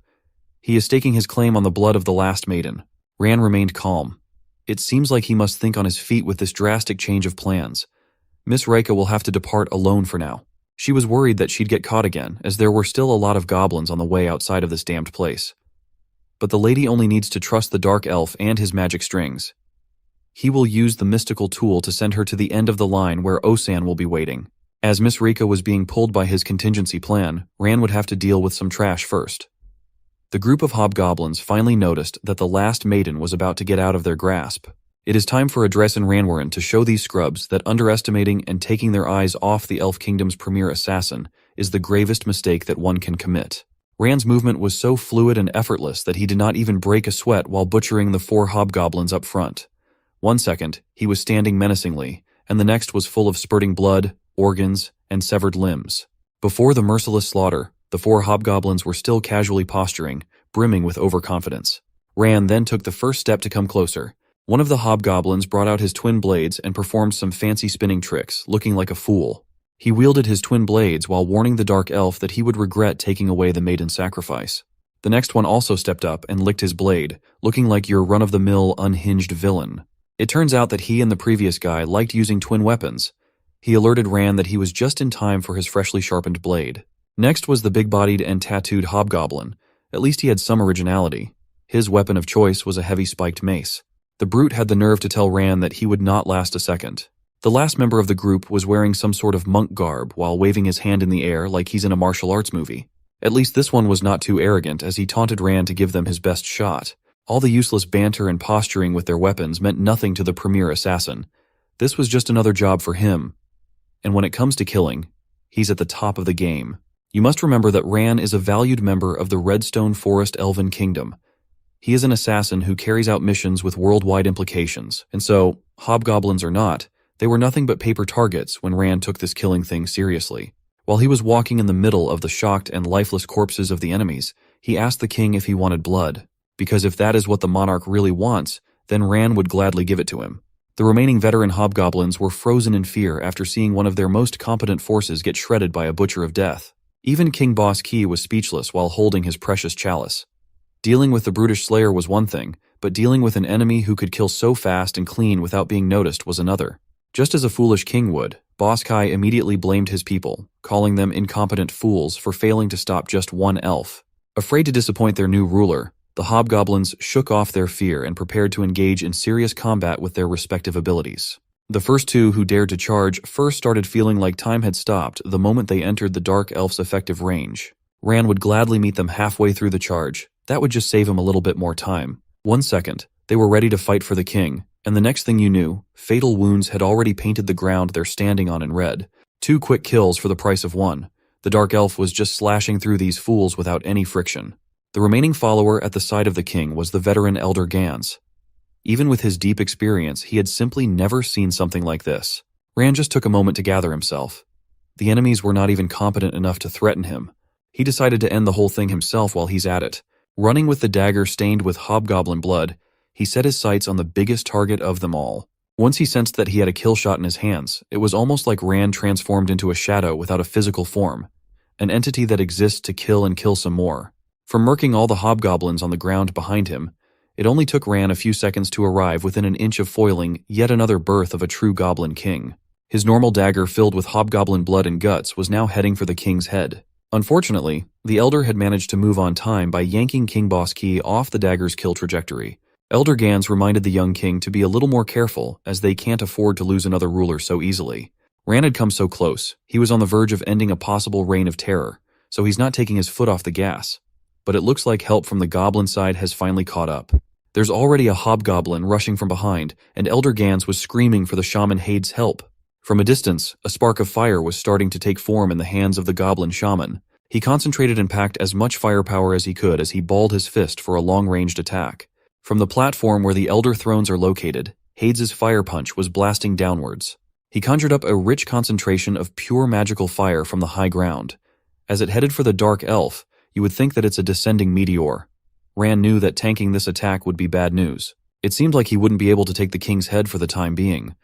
Speaker 1: He is staking his claim on the blood of the last maiden. Ran remained calm. It seems like he must think on his feet with this drastic change of plans. Miss Reika will have to depart alone for now. She was worried that she'd get caught again, as there were still a lot of goblins on the way outside of this damned place. But the lady only needs to trust the Dark Elf and his magic strings. He will use the mystical tool to send her to the end of the line where Osan will be waiting. As Miss Reika was being pulled by his contingency plan, Ran would have to deal with some trash first. The group of hobgoblins finally noticed that the last maiden was about to get out of their grasp. It is time for Adress and Ranwarin to show these scrubs that underestimating and taking their eyes off the Elf Kingdom's premier assassin is the gravest mistake that one can commit. Ran's movement was so fluid and effortless that he did not even break a sweat while butchering the 4 hobgoblins up front. 1 second, he was standing menacingly, and the next was full of spurting blood, organs, and severed limbs. Before the merciless slaughter, the 4 hobgoblins were still casually posturing, brimming with overconfidence. Ran then took the first step to come closer. One of the hobgoblins brought out his twin blades and performed some fancy spinning tricks, looking like a fool. He wielded his twin blades while warning the dark elf that he would regret taking away the maiden's sacrifice. The next one also stepped up and licked his blade, looking like your run-of-the-mill unhinged villain. It turns out that he and the previous guy liked using twin weapons. He alerted Ran that he was just in time for his freshly sharpened blade. Next was the big-bodied and tattooed hobgoblin. At least he had some originality. His weapon of choice was a heavy spiked mace. The brute had the nerve to tell Ran that he would not last a second. The last member of the group was wearing some sort of monk garb while waving his hand in the air like he's in a martial arts movie. At least this one was not too arrogant, as he taunted Ran to give them his best shot. All the useless banter and posturing with their weapons meant nothing to the premier assassin. This was just another job for him. And when it comes to killing, he's at the top of the game. You must remember that Ran is a valued member of the Redstone Forest Elven Kingdom. He is an assassin who carries out missions with worldwide implications, and so, hobgoblins or not, they were nothing but paper targets when Ran took this killing thing seriously. While he was walking in the middle of the shocked and lifeless corpses of the enemies, he asked the king if he wanted blood, because if that is what the monarch really wants, then Ran would gladly give it to him. The remaining veteran hobgoblins were frozen in fear after seeing one of their most competent forces get shredded by a butcher of death. Even King Boss Key was speechless while holding his precious chalice. Dealing with the brutish slayer was one thing, but dealing with an enemy who could kill so fast and clean without being noticed was another. Just as a foolish king would, Boss Kai immediately blamed his people, calling them incompetent fools for failing to stop just one elf. Afraid to disappoint their new ruler, the hobgoblins shook off their fear and prepared to engage in serious combat with their respective abilities. The first two who dared to charge first started feeling like time had stopped the moment they entered the dark elf's effective range. Ran would gladly meet them halfway through the charge. That would just save him a little bit more time. 1 second, they were ready to fight for the king, and the next thing you knew, fatal wounds had already painted the ground they're standing on in red. 2 quick kills for the price of 1. The dark elf was just slashing through these fools without any friction. The remaining follower at the side of the king was the veteran Elder Gans. Even with his deep experience, he had simply never seen something like this. Ran just took a moment to gather himself. The enemies were not even competent enough to threaten him. He decided to end the whole thing himself while he's at it. Running with the dagger stained with hobgoblin blood, he set his sights on the biggest target of them all. Once he sensed that he had a kill shot in his hands, it was almost like Ran transformed into a shadow without a physical form, an entity that exists to kill and kill some more. From murking all the hobgoblins on the ground behind him, it only took Ran a few seconds to arrive within an inch of foiling yet another birth of a true goblin king. His normal dagger filled with hobgoblin blood and guts was now heading for the king's head. Unfortunately, the Elder had managed to move on time by yanking King Boss Key off the dagger's kill trajectory. Elder Gans reminded the young king to be a little more careful, as they can't afford to lose another ruler so easily. Ran had come so close, he was on the verge of ending a possible reign of terror, so he's not taking his foot off the gas. But it looks like help from the goblin side has finally caught up. There's already a hobgoblin rushing from behind, and Elder Gans was screaming for the shaman Hade's help. From a distance, a spark of fire was starting to take form in the hands of the goblin shaman. He concentrated and packed as much firepower as he could as he balled his fist for a long-ranged attack. From the platform where the Elder Thrones are located, Hades' fire punch was blasting downwards. He conjured up a rich concentration of pure magical fire from the high ground. As it headed for the Dark Elf, you would think that it's a descending meteor. Ran knew that tanking this attack would be bad news. It seemed like he wouldn't be able to take the king's head for the time being.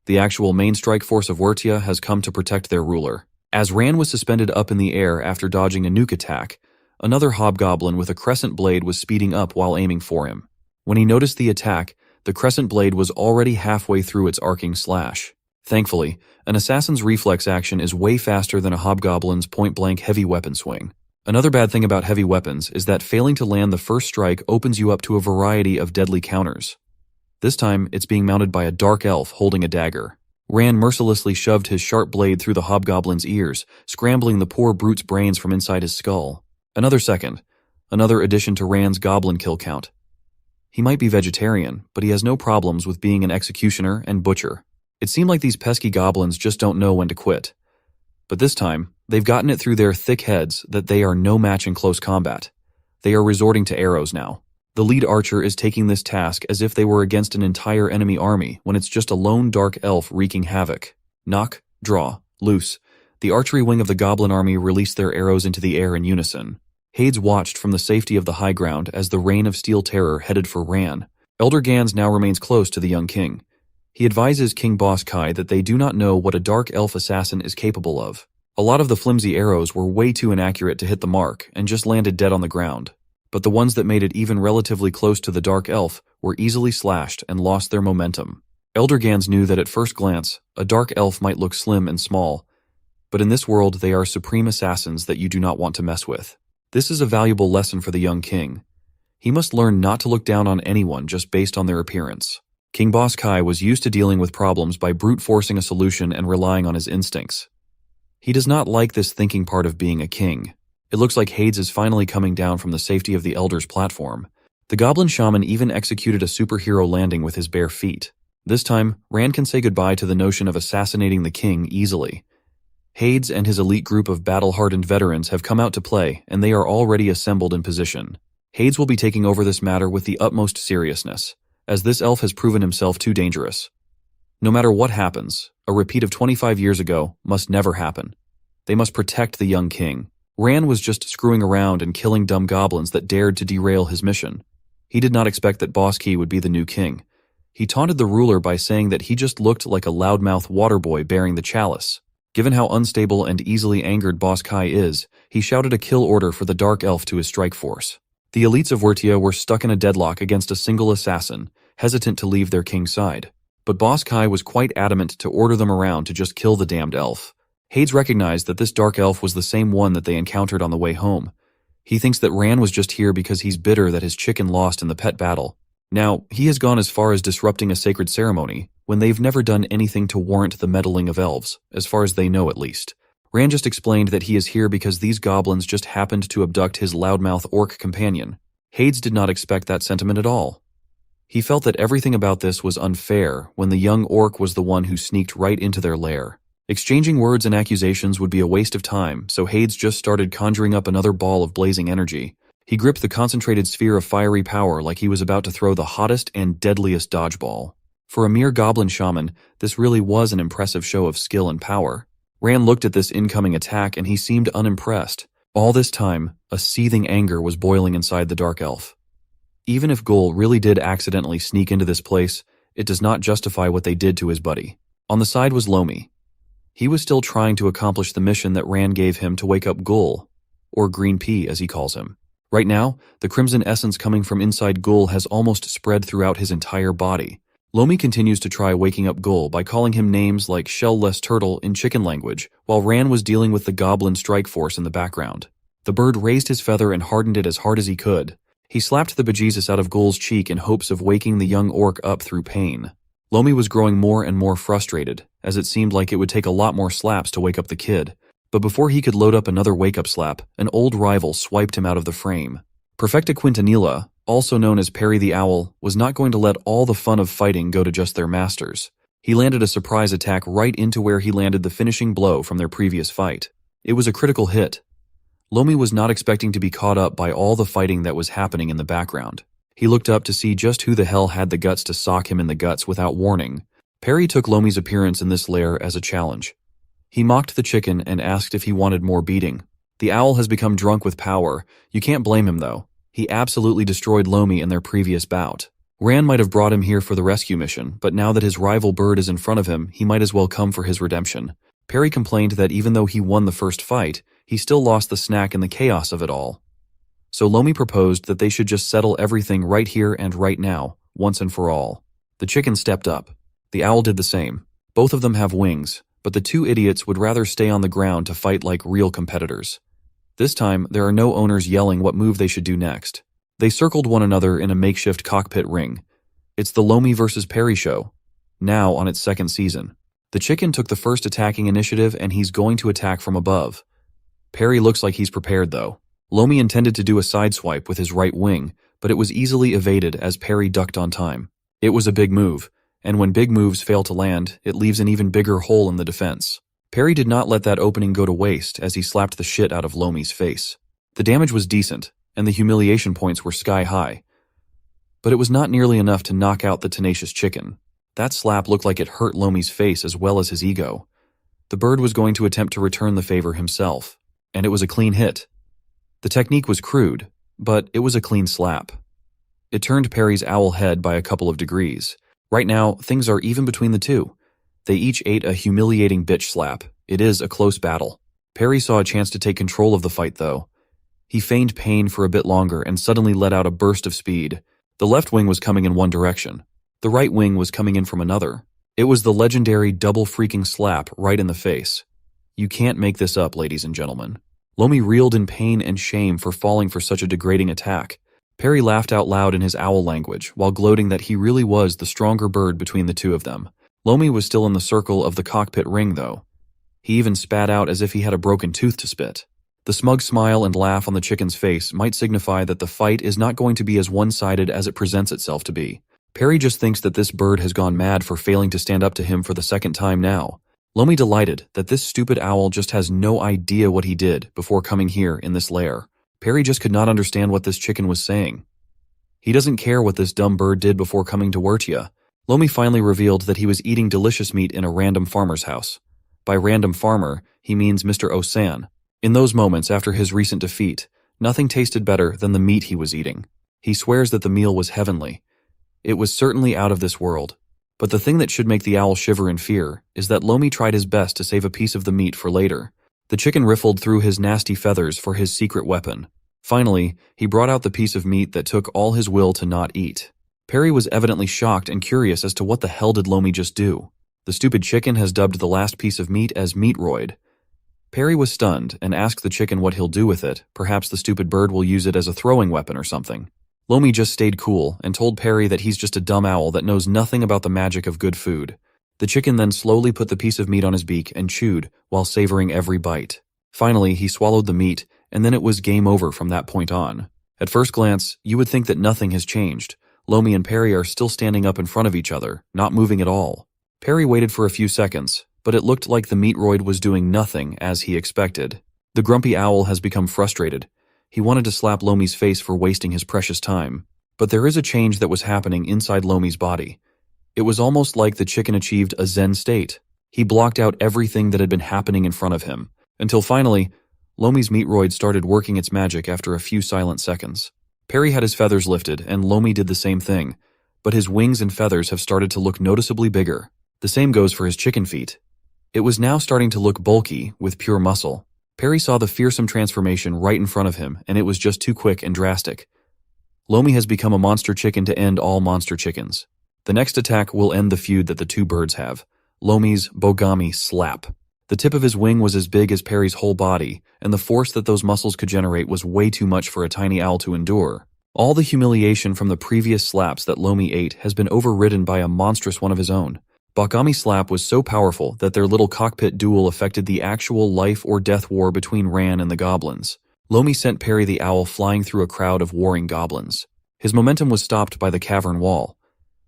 Speaker 1: The actual main strike force of Wertia has come to protect their ruler. As Ran was suspended up in the air after dodging a nuke attack, another hobgoblin with a crescent blade was speeding up while aiming for him. When he noticed the attack, the crescent blade was already halfway through its arcing slash. Thankfully, an assassin's reflex action is way faster than a hobgoblin's point-blank heavy weapon swing. Another bad thing about heavy weapons is that failing to land the first strike opens you up to a variety of deadly counters. This time, it's being mounted by a dark elf holding a dagger. Ran mercilessly shoved his sharp blade through the hobgoblin's ears, scrambling the poor brute's brains from inside his skull. Another second. Another addition to Ran's goblin kill count. He might be vegetarian, but he has no problems with being an executioner and butcher. It seemed like these pesky goblins just don't know when to quit. But this time, they've gotten it through their thick heads that they are no match in close combat. They are resorting to arrows now. The lead archer is taking this task as if they were against an entire enemy army when it's just a lone dark elf wreaking havoc. Knock, draw, loose. The archery wing of the goblin army released their arrows into the air in unison. Hades watched from the safety of the high ground as the rain of steel terror headed for Ran. Elder Gans now remains close to the young king. He advises King Boss Kai that they do not know what a dark elf assassin is capable of. A lot of the flimsy arrows were way too inaccurate to hit the mark and just landed dead on the ground. But the ones that made it even relatively close to the dark elf were easily slashed and lost their momentum. Elder Gans knew that at first glance, a dark elf might look slim and small, but in this world they are supreme assassins that you do not want to mess with. This is a valuable lesson for the young king. He must learn not to look down on anyone just based on their appearance. King Boss Kai was used to dealing with problems by brute forcing a solution and relying on his instincts. He does not like this thinking part of being a king. It looks like Hades is finally coming down from the safety of the Elder's platform. The Goblin Shaman even executed a superhero landing with his bare feet. This time, Rand can say goodbye to the notion of assassinating the king easily. Hades and his elite group of battle-hardened veterans have come out to play, and they are already assembled in position. Hades will be taking over this matter with the utmost seriousness, as this elf has proven himself too dangerous. No matter what happens, a repeat of 25 years ago must never happen. They must protect the young king. Ran was just screwing around and killing dumb goblins that dared to derail his mission. He did not expect that Boss Key would be the new king. He taunted the ruler by saying that he just looked like a loudmouth water boy bearing the chalice. Given how unstable and easily angered Boss Kai is, he shouted a kill order for the dark elf to his strike force. The elites of Wertia were stuck in a deadlock against a single assassin, hesitant to leave their king's side. But Boss Kai was quite adamant to order them around to just kill the damned elf. Hades recognized that this dark elf was the same one that they encountered on the way home. He thinks that Ran was just here because he's bitter that his chicken lost in the pet battle. Now, he has gone as far as disrupting a sacred ceremony, when they've never done anything to warrant the meddling of elves, as far as they know at least. Ran just explained that he is here because these goblins just happened to abduct his loudmouth orc companion. Hades did not expect that sentiment at all. He felt that everything about this was unfair when the young orc was the one who sneaked right into their lair. Exchanging words and accusations would be a waste of time, so Hades just started conjuring up another ball of blazing energy. He gripped the concentrated sphere of fiery power like he was about to throw the hottest and deadliest dodgeball. For a mere goblin shaman, this really was an impressive show of skill and power. Ran looked at this incoming attack and he seemed unimpressed. All this time, a seething anger was boiling inside the dark elf. Even if Gul really did accidentally sneak into this place, it does not justify what they did to his buddy. On the side was Lomi. He was still trying to accomplish the mission that Ran gave him to wake up Gul, or Green Pea as he calls him. Right now, the crimson essence coming from inside Gul has almost spread throughout his entire body. Lomi continues to try waking up Gul by calling him names like shell-less turtle in chicken language, while Ran was dealing with the goblin strike force in the background. The bird raised his feather and hardened it as hard as he could. He slapped the bejesus out of Gul's cheek in hopes of waking the young orc up through pain. Lomi was growing more and more frustrated, as it seemed like it would take a lot more slaps to wake up the kid. But before he could load up another wake-up slap, an old rival swiped him out of the frame. Perfecta Quintanilla, also known as Perry the Owl, was not going to let all the fun of fighting go to just their masters. He landed a surprise attack right into where he landed the finishing blow from their previous fight. It was a critical hit. Lomi was not expecting to be caught up by all the fighting that was happening in the background. He looked up to see just who the hell had the guts to sock him in the guts without warning. Perry took Lomi's appearance in this lair as a challenge. He mocked the chicken and asked if he wanted more beating. The owl has become drunk with power. You can't blame him though. He absolutely destroyed Lomi in their previous bout. Ran might have brought him here for the rescue mission, but now that his rival bird is in front of him, he might as well come for his redemption. Perry complained that even though he won the first fight, he still lost the snack in the chaos of it all. So Lomi proposed that they should just settle everything right here and right now, once and for all. The chicken stepped up. The owl did the same. Both of them have wings, but the two idiots would rather stay on the ground to fight like real competitors. This time, there are no owners yelling what move they should do next. They circled one another in a makeshift cockpit ring. It's the Lomi vs. Perry show, now on its second season. The chicken took the first attacking initiative and he's going to attack from above. Perry looks like he's prepared though. Lomi intended to do a sideswipe with his right wing, but it was easily evaded as Perry ducked on time. It was a big move, and when big moves fail to land, it leaves an even bigger hole in the defense. Perry did not let that opening go to waste as he slapped the shit out of Lomi's face. The damage was decent, and the humiliation points were sky high. But it was not nearly enough to knock out the tenacious chicken. That slap looked like it hurt Lomi's face as well as his ego. The bird was going to attempt to return the favor himself, and it was a clean hit. The technique was crude, but it was a clean slap. It turned Perry's owl head by a couple of degrees. Right now, things are even between the two. They each ate a humiliating bitch slap. It is a close battle. Perry saw a chance to take control of the fight, though. He feigned pain for a bit longer and suddenly let out a burst of speed. The left wing was coming in one direction. The right wing was coming in from another. It was the legendary double freaking slap right in the face. You can't make this up, ladies and gentlemen. Lomi reeled in pain and shame for falling for such a degrading attack. Perry laughed out loud in his owl language, while gloating that he really was the stronger bird between the two of them. Lomi was still in the circle of the cockpit ring, though. He even spat out as if he had a broken tooth to spit. The smug smile and laugh on the chicken's face might signify that the fight is not going to be as one-sided as it presents itself to be. Perry just thinks that this bird has gone mad for failing to stand up to him for the second time now. Lomi delighted that this stupid owl just has no idea what he did before coming here in this lair. Perry just could not understand what this chicken was saying. He doesn't care what this dumb bird did before coming to Wurtia. Lomi finally revealed that he was eating delicious meat in a random farmer's house. By random farmer, he means Mr. Osan. In those moments after his recent defeat, nothing tasted better than the meat he was eating. He swears that the meal was heavenly. It was certainly out of this world. But the thing that should make the owl shiver in fear is that Lomi tried his best to save a piece of the meat for later. The chicken riffled through his nasty feathers for his secret weapon. Finally, he brought out the piece of meat that took all his will to not eat. Perry was evidently shocked and curious as to what the hell did Lomi just do. The stupid chicken has dubbed the last piece of meat as Meatroid. Perry was stunned and asked the chicken what he'll do with it. Perhaps the stupid bird will use it as a throwing weapon or something. Lomi just stayed cool and told Perry that he's just a dumb owl that knows nothing about the magic of good food. The chicken then slowly put the piece of meat on his beak and chewed while savoring every bite. Finally, he swallowed the meat, and then it was game over from that point on. At first glance, you would think that nothing has changed. Lomi and Perry are still standing up in front of each other, not moving at all. Perry waited for a few seconds, but it looked like the Meatroid was doing nothing as he expected. The grumpy owl has become frustrated. He wanted to slap Lomi's face for wasting his precious time. But there is a change that was happening inside Lomi's body. It was almost like the chicken achieved a Zen state. He blocked out everything that had been happening in front of him, until finally, Lomi's Meatroid started working its magic after a few silent seconds. Perry had his feathers lifted, and Lomi did the same thing, but his wings and feathers have started to look noticeably bigger. The same goes for his chicken feet. It was now starting to look bulky, with pure muscle. Perry saw the fearsome transformation right in front of him, and it was just too quick and drastic. Lomi has become a monster chicken to end all monster chickens. The next attack will end the feud that the two birds have. Lomi's Bogami slap. The tip of his wing was as big as Perry's whole body, and the force that those muscles could generate was way too much for a tiny owl to endure. All the humiliation from the previous slaps that Lomi ate has been overridden by a monstrous one of his own. Bogami slap was so powerful that their little cockpit duel affected the actual life or death war between Ran and the goblins. Lomi sent Perry the owl flying through a crowd of warring goblins. His momentum was stopped by the cavern wall.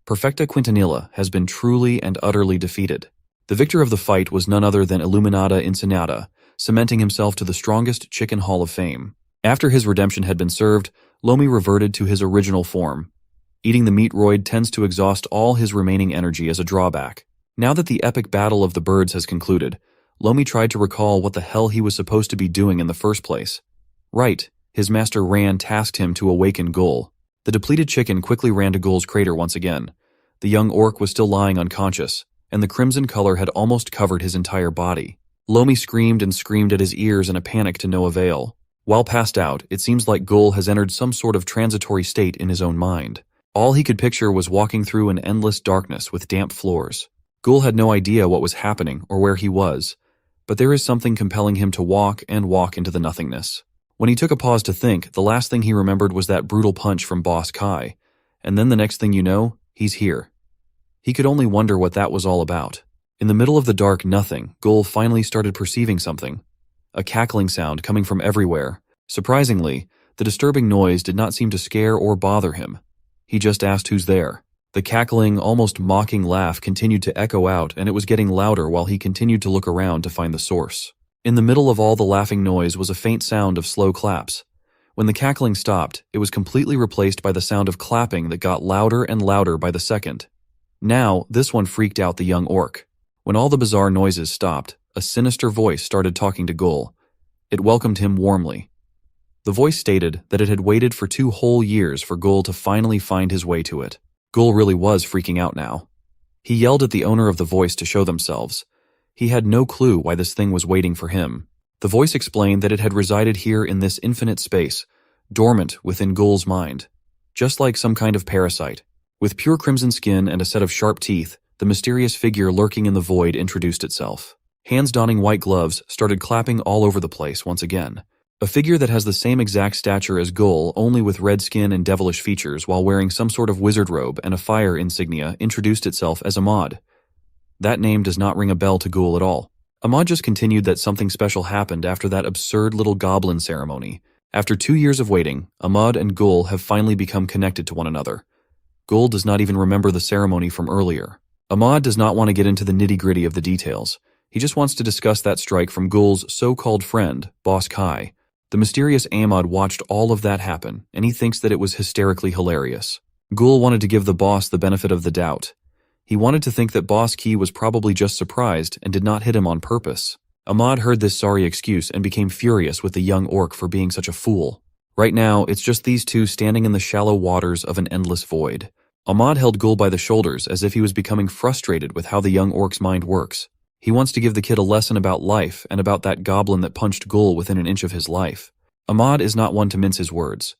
Speaker 1: Perfecta Quintanilla has been truly and utterly defeated. The victor of the fight was none other than Illuminata Incinata, cementing himself to the strongest chicken hall of fame. After his redemption had been served, Lomi reverted to his original form. Eating the Meatroid tends to exhaust all his remaining energy as a drawback. Now that the epic battle of the birds has concluded, Lomi tried to recall what the hell he was supposed to be doing in the first place. Right, his master Ran tasked him to awaken Gul. The depleted chicken quickly ran to Gul's crater once again. The young orc was still lying unconscious, and the crimson color had almost covered his entire body. Lomi screamed and screamed at his ears in a panic to no avail. While passed out, it seems like Gul has entered some sort of transitory state in his own mind. All he could picture was walking through an endless darkness with damp floors. Gul had no idea what was happening or where he was, but there is something compelling him to walk and walk into the nothingness. When he took a pause to think, the last thing he remembered was that brutal punch from Boss Kai, and then the next thing you know, he's here. He could only wonder what that was all about. In the middle of the dark nothing, Gul finally started perceiving something. A cackling sound coming from everywhere. Surprisingly, the disturbing noise did not seem to scare or bother him. He just asked who's there. The cackling, almost mocking laugh continued to echo out, and it was getting louder while he continued to look around to find the source. In the middle of all the laughing noise was a faint sound of slow claps. When the cackling stopped, it was completely replaced by the sound of clapping that got louder and louder by the second. Now, this one freaked out the young orc. When all the bizarre noises stopped, a sinister voice started talking to Gul. It welcomed him warmly. The voice stated that it had waited for 2 whole years for Gul to finally find his way to it. Gul really was freaking out now. He yelled at the owner of the voice to show themselves. He had no clue why this thing was waiting for him. The voice explained that it had resided here in this infinite space, dormant within Gul's mind, just like some kind of parasite. With pure crimson skin and a set of sharp teeth, the mysterious figure lurking in the void introduced itself. Hands donning white gloves started clapping all over the place once again. A figure that has the same exact stature as Gul, only with red skin and devilish features while wearing some sort of wizard robe and a fire insignia, introduced itself as Ahmad. That name does not ring a bell to Gul at all. Ahmad just continued that something special happened after that absurd little goblin ceremony. After 2 years of waiting, Ahmad and Gul have finally become connected to one another. Gul does not even remember the ceremony from earlier. Ahmad does not want to get into the nitty-gritty of the details. He just wants to discuss that strike from Gul's so-called friend, Boss Kai. The mysterious Ahmad watched all of that happen, and he thinks that it was hysterically hilarious. Gul wanted to give the boss the benefit of the doubt. He wanted to think that Boss Key was probably just surprised and did not hit him on purpose. Ahmad heard this sorry excuse and became furious with the young orc for being such a fool. Right now, it's just these two standing in the shallow waters of an endless void. Ahmad held Gul by the shoulders as if he was becoming frustrated with how the young orc's mind works. He wants to give the kid a lesson about life and about that goblin that punched Gul within an inch of his life. Ahmad is not one to mince his words.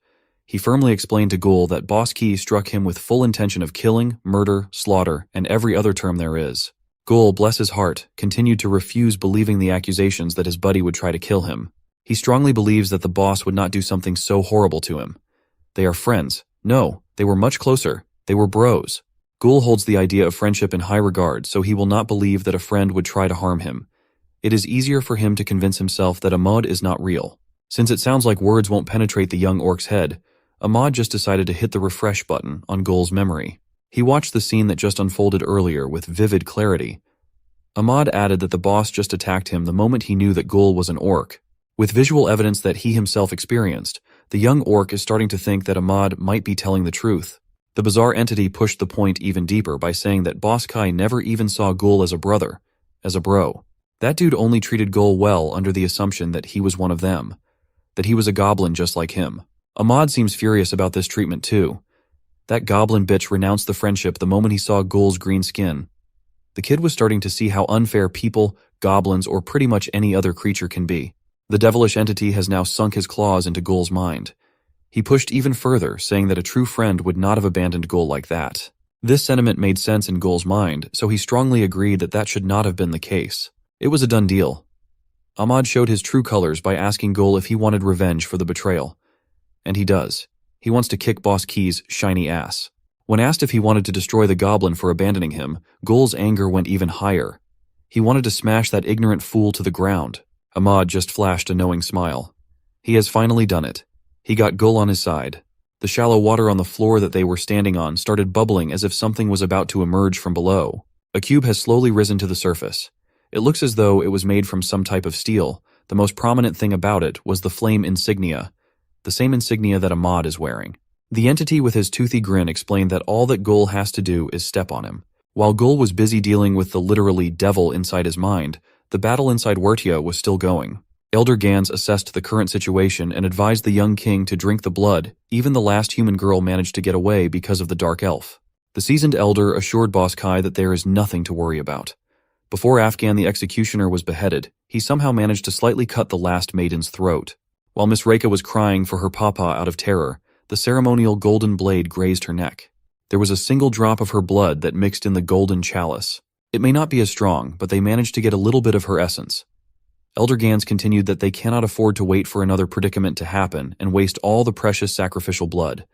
Speaker 1: He firmly explained to Gul that Boss Key struck him with full intention of killing, murder, slaughter, and every other term there is. Gul, bless his heart, continued to refuse believing the accusations that his buddy would try to kill him. He strongly believes that the boss would not do something so horrible to him. They are friends. No, they were much closer. They were bros. Gul holds the idea of friendship in high regard, so he will not believe that a friend would try to harm him. It is easier for him to convince himself that Ahmad is not real. Since it sounds like words won't penetrate the young orc's head, Ahmad just decided to hit the refresh button on Gul's memory. He watched the scene that just unfolded earlier with vivid clarity. Ahmad added that the boss just attacked him the moment he knew that Gul was an orc. With visual evidence that he himself experienced, the young orc is starting to think that Ahmad might be telling the truth. The bizarre entity pushed the point even deeper by saying that Boss Kai never even saw Gul as a brother, as a bro. That dude only treated Gul well under the assumption that he was one of them, that he was a goblin just like him. Ahmad seems furious about this treatment too. That goblin bitch renounced the friendship the moment he saw Gul's green skin. The kid was starting to see how unfair people, goblins, or pretty much any other creature can be. The devilish entity has now sunk his claws into Gul's mind. He pushed even further, saying that a true friend would not have abandoned Gul like that. This sentiment made sense in Gul's mind, so he strongly agreed that that should not have been the case. It was a done deal. Ahmad showed his true colors by asking Gul if he wanted revenge for the betrayal. And he does. He wants to kick Boss Key's shiny ass. When asked if he wanted to destroy the goblin for abandoning him, Gul's anger went even higher. He wanted to smash that ignorant fool to the ground. Ahmad just flashed a knowing smile. He has finally done it. He got Gul on his side. The shallow water on the floor that they were standing on started bubbling as if something was about to emerge from below. A cube has slowly risen to the surface. It looks as though it was made from some type of steel. The most prominent thing about it was the flame insignia, the same insignia that Ahmad is wearing. The entity with his toothy grin explained that all that Gul has to do is step on him. While Gul was busy dealing with the literally devil inside his mind, the battle inside Wertia was still going. Elder Gans assessed the current situation and advised the young king to drink the blood. Even the last human girl managed to get away because of the dark elf. The seasoned elder assured Boss Kai that there is nothing to worry about. Before Afghan the executioner was beheaded, he somehow managed to slightly cut the last maiden's throat. While Miss Reika was crying for her papa out of terror, the ceremonial golden blade grazed her neck. There was a single drop of her blood that mixed in the golden chalice. It may not be as strong, but they managed to get a little bit of her essence. Elder Gans continued that they cannot afford to wait for another predicament to happen and waste all the precious sacrificial blood.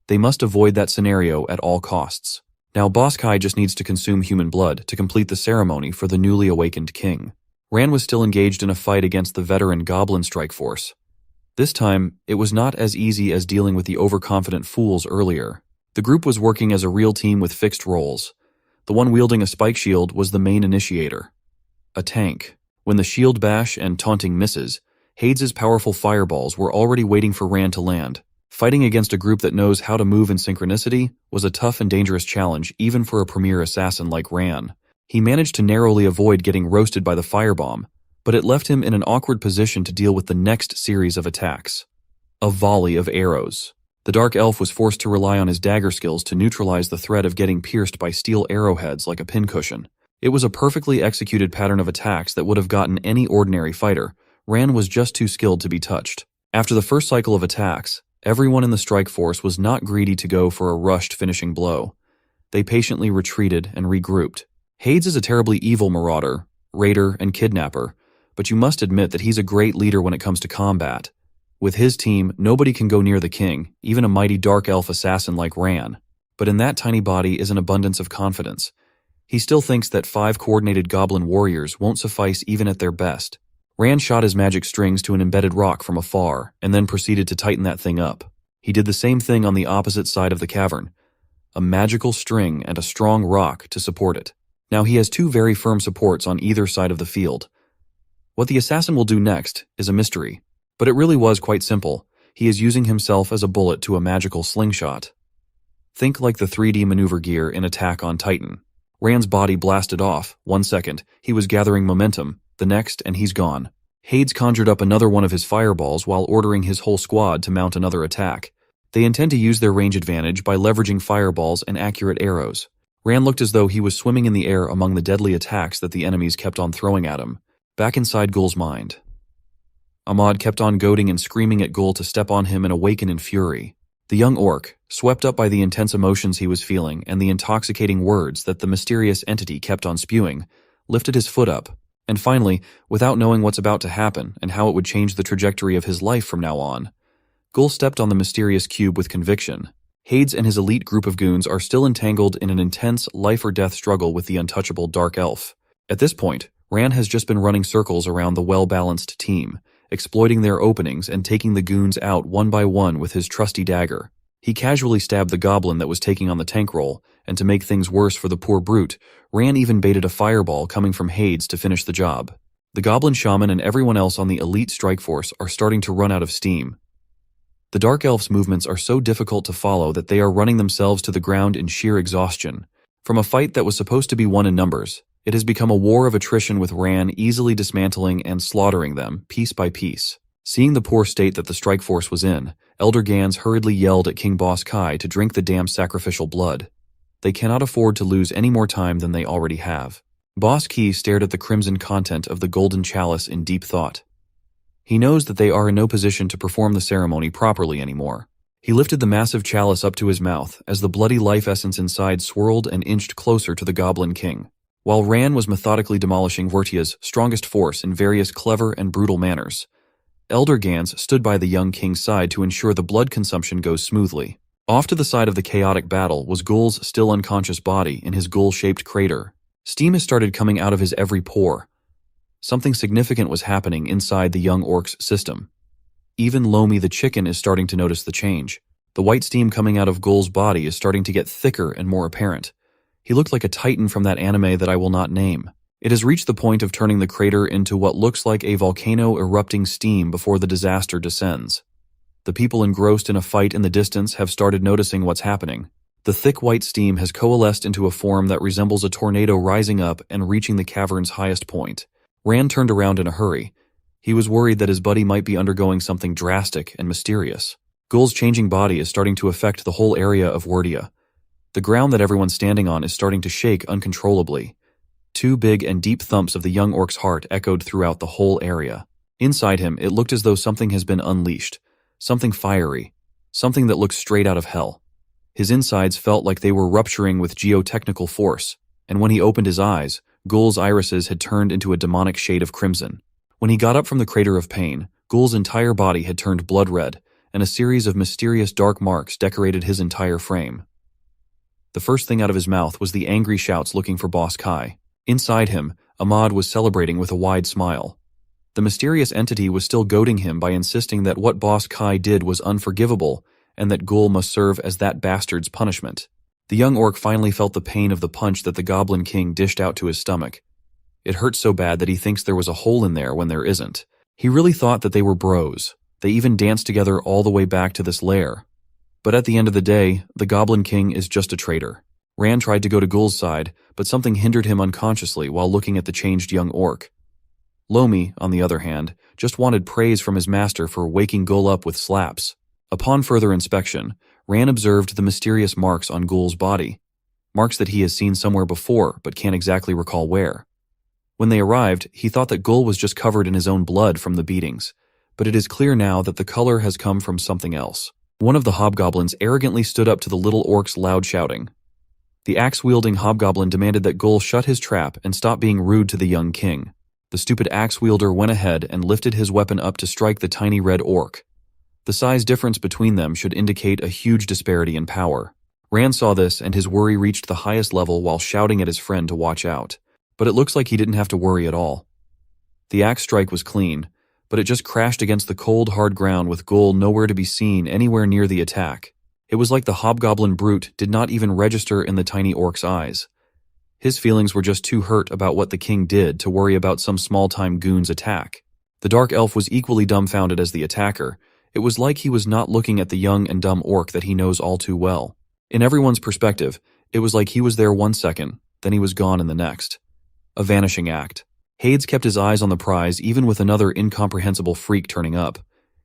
Speaker 1: They must avoid that scenario at all costs. Now Boss Kai just needs to consume human blood to complete the ceremony for the newly awakened king. Ran was still engaged in a fight against the veteran Goblin Strike Force. This time, it was not as easy as dealing with the overconfident fools earlier. The group was working as a real team with fixed roles. The one wielding a spike shield was the main initiator. A tank. When the shield bash and taunting misses, Hades' powerful fireballs were already waiting for Ran to land. Fighting against a group that knows how to move in synchronicity was a tough and dangerous challenge even for a premier assassin like Ran. He managed to narrowly avoid getting roasted by the firebomb, but it left him in an awkward position to deal with the next series of attacks. A volley of arrows. The dark elf was forced to rely on his dagger skills to neutralize the threat of getting pierced by steel arrowheads like a pincushion. It was a perfectly executed pattern of attacks that would have gotten any ordinary fighter. Ran was just too skilled to be touched. After the first cycle of attacks, everyone in the strike force was not greedy to go for a rushed finishing blow. They patiently retreated and regrouped. Hades is a terribly evil marauder, raider, and kidnapper, but you must admit that he's a great leader when it comes to combat. With his team, nobody can go near the king, even a mighty dark elf assassin like Ran. But in that tiny body is an abundance of confidence. He still thinks that 5 coordinated goblin warriors won't suffice even at their best. Ran shot his magic strings to an embedded rock from afar, and then proceeded to tighten that thing up. He did the same thing on the opposite side of the cavern. A magical string and a strong rock to support it. Now he has 2 very firm supports on either side of the field. What the assassin will do next is a mystery. But it really was quite simple. He is using himself as a bullet to a magical slingshot. Think like the 3D maneuver gear in Attack on Titan. Ran's body blasted off. 1 second, he was gathering momentum. The next, and he's gone. Hades conjured up another one of his fireballs while ordering his whole squad to mount another attack. They intend to use their range advantage by leveraging fireballs and accurate arrows. Ran looked as though he was swimming in the air among the deadly attacks that the enemies kept on throwing at him. Back inside Gul's mind, Ahmad kept on goading and screaming at Gul to step on him and awaken in fury. The young orc, swept up by the intense emotions he was feeling and the intoxicating words that the mysterious entity kept on spewing, lifted his foot up, and finally, without knowing what's about to happen and how it would change the trajectory of his life from now on, Gul stepped on the mysterious cube with conviction. Hades and his elite group of goons are still entangled in an intense life-or-death struggle with the untouchable dark elf. At this point, Ran has just been running circles around the well-balanced team, exploiting their openings and taking the goons out one by one with his trusty dagger. He casually stabbed the goblin that was taking on the tank role, and to make things worse for the poor brute, Ran even baited a fireball coming from Hades to finish the job. The goblin shaman and everyone else on the elite strike force are starting to run out of steam. The dark elf's movements are so difficult to follow that they are running themselves to the ground in sheer exhaustion. From a fight that was supposed to be won in numbers, it has become a war of attrition with Ran easily dismantling and slaughtering them, piece by piece. Seeing the poor state that the strike force was in, Elder Gans hurriedly yelled at King Boss Kai to drink the damn sacrificial blood. They cannot afford to lose any more time than they already have. Boss Kai stared at the crimson content of the golden chalice in deep thought. He knows that they are in no position to perform the ceremony properly anymore. He lifted the massive chalice up to his mouth as the bloody life essence inside swirled and inched closer to the Goblin King. While Ran was methodically demolishing Vertia's strongest force in various clever and brutal manners, Elder Gans stood by the young king's side to ensure the blood consumption goes smoothly. Off to the side of the chaotic battle was Gul's still unconscious body in his ghoul-shaped crater. Steam has started coming out of his every pore. Something significant was happening inside the young orc's system. Even Lomi the chicken is starting to notice the change. The white steam coming out of Gul's body is starting to get thicker and more apparent. He looked like a titan from that anime that I will not name. It has reached the point of turning the crater into what looks like a volcano erupting steam before the disaster descends. The people engrossed in a fight in the distance have started noticing what's happening. The thick white steam has coalesced into a form that resembles a tornado rising up and reaching the cavern's highest point. Ran turned around in a hurry. He was worried that his buddy might be undergoing something drastic and mysterious. Gul's changing body is starting to affect the whole area of Wordia. The ground that everyone's standing on is starting to shake uncontrollably. 2 big and deep thumps of the young orc's heart echoed throughout the whole area. Inside him, it looked as though something has been unleashed. Something fiery. Something that looks straight out of hell. His insides felt like they were rupturing with geotechnical force, and when he opened his eyes, Gul's irises had turned into a demonic shade of crimson. When he got up from the crater of pain, Gul's entire body had turned blood red, and a series of mysterious dark marks decorated his entire frame. The first thing out of his mouth was the angry shouts looking for Boss Kai. Inside him, Ahmad was celebrating with a wide smile. The mysterious entity was still goading him by insisting that what Boss Kai did was unforgivable, and that Gul must serve as that bastard's punishment. The young orc finally felt the pain of the punch that the Goblin King dished out to his stomach. It hurt so bad that he thinks there was a hole in there when there isn't. He really thought that they were bros. They even danced together all the way back to this lair. But at the end of the day, the Goblin King is just a traitor. Ran tried to go to Gul's side, but something hindered him unconsciously while looking at the changed young orc. Lomi, on the other hand, just wanted praise from his master for waking Gul up with slaps. Upon further inspection, Ran observed the mysterious marks on Gul's body, marks that he has seen somewhere before but can't exactly recall where. When they arrived, he thought that Gul was just covered in his own blood from the beatings, but it is clear now that the color has come from something else. One of the hobgoblins arrogantly stood up to the little orc's loud shouting. The axe-wielding hobgoblin demanded that Gul shut his trap and stop being rude to the young king. The stupid axe-wielder went ahead and lifted his weapon up to strike the tiny red orc. The size difference between them should indicate a huge disparity in power. Ran saw this and his worry reached the highest level while shouting at his friend to watch out. But it looks like he didn't have to worry at all. The axe strike was clean, but it just crashed against the cold, hard ground with Gul nowhere to be seen anywhere near the attack. It was like the hobgoblin brute did not even register in the tiny orc's eyes. His feelings were just too hurt about what the king did to worry about some small-time goon's attack. The dark elf was equally dumbfounded as the attacker. It was like he was not looking at the young and dumb orc that he knows all too well. In everyone's perspective, it was like he was there 1 second, then he was gone in the next. A vanishing act. Hades kept his eyes on the prize even with another incomprehensible freak turning up.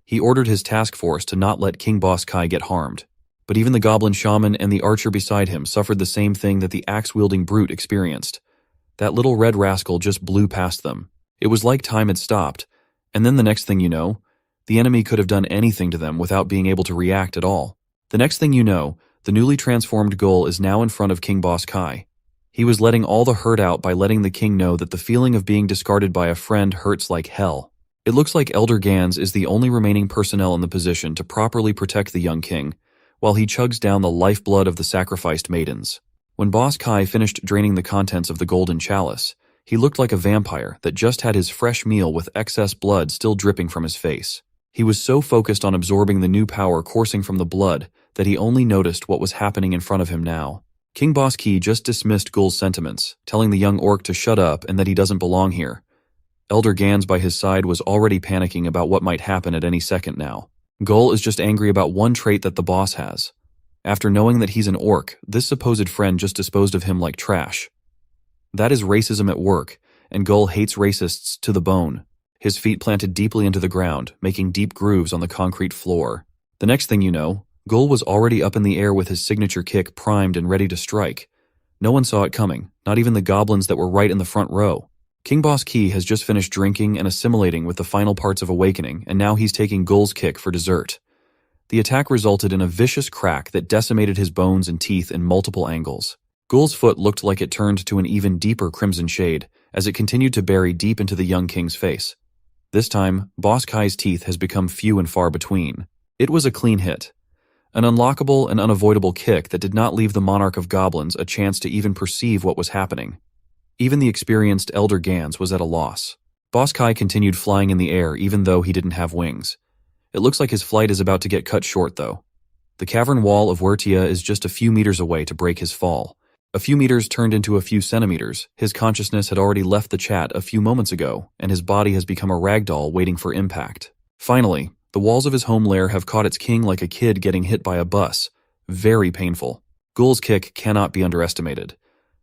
Speaker 1: He ordered his task force to not let King Boss Kai get harmed. But even the goblin shaman and the archer beside him suffered the same thing that the axe-wielding brute experienced. That little red rascal just blew past them. It was like time had stopped, and then the next thing you know, the enemy could have done anything to them without being able to react at all. The next thing you know, the newly transformed Gul is now in front of King Boss Kai. He was letting all the hurt out by letting the king know that the feeling of being discarded by a friend hurts like hell. It looks like Elder Gans is the only remaining personnel in the position to properly protect the young king, while he chugs down the lifeblood of the sacrificed maidens. When Boss Kai finished draining the contents of the golden chalice, he looked like a vampire that just had his fresh meal with excess blood still dripping from his face. He was so focused on absorbing the new power coursing from the blood that he only noticed what was happening in front of him now. King Boss Kai just dismissed Gul's sentiments, telling the young orc to shut up and that he doesn't belong here. Elder Gans by his side was already panicking about what might happen at any second now. Gul is just angry about one trait that the boss has. After knowing that he's an orc, this supposed friend just disposed of him like trash. That is racism at work, and Gul hates racists to the bone. His feet planted deeply into the ground, making deep grooves on the concrete floor. The next thing you know, Gul was already up in the air with his signature kick primed and ready to strike. No one saw it coming, not even the goblins that were right in the front row. King Boss Kai has just finished drinking and assimilating with the final parts of awakening, and now he's taking Gul's kick for dessert. The attack resulted in a vicious crack that decimated his bones and teeth in multiple angles. Gul's foot looked like it turned to an even deeper crimson shade as it continued to bury deep into the young king's face. This time, Boss Kai's teeth has become few and far between. It was a clean hit. An unlockable and unavoidable kick that did not leave the monarch of goblins a chance to even perceive what was happening. Even the experienced Elder Gans was at a loss. Boss Kai continued flying in the air even though he didn't have wings. It looks like his flight is about to get cut short though. The cavern wall of Wertia is just a few meters away to break his fall. A few meters turned into a few centimeters. His consciousness had already left the chat a few moments ago, and his body has become a ragdoll waiting for impact. Finally, the walls of his home lair have caught its king like a kid getting hit by a bus. Very painful. Gul's kick cannot be underestimated.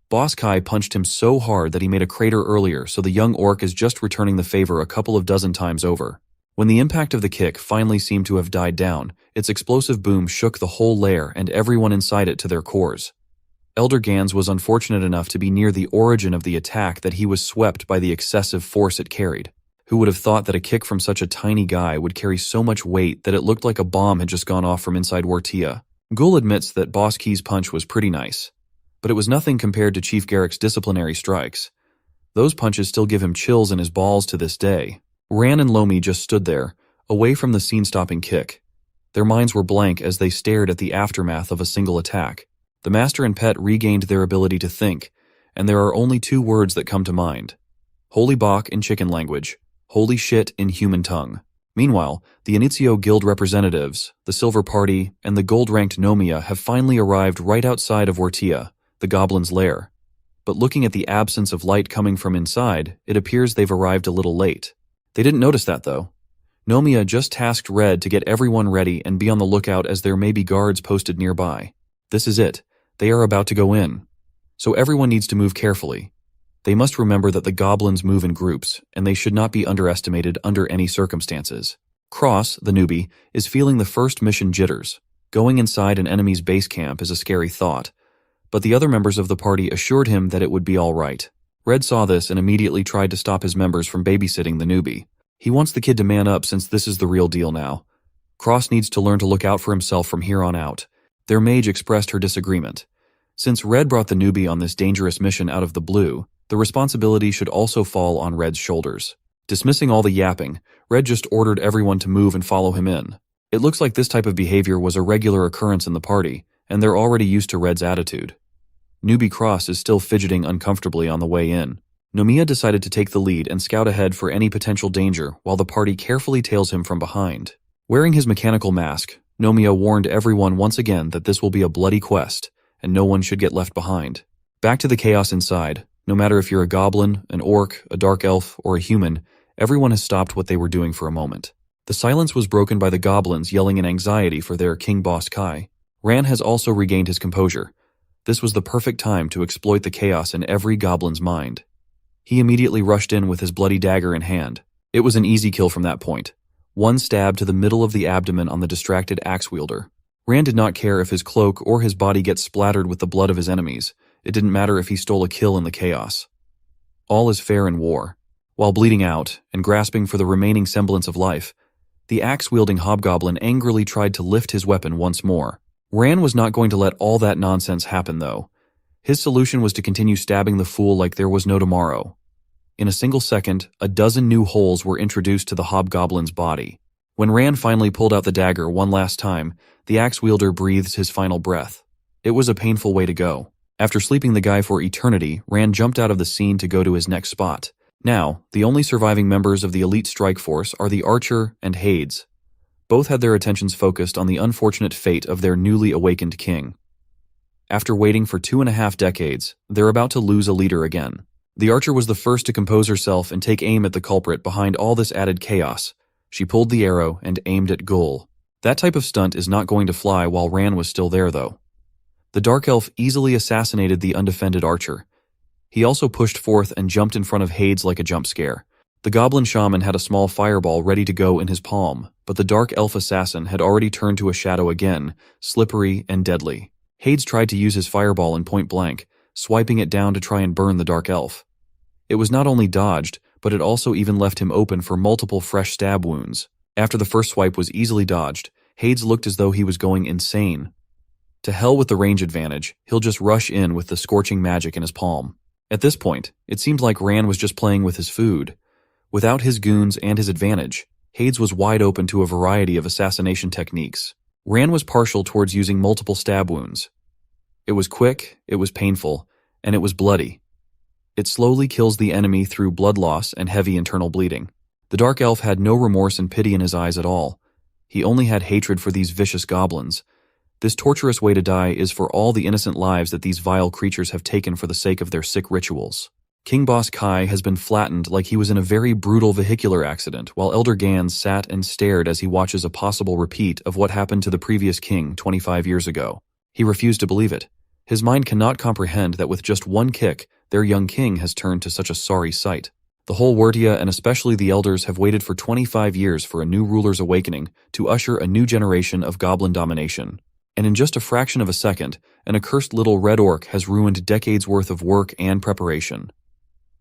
Speaker 1: Boss Kai punched him so hard that he made a crater earlier, so the young orc is just returning the favor a couple of dozen times over. When the impact of the kick finally seemed to have died down, its explosive boom shook the whole lair and everyone inside it to their cores. Elder Gans was unfortunate enough to be near the origin of the attack that he was swept by the excessive force it carried. Who would have thought that a kick from such a tiny guy would carry so much weight that it looked like a bomb had just gone off from inside Wertia? Gul admits that Boss Kai's punch was pretty nice, but it was nothing compared to Chief Garrick's disciplinary strikes. Those punches still give him chills in his balls to this day. Ran and Lomi just stood there, away from the scene-stopping kick. Their minds were blank as they stared at the aftermath of a single attack. The master and pet regained their ability to think, and there are only two words that come to mind. Holy Bok in chicken language, holy shit in human tongue. Meanwhile, the Initio Guild representatives, the Silver Party, and the gold-ranked Nomia have finally arrived right outside of Wertia, the goblin's lair. But looking at the absence of light coming from inside, it appears they've arrived a little late. They didn't notice that, though. Nomia just tasked Red to get everyone ready and be on the lookout as there may be guards posted nearby. This is it. They are about to go in. So everyone needs to move carefully. They must remember that the goblins move in groups, and they should not be underestimated under any circumstances. Cross, the newbie, is feeling the first mission jitters. Going inside an enemy's base camp is a scary thought, but the other members of the party assured him that it would be all right. Red saw this and immediately tried to stop his members from babysitting the newbie. He wants the kid to man up since this is the real deal now. Cross needs to learn to look out for himself from here on out. Their mage expressed her disagreement. Since Red brought the newbie on this dangerous mission out of the blue, the responsibility should also fall on Red's shoulders. Dismissing all the yapping, Red just ordered everyone to move and follow him in. It looks like this type of behavior was a regular occurrence in the party, and they're already used to Red's attitude. Newbie Cross is still fidgeting uncomfortably on the way in. Nomiya decided to take the lead and scout ahead for any potential danger while the party carefully tails him from behind. Wearing his mechanical mask, Nomiya warned everyone once again that this will be a bloody quest, and no one should get left behind. Back to the chaos inside. No matter if you're a goblin, an orc, a dark elf, or a human, everyone has stopped what they were doing for a moment. The silence was broken by the goblins yelling in anxiety for their king boss Kai. Ran has also regained his composure. This was the perfect time to exploit the chaos in every goblin's mind. He immediately rushed in with his bloody dagger in hand. It was an easy kill from that point. One stab to the middle of the abdomen on the distracted axe wielder. Ran did not care if his cloak or his body gets splattered with the blood of his enemies. It didn't matter if he stole a kill in the chaos. All is fair in war. While bleeding out and grasping for the remaining semblance of life, the axe-wielding hobgoblin angrily tried to lift his weapon once more. Ran was not going to let all that nonsense happen, though. His solution was to continue stabbing the fool like there was no tomorrow. In a single second, a dozen new holes were introduced to the hobgoblin's body. When Ran finally pulled out the dagger one last time, the axe-wielder breathed his final breath. It was a painful way to go. After sleeping the guy for eternity, Ran jumped out of the scene to go to his next spot. Now, the only surviving members of the elite strike force are the Archer and Hades. Both had their attentions focused on the unfortunate fate of their newly awakened king. After waiting for 2.5 decades, they're about to lose a leader again. The Archer was the first to compose herself and take aim at the culprit behind all this added chaos. She pulled the arrow and aimed at Gul. That type of stunt is not going to fly while Ran was still there, though. The Dark Elf easily assassinated the undefended Archer. He also pushed forth and jumped in front of Hades like a jump scare. The Goblin Shaman had a small fireball ready to go in his palm, but the Dark Elf assassin had already turned to a shadow again, slippery and deadly. Hades tried to use his fireball in point blank, swiping it down to try and burn the Dark Elf. It was not only dodged, but it also even left him open for multiple fresh stab wounds. After the first swipe was easily dodged, Hades looked as though he was going insane. To hell with the range advantage, he'll just rush in with the scorching magic in his palm. At this point, it seemed like Ran was just playing with his food. Without his goons and his advantage, Hades was wide open to a variety of assassination techniques. Ran was partial towards using multiple stab wounds. It was quick, it was painful, and it was bloody. It slowly kills the enemy through blood loss and heavy internal bleeding. The Dark Elf had no remorse and pity in his eyes at all. He only had hatred for these vicious goblins. This torturous way to die is for all the innocent lives that these vile creatures have taken for the sake of their sick rituals. King Boss Kai has been flattened like he was in a very brutal vehicular accident, while Elder Gans sat and stared as he watches a possible repeat of what happened to the previous king 25 years ago. He refused to believe it. His mind cannot comprehend that with just one kick, their young king has turned to such a sorry sight. The whole Wurtia and especially the elders have waited for 25 years for a new ruler's awakening to usher a new generation of goblin domination. And in just a fraction of a second, an accursed little red orc has ruined decades worth of work and preparation.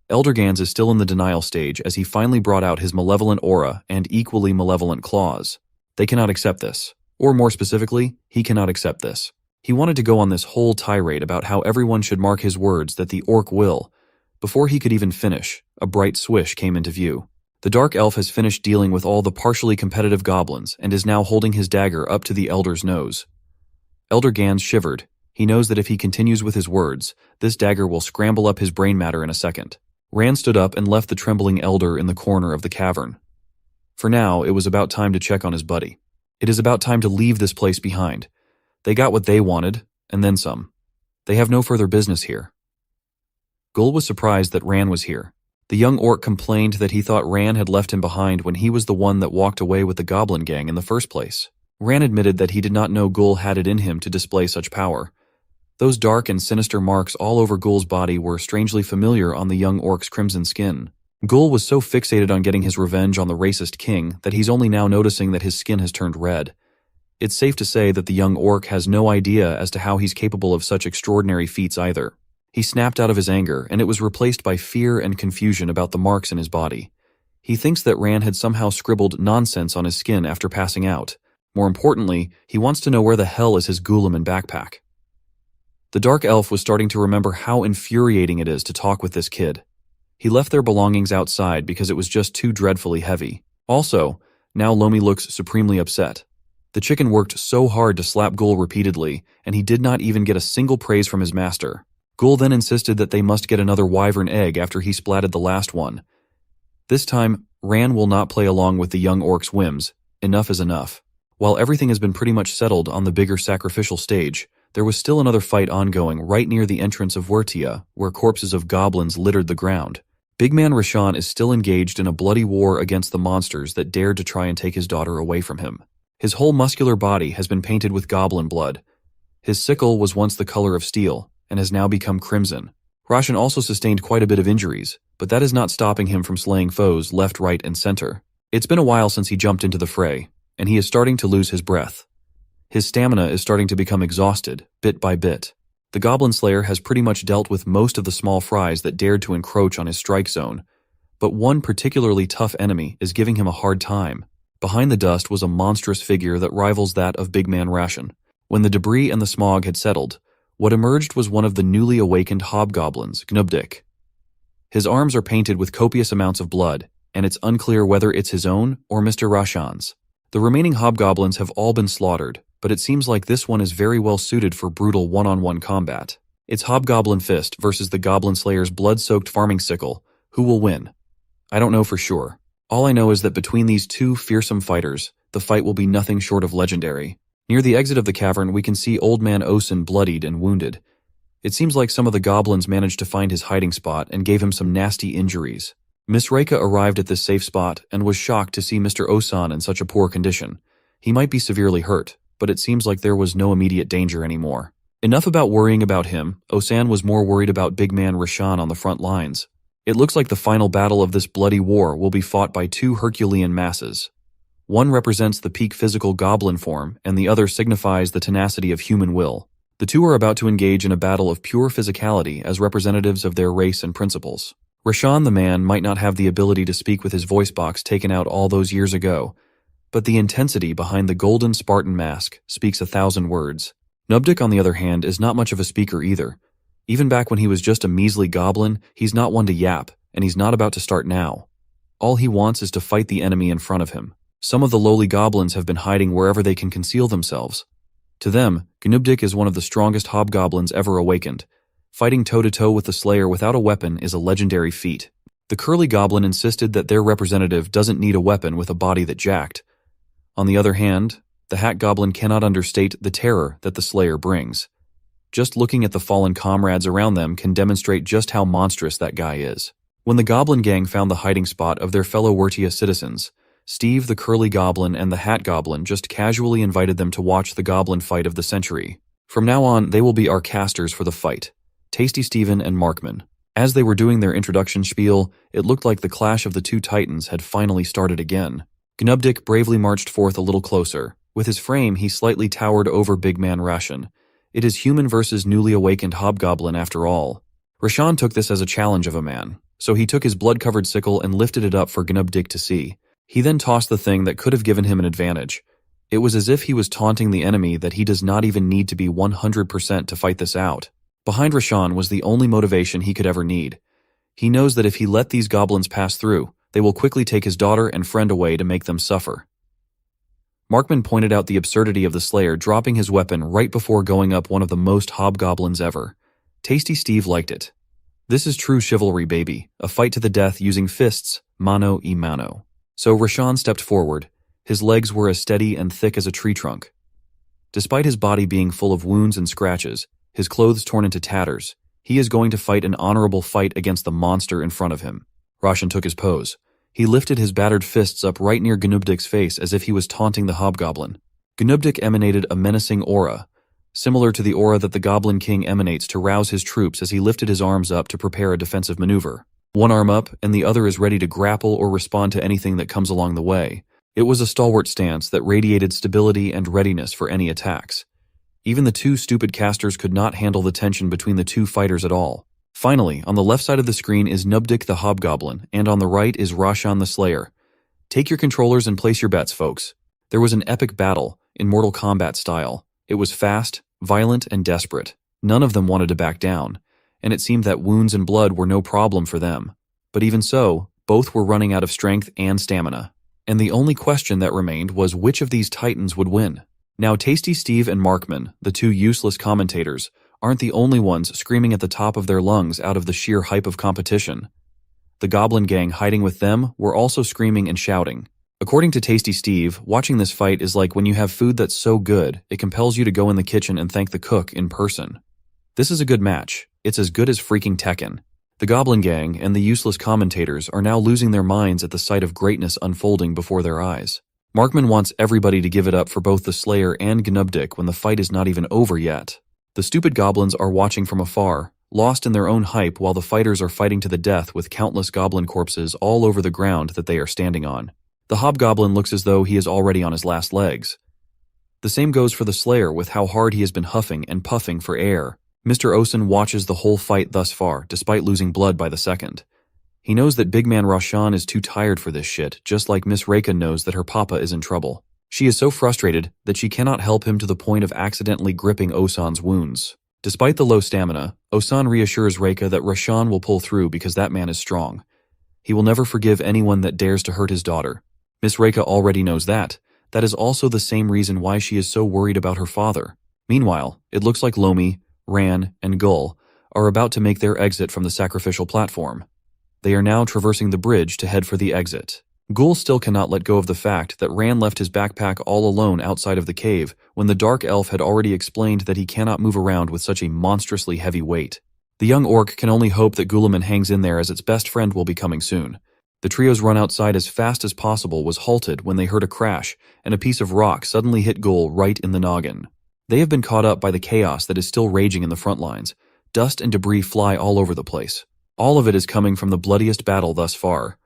Speaker 1: Elder Gans is still in the denial stage as he finally brought out his malevolent aura and equally malevolent claws. They cannot accept this. Or more specifically, he cannot accept this. He wanted to go on this whole tirade about how everyone should mark his words that the orc will. Before he could even finish, a bright swish came into view. The Dark Elf has finished dealing with all the partially competitive goblins and is now holding his dagger up to the Elder's nose. Elder Gans shivered. He knows that if he continues with his words, this dagger will scramble up his brain matter in a second. Ran stood up and left the trembling Elder in the corner of the cavern. For now, it was about time to check on his buddy. It is about time to leave this place behind. They got what they wanted, and then some. They have no further business here. Gul was surprised that Ran was here. The young orc complained that he thought Ran had left him behind when he was the one that walked away with the goblin gang in the first place. Ran admitted that he did not know Gul had it in him to display such power. Those dark and sinister marks all over Gul's body were strangely familiar on the young orc's crimson skin. Gul was so fixated on getting his revenge on the racist king that he's only now noticing that his skin has turned red. It's safe to say that the young orc has no idea as to how he's capable of such extraordinary feats either. He snapped out of his anger, and it was replaced by fear and confusion about the marks in his body. He thinks that Ran had somehow scribbled nonsense on his skin after passing out. More importantly, he wants to know where the hell is his Guilliman backpack. The dark elf was starting to remember how infuriating it is to talk with this kid. He left their belongings outside because it was just too dreadfully heavy. Also, now Lomi looks supremely upset. The chicken worked so hard to slap Gul repeatedly, and he did not even get a single praise from his master. Gul then insisted that they must get another wyvern egg after he splatted the last one. This time, Ran will not play along with the young orc's whims. Enough is enough. While everything has been pretty much settled on the bigger sacrificial stage, there was still another fight ongoing right near the entrance of Wertia, where corpses of goblins littered the ground. Big man Rashan is still engaged in a bloody war against the monsters that dared to try and take his daughter away from him. His whole muscular body has been painted with goblin blood. His sickle was once the color of steel, and has now become crimson. Rashan also sustained quite a bit of injuries, but that is not stopping him from slaying foes left, right, and center. It's been a while since he jumped into the fray, and he is starting to lose his breath. His stamina is starting to become exhausted, bit by bit. The Goblin Slayer has pretty much dealt with most of the small fries that dared to encroach on his strike zone, but one particularly tough enemy is giving him a hard time. Behind the dust was a monstrous figure that rivals that of Big Man Rashan. When the debris and the smog had settled, what emerged was one of the newly awakened hobgoblins, Gnubdik. His arms are painted with copious amounts of blood, and it's unclear whether it's his own or Mr. Rashan's. The remaining hobgoblins have all been slaughtered, but it seems like this one is very well suited for brutal one-on-one combat. It's Hobgoblin Fist versus the Goblin Slayer's blood-soaked farming sickle. Who will win? I don't know for sure. All I know is that between these two fearsome fighters, the fight will be nothing short of legendary. Near the exit of the cavern, we can see Old Man Osen bloodied and wounded. It seems like some of the goblins managed to find his hiding spot and gave him some nasty injuries. Miss Reika arrived at this safe spot and was shocked to see Mr. Osan in such a poor condition. He might be severely hurt, but it seems like there was no immediate danger anymore. Enough about worrying about him. Osan was more worried about Big Man Rashan on the front lines. It looks like the final battle of this bloody war will be fought by two Herculean masses. One represents the peak physical goblin form, and the other signifies the tenacity of human will. The two are about to engage in a battle of pure physicality as representatives of their race and principles. Rashan the man might not have the ability to speak with his voice box taken out all those years ago, but the intensity behind the golden Spartan mask speaks 1,000 words. Nubdik, on the other hand, is not much of a speaker either. Even back when he was just a measly goblin, he's not one to yap, and he's not about to start now. All he wants is to fight the enemy in front of him. Some of the lowly goblins have been hiding wherever they can conceal themselves. To them, Gnubdik is one of the strongest hobgoblins ever awakened. Fighting toe-to-toe with the Slayer without a weapon is a legendary feat. The curly goblin insisted that their representative doesn't need a weapon with a body that jacked. On the other hand, the Hat Goblin cannot understate the terror that the Slayer brings. Just looking at the fallen comrades around them can demonstrate just how monstrous that guy is. When the Goblin Gang found the hiding spot of their fellow Wertia citizens, Steve the Curly Goblin and the Hat Goblin just casually invited them to watch the goblin fight of the century. From now on, they will be our casters for the fight, Tasty Steven and Markman. As they were doing their introduction spiel, it looked like the clash of the two titans had finally started again. Gnubdik bravely marched forth a little closer. With his frame, he slightly towered over Big Man Rashan. It is human versus newly awakened hobgoblin after all. Rashan took this as a challenge of a man, so he took his blood-covered sickle and lifted it up for Gnubdik to see. He then tossed the thing that could have given him an advantage. It was as if he was taunting the enemy that he does not even need to be 100% to fight this out. Behind Rashan was the only motivation he could ever need. He knows that if he let these goblins pass through, they will quickly take his daughter and friend away to make them suffer. Markman pointed out the absurdity of the Slayer dropping his weapon right before going up one of the most hobgoblins ever. Tasty Steve liked it. This is true chivalry, baby. A fight to the death using fists, mano a mano. So Rashan stepped forward. His legs were as steady and thick as a tree trunk. Despite his body being full of wounds and scratches, his clothes torn into tatters, he is going to fight an honorable fight against the monster in front of him. Rashan took his pose. He lifted his battered fists up right near Gnubdik's face as if he was taunting the hobgoblin. Gnubdik emanated a menacing aura. similar to the aura that the Goblin King emanates to rouse his troops as he lifted his arms up to prepare a defensive maneuver. One arm up, and the other is ready to grapple or respond to anything that comes along the way. It was a stalwart stance that radiated stability and readiness for any attacks. Even the two stupid casters could not handle the tension between the two fighters at all. Finally, on the left side of the screen is Nubdik the Hobgoblin, and on the right is Rashan the Slayer. Take your controllers and place your bets, folks. There was an epic battle, in Mortal Kombat style. It was fast, violent, and desperate. None of them wanted to back down, and it seemed that wounds and blood were no problem for them. But even so, both were running out of strength and stamina. And the only question that remained was which of these titans would win. Now Tasty Steve and Markman, the two useless commentators, aren't the only ones screaming at the top of their lungs out of the sheer hype of competition. The Goblin Gang hiding with them were also screaming and shouting. According to Tasty Steve, watching this fight is like when you have food that's so good, it compels you to go in the kitchen and thank the cook in person. This is a good match. It's as good as freaking Tekken. The Goblin Gang and the useless commentators are now losing their minds at the sight of greatness unfolding before their eyes. Markman wants everybody to give it up for both the Slayer and Gnubdik when the fight is not even over yet. The stupid goblins are watching from afar, lost in their own hype while the fighters are fighting to the death with countless goblin corpses all over the ground that they are standing on. The Hobgoblin looks as though he is already on his last legs. The same goes for the Slayer with how hard he has been huffing and puffing for air. Mr. Osen watches the whole fight thus far, despite losing blood by the second. He knows that Big Man Rashan is too tired for this shit, just like Miss Reika knows that her papa is in trouble. She is so frustrated that she cannot help him to the point of accidentally gripping Osan's wounds. Despite the low stamina, Osan reassures Reika that Rashan will pull through because that man is strong. He will never forgive anyone that dares to hurt his daughter. Miss Reika already knows that. That is also the same reason why she is so worried about her father. Meanwhile, it looks like Lomi, Ran, and Gull are about to make their exit from the sacrificial platform. They are now traversing the bridge to head for the exit. Gull still cannot let go of the fact that Ran left his backpack all alone outside of the cave when the Dark Elf had already explained that he cannot move around with such a monstrously heavy weight. The young orc can only hope that Guilliman hangs in there as its best friend will be coming soon. The trio's run outside as fast as possible was halted when they heard a crash and a piece of rock suddenly hit Gull right in the noggin. They have been caught up by the chaos that is still raging in the front lines. Dust and debris fly all over the place. All of it is coming from the bloodiest battle thus far.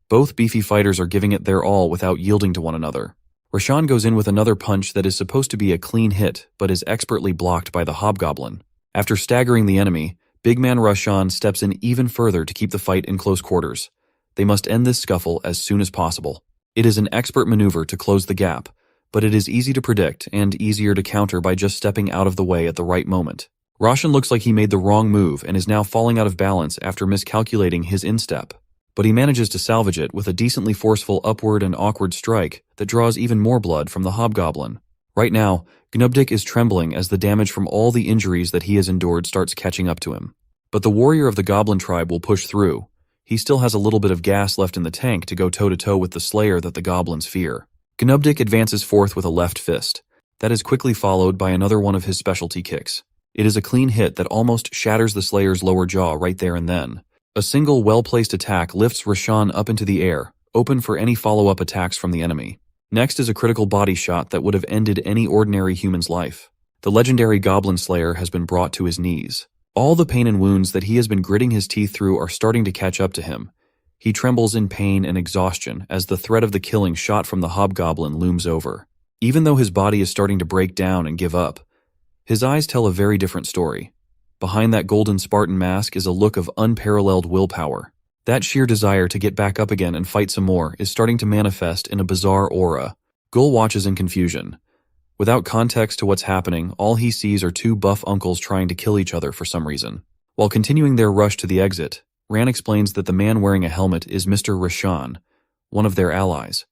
Speaker 1: Both beefy fighters are giving it their all without yielding to one another. Rashan goes in with another punch that is supposed to be a clean hit, but is expertly blocked by the Hobgoblin. After staggering the enemy, Big Man Rashan steps in even further to keep the fight in close quarters. They must end this scuffle as soon as possible. It is an expert maneuver to close the gap, but it is easy to predict and easier to counter by just stepping out of the way at the right moment. Rashan looks like he made the wrong move and is now falling out of balance after miscalculating his instep. But he manages to salvage it with a decently forceful upward and awkward strike that draws even more blood from the Hobgoblin. Right now, Gnubdik is trembling as the damage from all the injuries that he has endured starts catching up to him. But the warrior of the Goblin tribe will push through. He still has a little bit of gas left in the tank to go toe-to-toe with the Slayer that the goblins fear. Gnubdik advances forth with a left fist. That is quickly followed by another one of his specialty kicks. It is a clean hit that almost shatters the Slayer's lower jaw right there and then. A single well-placed attack lifts Rashan up into the air, open for any follow-up attacks from the enemy. Next is a critical body shot that would have ended any ordinary human's life. The legendary Goblin Slayer has been brought to his knees. All the pain and wounds that he has been gritting his teeth through are starting to catch up to him. He trembles in pain and exhaustion as the threat of the killing shot from the Hobgoblin looms over. Even though his body is starting to break down and give up, his eyes tell a very different story. Behind that golden Spartan mask is a look of unparalleled willpower. That sheer desire to get back up again and fight some more is starting to manifest in a bizarre aura. Gull watches in confusion. Without context to what's happening, all he sees are two buff uncles trying to kill each other for some reason. While continuing their rush to the exit, Ran explains that the man wearing a helmet is Mr. Rashan, one of their allies.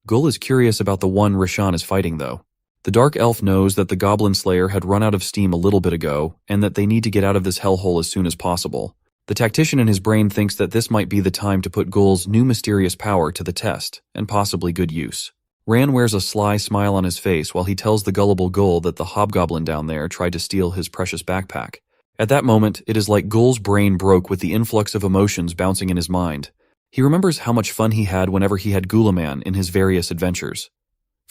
Speaker 1: Gull is curious about the one Rashan is fighting, though. The Dark Elf knows that the Goblin Slayer had run out of steam a little bit ago, and that they need to get out of this hellhole as soon as possible. The tactician in his brain thinks that this might be the time to put Gull's new mysterious power to the test, and possibly good use. Ran wears a sly smile on his face while he tells the gullible Gull that the Hobgoblin down there tried to steal his precious backpack. At that moment, it is like Gull's brain broke with the influx of emotions bouncing in his mind. He remembers how much fun he had whenever he had Guilliman in his various adventures.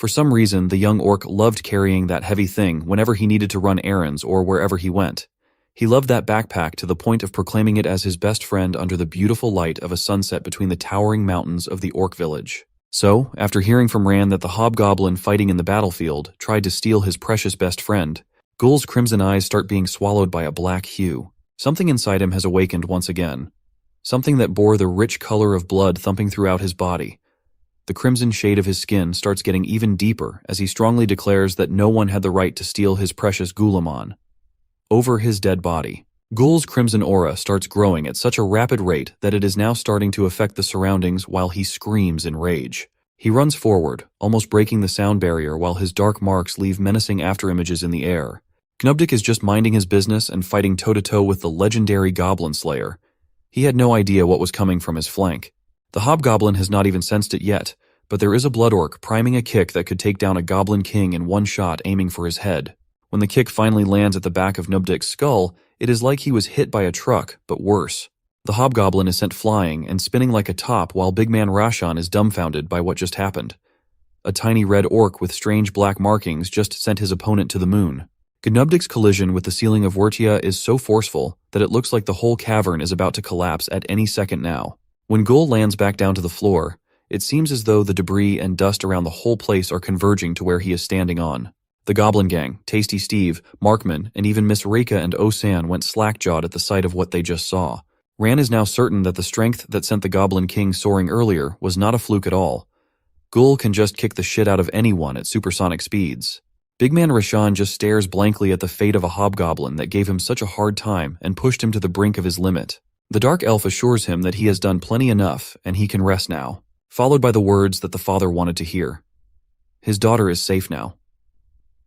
Speaker 1: For some reason, the young orc loved carrying that heavy thing whenever he needed to run errands or wherever he went. He loved that backpack to the point of proclaiming it as his best friend under the beautiful light of a sunset between the towering mountains of the orc village. So, after hearing from Ran that the hobgoblin fighting in the battlefield tried to steal his precious best friend, Gul's crimson eyes start being swallowed by a black hue. Something inside him has awakened once again. Something that bore the rich color of blood thumping throughout his body. The crimson shade of his skin starts getting even deeper as he strongly declares that no one had the right to steal his precious Gulamon. Over his dead body, Gul's crimson aura starts growing at such a rapid rate that it is now starting to affect the surroundings while he screams in rage. He runs forward, almost breaking the sound barrier while his dark marks leave menacing afterimages in the air. Gnubdik is just minding his business and fighting toe-to-toe with the legendary Goblin Slayer. He had no idea what was coming from his flank. The hobgoblin has not even sensed it yet, but there is a blood orc priming a kick that could take down a goblin king in one shot aiming for his head. When the kick finally lands at the back of Nubdik's skull, it is like he was hit by a truck, but worse. The hobgoblin is sent flying and spinning like a top while big man Rashan is dumbfounded by what just happened. A tiny red orc with strange black markings just sent his opponent to the moon. Gnubdik's collision with the ceiling of Wurtia is so forceful that it looks like the whole cavern is about to collapse at any second now. When Gul lands back down to the floor, it seems as though the debris and dust around the whole place are converging to where he is standing on. The Goblin Gang, Tasty Steve, Markman, and even Miss Reika and Osan went slack-jawed at the sight of what they just saw. Ran is now certain that the strength that sent the Goblin King soaring earlier was not a fluke at all. Gul can just kick the shit out of anyone at supersonic speeds. Big man Rashan just stares blankly at the fate of a hobgoblin that gave him such a hard time and pushed him to the brink of his limit. The Dark Elf assures him that he has done plenty enough and he can rest now, followed by the words that the father wanted to hear. His daughter is safe now.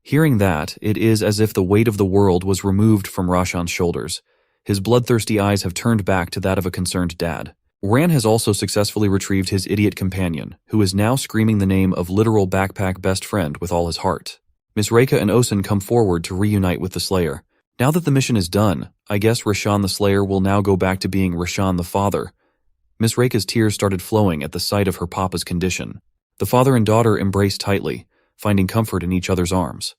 Speaker 1: Hearing that, it is as if the weight of the world was removed from Rashan's shoulders. His bloodthirsty eyes have turned back to that of a concerned dad. Ran has also successfully retrieved his idiot companion, who is now screaming the name of literal backpack best friend with all his heart. Miss Reika and Osen come forward to reunite with the Slayer. Now that the mission is done, I guess Rashan the Slayer will now go back to being Rashan the father. Miss Reika's tears started flowing at the sight of her papa's condition. The father and daughter embrace tightly, finding comfort in each other's arms.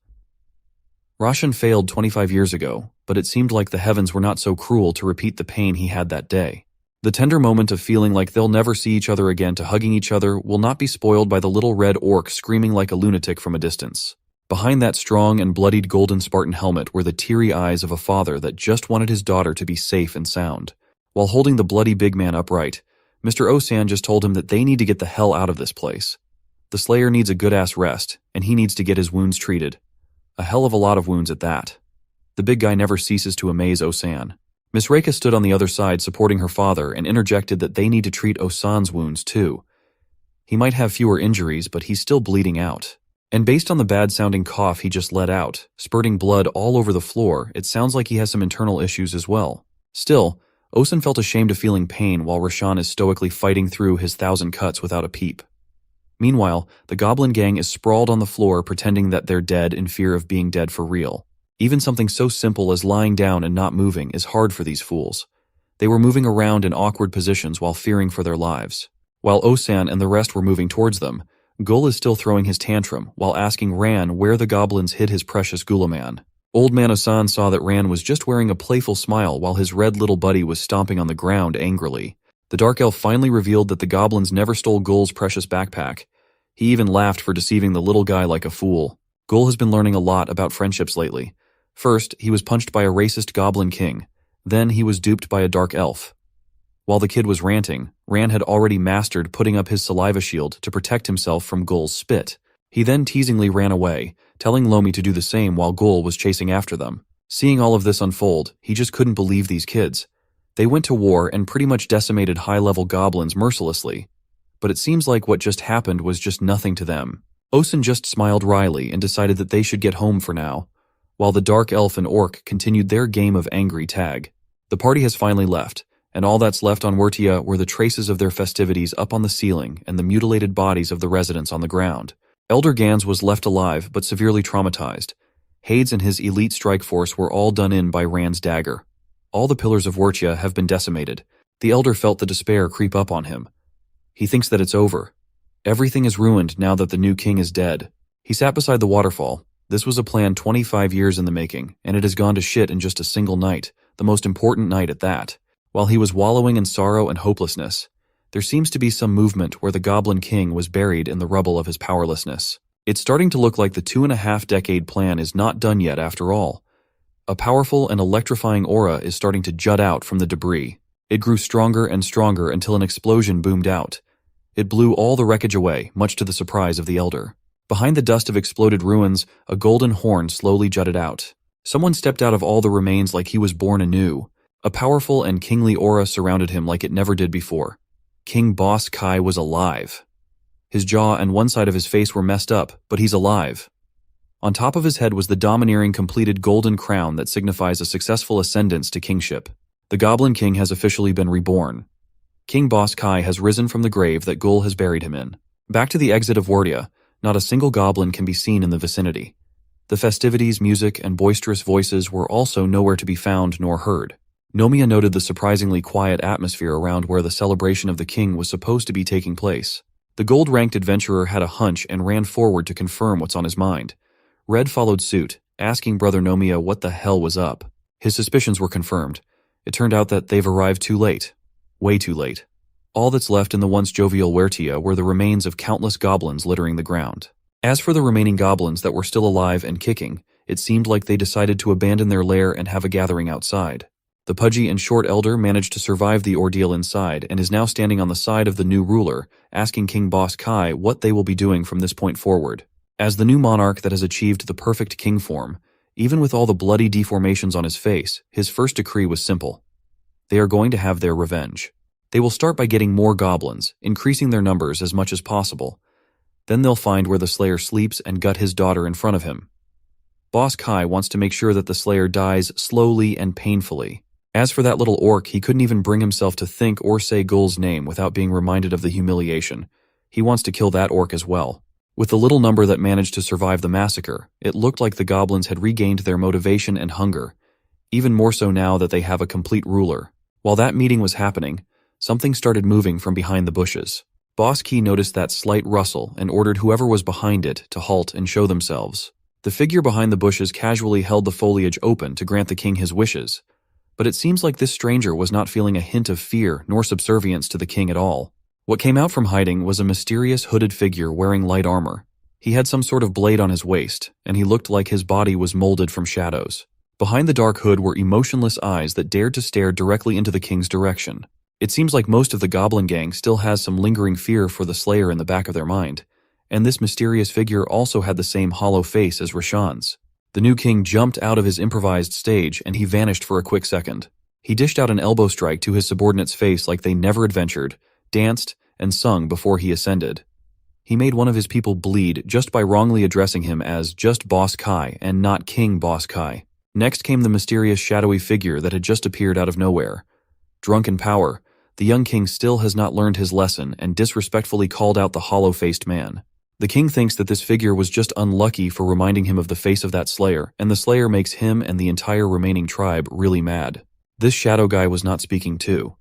Speaker 1: Rashan failed 25 years ago, but it seemed like the heavens were not so cruel to repeat the pain he had that day. The tender moment of feeling like they'll never see each other again to hugging each other will not be spoiled by the little red orc screaming like a lunatic from a distance. Behind that strong and bloodied golden Spartan helmet were the teary eyes of a father that just wanted his daughter to be safe and sound. While holding the bloody big man upright, Mr. Osan just told him that they need to get the hell out of this place. The Slayer needs a good-ass rest, and he needs to get his wounds treated. A hell of a lot of wounds at that. The big guy never ceases to amaze Osan. Miss Reika stood on the other side supporting her father and interjected that they need to treat Osan's wounds too. He might have fewer injuries, but he's still bleeding out. And based on the bad-sounding cough he just let out, spurting blood all over the floor, it sounds like he has some internal issues as well. Still, Osan felt ashamed of feeling pain while Rashan is stoically fighting through his 1,000 cuts without a peep. Meanwhile, the Goblin Gang is sprawled on the floor pretending that they're dead in fear of being dead for real. Even something so simple as lying down and not moving is hard for these fools. They were moving around in awkward positions while fearing for their lives. While Osan and the rest were moving towards them, Gul is still throwing his tantrum while asking Ran where the goblins hid his precious Gulaman. Old man Osan saw that Ran was just wearing a playful smile while his red little buddy was stomping on the ground angrily. The Dark Elf finally revealed that the goblins never stole Gul's precious backpack. He even laughed for deceiving the little guy like a fool. Gul has been learning a lot about friendships lately. First, he was punched by a racist goblin king. Then he was duped by a Dark Elf. While the kid was ranting, Ran had already mastered putting up his saliva shield to protect himself from Gul's spit. He then teasingly ran away, telling Lomi to do the same while Gul was chasing after them. Seeing all of this unfold, he just couldn't believe these kids. They went to war and pretty much decimated high-level goblins mercilessly. But it seems like what just happened was just nothing to them. Osen just smiled wryly and decided that they should get home for now, while the Dark Elf and Orc continued their game of angry tag. The party has finally left, and all that's left on Wurtia were the traces of their festivities up on the ceiling and the mutilated bodies of the residents on the ground. Elder Gans was left alive but severely traumatized. Hades and his elite strike force were all done in by Rand's dagger. All the pillars of Wurtia have been decimated. The Elder felt the despair creep up on him. He thinks that it's over. Everything is ruined now that the new king is dead. He sat beside the waterfall. This was a plan 25 years in the making, and it has gone to shit in just a single night, the most important night at that. While he was wallowing in sorrow and hopelessness, there seems to be some movement where the Goblin King was buried in the rubble of his powerlessness. It's starting to look like the 2.5-decade plan is not done yet after all. A powerful and electrifying aura is starting to jut out from the debris. It grew stronger and stronger until an explosion boomed out. It blew all the wreckage away, much to the surprise of the Elder. Behind the dust of exploded ruins, a golden horn slowly jutted out. Someone stepped out of all the remains like he was born anew. A powerful and kingly aura surrounded him like it never did before. King Boss Kai was alive. His jaw and one side of his face were messed up, but he's alive. On top of his head was the domineering completed golden crown that signifies a successful ascendance to kingship. The Goblin King has officially been reborn. King Boss Kai has risen from the grave that Gul has buried him in. Back to the exit of Wordia, not a single goblin can be seen in the vicinity. The festivities, music, and boisterous voices were also nowhere to be found nor heard. Nomiya noted the surprisingly quiet atmosphere around where the celebration of the king was supposed to be taking place. The gold-ranked adventurer had a hunch and ran forward to confirm what's on his mind. Red followed suit, asking Brother Nomiya what the hell was up. His suspicions were confirmed. It turned out that they've arrived too late. Way too late. All that's left in the once jovial Wertia were the remains of countless goblins littering the ground. As for the remaining goblins that were still alive and kicking, it seemed like they decided to abandon their lair and have a gathering outside. The pudgy and short elder managed to survive the ordeal inside and is now standing on the side of the new ruler, asking King Boss Kai what they will be doing from this point forward. As the new monarch that has achieved the perfect king form, even with all the bloody deformations on his face, his first decree was simple. They are going to have their revenge. They will start by getting more goblins, increasing their numbers as much as possible. Then they'll find where the Slayer sleeps and gut his daughter in front of him. Boss Kai wants to make sure that the Slayer dies slowly and painfully. As for that little orc, he couldn't even bring himself to think or say Gul's name without being reminded of the humiliation. He wants to kill that orc as well. With the little number that managed to survive the massacre, it looked like the goblins had regained their motivation and hunger, even more so now that they have a complete ruler. While that meeting was happening, something started moving from behind the bushes. Boss Key noticed that slight rustle and ordered whoever was behind it to halt and show themselves. The figure behind the bushes casually held the foliage open to grant the king his wishes, but it seems like this stranger was not feeling a hint of fear nor subservience to the king at all. What came out from hiding was a mysterious hooded figure wearing light armor. He had some sort of blade on his waist, and he looked like his body was molded from shadows. Behind the dark hood were emotionless eyes that dared to stare directly into the king's direction. It seems like most of the goblin gang still has some lingering fear for the Slayer in the back of their mind, and this mysterious figure also had the same hollow face as Rashan's. The new king jumped out of his improvised stage and he vanished for a quick second. He dished out an elbow strike to his subordinate's face like they never adventured, danced, and sung before he ascended. He made one of his people bleed just by wrongly addressing him as just Boss Kai and not King Boss Kai. Next came the mysterious shadowy figure that had just appeared out of nowhere. Drunk in power, the young king still has not learned his lesson and disrespectfully called out the hollow-faced man. The king thinks that this figure was just unlucky for reminding him of the face of that Slayer, and the Slayer makes him and the entire remaining tribe really mad. This shadow guy was not speaking too.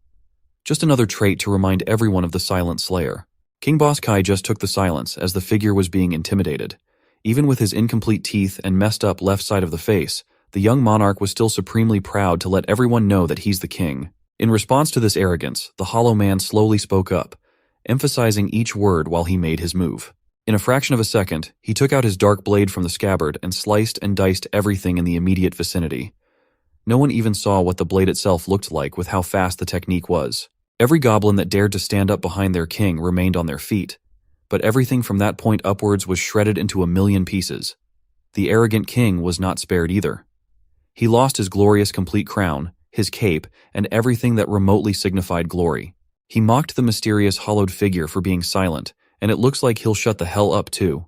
Speaker 1: Just another trait to remind everyone of the silent Slayer. King Boss Kai just took the silence as the figure was being intimidated. Even with his incomplete teeth and messed up left side of the face, the young monarch was still supremely proud to let everyone know that he's the king. In response to this arrogance, the hollow man slowly spoke up, emphasizing each word while he made his move. In a fraction of a second, he took out his dark blade from the scabbard and sliced and diced everything in the immediate vicinity. No one even saw what the blade itself looked like with how fast the technique was. Every goblin that dared to stand up behind their king remained on their feet, but everything from that point upwards was shredded into a million pieces. The arrogant king was not spared either. He lost his glorious complete crown, his cape, and everything that remotely signified glory. He mocked the mysterious hollowed figure for being silent, and it looks like he'll shut the hell up too.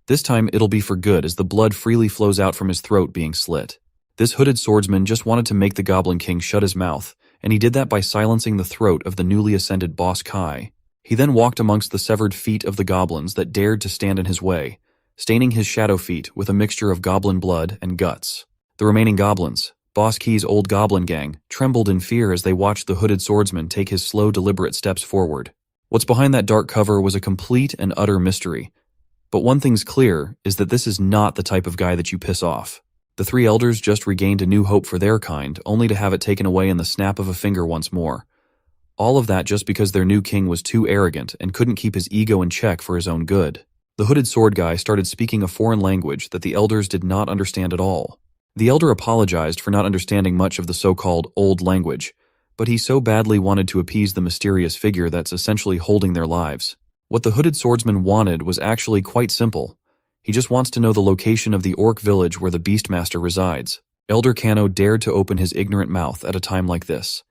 Speaker 1: This time it'll be for good as the blood freely flows out from his throat being slit. This hooded swordsman just wanted to make the Goblin King shut his mouth, and he did that by silencing the throat of the newly ascended Boss Kai. He then walked amongst the severed feet of the goblins that dared to stand in his way, staining his shadow feet with a mixture of goblin blood and guts. The remaining goblins, Boss Key's old goblin gang, trembled in fear as they watched the hooded swordsman take his slow, deliberate steps forward. What's behind that dark cover was a complete and utter mystery. But one thing's clear is that this is not the type of guy that you piss off. The three elders just regained a new hope for their kind, only to have it taken away in the snap of a finger once more. All of that just because their new king was too arrogant and couldn't keep his ego in check for his own good. The hooded sword guy started speaking a foreign language that the elders did not understand at all. The elder apologized for not understanding much of the so-called old language, but he so badly wanted to appease the mysterious figure that's essentially holding their lives. What the hooded swordsman wanted was actually quite simple. He just wants to know the location of the orc village where the Beastmaster resides. Elder Kano dared to open his ignorant mouth at a time like this.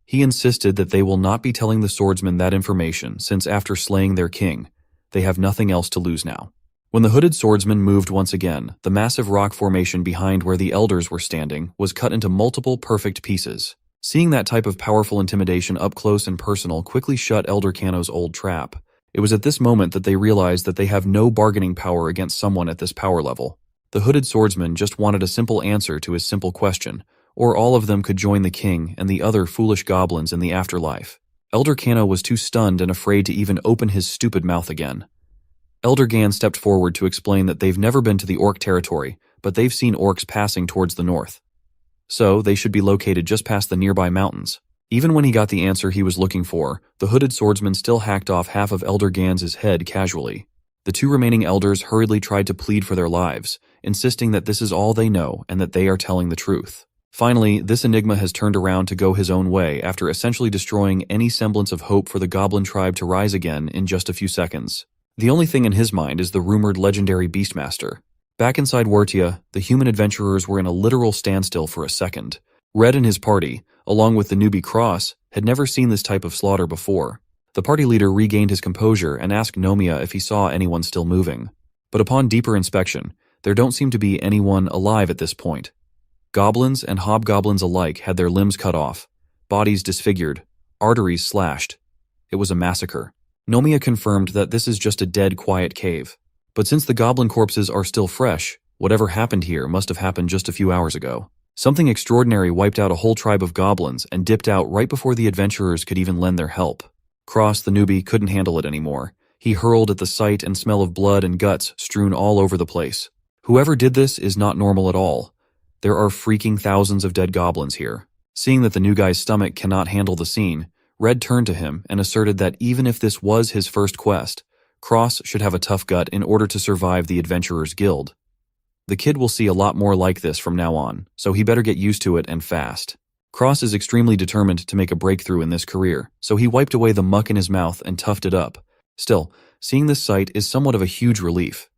Speaker 1: He insisted that they will not be telling the swordsman that information, since after slaying their king, they have nothing else to lose now. When the hooded swordsman moved once again, the massive rock formation behind where the elders were standing was cut into multiple perfect pieces. Seeing that type of powerful intimidation up close and personal quickly shut Elder Kano's old trap. It was at this moment that they realized that they have no bargaining power against someone at this power level. The hooded swordsman just wanted a simple answer to his simple question, or all of them could join the king and the other foolish goblins in the afterlife. Elder Kano was too stunned and afraid to even open his stupid mouth again. Elder Gan stepped forward to explain that they've never been to the orc territory, but they've seen orcs passing towards the north. So, they should be located just past the nearby mountains. Even when he got the answer he was looking for, the hooded swordsman still hacked off half of Elder Gan's head casually. The two remaining elders hurriedly tried to plead for their lives, insisting that this is all they know and that they are telling the truth. Finally, this enigma has turned around to go his own way after essentially destroying any semblance of hope for the goblin tribe to rise again in just a few seconds. The only thing in his mind is the rumored legendary Beastmaster. Back inside Wartia, the human adventurers were in a literal standstill for a second. Red and his party, along with the newbie Cross, had never seen this type of slaughter before. The party leader regained his composure and asked Nomiya if he saw anyone still moving. But upon deeper inspection, there don't seem to be anyone alive at this point. Goblins and hobgoblins alike had their limbs cut off, bodies disfigured, arteries slashed. It was a massacre. Nomiya confirmed that this is just a dead, quiet cave. But since the goblin corpses are still fresh, whatever happened here must have happened just a few hours ago. Something extraordinary wiped out a whole tribe of goblins and dipped out right before the adventurers could even lend their help. Cross, the newbie, couldn't handle it anymore. He hurled at the sight and smell of blood and guts strewn all over the place. Whoever did this is not normal at all. There are freaking thousands of dead goblins here. Seeing that the new guy's stomach cannot handle the scene, Red turned to him and asserted that even if this was his first quest, Cross should have a tough gut in order to survive the Adventurers Guild. The kid will see a lot more like this from now on, so he better get used to it and fast. Cross is extremely determined to make a breakthrough in this career, so he wiped away the muck in his mouth and toughed it up. Still, seeing this sight is somewhat of a huge relief.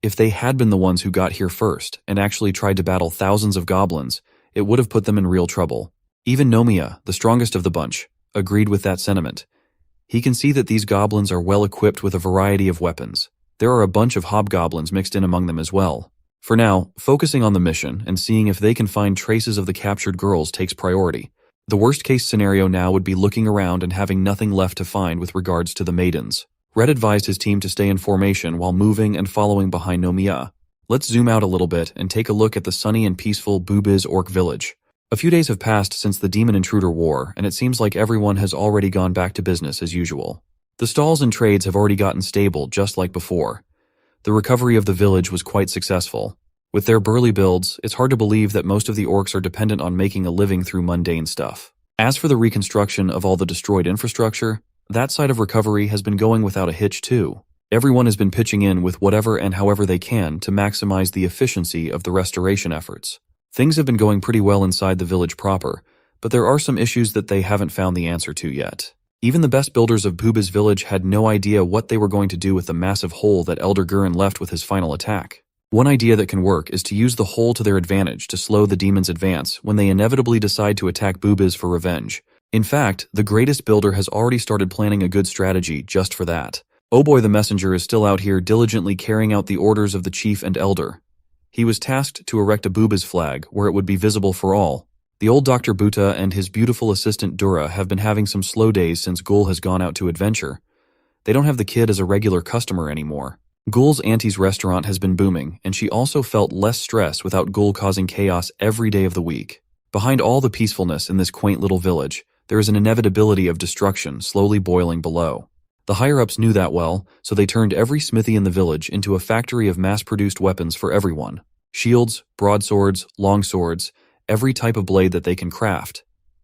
Speaker 1: If they had been the ones who got here first and actually tried to battle thousands of goblins, it would have put them in real trouble. Even Nomiya, the strongest of the bunch, agreed with that sentiment. He can see that these goblins are well equipped with a variety of weapons. There are a bunch of hobgoblins mixed in among them as well. For now, focusing on the mission and seeing if they can find traces of the captured girls takes priority. The worst-case scenario now would be looking around and having nothing left to find with regards to the maidens. Red advised his team to stay in formation while moving and following behind Nomiya. Let's zoom out a little bit and take a look at the sunny and peaceful Bubiz Orc village. A few days have passed since the Demon Intruder War, and it seems like everyone has already gone back to business as usual. The stalls and trades have already gotten stable just like before. The recovery of the village was quite successful. With their burly builds, it's hard to believe that most of the orcs are dependent on making a living through mundane stuff. As for the reconstruction of all the destroyed infrastructure, that side of recovery has been going without a hitch too. Everyone has been pitching in with whatever and however they can to maximize the efficiency of the restoration efforts. Things have been going pretty well inside the village proper, but there are some issues that they haven't found the answer to yet. Even the best builders of Puba's village had no idea what they were going to do with the massive hole that Elder Gurren left with his final attack. One idea that can work is to use the hole to their advantage to slow the demon's advance when they inevitably decide to attack Bubiz for revenge. In fact, the greatest builder has already started planning a good strategy just for that. Oh boy, the messenger is still out here diligently carrying out the orders of the chief and elder. He was tasked to erect a Bubiz flag where it would be visible for all. The old Dr. Buta and his beautiful assistant Dura have been having some slow days since Ghoul has gone out to adventure. They don't have the kid as a regular customer anymore. Ghoul's auntie's restaurant has been booming, and she also felt less stress without Ghoul causing chaos every day of the week. Behind all the peacefulness in this quaint little village, there is an inevitability of destruction slowly boiling below. The higher-ups knew that well, so they turned every smithy in the village into a factory of mass-produced weapons for everyone. Shields, broadswords, longswords, every type of blade that they can craft.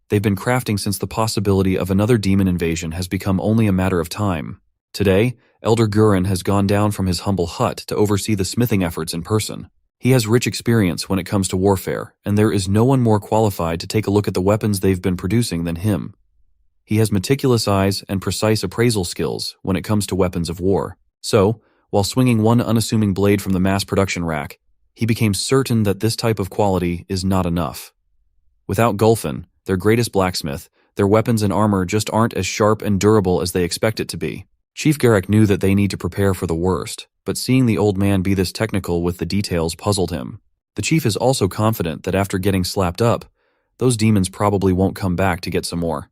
Speaker 1: They've been crafting since the possibility of another demon invasion has become only a matter of time. Today, Elder Gurren has gone down from his humble hut to oversee the smithing efforts in person. He has rich experience when it comes to warfare, and there is no one more qualified to take a look at the weapons they've been producing than him. He has meticulous eyes and precise appraisal skills when it comes to weapons of war. So, while swinging one unassuming blade from the mass production rack, he became certain that this type of quality is not enough. Without Gulfin, their greatest blacksmith, their weapons and armor just aren't as sharp and durable as they expect it to be. Chief Garrick knew that they need to prepare for the worst, but seeing the old man be this technical with the details puzzled him. The chief is also confident that after getting slapped up, those demons probably won't come back to get some more.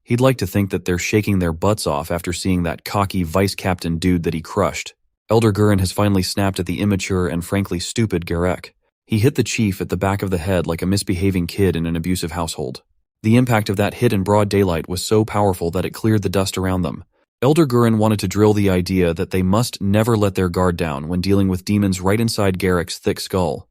Speaker 1: He'd like to think that they're shaking their butts off after seeing that cocky vice-captain dude that he crushed. Elder Gurren has finally snapped at the immature and frankly stupid Garrick. He hit the chief at the back of the head like a misbehaving kid in an abusive household. The impact of that hit in broad daylight was so powerful that it cleared the dust around them. Elder Gurren wanted to drill the idea that they must never let their guard down when dealing with demons right inside Garrick's thick skull.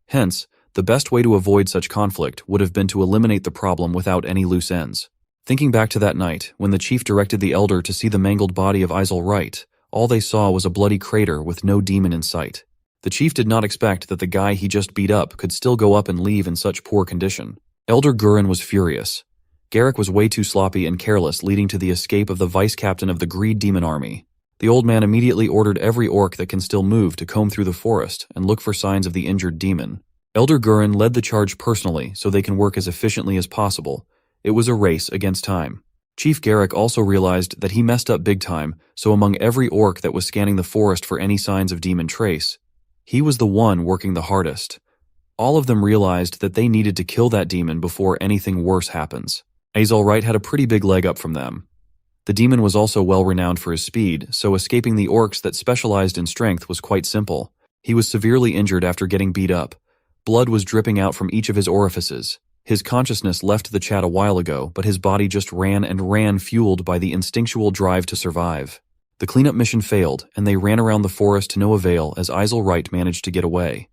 Speaker 1: Hence, the best way to avoid such conflict would have been to eliminate the problem without any loose ends. Thinking back to that night, when the chief directed the elder to see the mangled body of Isel Wright, all they saw was a bloody crater with no demon in sight. The chief did not expect that the guy he just beat up could still go up and leave in such poor condition. Elder Gurren was furious. Garrick was way too sloppy and careless, leading to the escape of the vice-captain of the Greed Demon Army. The old man immediately ordered every orc that can still move to comb through the forest and look for signs of the injured demon. Elder Gurren led the charge personally so they can work as efficiently as possible. It was a race against time. Chief Garrick also realized that he messed up big time, so among every orc that was scanning the forest for any signs of demon trace, he was the one working the hardest. All of them realized that they needed to kill that demon before anything worse happens. Isel Wright had a pretty big leg up from them. The demon was also well renowned for his speed, so escaping the orcs that specialized in strength was quite simple. He was severely injured after getting beat up. Blood was dripping out from each of his orifices. His consciousness left the chat a while ago, but his body just ran and ran, fueled by the instinctual drive to survive. The cleanup mission failed, and they ran around the forest to no avail as Isel Wright managed to get away.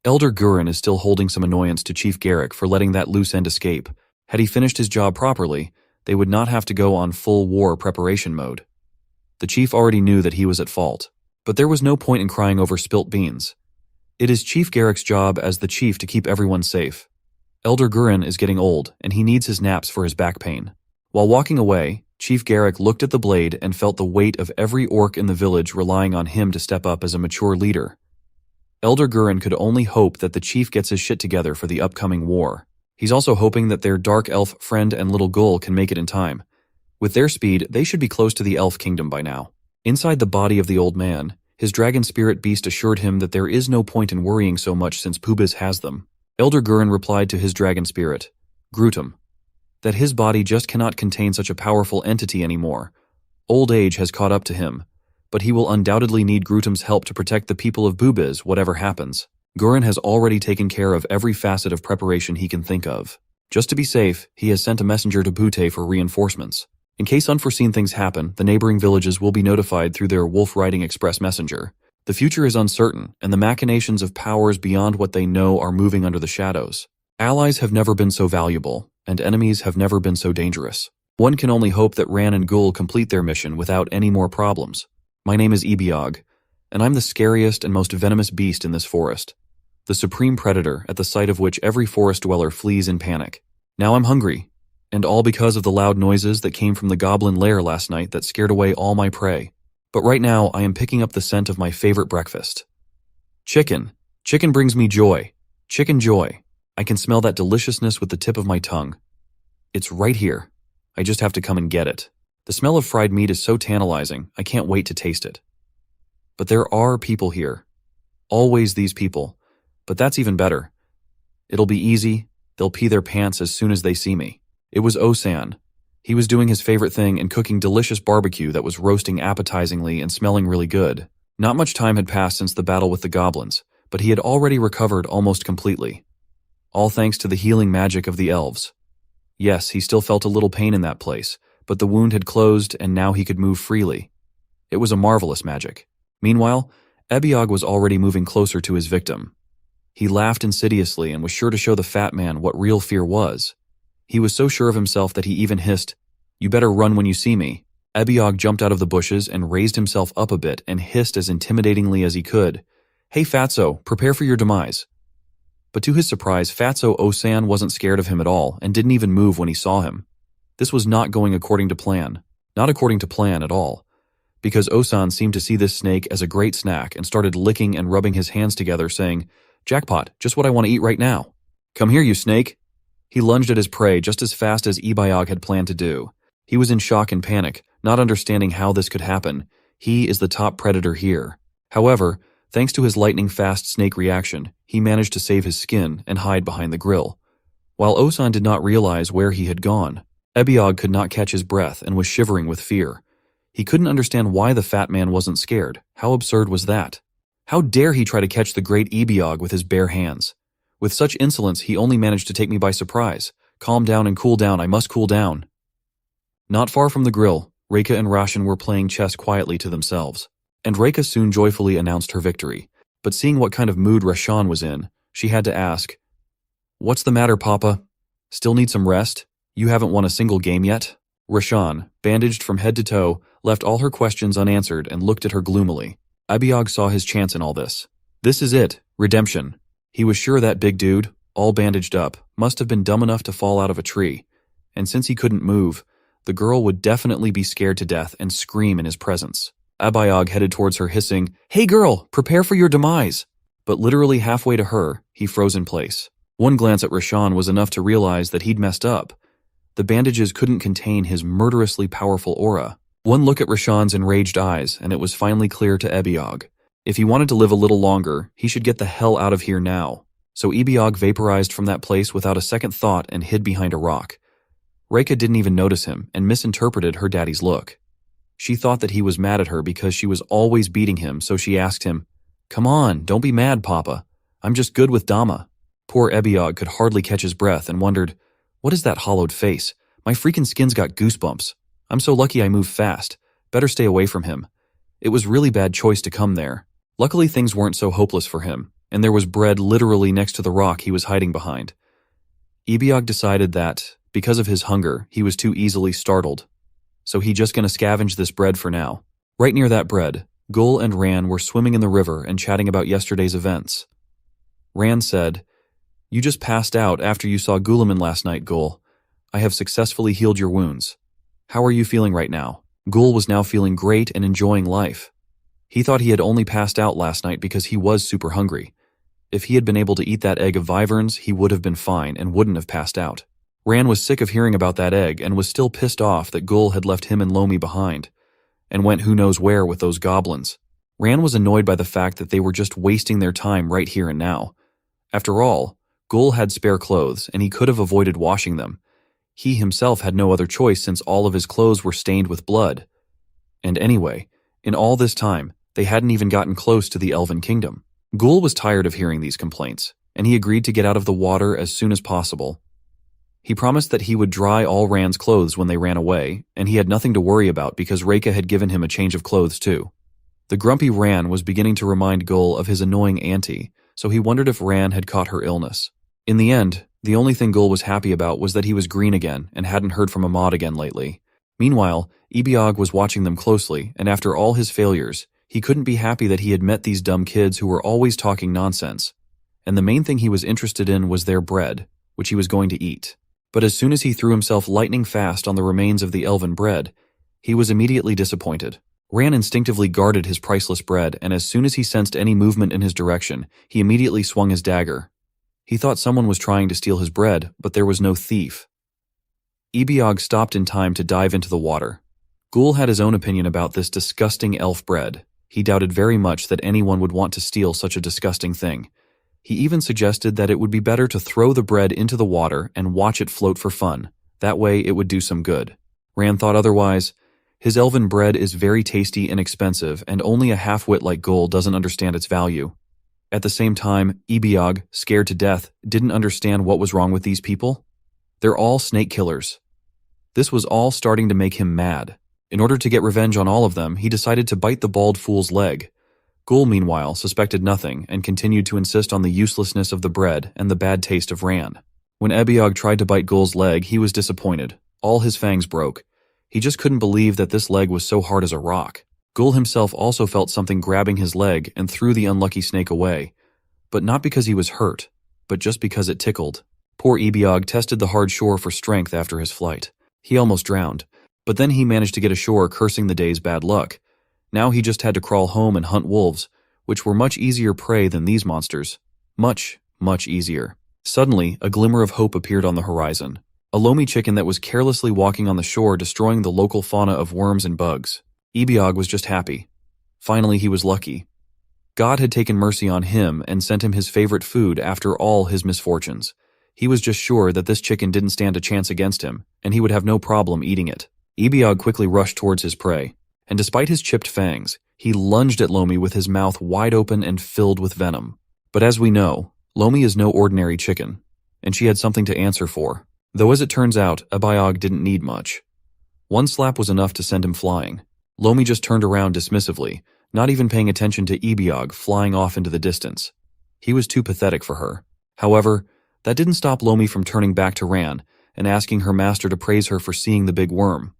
Speaker 1: Elder Gurren is still holding some annoyance to Chief Garrick for letting that loose end escape. Had he finished his job properly, they would not have to go on full war preparation mode. The chief already knew that he was at fault, but there was no point in crying over spilt beans. It is Chief Garrick's job as the chief to keep everyone safe. Elder Gurren is getting old, and he needs his naps for his back pain. While walking away, Chief Garrick looked at the blade and felt the weight of every orc in the village relying on him to step up as a mature leader. Elder Gurren could only hope that the chief gets his shit together for the upcoming war. He's also hoping that their dark elf friend and little Gull can make it in time. With their speed, they should be close to the elf kingdom by now. Inside the body of the old man, his dragon spirit beast assured him that there is no point in worrying so much since Pubiz has them. Elder Gurren replied to his dragon spirit, Grutum, that his body just cannot contain such a powerful entity anymore. Old age has caught up to him, but he will undoubtedly need Grutum's help to protect the people of Pubiz whatever happens. Gurren has already taken care of every facet of preparation he can think of. Just to be safe, he has sent a messenger to Butte for reinforcements. In case unforeseen things happen, the neighboring villages will be notified through their wolf riding express messenger. The future is uncertain, and the machinations of powers beyond what they know are moving under the shadows. Allies have never been so valuable, and enemies have never been so dangerous. One can only hope that Ran and Gul complete their mission without any more problems. My name is Ebiog, and I'm the scariest and most venomous beast in this forest. The supreme predator at the sight of which every forest dweller flees in panic. Now I'm hungry, and all because of the loud noises that came from the goblin lair last night that scared away all my prey. But right now I am picking up the scent of my favorite breakfast. Chicken. Chicken brings me joy. Chicken joy. I can smell that deliciousness with the tip of my tongue. It's right here. I just have to come and get it. The smell of fried meat is so tantalizing, I can't wait to taste it. But there are people here. Always these people. But that's even better. It'll be easy. They'll pee their pants as soon as they see me. It was Osan. He was doing his favorite thing and cooking delicious barbecue that was roasting appetizingly and smelling really good. Not much time had passed since the battle with the goblins, but he had already recovered almost completely. All thanks to the healing magic of the elves. Yes, he still felt a little pain in that place, but the wound had closed and now he could move freely. It was a marvelous magic. Meanwhile, Ebiog was already moving closer to his victim. He laughed insidiously and was sure to show the fat man what real fear was. He was so sure of himself that he even hissed, "You better run when you see me." Ebiog jumped out of the bushes and raised himself up a bit and hissed as intimidatingly as he could, "Hey Fatso, prepare for your demise." But to his surprise, Fatso Osan wasn't scared of him at all and didn't even move when he saw him. This was not going according to plan. Not according to plan at all. Because Osan seemed to see this snake as a great snack and started licking and rubbing his hands together, saying, "Jackpot, just what I want to eat right now. Come here, you snake." He lunged at his prey just as fast as Ebiog had planned to do. He was in shock and panic, not understanding how this could happen. He is the top predator here. However, thanks to his lightning-fast snake reaction, he managed to save his skin and hide behind the grill. While Osan did not realize where he had gone, Ebiog could not catch his breath and was shivering with fear. He couldn't understand why the fat man wasn't scared. How absurd was that? How dare he try to catch the great Ebiog with his bare hands? With such insolence, he only managed to take me by surprise. Calm down and cool down, I must cool down. Not far from the grill, Reika and Rashan were playing chess quietly to themselves. And Reika soon joyfully announced her victory. But seeing what kind of mood Rashan was in, she had to ask, "What's the matter, Papa? Still need some rest? You haven't won a single game yet?" Rashan, bandaged from head to toe, left all her questions unanswered and looked at her gloomily. Ebiog saw his chance in all this. This is it, redemption. He was sure that big dude, all bandaged up, must have been dumb enough to fall out of a tree. And since he couldn't move, the girl would definitely be scared to death and scream in his presence. Ebiog headed towards her hissing, "Hey girl, prepare for your demise!" But literally halfway to her, he froze in place. One glance at Rashan was enough to realize that he'd messed up. The bandages couldn't contain his murderously powerful aura. One look at Rashan's enraged eyes, and it was finally clear to Ebiog. If he wanted to live a little longer, he should get the hell out of here now. So Ebiog vaporized from that place without a second thought and hid behind a rock. Reika didn't even notice him and misinterpreted her daddy's look. She thought that he was mad at her because she was always beating him, so she asked him, "Come on, don't be mad, Papa. I'm just good with Dama." Poor Ebiog could hardly catch his breath and wondered, "What is that hollowed face? My freaking skin's got goosebumps. I'm so lucky I moved fast. Better stay away from him." It was really bad choice to come there. Luckily things weren't so hopeless for him, and there was bread literally next to the rock he was hiding behind. Ebiog decided that, because of his hunger, he was too easily startled. So he just gonna scavenge this bread for now. Right near that bread, Gul and Ran were swimming in the river and chatting about yesterday's events. Ran said, "You just passed out after you saw Gulaman last night, Gul. I have successfully healed your wounds. How are you feeling right now?" Gul was now feeling great and enjoying life. He thought he had only passed out last night because he was super hungry. If he had been able to eat that egg of Wyverns, he would have been fine and wouldn't have passed out. Ran was sick of hearing about that egg and was still pissed off that Gul had left him and Lomi behind, and went who knows where with those goblins. Ran was annoyed by the fact that they were just wasting their time right here and now. After all, Gul had spare clothes and he could have avoided washing them. He himself had no other choice since all of his clothes were stained with blood. And anyway, in all this time, they hadn't even gotten close to the Elven Kingdom. Gul was tired of hearing these complaints, and he agreed to get out of the water as soon as possible. He promised that he would dry all Ran's clothes when they ran away, and he had nothing to worry about because Reika had given him a change of clothes too. The grumpy Ran was beginning to remind Gul of his annoying auntie, so he wondered if Ran had caught her illness. In the end, the only thing Gul was happy about was that he was green again and hadn't heard from Ahmad again lately. Meanwhile, Ebiog was watching them closely, and after all his failures, he couldn't be happy that he had met these dumb kids who were always talking nonsense. And the main thing he was interested in was their bread, which he was going to eat. But as soon as he threw himself lightning fast on the remains of the elven bread, he was immediately disappointed. Ran instinctively guarded his priceless bread, and as soon as he sensed any movement in his direction, he immediately swung his dagger. He thought someone was trying to steal his bread, but there was no thief. Ebiog stopped in time to dive into the water. Gul had his own opinion about this disgusting elf bread. He doubted very much that anyone would want to steal such a disgusting thing. He even suggested that it would be better to throw the bread into the water and watch it float for fun. That way it would do some good. Ran thought otherwise. His elven bread is very tasty and expensive, and only a half-wit like Gul doesn't understand its value. At the same time, Ebiog, scared to death, didn't understand what was wrong with these people. They're all snake killers. This was all starting to make him mad. In order to get revenge on all of them, he decided to bite the bald fool's leg. Gul, meanwhile, suspected nothing and continued to insist on the uselessness of the bread and the bad taste of Ran. When Ebiog tried to bite Gul's leg, he was disappointed. All his fangs broke. He just couldn't believe that this leg was so hard as a rock. Gul himself also felt something grabbing his leg and threw the unlucky snake away. But not because he was hurt, but just because it tickled. Poor Ebiog tested the hard shore for strength after his flight. He almost drowned, but then he managed to get ashore, cursing the day's bad luck. Now he just had to crawl home and hunt wolves, which were much easier prey than these monsters. Much, much easier. Suddenly, a glimmer of hope appeared on the horizon. A loamy chicken that was carelessly walking on the shore, destroying the local fauna of worms and bugs. Ebiog was just happy. Finally, he was lucky. God had taken mercy on him and sent him his favorite food after all his misfortunes. He was just sure that this chicken didn't stand a chance against him, and he would have no problem eating it. Ebiog quickly rushed towards his prey, and despite his chipped fangs, he lunged at Lomi with his mouth wide open and filled with venom. But as we know, Lomi is no ordinary chicken, and she had something to answer for. Though as it turns out, Ebiog didn't need much. One slap was enough to send him flying. Lomi just turned around dismissively, not even paying attention to Ebiog flying off into the distance. He was too pathetic for her. However, that didn't stop Lomi from turning back to Ran and asking her master to praise her for seeing the big worm.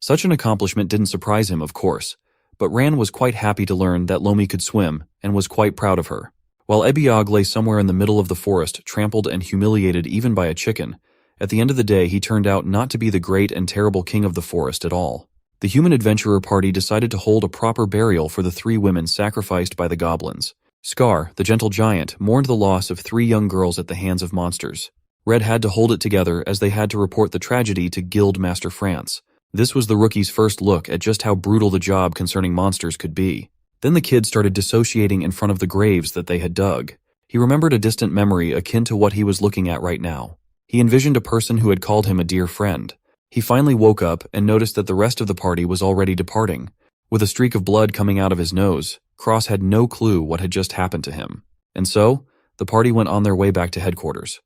Speaker 1: Such an accomplishment didn't surprise him, of course, but Ran was quite happy to learn that Lomi could swim and was quite proud of her. While Ebiog lay somewhere in the middle of the forest, trampled and humiliated even by a chicken, at the end of the day he turned out not to be the great and terrible king of the forest at all. The human adventurer party decided to hold a proper burial for the 3 women sacrificed by the goblins. Scar, the gentle giant, mourned the loss of 3 young girls at the hands of monsters. Red had to hold it together as they had to report the tragedy to Guild Master France. This was the rookie's first look at just how brutal the job concerning monsters could be. Then the kid started dissociating in front of the graves that they had dug. He remembered a distant memory akin to what he was looking at right now. He envisioned a person who had called him a dear friend. He finally woke up and noticed that the rest of the party was already departing. With a streak of blood coming out of his nose, Cross had no clue what had just happened to him. And so, the party went on their way back to headquarters.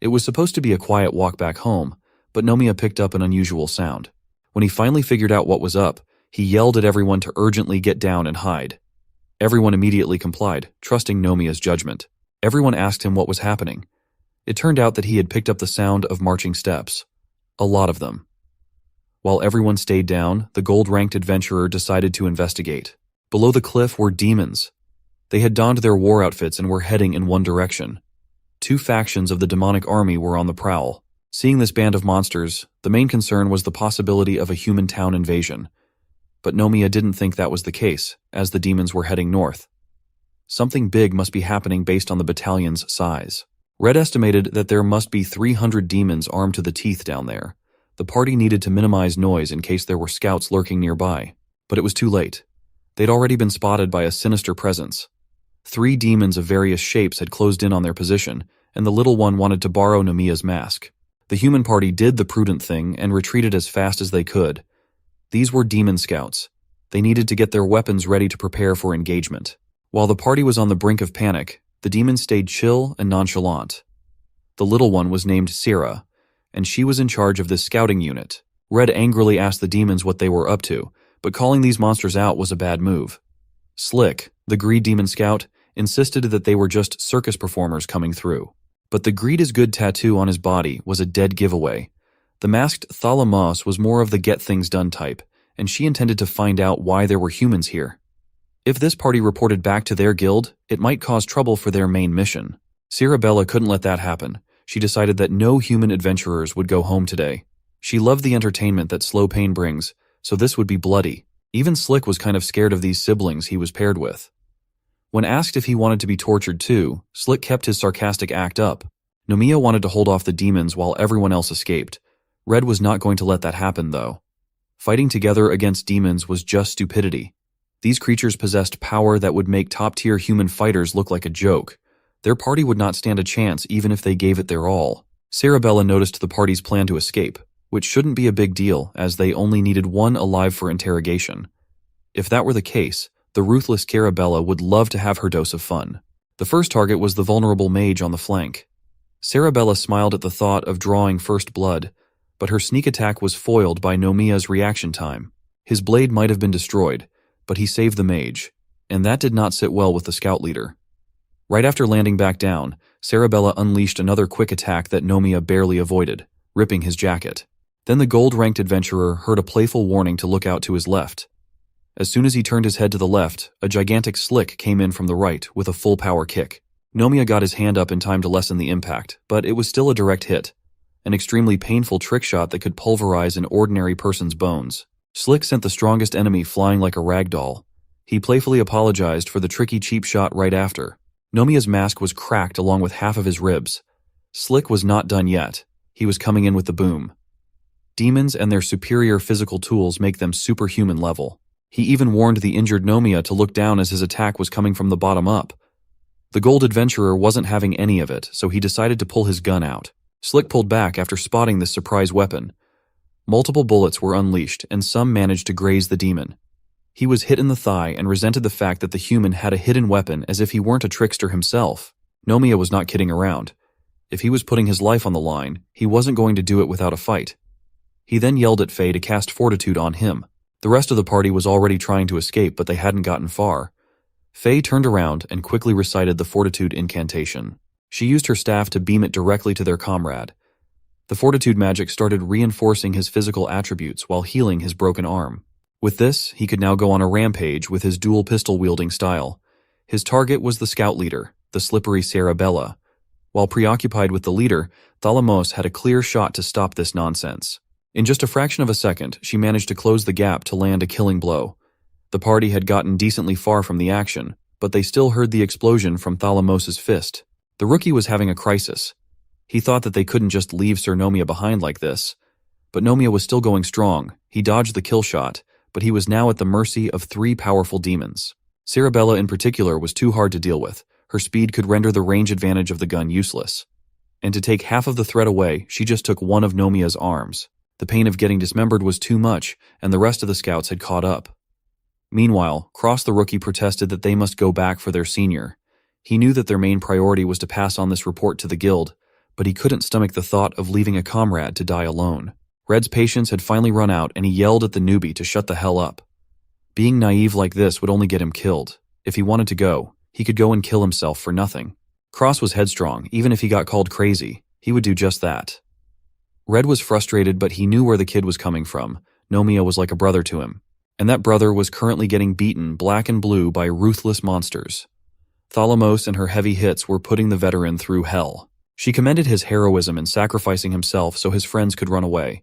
Speaker 1: It was supposed to be a quiet walk back home, but Nomiya picked up an unusual sound. When he finally figured out what was up, he yelled at everyone to urgently get down and hide. Everyone immediately complied, trusting Nomiya's judgment. Everyone asked him what was happening. It turned out that he had picked up the sound of marching steps. A lot of them. While everyone stayed down, the gold-ranked adventurer decided to investigate. Below the cliff were demons. They had donned their war outfits and were heading in one direction. 2 factions of the demonic army were on the prowl. Seeing this band of monsters, the main concern was the possibility of a human town invasion. But Nomiya didn't think that was the case, as the demons were heading north. Something big must be happening based on the battalion's size. Red estimated that there must be 300 demons armed to the teeth down there. The party needed to minimize noise in case there were scouts lurking nearby. But it was too late. They'd already been spotted by a sinister presence. 3 demons of various shapes had closed in on their position, and the little one wanted to borrow Nomiya's mask. The human party did the prudent thing and retreated as fast as they could. These were demon scouts. They needed to get their weapons ready to prepare for engagement. While the party was on the brink of panic, the demons stayed chill and nonchalant. The little one was named Sira, and she was in charge of this scouting unit. Red angrily asked the demons what they were up to, but calling these monsters out was a bad move. Slick, the greed demon scout, insisted that they were just circus performers coming through. But the greed is good tattoo on his body was a dead giveaway. The masked Thalamos was more of the get-things-done type, and she intended to find out why there were humans here. If this party reported back to their guild, it might cause trouble for their main mission. Cirabella couldn't let that happen. She decided that no human adventurers would go home today. She loved the entertainment that slow pain brings, so this would be bloody. Even Slick was kind of scared of these siblings he was paired with. When asked if he wanted to be tortured too, Slick kept his sarcastic act up. Nomiya wanted to hold off the demons while everyone else escaped. Red was not going to let that happen, though. Fighting together against demons was just stupidity. These creatures possessed power that would make top-tier human fighters look like a joke. Their party would not stand a chance even if they gave it their all. Cirabella noticed the party's plan to escape, which shouldn't be a big deal as they only needed one alive for interrogation. If that were the case, the ruthless Carabella would love to have her dose of fun. The first target was the vulnerable mage on the flank. Cirabella smiled at the thought of drawing first blood, but her sneak attack was foiled by Nomiya's reaction time. His blade might have been destroyed, but he saved the mage, and that did not sit well with the scout leader. Right after landing back down, Sarabella unleashed another quick attack that Nomiya barely avoided, ripping his jacket. Then the gold-ranked adventurer heard a playful warning to look out to his left. As soon as he turned his head to the left, a gigantic slick came in from the right with a full-power kick. Nomiya got his hand up in time to lessen the impact, but it was still a direct hit, an extremely painful trick shot that could pulverize an ordinary person's bones. Slick sent the strongest enemy flying like a rag doll. He playfully apologized for the tricky cheap shot right after. Nomiya's mask was cracked along with half of his ribs. Slick was not done yet. He was coming in with the boom. Demons and their superior physical tools make them superhuman level. He even warned the injured Nomiya to look down as his attack was coming from the bottom up. The gold adventurer wasn't having any of it, so he decided to pull his gun out. Slick pulled back after spotting this surprise weapon. Multiple bullets were unleashed, and some managed to graze the demon. He was hit in the thigh and resented the fact that the human had a hidden weapon as if he weren't a trickster himself. Nomiya was not kidding around. If he was putting his life on the line, he wasn't going to do it without a fight. He then yelled at Faye to cast Fortitude on him. The rest of the party was already trying to escape, but they hadn't gotten far. Faye turned around and quickly recited the Fortitude incantation. She used her staff to beam it directly to their comrade. The Fortitude magic started reinforcing his physical attributes while healing his broken arm. With this, he could now go on a rampage with his dual pistol-wielding style. His target was the scout leader, the slippery Sarabella. While preoccupied with the leader, Thalamos had a clear shot to stop this nonsense. In just a fraction of a second, she managed to close the gap to land a killing blow. The party had gotten decently far from the action, but they still heard the explosion from Thalamos's fist. The rookie was having a crisis. He thought that they couldn't just leave Sir Nomiya behind like this. But Nomiya was still going strong. He dodged the kill shot, but he was now at the mercy of 3 powerful demons. Sarabella in particular was too hard to deal with. Her speed could render the range advantage of the gun useless. And to take half of the threat away, she just took one of Nomiya's arms. The pain of getting dismembered was too much, and the rest of the scouts had caught up. Meanwhile, Cross the rookie protested that they must go back for their senior. He knew that their main priority was to pass on this report to the guild, but he couldn't stomach the thought of leaving a comrade to die alone. Red's patience had finally run out, and he yelled at the newbie to shut the hell up. Being naive like this would only get him killed. If he wanted to go, he could go and kill himself for nothing. Cross was headstrong. Even if he got called crazy, he would do just that. Red was frustrated, but he knew where the kid was coming from. Nomiya was like a brother to him. And that brother was currently getting beaten black and blue by ruthless monsters. Thalamos and her heavy hits were putting the veteran through hell. She commended his heroism in sacrificing himself so his friends could run away.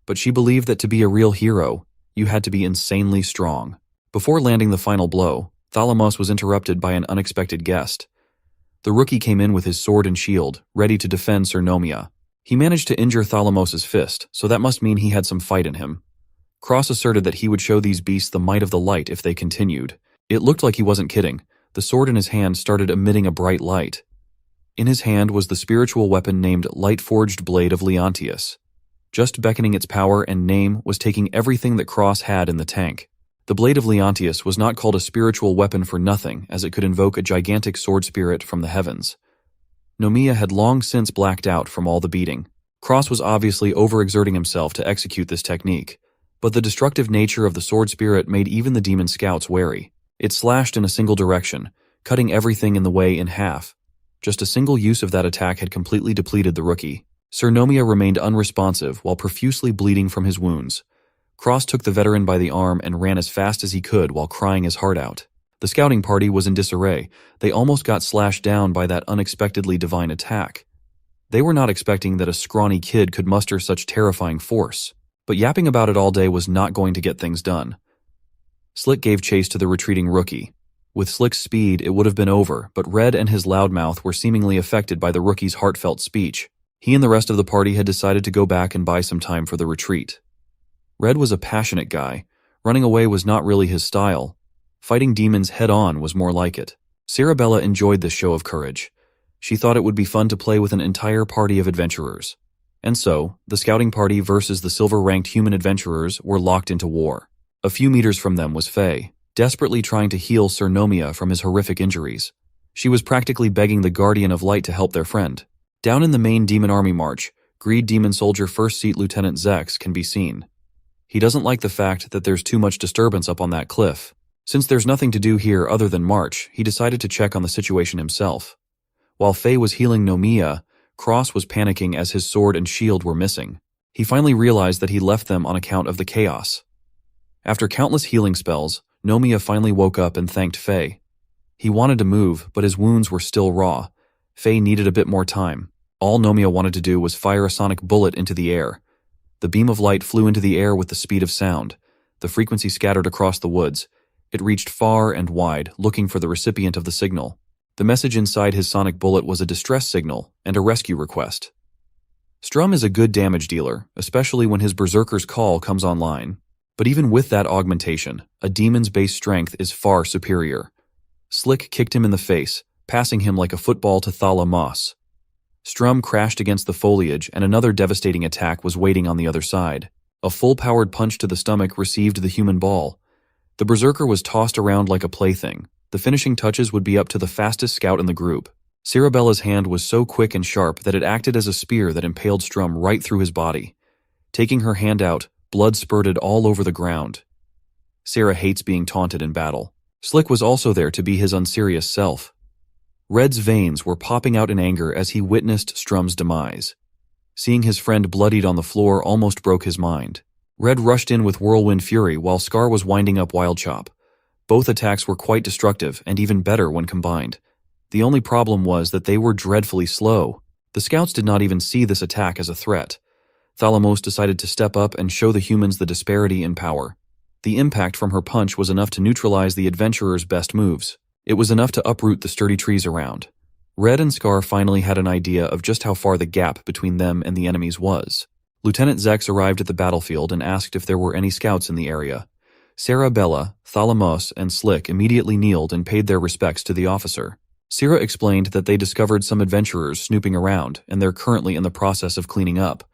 Speaker 1: But she believed that to be a real hero, you had to be insanely strong. Before landing the final blow, Thalamos was interrupted by an unexpected guest. The rookie came in with his sword and shield, ready to defend Sir Nomiya. He managed to injure Thalamos's fist, so that must mean he had some fight in him. Cross asserted that he would show these beasts the might of the light if they continued. It looked like he wasn't kidding. The sword in his hand started emitting a bright light. In his hand was the spiritual weapon named Light-Forged Blade of Leontius. Just beckoning its power and name was taking everything that Cross had in the tank. The Blade of Leontius was not called a spiritual weapon for nothing, as it could invoke a gigantic sword spirit from the heavens. Nomiya had long since blacked out from all the beating. Cross was obviously overexerting himself to execute this technique, but the destructive nature of the sword spirit made even the demon scouts wary. It slashed in a single direction, cutting everything in the way in half. Just a single use of that attack had completely depleted the rookie. Sir Nomiya remained unresponsive while profusely bleeding from his wounds. Cross took the veteran by the arm and ran as fast as he could while crying his heart out. The scouting party was in disarray. They almost got slashed down by that unexpectedly divine attack. They were not expecting that a scrawny kid could muster such terrifying force. But yapping about it all day was not going to get things done. Slick gave chase to the retreating rookie. With Slick's speed, it would have been over, but Red and his loudmouth were seemingly affected by the rookie's heartfelt speech. He and the rest of the party had decided to go back and buy some time for the retreat. Red was a passionate guy. Running away was not really his style. Fighting demons head-on was more like it. Sarabella enjoyed this show of courage. She thought it would be fun to play with an entire party of adventurers. And so, the scouting party versus the silver-ranked human adventurers were locked into war. A few meters from them was Faye, desperately trying to heal Sir Nomiya from his horrific injuries. She was practically begging the Guardian of Light to help their friend. Down in the main demon army march, Greed Demon Soldier First Seat Lieutenant Zex can be seen. He doesn't like the fact that there's too much disturbance up on that cliff. Since there's nothing to do here other than march, he decided to check on the situation himself. While Faye was healing Nomiya, Cross was panicking as his sword and shield were missing. He finally realized that he left them on account of the chaos. After countless healing spells, Nomiya finally woke up and thanked Faye. He wanted to move, but his wounds were still raw. Faye needed a bit more time. All Nomiya wanted to do was fire a sonic bullet into the air. The beam of light flew into the air with the speed of sound. The frequency scattered across the woods. It reached far and wide, looking for the recipient of the signal. The message inside his sonic bullet was a distress signal and a rescue request. Strum is a good damage dealer, especially when his Berserker's Call comes online. But even with that augmentation, a demon's base strength is far superior. Slick kicked him in the face, passing him like a football to Thala Moss. Strum crashed against the foliage and another devastating attack was waiting on the other side. A full-powered punch to the stomach received the human ball. The Berserker was tossed around like a plaything. The finishing touches would be up to the fastest scout in the group. Cerebella's hand was so quick and sharp that it acted as a spear that impaled Strum right through his body. Taking her hand out, blood spurted all over the ground. Sarah hates being taunted in battle. Slick was also there to be his unserious self. Red's veins were popping out in anger as he witnessed Strum's demise. Seeing his friend bloodied on the floor almost broke his mind. Red rushed in with Whirlwind Fury while Scar was winding up Wild Chop. Both attacks were quite destructive and even better when combined. The only problem was that they were dreadfully slow. The scouts did not even see this attack as a threat. Thalamos decided to step up and show the humans the disparity in power. The impact from her punch was enough to neutralize the adventurer's best moves. It was enough to uproot the sturdy trees around. Red and Scar finally had an idea of just how far the gap between them and the enemies was. Lieutenant Zex arrived at the battlefield and asked if there were any scouts in the area. Sarah Bella, Thalamos, and Slick immediately kneeled and paid their respects to the officer. Sarah explained that they discovered some adventurers snooping around, and they're currently in the process of cleaning up.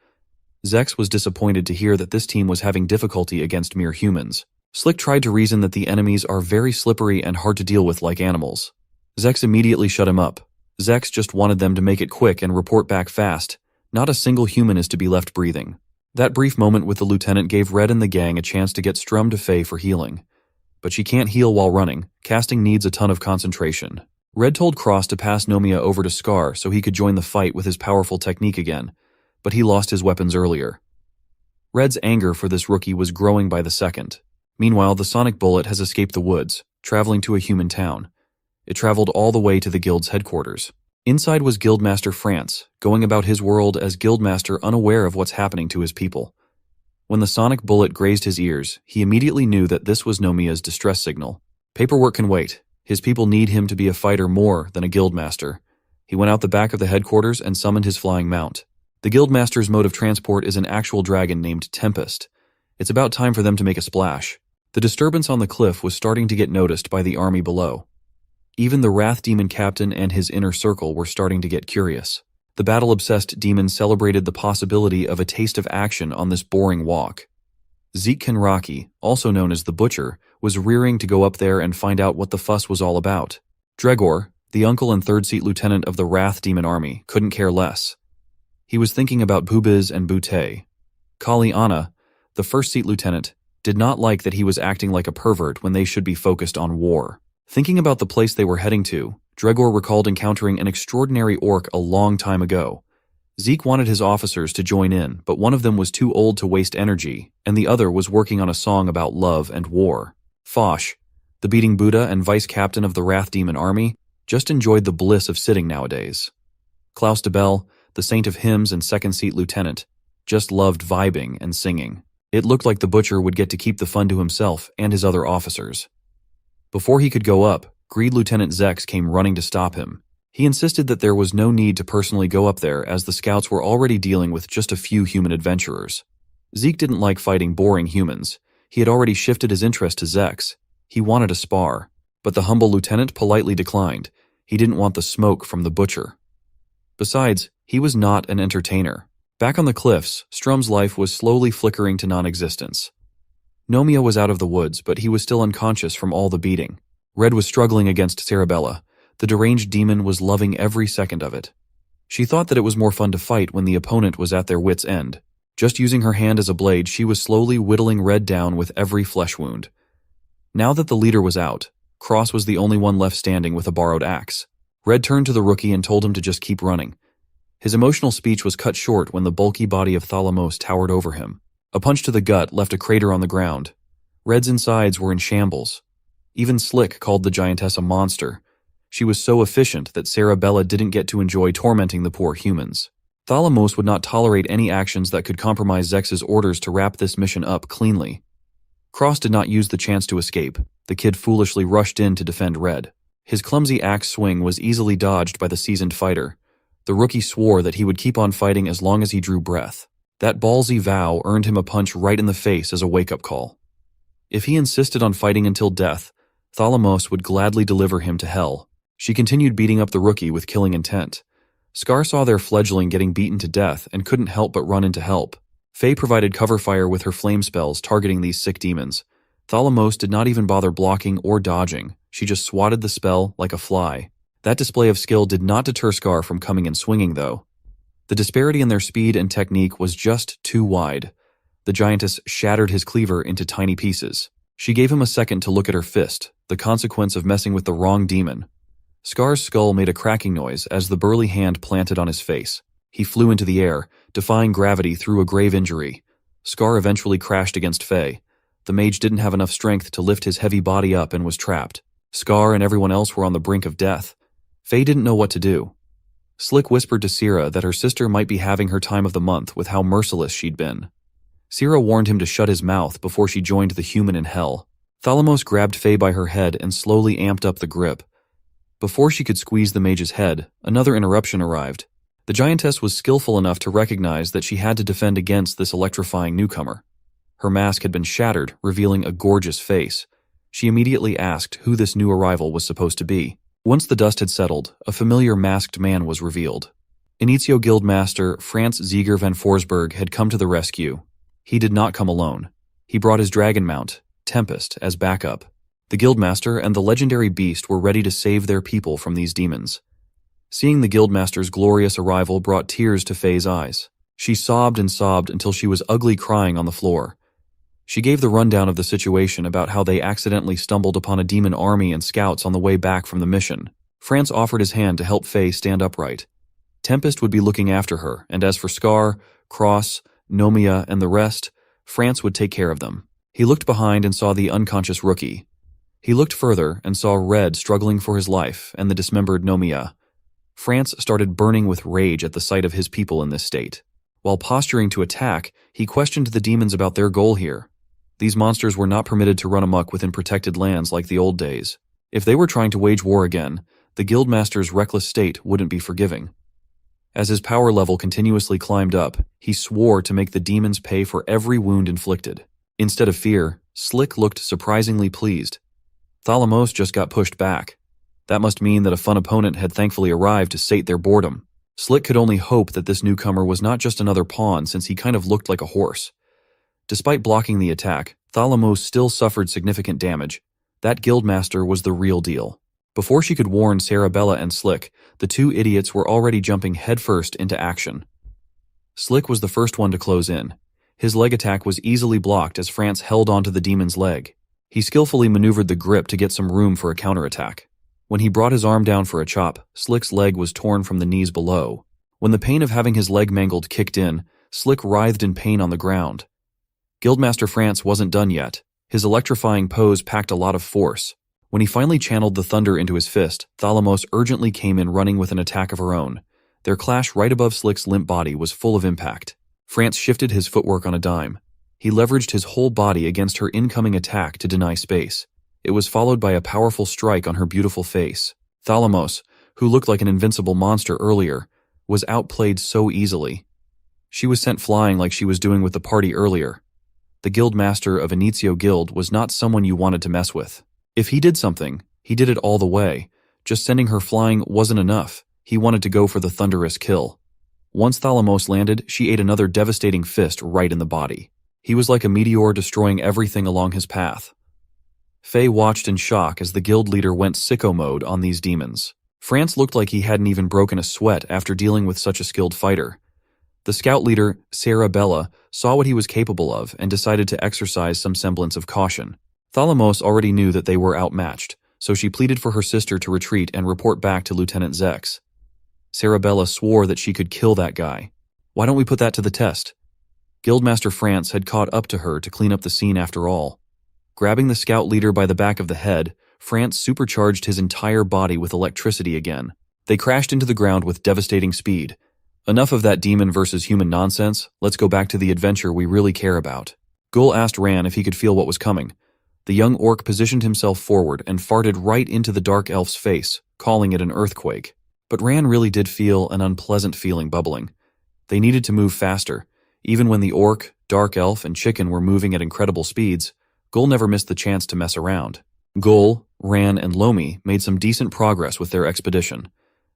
Speaker 1: Zex was disappointed to hear that this team was having difficulty against mere humans. Slick tried to reason that the enemies are very slippery and hard to deal with like animals. Zex immediately shut him up. Zex just wanted them to make it quick and report back fast. Not a single human is to be left breathing. That brief moment with the lieutenant gave Red and the gang a chance to get Strum to Faye for healing. But she can't heal while running. Casting needs a ton of concentration. Red told Cross to pass Nomiya over to Scar so he could join the fight with his powerful technique again, but he lost his weapons earlier. Red's anger for this rookie was growing by the second. Meanwhile, the sonic bullet has escaped the woods, traveling to a human town. It traveled all the way to the guild's headquarters. Inside was Guildmaster France, going about his world as Guildmaster unaware of what's happening to his people. When the sonic bullet grazed his ears, he immediately knew that this was Nomiya's distress signal. Paperwork can wait. His people need him to be a fighter more than a Guildmaster. He went out the back of the headquarters and summoned his flying mount. The Guildmaster's mode of transport is an actual dragon named Tempest. It's about time for them to make a splash. The disturbance on the cliff was starting to get noticed by the army below. Even the Wrath Demon Captain and his inner circle were starting to get curious. The battle-obsessed demon celebrated the possibility of a taste of action on this boring walk. Zeke Kenraki, also known as the Butcher, was rearing to go up there and find out what the fuss was all about. Dregor, the uncle and third-seat lieutenant of the Wrath Demon Army, couldn't care less. He was thinking about Bubiz and Bute. Kali Anna, the first-seat lieutenant, did not like that he was acting like a pervert when they should be focused on war. Thinking about the place they were heading to, Dregor recalled encountering an extraordinary orc a long time ago. Zeke wanted his officers to join in, but one of them was too old to waste energy, and the other was working on a song about love and war. Foch, the beating Buddha and vice-captain of the Wrath Demon Army, just enjoyed the bliss of sitting nowadays. Klaus de Bell, the saint of hymns and second-seat lieutenant, just loved vibing and singing. It looked like the Butcher would get to keep the fun to himself and his other officers. Before he could go up, Greed Lieutenant Zex came running to stop him. He insisted that there was no need to personally go up there as the scouts were already dealing with just a few human adventurers. Zeke didn't like fighting boring humans. He had already shifted his interest to Zex. He wanted a spar, but the humble lieutenant politely declined. He didn't want the smoke from the Butcher. Besides, he was not an entertainer. Back on the cliffs, Strum's life was slowly flickering to non-existence. Nomiya was out of the woods, but he was still unconscious from all the beating. Red was struggling against Cerebella. The deranged demon was loving every second of it. She thought that it was more fun to fight when the opponent was at their wits' end. Just using her hand as a blade, she was slowly whittling Red down with every flesh wound. Now that the leader was out, Cross was the only one left standing with a borrowed axe. Red turned to the rookie and told him to just keep running. His emotional speech was cut short when the bulky body of Thalamos towered over him. A punch to the gut left a crater on the ground. Red's insides were in shambles. Even Slick called the giantess a monster. She was so efficient that Sarabella didn't get to enjoy tormenting the poor humans. Thalamos would not tolerate any actions that could compromise Zex's orders to wrap this mission up cleanly. Cross did not use the chance to escape. The kid foolishly rushed in to defend Red. His clumsy axe swing was easily dodged by the seasoned fighter. The rookie swore that he would keep on fighting as long as he drew breath. That ballsy vow earned him a punch right in the face as a wake-up call. If he insisted on fighting until death, Thalamos would gladly deliver him to hell. She continued beating up the rookie with killing intent. Scar saw their fledgling getting beaten to death and couldn't help but run in to help. Faye provided cover fire with her flame spells targeting these sick demons. Thalamos did not even bother blocking or dodging. She just swatted the spell like a fly. That display of skill did not deter Scar from coming and swinging, though. The disparity in their speed and technique was just too wide. The giantess shattered his cleaver into tiny pieces. She gave him a second to look at her fist, the consequence of messing with the wrong demon. Scar's skull made a cracking noise as the burly hand planted on his face. He flew into the air, defying gravity through a grave injury. Scar eventually crashed against Faye. The mage didn't have enough strength to lift his heavy body up and was trapped. Scar and everyone else were on the brink of death. Faye didn't know what to do. Slick whispered to Syrah that her sister might be having her time of the month with how merciless she'd been. Syrah warned him to shut his mouth before she joined the human in hell. Thalamos grabbed Faye by her head and slowly amped up the grip. Before she could squeeze the mage's head, another interruption arrived. The giantess was skillful enough to recognize that she had to defend against this electrifying newcomer. Her mask had been shattered, revealing a gorgeous face. She immediately asked who this new arrival was supposed to be. Once the dust had settled, a familiar masked man was revealed. Initio Guildmaster Franz Ziegler van Forsberg had come to the rescue. He did not come alone. He brought his dragon mount, Tempest, as backup. The Guildmaster and the legendary beast were ready to save their people from these demons. Seeing the Guildmaster's glorious arrival brought tears to Faye's eyes. She sobbed and sobbed until she was ugly crying on the floor. She gave the rundown of the situation about how they accidentally stumbled upon a demon army and scouts on the way back from the mission. France offered his hand to help Faye stand upright. Tempest would be looking after her, and as for Scar, Cross, Nomia, and the rest, France would take care of them. He looked behind and saw the unconscious rookie. He looked further and saw Red struggling for his life and the dismembered Nomia. France started burning with rage at the sight of his people in this state. While posturing to attack, he questioned the demons about their goal here. These monsters were not permitted to run amok within protected lands like the old days. If they were trying to wage war again, the Guildmaster's reckless state wouldn't be forgiving. As his power level continuously climbed up, he swore to make the demons pay for every wound inflicted. Instead of fear, Slick looked surprisingly pleased. Thalamos just got pushed back. That must mean that a fun opponent had thankfully arrived to sate their boredom. Slick could only hope that this newcomer was not just another pawn, since he kind of looked like a horse. Despite blocking the attack, Thalamos still suffered significant damage. That Guildmaster was the real deal. Before she could warn Sarabella and Slick, the two idiots were already jumping headfirst into action. Slick was the first one to close in. His leg attack was easily blocked as France held onto the demon's leg. He skillfully maneuvered the grip to get some room for a counterattack. When he brought his arm down for a chop, Slick's leg was torn from the knees below. When the pain of having his leg mangled kicked in, Slick writhed in pain on the ground. Guildmaster France wasn't done yet. His electrifying pose packed a lot of force. When he finally channeled the thunder into his fist, Thalamos urgently came in running with an attack of her own. Their clash right above Slick's limp body was full of impact. France shifted his footwork on a dime. He leveraged his whole body against her incoming attack to deny space. It was followed by a powerful strike on her beautiful face. Thalamos, who looked like an invincible monster earlier, was outplayed so easily. She was sent flying like she was doing with the party earlier. The Guildmaster of Initio Guild was not someone you wanted to mess with. If he did something, he did it all the way. Just sending her flying wasn't enough. He wanted to go for the thunderous kill. Once Thalamos landed, she ate another devastating fist right in the body. He was like a meteor destroying everything along his path. Faye watched in shock as the guild leader went sicko mode on these demons. France looked like he hadn't even broken a sweat after dealing with such a skilled fighter. The scout leader, Sarah Bella, saw what he was capable of and decided to exercise some semblance of caution. Thalamos already knew that they were outmatched, so she pleaded for her sister to retreat and report back to Lieutenant Zex. Sarah Bella swore that she could kill that guy. Why don't we put that to the test? Guildmaster France had caught up to her to clean up the scene after all. Grabbing the scout leader by the back of the head, France supercharged his entire body with electricity again. They crashed into the ground with devastating speed. Enough of that demon versus human nonsense, let's go back to the adventure we really care about. Gul asked Ran if he could feel what was coming. The young orc positioned himself forward and farted right into the dark elf's face, calling it an earthquake. But Ran really did feel an unpleasant feeling bubbling. They needed to move faster. Even when the orc, dark elf, and chicken were moving at incredible speeds, Gul never missed the chance to mess around. Gul, Ran, and Lomi made some decent progress with their expedition.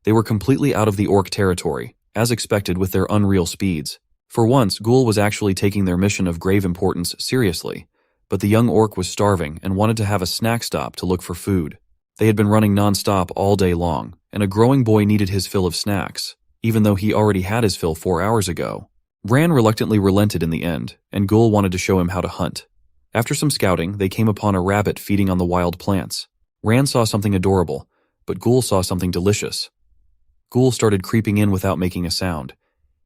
Speaker 1: They were completely out of the orc territory, as expected with their unreal speeds. For once, Gul was actually taking their mission of grave importance seriously, but the young orc was starving and wanted to have a snack stop to look for food. They had been running non-stop all day long, and a growing boy needed his fill of snacks, even though he already had his fill 4 hours ago. Ran reluctantly relented in the end, and Gul wanted to show him how to hunt. After some scouting, they came upon a rabbit feeding on the wild plants. Ran saw something adorable, but Gul saw something delicious. Gul started creeping in without making a sound.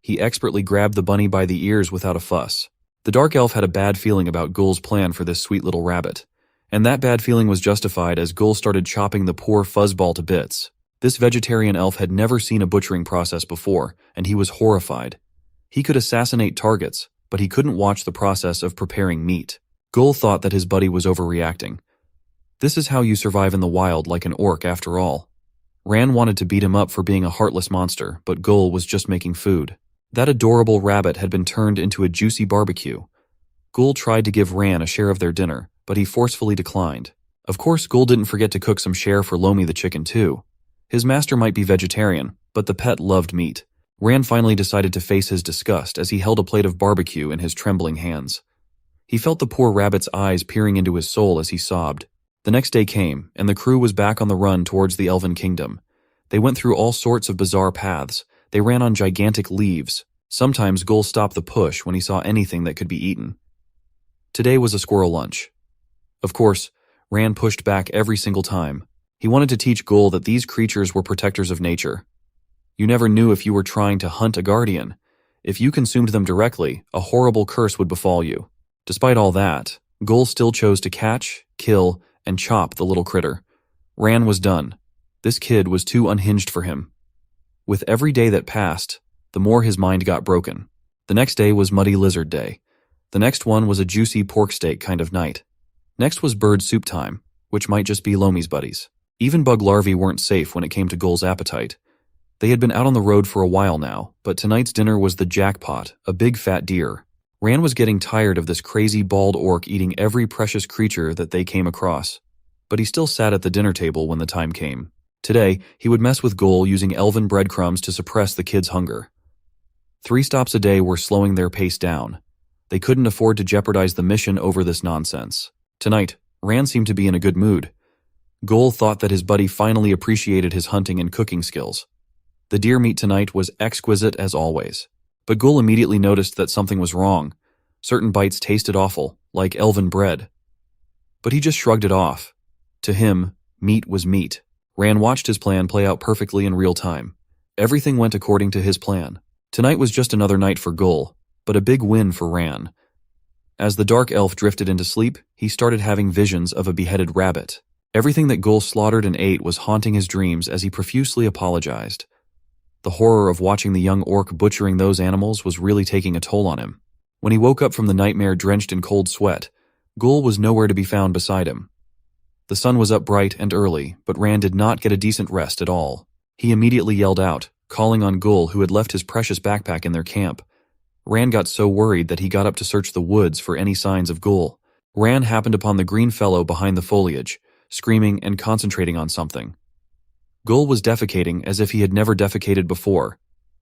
Speaker 1: He expertly grabbed the bunny by the ears without a fuss. The dark elf had a bad feeling about Gul's plan for this sweet little rabbit, and that bad feeling was justified as Gul started chopping the poor fuzzball to bits. This vegetarian elf had never seen a butchering process before, and he was horrified. He could assassinate targets, but he couldn't watch the process of preparing meat. Gul thought that his buddy was overreacting. This is how you survive in the wild like an orc after all. Ran wanted to beat him up for being a heartless monster, but Gul was just making food. That adorable rabbit had been turned into a juicy barbecue. Gul tried to give Ran a share of their dinner, but he forcefully declined. Of course, Gul didn't forget to cook some share for Lomi the chicken too. His master might be vegetarian, but the pet loved meat. Ran finally decided to face his disgust as he held a plate of barbecue in his trembling hands. He felt the poor rabbit's eyes peering into his soul as he sobbed. The next day came, and the crew was back on the run towards the Elven Kingdom. They went through all sorts of bizarre paths. They ran on gigantic leaves. Sometimes Gul stopped the push when he saw anything that could be eaten. Today was a squirrel lunch. Of course, Ran pushed back every single time. He wanted to teach Gul that these creatures were protectors of nature. You never knew if you were trying to hunt a guardian. If you consumed them directly, a horrible curse would befall you. Despite all that, Gul still chose to catch, kill, and chop the little critter. Ran was done. This kid was too unhinged for him. With every day that passed, the more his mind got broken. The next day was Muddy Lizard Day. The next one was a juicy pork steak kind of night. Next was bird soup time, which might just be Lomi's buddies. Even bug larvae weren't safe when it came to Gul's appetite. They had been out on the road for a while now, but tonight's dinner was the jackpot, a big fat deer. Ran was getting tired of this crazy bald orc eating every precious creature that they came across. But he still sat at the dinner table when the time came. Today, he would mess with Gul using elven breadcrumbs to suppress the kid's hunger. 3 stops a day were slowing their pace down. They couldn't afford to jeopardize the mission over this nonsense. Tonight, Ran seemed to be in a good mood. Gul thought that his buddy finally appreciated his hunting and cooking skills. The deer meat tonight was exquisite as always. But Gul immediately noticed that something was wrong. Certain bites tasted awful, like elven bread. But he just shrugged it off. To him, meat was meat. Ran watched his plan play out perfectly in real time. Everything went according to his plan. Tonight was just another night for Gul, but a big win for Ran. As the dark elf drifted into sleep, he started having visions of a beheaded rabbit. Everything that Gul slaughtered and ate was haunting his dreams as he profusely apologized. The horror of watching the young orc butchering those animals was really taking a toll on him. When he woke up from the nightmare drenched in cold sweat, Gul was nowhere to be found beside him. The sun was up bright and early, but Ran did not get a decent rest at all. He immediately yelled out, calling on Gul, who had left his precious backpack in their camp. Ran got so worried that he got up to search the woods for any signs of Gul. Ran happened upon the green fellow behind the foliage, screaming and concentrating on something. Gul was defecating as if he had never defecated before.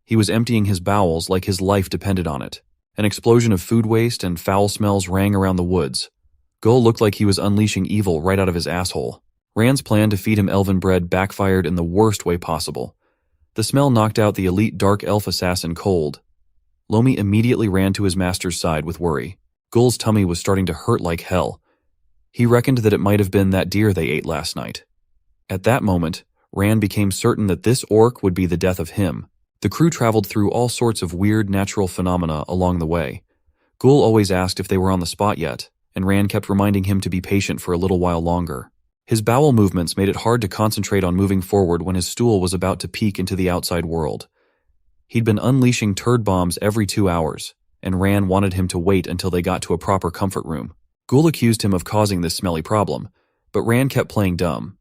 Speaker 1: He was emptying his bowels like his life depended on it. An explosion of food waste and foul smells rang around the woods. Gul looked like he was unleashing evil right out of his asshole. Rand's plan to feed him elven bread backfired in the worst way possible. The smell knocked out the elite dark elf assassin cold. Lomi immediately ran to his master's side with worry. Gul's tummy was starting to hurt like hell. He reckoned that it might have been that deer they ate last night. At that moment, Rand became certain that this orc would be the death of him. The crew traveled through all sorts of weird natural phenomena along the way. Gul always asked if they were on the spot yet, and Rand kept reminding him to be patient for a little while longer. His bowel movements made it hard to concentrate on moving forward when his stool was about to peek into the outside world. He'd been unleashing turd bombs every 2 hours, and Rand wanted him to wait until they got to a proper comfort room. Gul accused him of causing this smelly problem, but Rand kept playing dumb.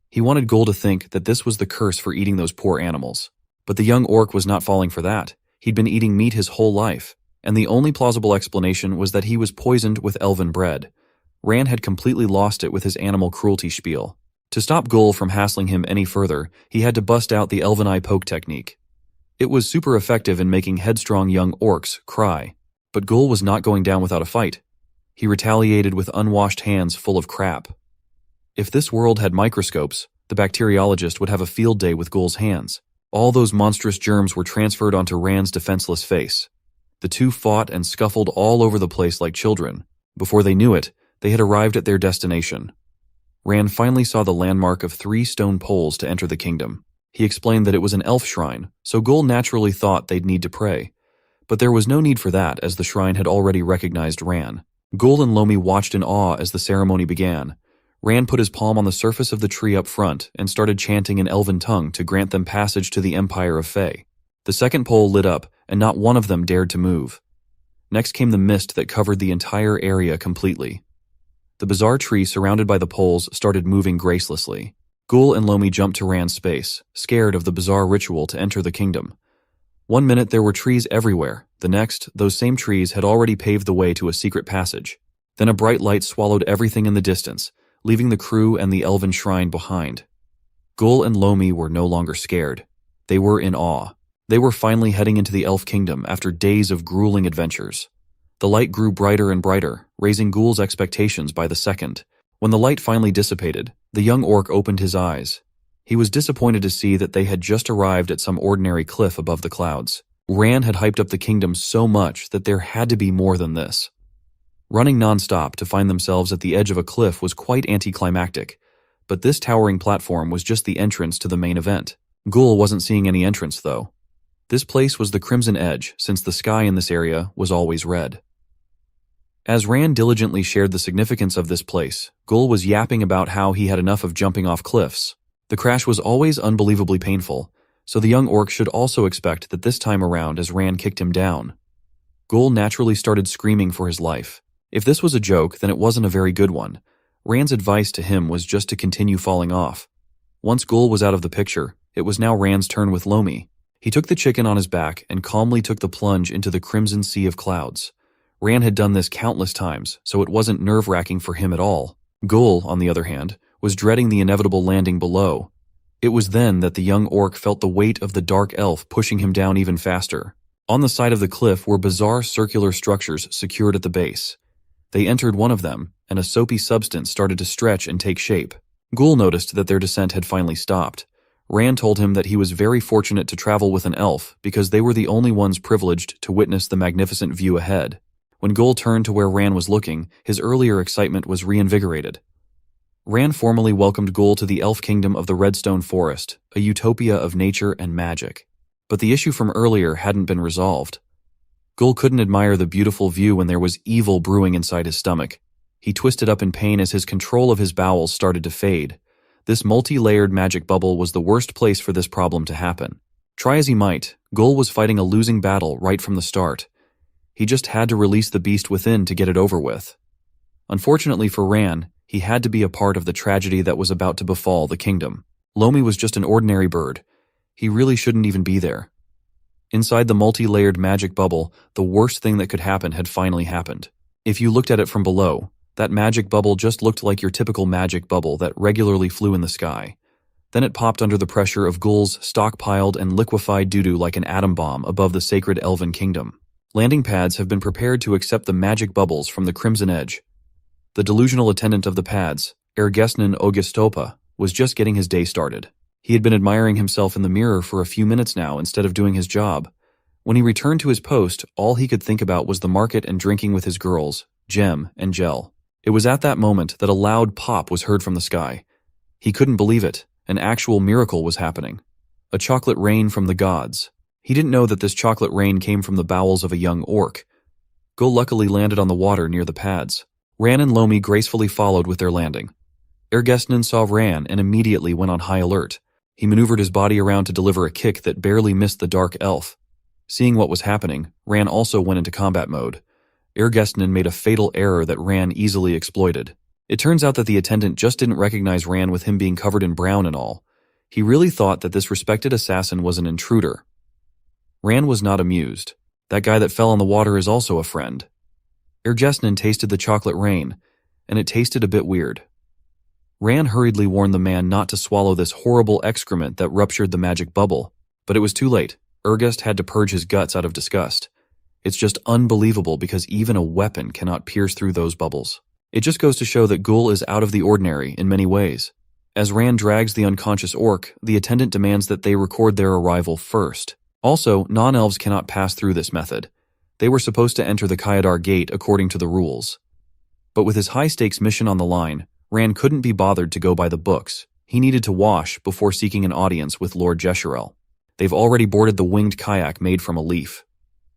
Speaker 1: He wanted Gul to think that this was the curse for eating those poor animals. But the young orc was not falling for that. He'd been eating meat his whole life, and the only plausible explanation was that he was poisoned with elven bread. Rand had completely lost it with his animal cruelty spiel. To stop Gul from hassling him any further, he had to bust out the elven eye poke technique. It was super effective in making headstrong young orcs cry. But Gul was not going down without a fight. He retaliated with unwashed hands full of crap. If this world had microscopes, the bacteriologist would have a field day with Gul's hands. All those monstrous germs were transferred onto Rand's defenseless face. The two fought and scuffled all over the place like children. Before they knew it, they had arrived at their destination. Rand finally saw the landmark of 3 stone poles to enter the kingdom. He explained that it was an elf shrine, so Gul naturally thought they'd need to pray. But there was no need for that, as the shrine had already recognized Rand. Gul and Lomi watched in awe as the ceremony began. Rand put his palm on the surface of the tree up front and started chanting in elven tongue to grant them passage to the Empire of Fae. The second pole lit up, and not one of them dared to move. Next came the mist that covered the entire area completely. The bizarre tree surrounded by the poles started moving gracelessly. Gul and Lomi jumped to Rand's space, scared of the bizarre ritual to enter the kingdom. One minute there were trees everywhere, the next, those same trees had already paved the way to a secret passage. Then a bright light swallowed everything in the distance, leaving the crew and the elven shrine behind. Gul and Lomi were no longer scared. They were in awe. They were finally heading into the elf kingdom after days of grueling adventures. The light grew brighter and brighter, raising Gul's expectations by the second. When the light finally dissipated, the young orc opened his eyes. He was disappointed to see that they had just arrived at some ordinary cliff above the clouds. Rand had hyped up the kingdom so much that there had to be more than this. Running non-stop to find themselves at the edge of a cliff was quite anticlimactic, but this towering platform was just the entrance to the main event. Gul wasn't seeing any entrance, though. This place was the Crimson Edge, since the sky in this area was always red. As Rand diligently shared the significance of this place, Gul was yapping about how he had enough of jumping off cliffs. The crash was always unbelievably painful, so the young orc should also expect that this time around as Rand kicked him down. Gul naturally started screaming for his life. If this was a joke, then it wasn't a very good one. Rand's advice to him was just to continue falling off. Once Gul was out of the picture, it was now Rand's turn with Lomi. He took the chicken on his back and calmly took the plunge into the crimson sea of clouds. Rand had done this countless times, so it wasn't nerve-wracking for him at all. Gul, on the other hand, was dreading the inevitable landing below. It was then that the young orc felt the weight of the dark elf pushing him down even faster. On the side of the cliff were bizarre circular structures secured at the base. They entered one of them, and a soapy substance started to stretch and take shape. Gul noticed that their descent had finally stopped. Rand told him that he was very fortunate to travel with an elf because they were the only ones privileged to witness the magnificent view ahead. When Gul turned to where Rand was looking, his earlier excitement was reinvigorated. Rand formally welcomed Gul to the elf kingdom of the Redstone Forest, a utopia of nature and magic. But the issue from earlier hadn't been resolved. Gul couldn't admire the beautiful view when there was evil brewing inside his stomach. He twisted up in pain as his control of his bowels started to fade. This multi-layered magic bubble was the worst place for this problem to happen. Try as he might, Gul was fighting a losing battle right from the start. He just had to release the beast within to get it over with. Unfortunately for Rand, he had to be a part of the tragedy that was about to befall the kingdom. Lomi was just an ordinary bird. He really shouldn't even be there. Inside the multi-layered magic bubble, the worst thing that could happen had finally happened. If you looked at it from below, that magic bubble just looked like your typical magic bubble that regularly flew in the sky. Then it popped under the pressure of Gul's stockpiled and liquefied doo-doo like an atom bomb above the sacred elven kingdom. Landing pads have been prepared to accept the magic bubbles from the Crimson Edge. The delusional attendant of the pads, Ergesnan Ogistopa was just getting his day started. He had been admiring himself in the mirror for a few minutes now instead of doing his job. When he returned to his post, all he could think about was the market and drinking with his girls, Gem and Gel. It was at that moment that a loud pop was heard from the sky. He couldn't believe it. An actual miracle was happening. A chocolate rain from the gods. He didn't know that this chocolate rain came from the bowels of a young orc. Gul luckily landed on the water near the pads. Ran and Lomi gracefully followed with their landing. Ergesnan saw Ran and immediately went on high alert. He maneuvered his body around to deliver a kick that barely missed the dark elf. Seeing what was happening, Ran also went into combat mode. Ergesnan made a fatal error that Ran easily exploited. It turns out that the attendant just didn't recognize Ran with him being covered in brown and all. He really thought that this respected assassin was an intruder. Ran was not amused. That guy that fell on the water is also a friend. Ergesnan tasted the chocolate rain, and it tasted a bit weird. Ran hurriedly warned the man not to swallow this horrible excrement that ruptured the magic bubble, but it was too late. Ergest had to purge his guts out of disgust. It's just unbelievable because even a weapon cannot pierce through those bubbles. It just goes to show that Gul is out of the ordinary in many ways. As Ran drags the unconscious orc, the attendant demands that they record their arrival first. Also, non-elves cannot pass through this method. They were supposed to enter the Kayadar gate according to the rules. But with his high-stakes mission on the line, Ran couldn't be bothered to go by the books. He needed to wash before seeking an audience with Lord Jeshurel. They've already boarded the winged kayak made from a leaf.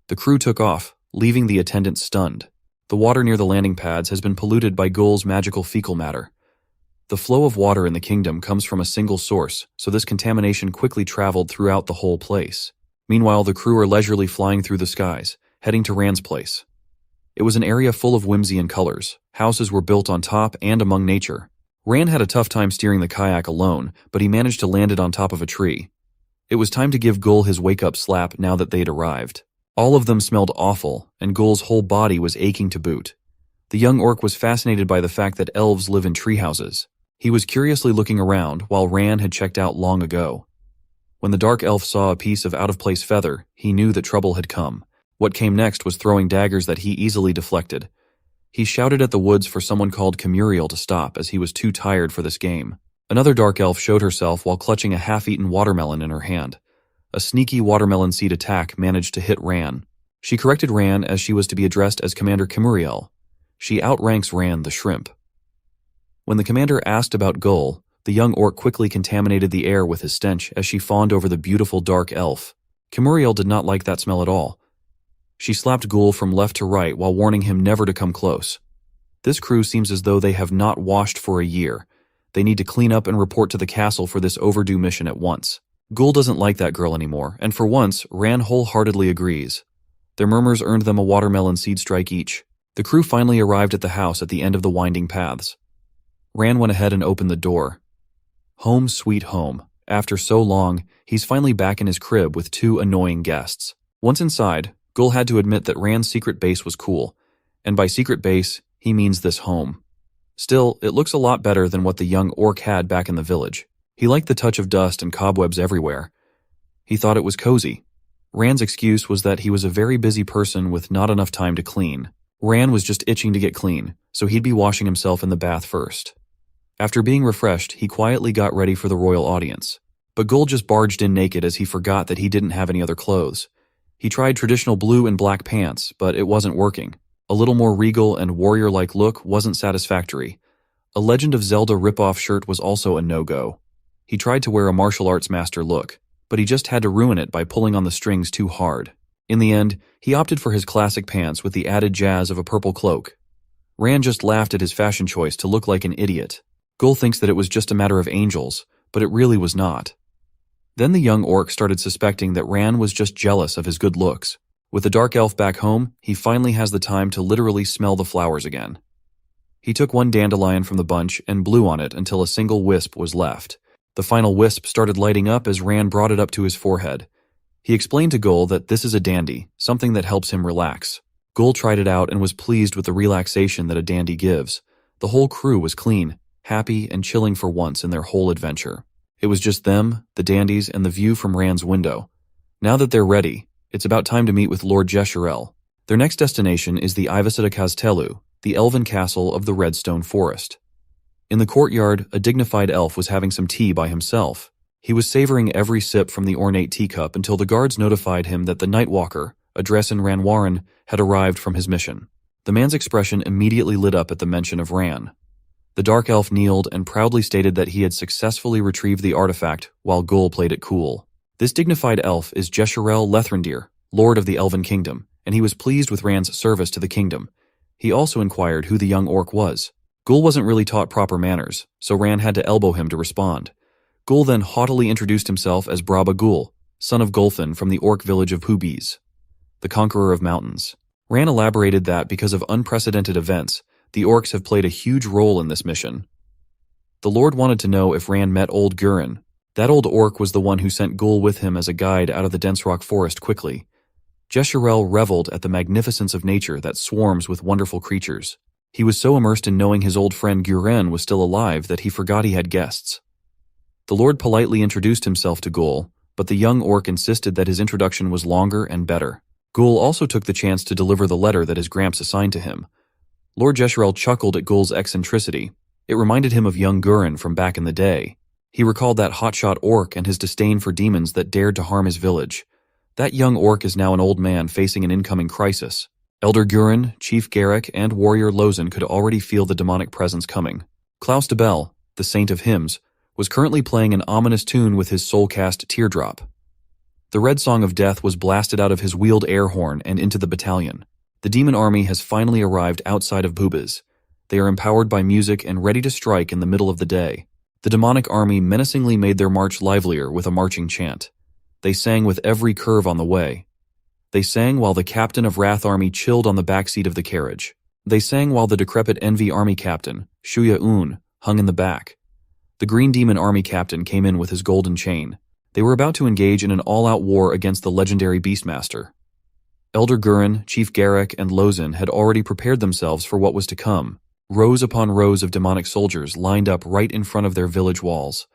Speaker 1: The crew took off, leaving the attendant stunned. The water near the landing pads has been polluted by Gul's magical fecal matter. The flow of water in the kingdom comes from a single source, so this contamination quickly traveled throughout the whole place. Meanwhile, the crew are leisurely flying through the skies, heading to Ran's place. It was an area full of whimsy and colors. Houses were built on top and among nature. Ran had a tough time steering the kayak alone, but he managed to land it on top of a tree. It was time to give Gul his wake-up slap now that they'd arrived. All of them smelled awful, and Gul's whole body was aching to boot. The young orc was fascinated by the fact that elves live in treehouses. He was curiously looking around while Ran had checked out long ago. When the dark elf saw a piece of out-of-place feather, he knew that trouble had come. What came next was throwing daggers that he easily deflected. He shouted at the woods for someone called Camuriel to stop as he was too tired for this game. Another dark elf showed herself while clutching a half-eaten watermelon in her hand. A sneaky watermelon seed attack managed to hit Ran. She corrected Ran as she was to be addressed as Commander Camuriel. She outranks Ran the shrimp. When the commander asked about Gul, the young orc quickly contaminated the air with his stench as she fawned over the beautiful dark elf. Camuriel did not like that smell at all. She slapped Gul from left to right while warning him never to come close. This crew seems as though they have not washed for a year. They need to clean up and report to the castle for this overdue mission at once. Gul doesn't like that girl anymore, and for once, Ran wholeheartedly agrees. Their murmurs earned them a watermelon seed strike each. The crew finally arrived at the house at the end of the winding paths. Ran went ahead and opened the door. Home sweet home. After so long, he's finally back in his crib with two annoying guests. Once inside, Gul had to admit that Ran's secret base was cool, and by secret base, he means this home. Still, it looks a lot better than what the young orc had back in the village. He liked the touch of dust and cobwebs everywhere. He thought it was cozy. Ran's excuse was that he was a very busy person with not enough time to clean. Ran was just itching to get clean, so he'd be washing himself in the bath first. After being refreshed, he quietly got ready for the royal audience. But Gul just barged in naked as he forgot that he didn't have any other clothes. He tried traditional blue and black pants, but it wasn't working. A little more regal and warrior-like look wasn't satisfactory. A Legend of Zelda rip-off shirt was also a no-go. He tried to wear a martial arts master look, but he just had to ruin it by pulling on the strings too hard. In the end, he opted for his classic pants with the added jazz of a purple cloak. Ran just laughed at his fashion choice to look like an idiot. Gul thinks that it was just a matter of angels, but it really was not. Then the young orc started suspecting that Ran was just jealous of his good looks. With the dark elf back home, he finally has the time to literally smell the flowers again. He took one dandelion from the bunch and blew on it until a single wisp was left. The final wisp started lighting up as Ran brought it up to his forehead. He explained to Gul that this is a dandy, something that helps him relax. Gul tried it out and was pleased with the relaxation that a dandy gives. The whole crew was clean, happy, and chilling for once in their whole adventure. It was just them, the dandies, and the view from Ran's window. Now that they're ready, it's about time to meet with Lord Jeshurel. Their next destination is the Ivasita Castelu, the elven castle of the Redstone Forest. In the courtyard, a dignified elf was having some tea by himself. He was savoring every sip from the ornate teacup until the guards notified him that the Nightwalker, a dress in Ranwaran, had arrived from his mission. The man's expression immediately lit up at the mention of Ran. The dark elf kneeled and proudly stated that he had successfully retrieved the artifact while Gul played it cool. This dignified elf is Jesharel Lethrandir, Lord of the Elven Kingdom, and he was pleased with Ran's service to the kingdom. He also inquired who the young orc was. Gul wasn't really taught proper manners, so Ran had to elbow him to respond. Gul then haughtily introduced himself as Braba Gul, son of Gulfin from the orc village of Hubiz, the conqueror of mountains. Ran elaborated that because of unprecedented events, the orcs have played a huge role in this mission. The Lord wanted to know if Ran met old Gurin. That old orc was the one who sent Gul with him as a guide out of the dense rock forest quickly. Jesharel reveled at the magnificence of nature that swarms with wonderful creatures. He was so immersed in knowing his old friend Guren was still alive that he forgot he had guests. The Lord politely introduced himself to Gul, but the young orc insisted that his introduction was longer and better. Gul also took the chance to deliver the letter that his gramps assigned to him. Lord Jesharel chuckled at Gul's eccentricity. It reminded him of young Guren from back in the day. He recalled that hotshot orc and his disdain for demons that dared to harm his village. That young orc is now an old man facing an incoming crisis. Elder Guren, Chief Garrick, and Warrior Lozen could already feel the demonic presence coming. Klaus de Bell, the Saint of Hymns, was currently playing an ominous tune with his soul-cast Teardrop. The Red Song of Death was blasted out of his wheeled air horn and into the battalion. The demon army has finally arrived outside of Bubiz. They are empowered by music and ready to strike in the middle of the day. The demonic army menacingly made their march livelier with a marching chant. They sang with every curve on the way. They sang while the captain of Wrath Army chilled on the backseat of the carriage. They sang while the decrepit Envy Army captain, Shuya Un, hung in the back. The Green Demon Army captain came in with his golden chain. They were about to engage in an all-out war against the legendary Beastmaster. Elder Guren, Chief Garrick, and Lozen had already prepared themselves for what was to come. Rows upon rows of demonic soldiers lined up right in front of their village walls.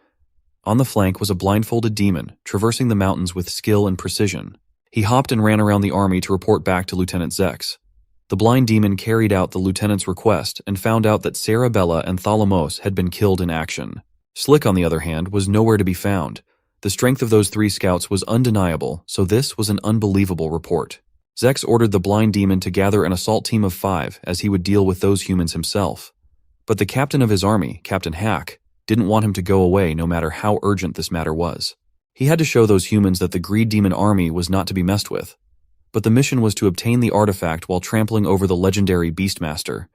Speaker 1: On the flank was a blindfolded demon, traversing the mountains with skill and precision. He hopped and ran around the army to report back to Lieutenant Zex. The blind demon carried out the lieutenant's request and found out that Sarabella and Thalamos had been killed in action. Slick, on the other hand, was nowhere to be found. The strength of those 3 scouts was undeniable, so this was an unbelievable report. Zex ordered the blind demon to gather an assault team of 5 as he would deal with those humans himself. But the captain of his army, Captain Hack, didn't want him to go away no matter how urgent this matter was. He had to show those humans that the Greed Demon army was not to be messed with. But the mission was to obtain the artifact while trampling over the legendary Beastmaster.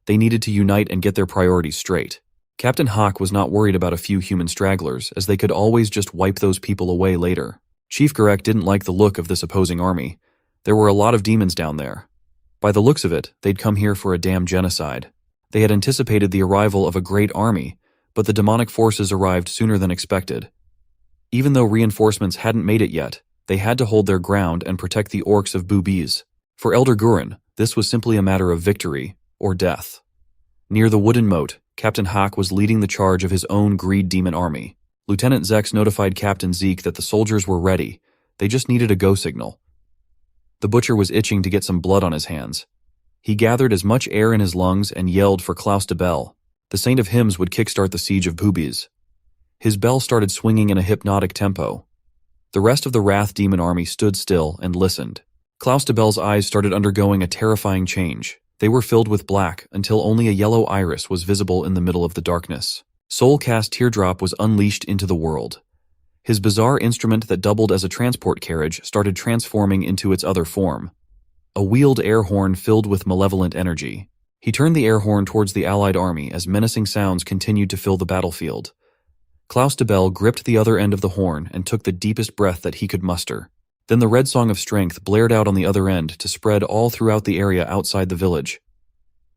Speaker 1: They needed to unite and get their priorities straight. Captain Hawk was not worried about a few human stragglers, as they could always just wipe those people away later. Chief Garek didn't like the look of this opposing army. There were a lot of demons down there. By the looks of it, they'd come here for a damn genocide. They had anticipated the arrival of a great army, but the demonic forces arrived sooner than expected. Even though reinforcements hadn't made it yet, they had to hold their ground and protect the orcs of Bubiz. For Elder Guren, this was simply a matter of victory or death. Near the wooden moat, Captain Hawk was leading the charge of his own Greed Demon army. Lieutenant Zex notified Captain Zeke that the soldiers were ready. They just needed a go signal. The butcher was itching to get some blood on his hands. He gathered as much air in his lungs and yelled for Klaus de Bell. The Saint of Hymns would kickstart the siege of Bubiz. His bell started swinging in a hypnotic tempo. The rest of the Wrath Demon army stood still and listened. Klaus de Bell's eyes started undergoing a terrifying change. They were filled with black until only a yellow iris was visible in the middle of the darkness. Soul-cast Teardrop was unleashed into the world. His bizarre instrument that doubled as a transport carriage started transforming into its other form. A wheeled air horn filled with malevolent energy. He turned the air horn towards the allied army as menacing sounds continued to fill the battlefield. Klaus de Bell gripped the other end of the horn and took the deepest breath that he could muster. Then the Red Song of Strength blared out on the other end to spread all throughout the area outside the village.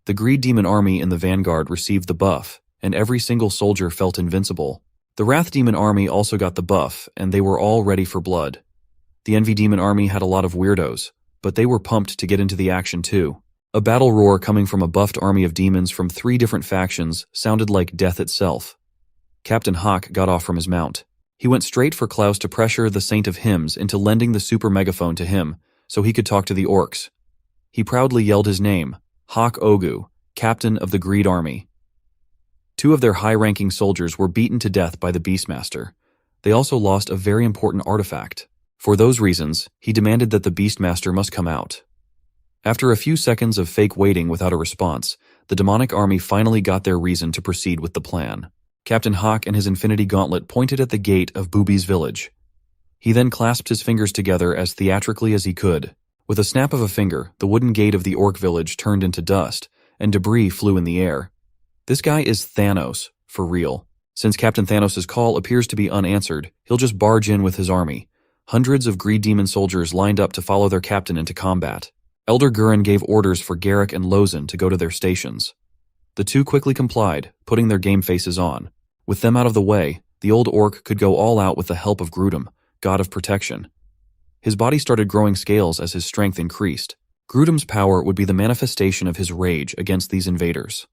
Speaker 1: The Greed Demon army in the vanguard received the buff, and every single soldier felt invincible. The Wrath Demon army also got the buff, and they were all ready for blood. The Envy Demon army had a lot of weirdos, but they were pumped to get into the action too. A battle roar coming from a buffed army of demons from 3 different factions sounded like death itself. Captain Hawk got off from his mount. He went straight for Klaus to pressure the Saint of Hymns into lending the super megaphone to him so he could talk to the orcs. He proudly yelled his name, Hawk Ogu, captain of the Greed army. Two of their high-ranking soldiers were beaten to death by the Beastmaster. They also lost a very important artifact. For those reasons, he demanded that the Beastmaster must come out. After a few seconds of fake waiting without a response, the demonic army finally got their reason to proceed with the plan. Captain Hawk and his infinity gauntlet pointed at the gate of Booby's village. He then clasped his fingers together as theatrically as he could. With a snap of a finger, the wooden gate of the orc village turned into dust, and debris flew in the air. This guy is Thanos, for real. Since Captain Thanos' call appears to be unanswered, he'll just barge in with his army. Hundreds of greed demon soldiers lined up to follow their captain into combat. Elder Gurren gave orders for Garrick and Lozen to go to their stations. The two quickly complied, putting their game faces on. With them out of the way, the old orc could go all out with the help of Grudem, god of protection. His body started growing scales as his strength increased. Grudem's power would be the manifestation of his rage against these invaders.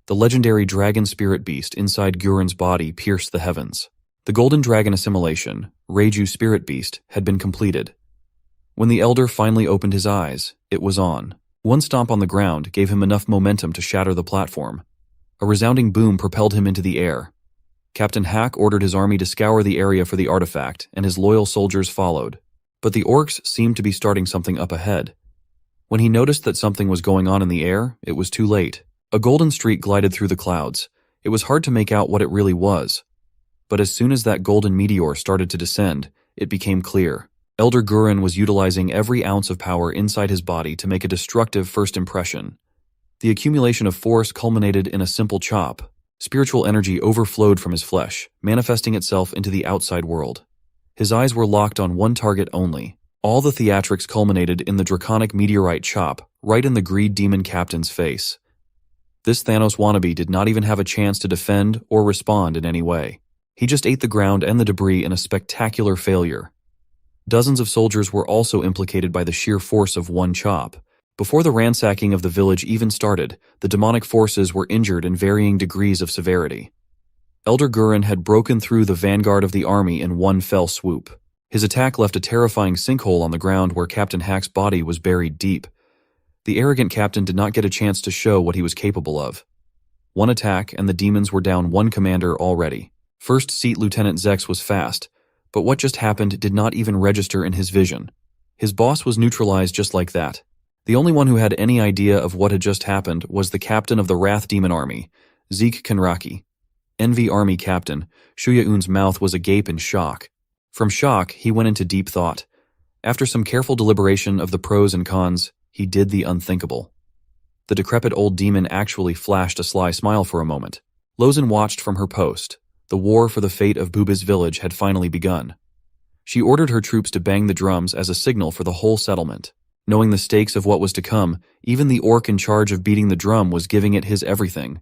Speaker 1: The legendary dragon spirit beast inside Gurren's body pierced the heavens. The golden dragon assimilation, Reiju spirit beast, had been completed. When the elder finally opened his eyes, it was on. One stomp on the ground gave him enough momentum to shatter the platform. A resounding boom propelled him into the air. Captain Hack ordered his army to scour the area for the artifact, and his loyal soldiers followed. But the orcs seemed to be starting something up ahead. When he noticed that something was going on in the air, it was too late. A golden streak glided through the clouds. It was hard to make out what it really was. But as soon as that golden meteor started to descend, it became clear. Elder Gurren was utilizing every ounce of power inside his body to make a destructive first impression. The accumulation of force culminated in a simple chop. Spiritual energy overflowed from his flesh, manifesting itself into the outside world. His eyes were locked on one target only. All the theatrics culminated in the draconic meteorite chop, right in the greed demon captain's face. This Thanos wannabe did not even have a chance to defend or respond in any way. He just ate the ground and the debris in a spectacular failure. Dozens of soldiers were also implicated by the sheer force of one chop. Before the ransacking of the village even started, the demonic forces were injured in varying degrees of severity. Elder Gurren had broken through the vanguard of the army in one fell swoop. His attack left a terrifying sinkhole on the ground where Captain Hack's body was buried deep. The arrogant captain did not get a chance to show what he was capable of. One attack and the demons were down one commander already. First Seat Lieutenant Zex was fast, but what just happened did not even register in his vision. His boss was neutralized just like that. The only one who had any idea of what had just happened was the captain of the Wrath Demon Army, Zeke Kenraki. Envy Army Captain, Shuya-un's mouth was agape in shock. From shock, he went into deep thought. After some careful deliberation of the pros and cons, he did the unthinkable. The decrepit old demon actually flashed a sly smile for a moment. Lozen watched from her post. The war for the fate of Booba's village had finally begun. She ordered her troops to bang the drums as a signal for the whole settlement. Knowing the stakes of what was to come, even the orc in charge of beating the drum was giving it his everything.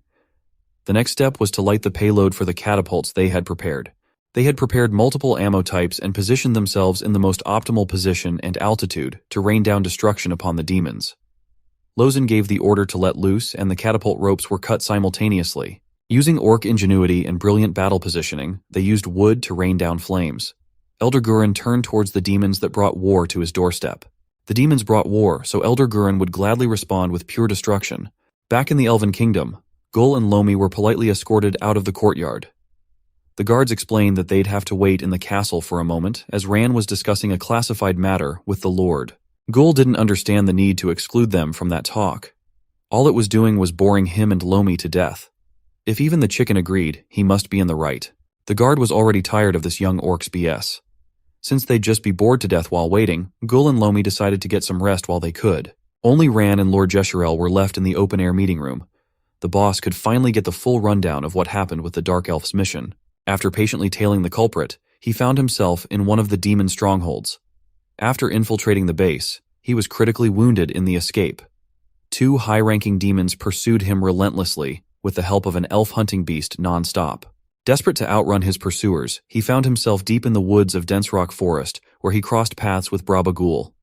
Speaker 1: The next step was to light the payload for the catapults they had prepared. They had prepared multiple ammo types and positioned themselves in the most optimal position and altitude to rain down destruction upon the demons. Lozen gave the order to let loose, and the catapult ropes were cut simultaneously. Using orc ingenuity and brilliant battle positioning, they used wood to rain down flames. Elder Gurren turned towards the demons that brought war to his doorstep. The demons brought war, so Elder Gurren would gladly respond with pure destruction. Back in the Elven Kingdom, Gull and Lomi were politely escorted out of the courtyard. The guards explained that they'd have to wait in the castle for a moment, as Ran was discussing a classified matter with the Lord. Gull didn't understand the need to exclude them from that talk. All it was doing was boring him and Lomi to death. If even the chicken agreed, he must be in the right. The guard was already tired of this young orc's BS. Since they'd just be bored to death while waiting, Gull and Lomi decided to get some rest while they could. Only Ran and Lord Jesherel were left in the open-air meeting room. The boss could finally get the full rundown of what happened with the Dark Elf's mission. After patiently tailing the culprit, he found himself in one of the demon strongholds. After infiltrating the base, he was critically wounded in the escape. Two high-ranking demons pursued him relentlessly, with the help of an elf hunting beast non-stop. Desperate to outrun his pursuers, he found himself deep in the woods of Dense Rock Forest, where he crossed paths with Brabagul.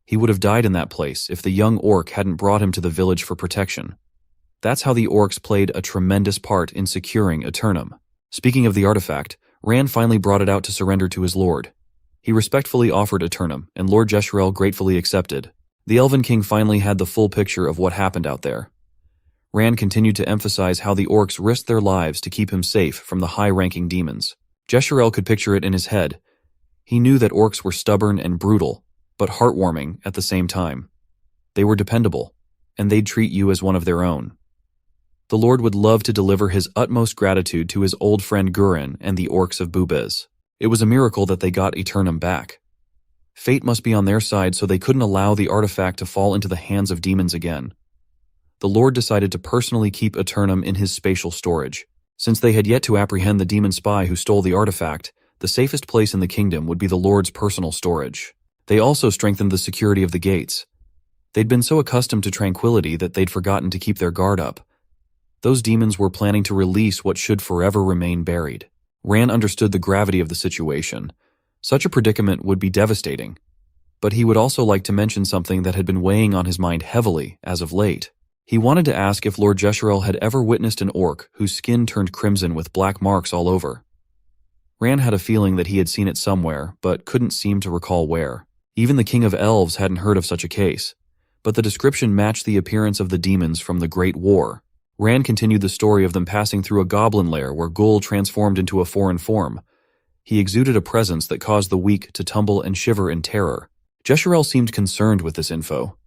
Speaker 1: He would have died in that place if the young orc hadn't brought him to the village for protection. That's how the orcs played a tremendous part in securing Eternum. Speaking of the artifact, Ran finally brought it out to surrender to his lord. He respectfully offered Eternum, and Lord Jesherel gratefully accepted. The Elven King finally had the full picture of what happened out there. Rand continued to emphasize how the orcs risked their lives to keep him safe from the high-ranking demons. Jesharel could picture it in his head. He knew that orcs were stubborn and brutal, but heartwarming at the same time. They were dependable, and they'd treat you as one of their own. The Lord would love to deliver his utmost gratitude to his old friend Guren and the orcs of Bubez. It was a miracle that they got Eternum back. Fate must be on their side, so they couldn't allow the artifact to fall into the hands of demons again. The Lord decided to personally keep Eternum in his spatial storage. Since they had yet to apprehend the demon spy who stole the artifact, the safest place in the kingdom would be the Lord's personal storage. They also strengthened the security of the gates. They'd been so accustomed to tranquility that they'd forgotten to keep their guard up. Those demons were planning to release what should forever remain buried. Rand understood the gravity of the situation. Such a predicament would be devastating. But he would also like to mention something that had been weighing on his mind heavily as of late. He wanted to ask if Lord Jesharel had ever witnessed an orc whose skin turned crimson with black marks all over. Rand had a feeling that he had seen it somewhere, but couldn't seem to recall where. Even the King of Elves hadn't heard of such a case. But the description matched the appearance of the demons from the Great War. Rand continued the story of them passing through a goblin lair where Gul transformed into a foreign form. He exuded a presence that caused the weak to tumble and shiver in terror. Jesharel seemed concerned with this info.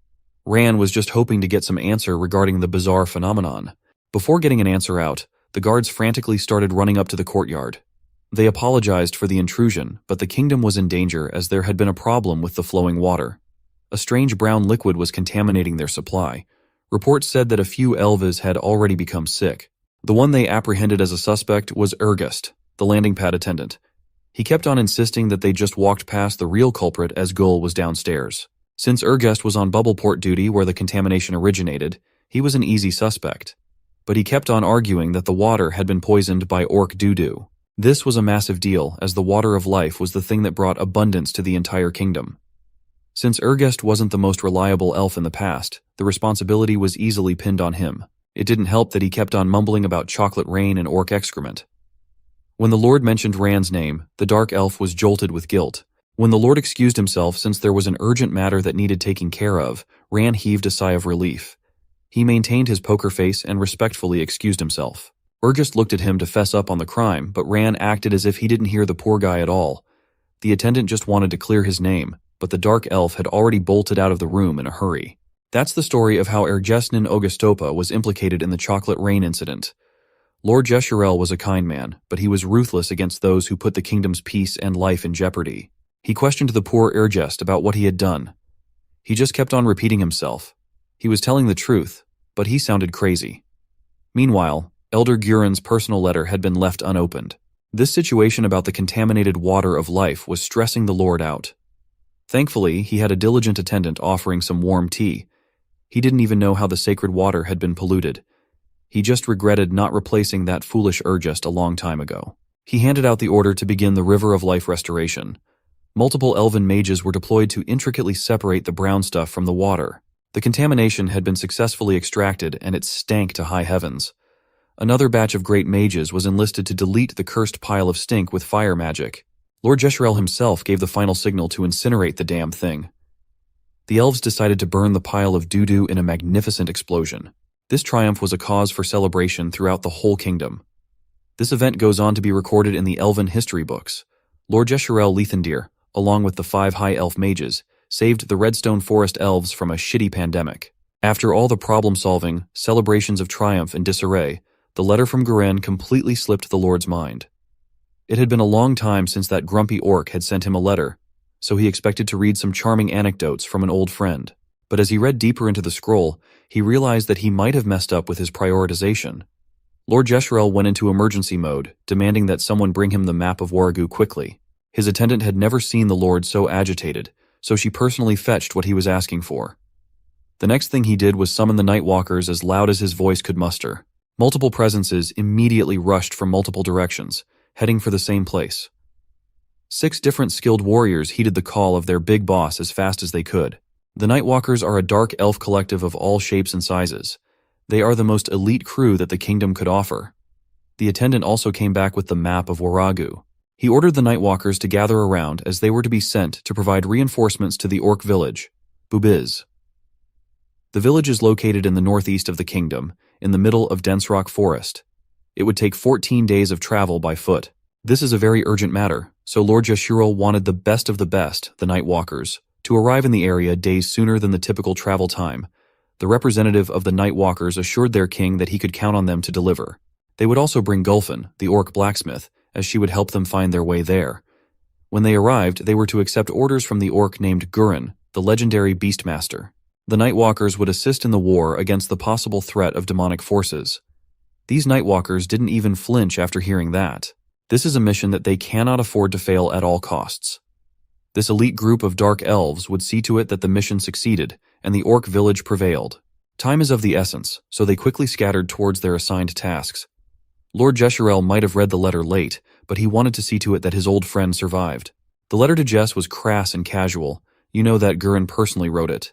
Speaker 1: Rand was just hoping to get some answer regarding the bizarre phenomenon. Before getting an answer out, the guards frantically started running up to the courtyard. They apologized for the intrusion, but the kingdom was in danger as there had been a problem with the flowing water. A strange brown liquid was contaminating their supply. Reports said that a few Elves had already become sick. The one they apprehended as a suspect was Ergust, the landing pad attendant. He kept on insisting that they just walked past the real culprit as Gul was downstairs. Since Ergust was on Bubbleport duty where the contamination originated, he was an easy suspect. But he kept on arguing that the water had been poisoned by orc doo-doo. This was a massive deal, as the water of life was the thing that brought abundance to the entire kingdom. Since Ergust wasn't the most reliable elf in the past, the responsibility was easily pinned on him. It didn't help that he kept on mumbling about chocolate rain and orc excrement. When the Lord mentioned Rand's name, the dark elf was jolted with guilt. When the Lord excused himself since there was an urgent matter that needed taking care of, Rand heaved a sigh of relief. He maintained his poker face and respectfully excused himself. Ergust looked at him to fess up on the crime, but Rand acted as if he didn't hear the poor guy at all. The attendant just wanted to clear his name, but the dark elf had already bolted out of the room in a hurry. That's the story of how Ergesnin Augustopa was implicated in the chocolate rain incident. Lord Jesharel was a kind man, but he was ruthless against those who put the kingdom's peace and life in jeopardy. He questioned the poor Ergest about what he had done. He just kept on repeating himself. He was telling the truth, but he sounded crazy. Meanwhile, Elder Guren's personal letter had been left unopened. This situation about the contaminated water of life was stressing the Lord out. Thankfully, he had a diligent attendant offering some warm tea. He didn't even know how the sacred water had been polluted. He just regretted not replacing that foolish Ergest a long time ago. He handed out the order to begin the River of Life restoration. Multiple elven mages were deployed to intricately separate the brown stuff from the water. The contamination had been successfully extracted and it stank to high heavens. Another batch of great mages was enlisted to delete the cursed pile of stink with fire magic. Lord Jesharel himself gave the final signal to incinerate the damn thing. The elves decided to burn the pile of doo-doo in a magnificent explosion. This triumph was a cause for celebration throughout the whole kingdom. This event goes on to be recorded in the elven history books. Lord Jesharel Lethendir, along with the 5 high elf mages, saved the Redstone Forest elves from a shitty pandemic. After all the problem-solving, celebrations of triumph and disarray, the letter from Guren completely slipped the Lord's mind. It had been a long time since that grumpy orc had sent him a letter, so he expected to read some charming anecdotes from an old friend. But as he read deeper into the scroll, he realized that he might have messed up with his prioritization. Lord Jesharel went into emergency mode, demanding that someone bring him the map of Warragu quickly. His attendant had never seen the Lord so agitated, so she personally fetched what he was asking for. The next thing he did was summon the Nightwalkers as loud as his voice could muster. Multiple presences immediately rushed from multiple directions, heading for the same place. 6 different skilled warriors heeded the call of their big boss as fast as they could. The Nightwalkers are a dark elf collective of all shapes and sizes. They are the most elite crew that the kingdom could offer. The attendant also came back with the map of Warragu. He ordered the Nightwalkers to gather around as they were to be sent to provide reinforcements to the orc village, Bubez. The village is located in the northeast of the kingdom. in the middle of dense rock forest. It would take 14 days of travel by foot. This is a very urgent matter, so Lord Jeshurul wanted the best of the best, the Night Walkers, to arrive in the area days sooner than the typical travel time. The representative of the Night Walkers assured their king that he could count on them to deliver. They would also bring Gulfin, the orc blacksmith, as she would help them find their way there. When they arrived, they were to accept orders from the orc named Gurren, the legendary Beastmaster. The Night Walkers would assist in the war against the possible threat of demonic forces. These Night Walkers didn't even flinch after hearing that. This is a mission that they cannot afford to fail at all costs. This elite group of dark elves would see to it that the mission succeeded, and the orc village prevailed. Time is of the essence, so they quickly scattered towards their assigned tasks. Lord Jeshurul might have read the letter late, but he wanted to see to it that his old friend survived. The letter to Jess was crass and casual. You know that Gurren personally wrote it.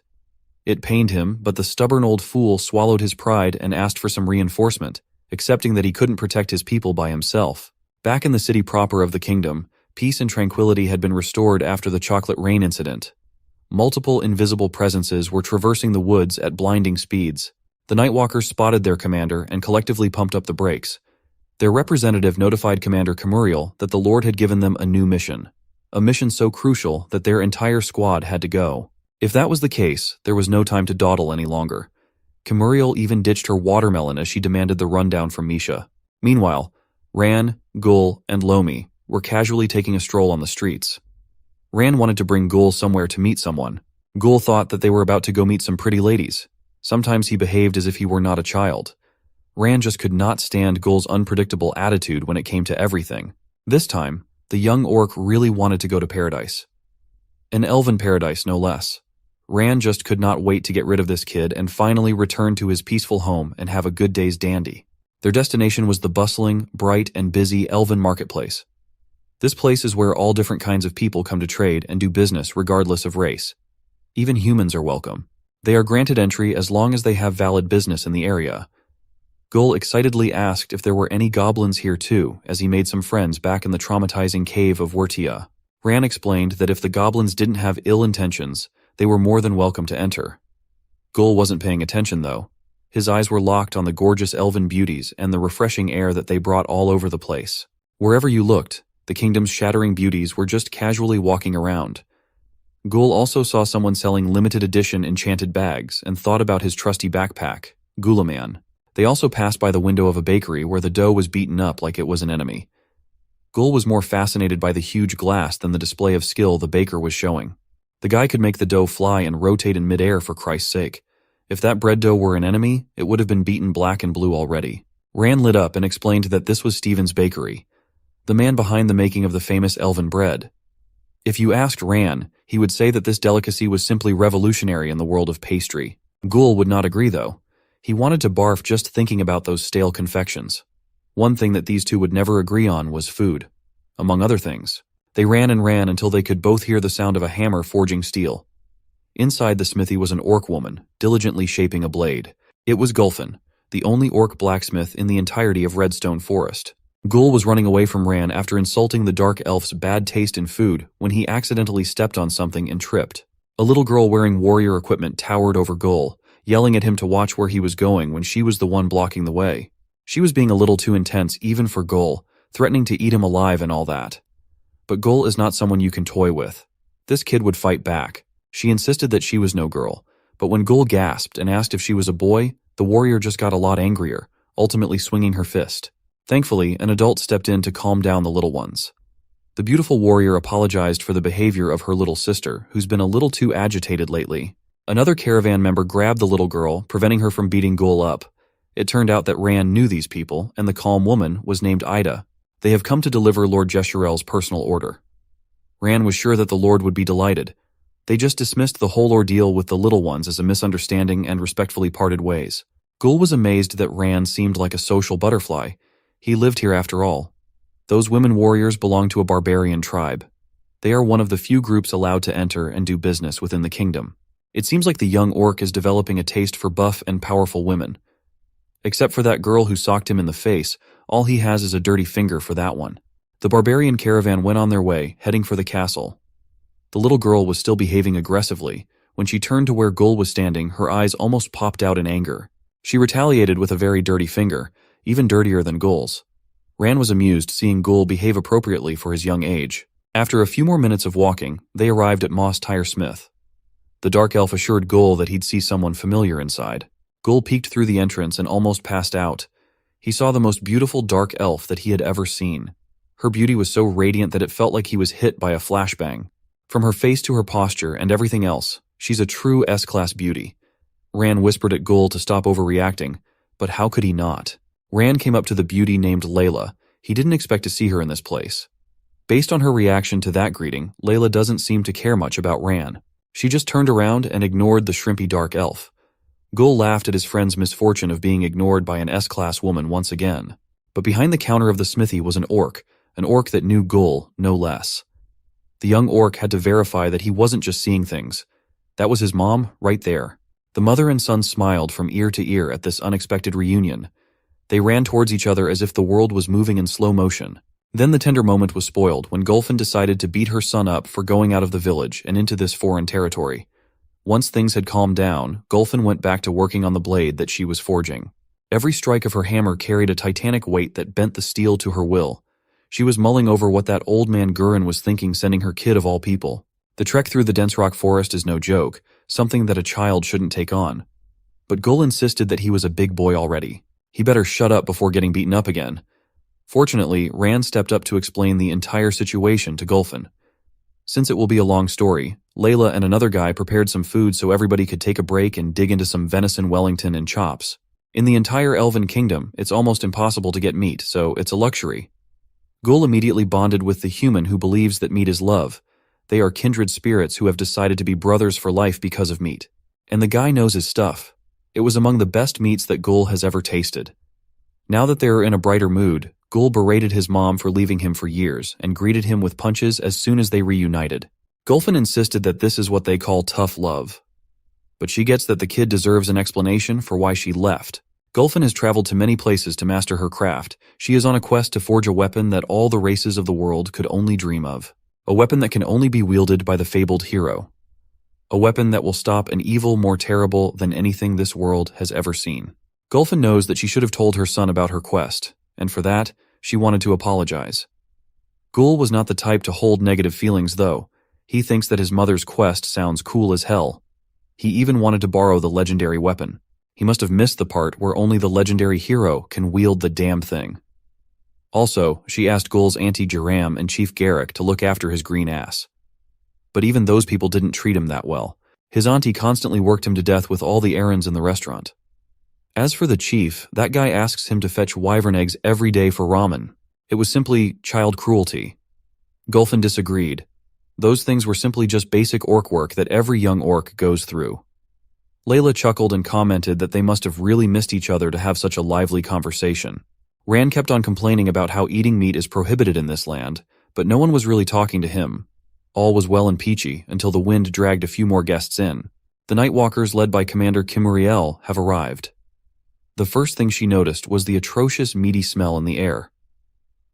Speaker 1: It pained him, but the stubborn old fool swallowed his pride and asked for some reinforcement, accepting that he couldn't protect his people by himself. Back in the city proper of the kingdom, peace and tranquility had been restored after the chocolate rain incident. Multiple invisible presences were traversing the woods at blinding speeds. The Nightwalkers spotted their commander and collectively pumped up the brakes. Their representative notified Commander Camuriel that the Lord had given them a new mission. A mission so crucial that their entire squad had to go. If that was the case, there was no time to dawdle any longer. Camuriel even ditched her watermelon as she demanded the rundown from Misha. Meanwhile, Ran, Gul, and Lomi were casually taking a stroll on the streets. Ran wanted to bring Gul somewhere to meet someone. Gul thought that they were about to go meet some pretty ladies. Sometimes he behaved as if he were not a child. Ran just could not stand Gul's unpredictable attitude when it came to everything. This time, the young orc really wanted to go to paradise. An elven paradise, no less. Ran just could not wait to get rid of this kid and finally return to his peaceful home and have a good day's dandy. Their destination was the bustling, bright, and busy elven marketplace. This place is where all different kinds of people come to trade and do business regardless of race. Even humans are welcome. They are granted entry as long as they have valid business in the area. Gul excitedly asked if there were any goblins here too, as he made some friends back in the traumatizing cave of Wurtia. Ran explained that if the goblins didn't have ill intentions, they were more than welcome to enter. Gul wasn't paying attention though. His eyes were locked on the gorgeous elven beauties and the refreshing air that they brought all over the place. Wherever you looked, the kingdom's shattering beauties were just casually walking around. Gul also saw someone selling limited edition enchanted bags and thought about his trusty backpack, Gulaman. They also passed by the window of a bakery where the dough was beaten up like it was an enemy. Gul was more fascinated by the huge glass than the display of skill the baker was showing. The guy could make the dough fly and rotate in midair for Christ's sake. If that bread dough were an enemy, it would have been beaten black and blue already. Ran lit up and explained that this was Stephen's bakery, the man behind the making of the famous elven bread. If you asked Ran, he would say that this delicacy was simply revolutionary in the world of pastry. Gul would not agree though. He wanted to barf just thinking about those stale confections. One thing that these two would never agree on was food. Among other things, they ran and ran until they could both hear the sound of a hammer forging steel. Inside the smithy was an orc woman, diligently shaping a blade. It was Gulfin, the only orc blacksmith in the entirety of Redstone Forest. Gul was running away from Ran after insulting the dark elf's bad taste in food when he accidentally stepped on something and tripped. A little girl wearing warrior equipment towered over Gul, yelling at him to watch where he was going when she was the one blocking the way. She was being a little too intense even for Gul, threatening to eat him alive and all that. But Gul is not someone you can toy with. This kid would fight back. She insisted that she was no girl, but when Gul gasped and asked if she was a boy, the warrior just got a lot angrier, ultimately swinging her fist. Thankfully, an adult stepped in to calm down the little ones. The beautiful warrior apologized for the behavior of her little sister, who's been a little too agitated lately. Another caravan member grabbed the little girl, preventing her from beating Gul up. It turned out that Ran knew these people, and the calm woman was named Ida. They have come to deliver Lord Jeshurel's personal order. Ran was sure that the Lord would be delighted. They just dismissed the whole ordeal with the little ones as a misunderstanding and respectfully parted ways. Gul was amazed that Ran seemed like a social butterfly. He lived here after all. Those women warriors belong to a barbarian tribe. They are one of the few groups allowed to enter and do business within the kingdom. It seems like the young orc is developing a taste for buff and powerful women. Except for that girl who socked him in the face, all he has is a dirty finger for that one. The barbarian caravan went on their way, heading for the castle. The little girl was still behaving aggressively. When she turned to where Gul was standing, her eyes almost popped out in anger. She retaliated with a very dirty finger, even dirtier than Gul's. Ran was amused seeing Gul behave appropriately for his young age. After a few more minutes of walking, they arrived at Moss Tire Smith. The dark elf assured Gul that he'd see someone familiar inside. Gul peeked through the entrance and almost passed out. He saw the most beautiful dark elf that he had ever seen. Her beauty was so radiant that it felt like he was hit by a flashbang. From her face to her posture and everything else, she's a true S-class beauty. Ran whispered at Gul to stop overreacting, but how could he not? Ran came up to the beauty named Layla. He didn't expect to see her in this place. Based on her reaction to that greeting, Layla doesn't seem to care much about Ran. She just turned around and ignored the shrimpy dark elf. Gul laughed at his friend's misfortune of being ignored by an S-class woman once again. But behind the counter of the smithy was an orc that knew Gul, no less. The young orc had to verify that he wasn't just seeing things. That was his mom, right there. The mother and son smiled from ear to ear at this unexpected reunion. They ran towards each other as if the world was moving in slow motion. Then the tender moment was spoiled when Gulfin decided to beat her son up for going out of the village and into this foreign territory. Once things had calmed down, Gulfin went back to working on the blade that she was forging. Every strike of her hammer carried a titanic weight that bent the steel to her will. She was mulling over what that old man Gurin was thinking sending her kid of all people. The trek through the dense rock forest is no joke, something that a child shouldn't take on. But Gul insisted that he was a big boy already. He better shut up before getting beaten up again. Fortunately, Ran stepped up to explain the entire situation to Gulfin. Since it will be a long story, Layla and another guy prepared some food so everybody could take a break and dig into some venison Wellington and chops. In the entire Elven Kingdom, it's almost impossible to get meat, so it's a luxury. Gul immediately bonded with the human who believes that meat is love. They are kindred spirits who have decided to be brothers for life because of meat. And the guy knows his stuff. It was among the best meats that Gul has ever tasted. Now that they are in a brighter mood, Gul berated his mom for leaving him for years and greeted him with punches as soon as they reunited. Gulfin insisted that this is what they call tough love. But she gets that the kid deserves an explanation for why she left. Gulfin has traveled to many places to master her craft. She is on a quest to forge a weapon that all the races of the world could only dream of. A weapon that can only be wielded by the fabled hero. A weapon that will stop an evil more terrible than anything this world has ever seen. Gulfin knows that she should have told her son about her quest, and for that, she wanted to apologize. Gul was not the type to hold negative feelings, though. He thinks that his mother's quest sounds cool as hell. He even wanted to borrow the legendary weapon. He must have missed the part where only the legendary hero can wield the damn thing. Also, she asked Gul's Auntie Jaram and Chief Garrick to look after his green ass. But even those people didn't treat him that well. His auntie constantly worked him to death with all the errands in the restaurant. As for the chief, that guy asks him to fetch wyvern eggs every day for ramen. It was simply child cruelty. Gulfin disagreed. Those things were simply just basic orc work that every young orc goes through. Layla chuckled and commented that they must have really missed each other to have such a lively conversation. Ran kept on complaining about how eating meat is prohibited in this land, but no one was really talking to him. All was well and peachy until the wind dragged a few more guests in. The Nightwalkers led by Commander Kimuriel have arrived. The first thing she noticed was the atrocious meaty smell in the air.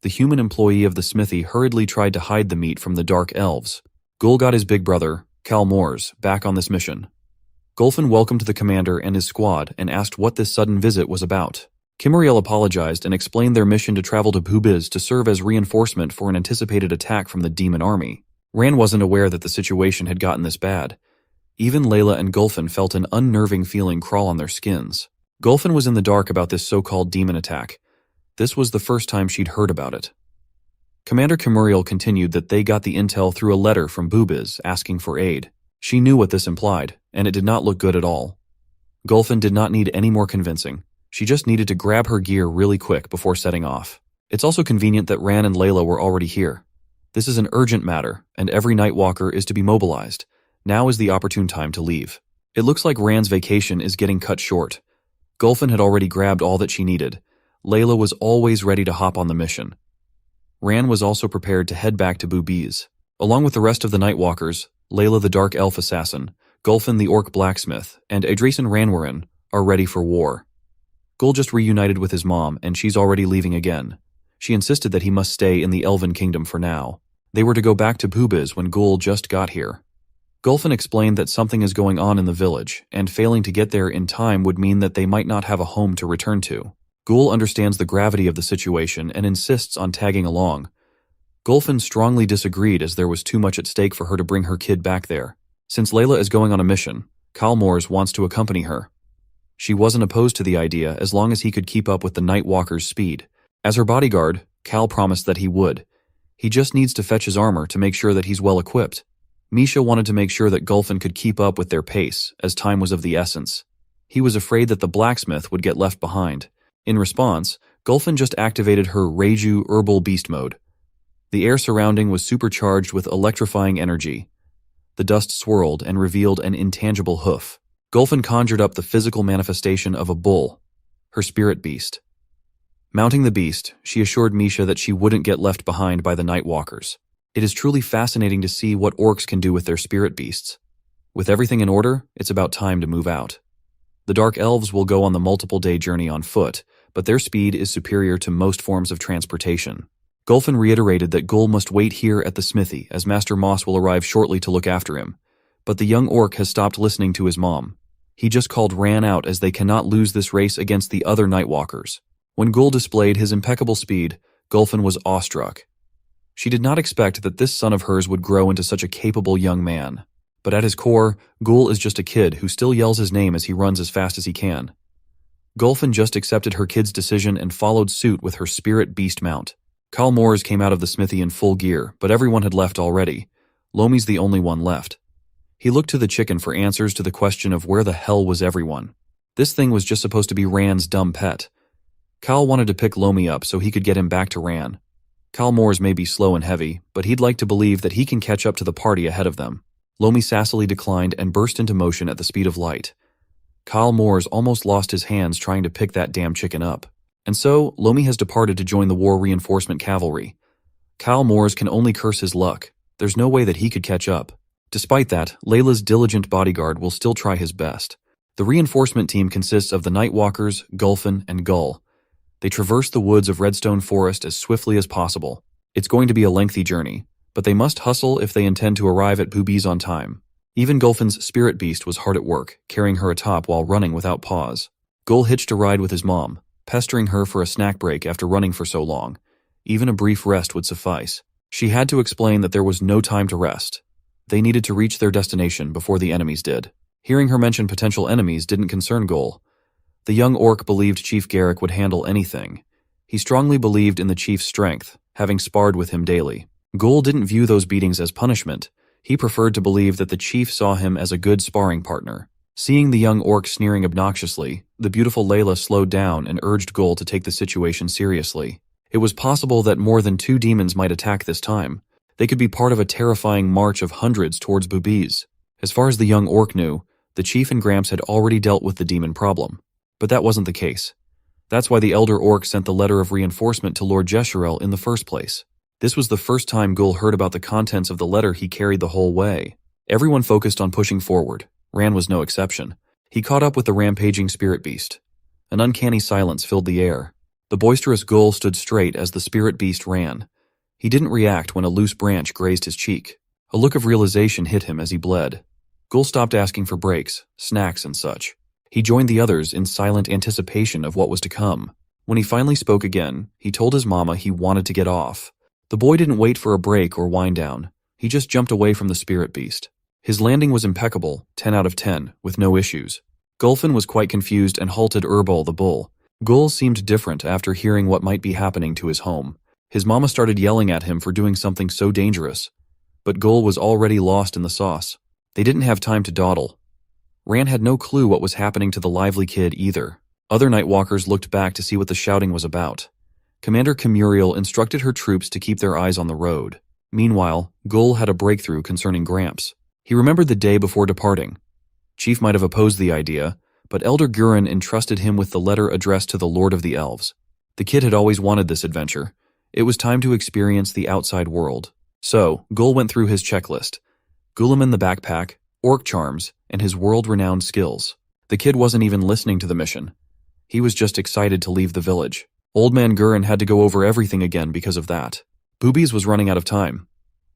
Speaker 1: The human employee of the smithy hurriedly tried to hide the meat from the dark elves. Gul got his big brother, Cal Moores, back on this mission. Gulfin welcomed the commander and his squad and asked what this sudden visit was about. Kimuriel apologized and explained their mission to travel to Pubiz to serve as reinforcement for an anticipated attack from the demon army. Ran wasn't aware that the situation had gotten this bad. Even Layla and Gulfin felt an unnerving feeling crawl on their skins. Gulfin was in the dark about this so-called demon attack. This was the first time she'd heard about it. Commander Kimuriel continued that they got the intel through a letter from Pubiz asking for aid. She knew what this implied, and it did not look good at all. Gulfin did not need any more convincing. She just needed to grab her gear really quick before setting off. It's also convenient that Ran and Layla were already here. This is an urgent matter, and every Nightwalker is to be mobilized. Now is the opportune time to leave. It looks like Ran's vacation is getting cut short. Gulfin had already grabbed all that she needed. Layla was always ready to hop on the mission. Ran was also prepared to head back to Pubiz. Along with the rest of the Nightwalkers, Layla the Dark Elf Assassin, Gulfin the Orc Blacksmith, and Adresan Ranwarin are ready for war. Gul just reunited with his mom, and she's already leaving again. She insisted that he must stay in the Elven Kingdom for now. They were to go back to Pubiz when Gul just got here. Gulfin explained that something is going on in the village, and failing to get there in time would mean that they might not have a home to return to. Gul understands the gravity of the situation and insists on tagging along. Gulfin strongly disagreed as there was too much at stake for her to bring her kid back there. Since Layla is going on a mission, Kalmors wants to accompany her. She wasn't opposed to the idea as long as he could keep up with the Night Walker's speed. As her bodyguard, Cal promised that he would. He just needs to fetch his armor to make sure that he's well equipped. Misha wanted to make sure that Gulfin could keep up with their pace, as time was of the essence. He was afraid that the blacksmith would get left behind. In response, Gulfin just activated her Reiju Herbal Beast mode. The air surrounding was supercharged with electrifying energy. The dust swirled and revealed an intangible hoof. Gulfin conjured up the physical manifestation of a bull, her spirit beast. Mounting the beast, she assured Misha that she wouldn't get left behind by the Night Walkers. It is truly fascinating to see what orcs can do with their spirit beasts. With everything in order, it's about time to move out. The Dark Elves will go on the multiple-day journey on foot, but their speed is superior to most forms of transportation. Gulfin reiterated that Gul must wait here at the smithy, as Master Moss will arrive shortly to look after him. But the young orc has stopped listening to his mom. He just called Ran out as they cannot lose this race against the other Nightwalkers. When Gul displayed his impeccable speed, Gulfin was awestruck. She did not expect that this son of hers would grow into such a capable young man. But at his core, Gul is just a kid who still yells his name as he runs as fast as he can. Gulfin just accepted her kid's decision and followed suit with her spirit beast mount. Kalmors came out of the smithy in full gear, but everyone had left already. Lomi's the only one left. He looked to the chicken for answers to the question of where the hell was everyone. This thing was just supposed to be Ran's dumb pet. Kal wanted to pick Lomi up so he could get him back to Ran. Kalmors may be slow and heavy, but he'd like to believe that he can catch up to the party ahead of them. Lomi sassily declined and burst into motion at the speed of light. Kalmors almost lost his hands trying to pick that damn chicken up. And so, Lomi has departed to join the war reinforcement cavalry. Kalmors can only curse his luck. There's no way that he could catch up. Despite that, Layla's diligent bodyguard will still try his best. The reinforcement team consists of the Nightwalkers, Gulfin, and Gull. They traverse the woods of Redstone Forest as swiftly as possible. It's going to be a lengthy journey, but they must hustle if they intend to arrive at Boobies on time. Even Gulfin's spirit beast was hard at work, carrying her atop while running without pause. Gull hitched a ride with his mom, pestering her for a snack break after running for so long. Even a brief rest would suffice. She had to explain that there was no time to rest. They needed to reach their destination before the enemies did. Hearing her mention potential enemies didn't concern Gull. The young orc believed Chief Garrick would handle anything. He strongly believed in the chief's strength, having sparred with him daily. Gull didn't view those beatings as punishment. He preferred to believe that the chief saw him as a good sparring partner. Seeing the young orc sneering obnoxiously, the beautiful Layla slowed down and urged Gull to take the situation seriously. It was possible that more than 2 demons might attack this time. They could be part of a terrifying march of hundreds towards Boobies. As far as the young orc knew, the chief and Gramps had already dealt with the demon problem. But that wasn't the case. That's why the elder orc sent the letter of reinforcement to Lord Jeshurel in the first place. This was the first time Gull heard about the contents of the letter he carried the whole way. Everyone focused on pushing forward. Ran was no exception. He caught up with the rampaging spirit beast. An uncanny silence filled the air. The boisterous Gull stood straight as the spirit beast ran. He didn't react when a loose branch grazed his cheek. A look of realization hit him as he bled. Gull stopped asking for breaks, snacks, and such. He joined the others in silent anticipation of what was to come. When he finally spoke again, he told his mama he wanted to get off. The boy didn't wait for a break or wind down. He just jumped away from the spirit beast. His landing was impeccable, 10 out of 10, with no issues. Gulfin was quite confused and halted Erbol the bull. Gull seemed different after hearing what might be happening to his home. His mama started yelling at him for doing something so dangerous. But Gull was already lost in the sauce. They didn't have time to dawdle. Ran had no clue what was happening to the lively kid either. Other Nightwalkers looked back to see what the shouting was about. Commander Camuriel instructed her troops to keep their eyes on the road. Meanwhile, Gull had a breakthrough concerning Gramps. He remembered the day before departing. Chief might have opposed the idea, but Elder Gurin entrusted him with the letter addressed to the Lord of the Elves. The kid had always wanted this adventure. It was time to experience the outside world. So, Gull went through his checklist. Guilliman the backpack, orc charms, and his world-renowned skills. The kid wasn't even listening to the mission. He was just excited to leave the village. Old Man Gurin had to go over everything again because of that. Boobies was running out of time.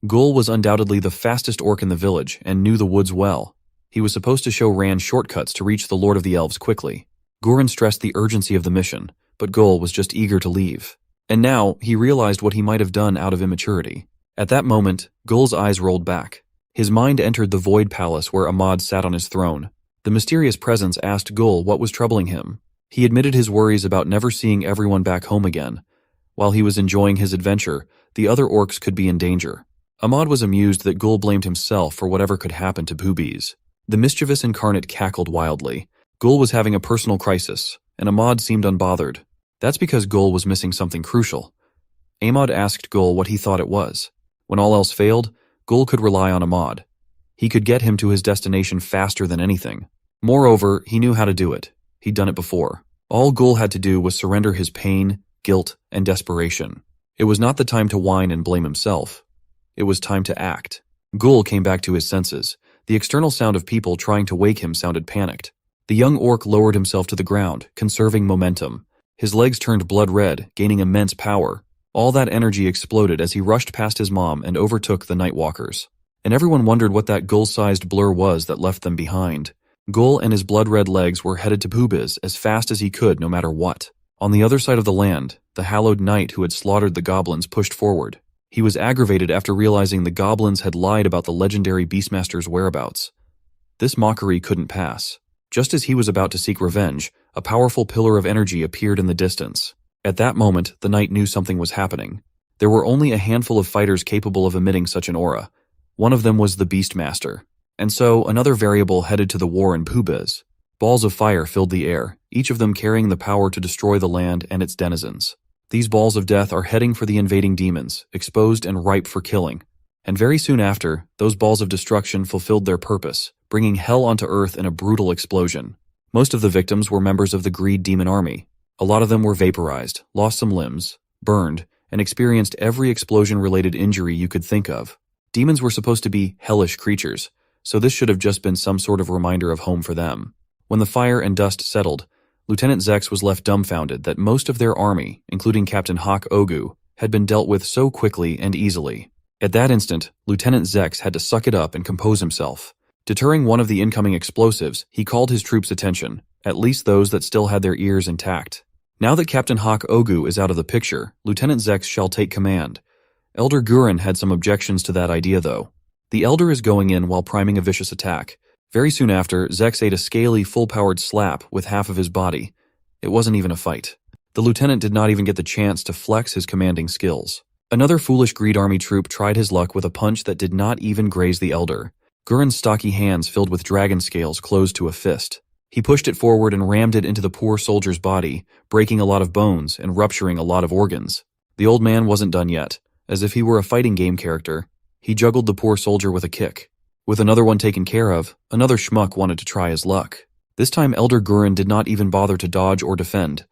Speaker 1: Gul was undoubtedly the fastest orc in the village and knew the woods well. He was supposed to show Rand shortcuts to reach the Lord of the Elves quickly. Guren stressed the urgency of the mission, but Gul was just eager to leave. And now, he realized what he might have done out of immaturity. At that moment, Gul's eyes rolled back. His mind entered the Void Palace where Ahmad sat on his throne. The mysterious presence asked Gul what was troubling him. He admitted his worries about never seeing everyone back home again. While he was enjoying his adventure, the other orcs could be in danger. Ahmad was amused that Gul blamed himself for whatever could happen to Poobies. The mischievous incarnate cackled wildly. Gul was having a personal crisis, and Ahmad seemed unbothered. That's because Gul was missing something crucial. Ahmad asked Gul what he thought it was. When all else failed, Gul could rely on Ahmad. He could get him to his destination faster than anything. Moreover, he knew how to do it. He'd done it before. All Gul had to do was surrender his pain, guilt, and desperation. It was not the time to whine and blame himself. It was time to act. Gul came back to his senses. The external sound of people trying to wake him sounded panicked. The young orc lowered himself to the ground, conserving momentum. His legs turned blood red, gaining immense power. All that energy exploded as he rushed past his mom and overtook the Nightwalkers. And everyone wondered what that Gul-sized blur was that left them behind. Gul and his blood-red legs were headed to Poobiz as fast as he could no matter what. On the other side of the land, the hallowed knight who had slaughtered the goblins pushed forward. He was aggravated after realizing the goblins had lied about the legendary Beastmaster's whereabouts. This mockery couldn't pass. Just as he was about to seek revenge, a powerful pillar of energy appeared in the distance. At that moment, the knight knew something was happening. There were only a handful of fighters capable of emitting such an aura. One of them was the Beastmaster. And so, another variable headed to the war in Poobiz. Balls of fire filled the air, each of them carrying the power to destroy the land and its denizens. These balls of death are heading for the invading demons, exposed and ripe for killing. And very soon after, those balls of destruction fulfilled their purpose, bringing hell onto Earth in a brutal explosion. Most of the victims were members of the Greed Demon Army. A lot of them were vaporized, lost some limbs, burned, and experienced every explosion-related injury you could think of. Demons were supposed to be hellish creatures, so this should have just been some sort of reminder of home for them. When the fire and dust settled, Lieutenant Zex was left dumbfounded that most of their army, including Captain Hawk Ogu, had been dealt with so quickly and easily. At that instant, Lieutenant Zex had to suck it up and compose himself. Deterring one of the incoming explosives, he called his troops' attention, at least those that still had their ears intact. Now that Captain Hawk Ogu is out of the picture, Lieutenant Zex shall take command. Elder Guren had some objections to that idea, though. The Elder is going in while priming a vicious attack. Very soon after, Zex ate a scaly, full-powered slap with half of his body. It wasn't even a fight. The lieutenant did not even get the chance to flex his commanding skills. Another foolish Greed Army troop tried his luck with a punch that did not even graze the Elder. Guren's stocky hands filled with dragon scales closed to a fist. He pushed it forward and rammed it into the poor soldier's body, breaking a lot of bones and rupturing a lot of organs. The old man wasn't done yet. As if he were a fighting game character, he juggled the poor soldier with a kick. With another one taken care of, another schmuck wanted to try his luck. This time Elder Guren did not even bother to dodge or defend.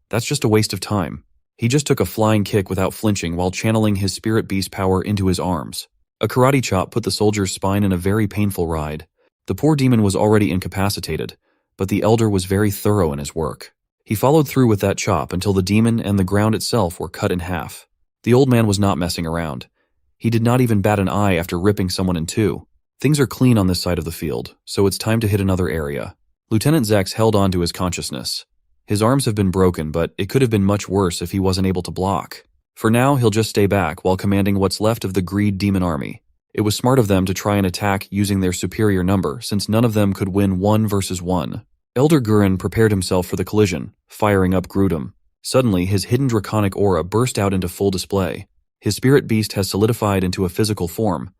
Speaker 1: That's just a waste of time. He just took a flying kick without flinching while channeling his spirit beast power into his arms. A karate chop put the soldier's spine in a very painful ride. The poor demon was already incapacitated, but the Elder was very thorough in his work. He followed through with that chop until the demon and the ground itself were cut in half. The old man was not messing around. He did not even bat an eye after ripping someone in two. Things are clean on this side of the field, so it's time to hit another area. Lieutenant Zex held on to his consciousness. His arms have been broken, but it could have been much worse if he wasn't able to block. For now, he'll just stay back while commanding what's left of the Greed Demon Army. It was smart of them to try and attack using their superior number, since none of them could win 1 versus 1. Elder Guren prepared himself for the collision, firing up Grudem. Suddenly, his hidden draconic aura burst out into full display. His spirit beast has solidified into a physical form.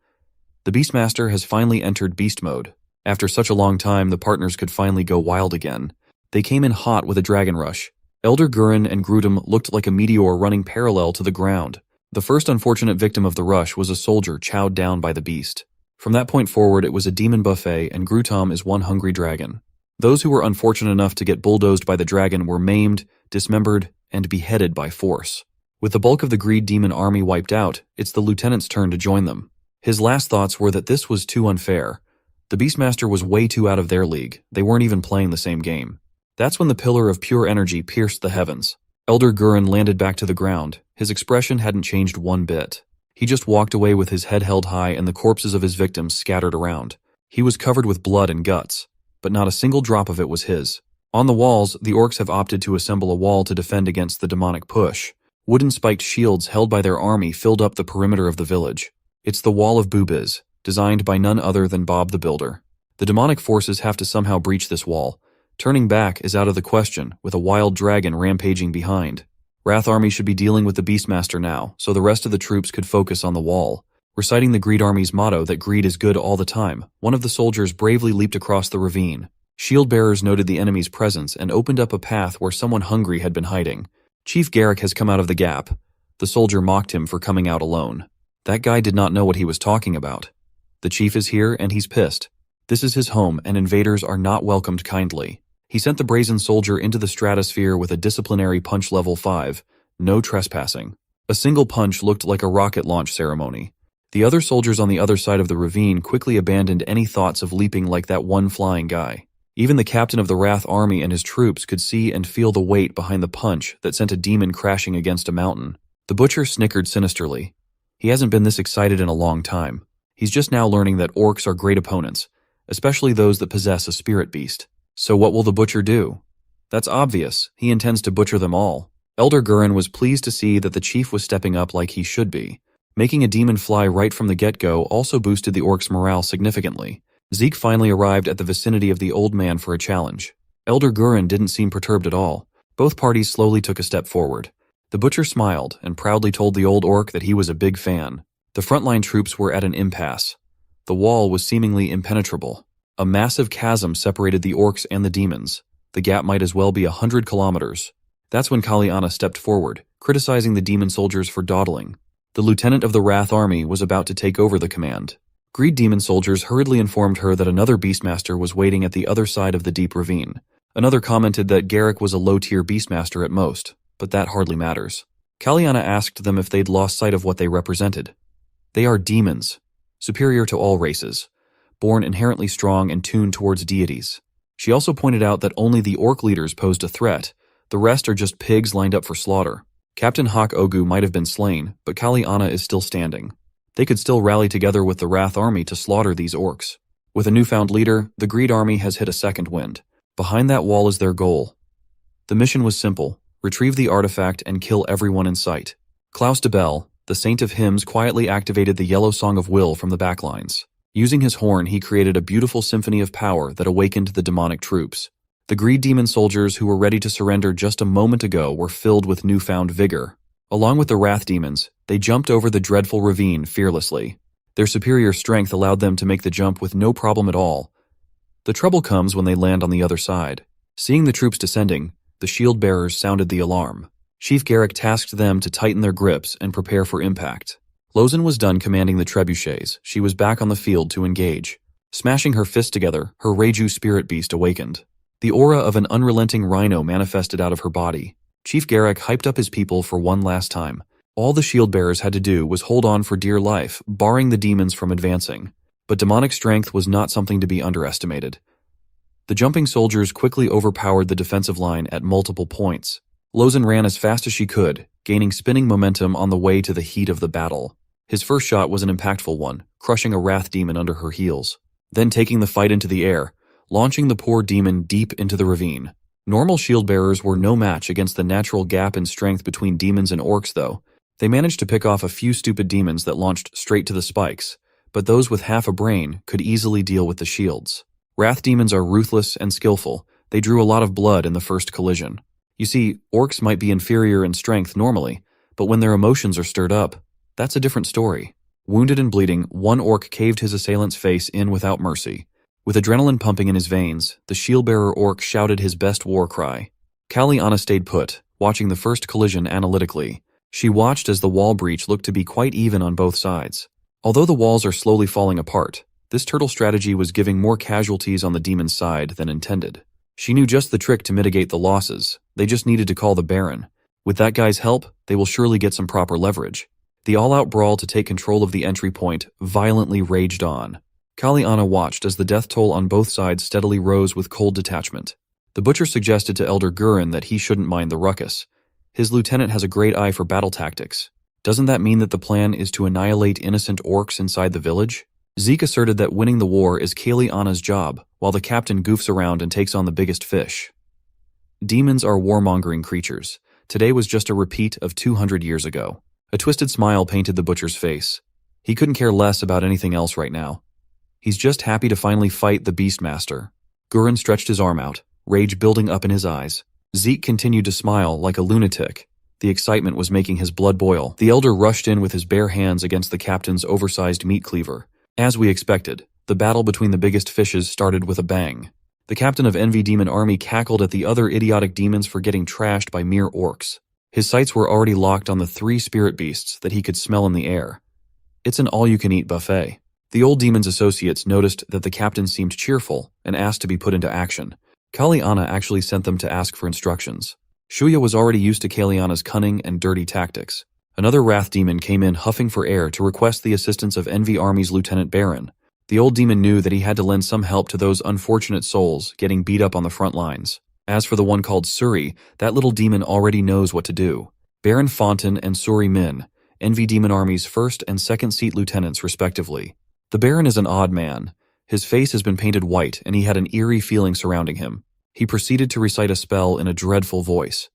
Speaker 1: The Beastmaster has finally entered beast mode. After such a long time, the partners could finally go wild again. They came in hot with a dragon rush. Elder Guren and Grudem looked like a meteor running parallel to the ground. The first unfortunate victim of the rush was a soldier chowed down by the beast. From that point forward, it was a demon buffet, and Grutom is one hungry dragon. Those who were unfortunate enough to get bulldozed by the dragon were maimed, dismembered, and beheaded by force. With the bulk of the Greed Demon Army wiped out, it's the lieutenant's turn to join them. His last thoughts were that this was too unfair. The Beastmaster was way too out of their league. They weren't even playing the same game. That's when the pillar of pure energy pierced the heavens. Elder Guren landed back to the ground. His expression hadn't changed one bit. He He just walked away with his head held high and the corpses of his victims scattered around. He was covered with blood and guts, but not a single drop of it was his. On the walls, the orcs have opted to assemble a wall to defend against the demonic push. Wooden spiked shields held by their army filled up the perimeter of the village. It's the Wall of Boobiz, designed by none other than Bob the Builder. The demonic forces have to somehow breach this wall. Turning back is out of the question, with a wild dragon rampaging behind. Wrath Army should be dealing with the Beastmaster now, so the rest of the troops could focus on the wall. Reciting the Greed Army's motto that greed is good all the time, one of the soldiers bravely leaped across the ravine. Shield bearers noted the enemy's presence and opened up a path where someone hungry had been hiding. Chief Garrick has come out of the gap. The soldier mocked him for coming out alone. That guy did not know what he was talking about. The chief is here and he's pissed. This is his home and invaders are not welcomed kindly. He sent the brazen soldier into the stratosphere with a disciplinary punch level 5, no trespassing. A single punch looked like a rocket launch ceremony. The other soldiers on the other side of the ravine quickly abandoned any thoughts of leaping like that one flying guy. Even the captain of the Wrath Army and his troops could see and feel the weight behind the punch that sent a demon crashing against a mountain. The butcher snickered sinisterly. He hasn't been this excited in a long time. He's just now learning that orcs are great opponents, especially those that possess a spirit beast. So what will the butcher do? That's obvious. He intends to butcher them all. Elder Gurren was pleased to see that the chief was stepping up like he should be. Making a demon fly right from the get-go also boosted the orcs' morale significantly. Zeke finally arrived at the vicinity of the old man for a challenge. Elder Gurren didn't seem perturbed at all. Both parties slowly took a step forward. The butcher smiled and proudly told the old orc that he was a big fan. The frontline troops were at an impasse. The wall was seemingly impenetrable. A massive chasm separated the orcs and the demons. The gap might as well be 100 kilometers. That's when Kaliana stepped forward, criticizing the demon soldiers for dawdling. The lieutenant of the Wrath Army was about to take over the command. Greed demon soldiers hurriedly informed her that another Beastmaster was waiting at the other side of the deep ravine. Another commented that Garrick was a low-tier Beastmaster at most, but that hardly matters. Kaliana asked them if they'd lost sight of what they represented. They are demons, superior to all races, born inherently strong and tuned towards deities. She also pointed out that only the orc leaders posed a threat. The rest are just pigs lined up for slaughter. Captain Hawk Ogu might have been slain, but Kaliana is still standing. They could still rally together with the Wrath Army to slaughter these orcs. With a newfound leader, the Greed Army has hit a second wind. Behind that wall is their goal. The mission was simple: retrieve the artifact and kill everyone in sight. Klaus de Bell, the Saint of Hymns, quietly activated the Yellow Song of Will from the backlines. Using his horn, he created a beautiful symphony of power that awakened the demonic troops. The Greed Demon soldiers who were ready to surrender just a moment ago were filled with newfound vigor. Along with the Wrath Demons, they jumped over the dreadful ravine fearlessly. Their superior strength allowed them to make the jump with no problem at all. The trouble comes when they land on the other side. Seeing the troops descending, the shield bearers sounded the alarm. Chief Garrick tasked them to tighten their grips and prepare for impact. Lozen was done commanding the trebuchets. She was back on the field to engage. Smashing her fists together, her Reiju spirit beast awakened. The aura of an unrelenting rhino manifested out of her body. Chief Garrick hyped up his people for one last time. All the shield bearers had to do was hold on for dear life, barring the demons from advancing. But demonic strength was not something to be underestimated. The jumping soldiers quickly overpowered the defensive line at multiple points. Lozen ran as fast as she could, gaining spinning momentum on the way to the heat of the battle. His first shot was an impactful one, crushing a wrath demon under her heels. Then taking the fight into the air, launching the poor demon deep into the ravine. Normal shield bearers were no match against the natural gap in strength between demons and orcs, though. They managed to pick off a few stupid demons that launched straight to the spikes, but those with half a brain could easily deal with the shields. Wrath demons are ruthless and skillful. They drew a lot of blood in the first collision. You see, orcs might be inferior in strength normally, but when their emotions are stirred up, that's a different story. Wounded and bleeding, one orc caved his assailant's face in without mercy. With adrenaline pumping in his veins, the shield-bearer orc shouted his best war cry. Kaliana stayed put, watching the first collision analytically. She watched as the wall breach looked to be quite even on both sides. Although the walls are slowly falling apart, this turtle strategy was giving more casualties on the demon's side than intended. She knew just the trick to mitigate the losses. They just needed to call the Baron. With that guy's help, they will surely get some proper leverage. The all-out brawl to take control of the entry point violently raged on. Kaliana watched as the death toll on both sides steadily rose with cold detachment. The butcher suggested to Elder Gurren that he shouldn't mind the ruckus. His lieutenant has a great eye for battle tactics. Doesn't that mean that the plan is to annihilate innocent orcs inside the village? Zeke asserted that winning the war is Kaylee-Anna's job, while the captain goofs around and takes on the biggest fish. Demons are warmongering creatures. Today was just a repeat of 200 years ago. A twisted smile painted the butcher's face. He couldn't care less about anything else right now. He's just happy to finally fight the Beastmaster. Gurren stretched his arm out, rage building up in his eyes. Zeke continued to smile like a lunatic. The excitement was making his blood boil. The elder rushed in with his bare hands against the captain's oversized meat cleaver. As we expected, the battle between the biggest fishes started with a bang. The captain of Envy Demon Army cackled at the other idiotic demons for getting trashed by mere orcs. His sights were already locked on the 3 spirit beasts that he could smell in the air. It's an all-you-can-eat buffet. The old demon's associates noticed that the captain seemed cheerful and asked to be put into action. Kaylee-Anna actually sent them to ask for instructions. Shuya was already used to Kaylee-Anna's cunning and dirty tactics. Another wrath demon came in huffing for air to request the assistance of Envy Army's Lieutenant Baron. The old demon knew that he had to lend some help to those unfortunate souls getting beat up on the front lines. As for the one called Suri, that little demon already knows what to do. Baron Fontaine and Suri Min, Envy Demon Army's first and second seat lieutenants respectively. The Baron is an odd man. His face has been painted white and he had an eerie feeling surrounding him. He proceeded to recite a spell in a dreadful voice.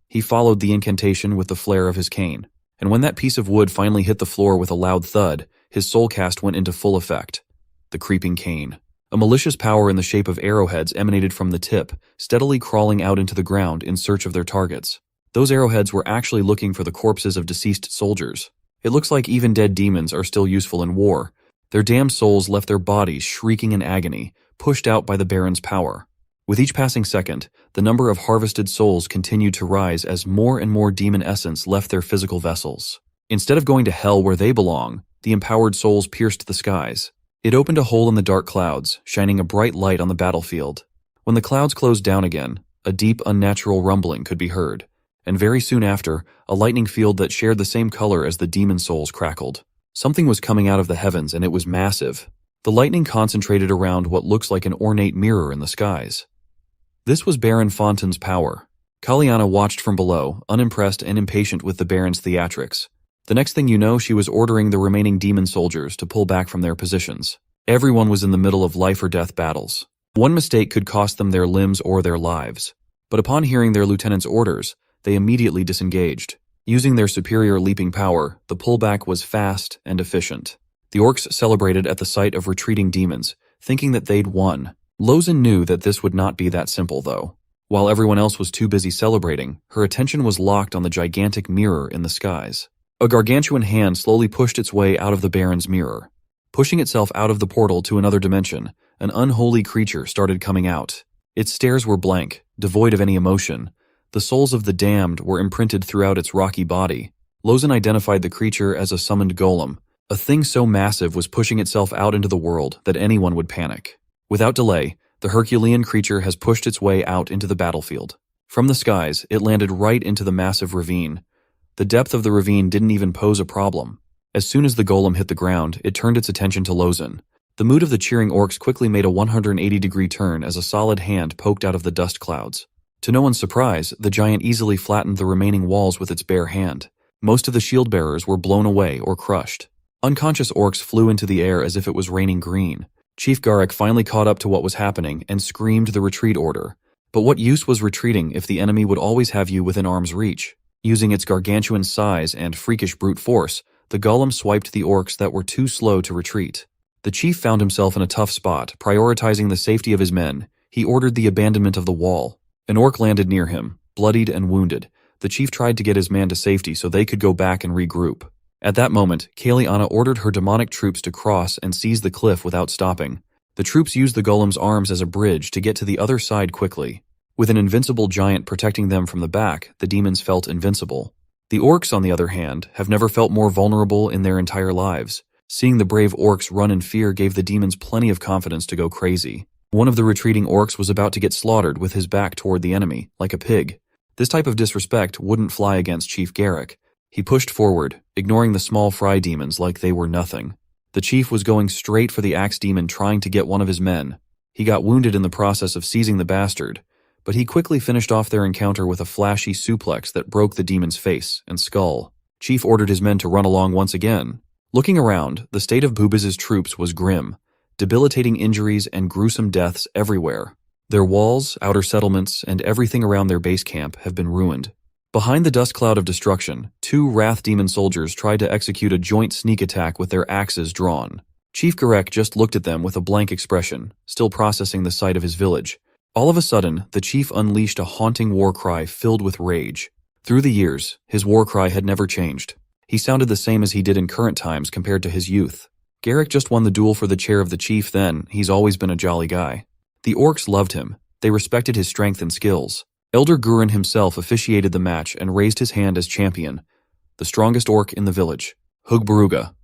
Speaker 1: He followed the incantation with the flare of his cane. And when that piece of wood finally hit the floor with a loud thud, his soul cast went into full effect. The creeping cane. A malicious power in the shape of arrowheads emanated from the tip, steadily crawling out into the ground in search of their targets. Those arrowheads were actually looking for the corpses of deceased soldiers. It looks like even dead demons are still useful in war. Their damned souls left their bodies shrieking in agony, pushed out by the Baron's power. With each passing second, the number of harvested souls continued to rise as more and more demon essence left their physical vessels. Instead of going to hell where they belong, the empowered souls pierced the skies. It opened a hole in the dark clouds, shining a bright light on the battlefield. When the clouds closed down again, a deep, unnatural rumbling could be heard, and very soon after, a lightning field that shared the same color as the demon souls crackled. Something was coming out of the heavens, and it was massive. The lightning concentrated around what looks like an ornate mirror in the skies. This was Baron Fontaine's power. Kaylee-Anna watched from below, unimpressed and impatient with the Baron's theatrics. The next thing you know, she was ordering the remaining demon soldiers to pull back from their positions. Everyone was in the middle of life-or-death battles. One mistake could cost them their limbs or their lives. But upon hearing their lieutenant's orders, they immediately disengaged. Using their superior leaping power, the pullback was fast and efficient. The orcs celebrated at the sight of retreating demons, thinking that they'd won. Lozen knew that this would not be that simple, though. While everyone else was too busy celebrating, her attention was locked on the gigantic mirror in the skies. A gargantuan hand slowly pushed its way out of the Baron's mirror. Pushing itself out of the portal to another dimension, an unholy creature started coming out. Its stares were blank, devoid of any emotion. The souls of the damned were imprinted throughout its rocky body. Lozen identified the creature as a summoned golem. A thing so massive was pushing itself out into the world that anyone would panic. Without delay, the Herculean creature has pushed its way out into the battlefield. From the skies, it landed right into the massive ravine. The depth of the ravine didn't even pose a problem. As soon as the golem hit the ground, it turned its attention to Lozen. The mood of the cheering orcs quickly made a 180-degree turn as a solid hand poked out of the dust clouds. To no one's surprise, the giant easily flattened the remaining walls with its bare hand. Most of the shield bearers were blown away or crushed. Unconscious orcs flew into the air as if it was raining green. Chief Garrick finally caught up to what was happening and screamed the retreat order. But what use was retreating if the enemy would always have you within arm's reach? Using its gargantuan size and freakish brute force, the golem swiped the orcs that were too slow to retreat. The chief found himself in a tough spot, prioritizing the safety of his men. He ordered the abandonment of the wall. An orc landed near him, bloodied and wounded. The chief tried to get his man to safety so they could go back and regroup. At that moment, Kaylee-Anna ordered her demonic troops to cross and seize the cliff without stopping. The troops used the golem's arms as a bridge to get to the other side quickly. With an invincible giant protecting them from the back, the demons felt invincible. The orcs, on the other hand, have never felt more vulnerable in their entire lives. Seeing the brave orcs run in fear gave the demons plenty of confidence to go crazy. One of the retreating orcs was about to get slaughtered with his back toward the enemy, like a pig. This type of disrespect wouldn't fly against Chief Garrick. He pushed forward, ignoring the small fry demons like they were nothing. The chief was going straight for the axe demon, trying to get one of his men. He got wounded in the process of seizing the bastard, but he quickly finished off their encounter with a flashy suplex that broke the demon's face and skull. Chief ordered his men to run along once again. Looking around, the state of Bubiz's troops was grim. Debilitating injuries and gruesome deaths everywhere. Their walls, outer settlements, and everything around their base camp have been ruined. Behind the dust cloud of destruction, 2 Wrath Demon soldiers tried to execute a joint sneak attack with their axes drawn. Chief Garek just looked at them with a blank expression, still processing the sight of his village. All of a sudden, the chief unleashed a haunting war cry filled with rage. Through the years, his war cry had never changed. He sounded the same as he did in current times compared to his youth. Garek just won the duel for the chair of the chief then, he's always been a jolly guy. The orcs loved him. They respected his strength and skills. Elder Guren himself officiated the match and raised his hand as champion. The strongest orc in the village. Hugbaruga.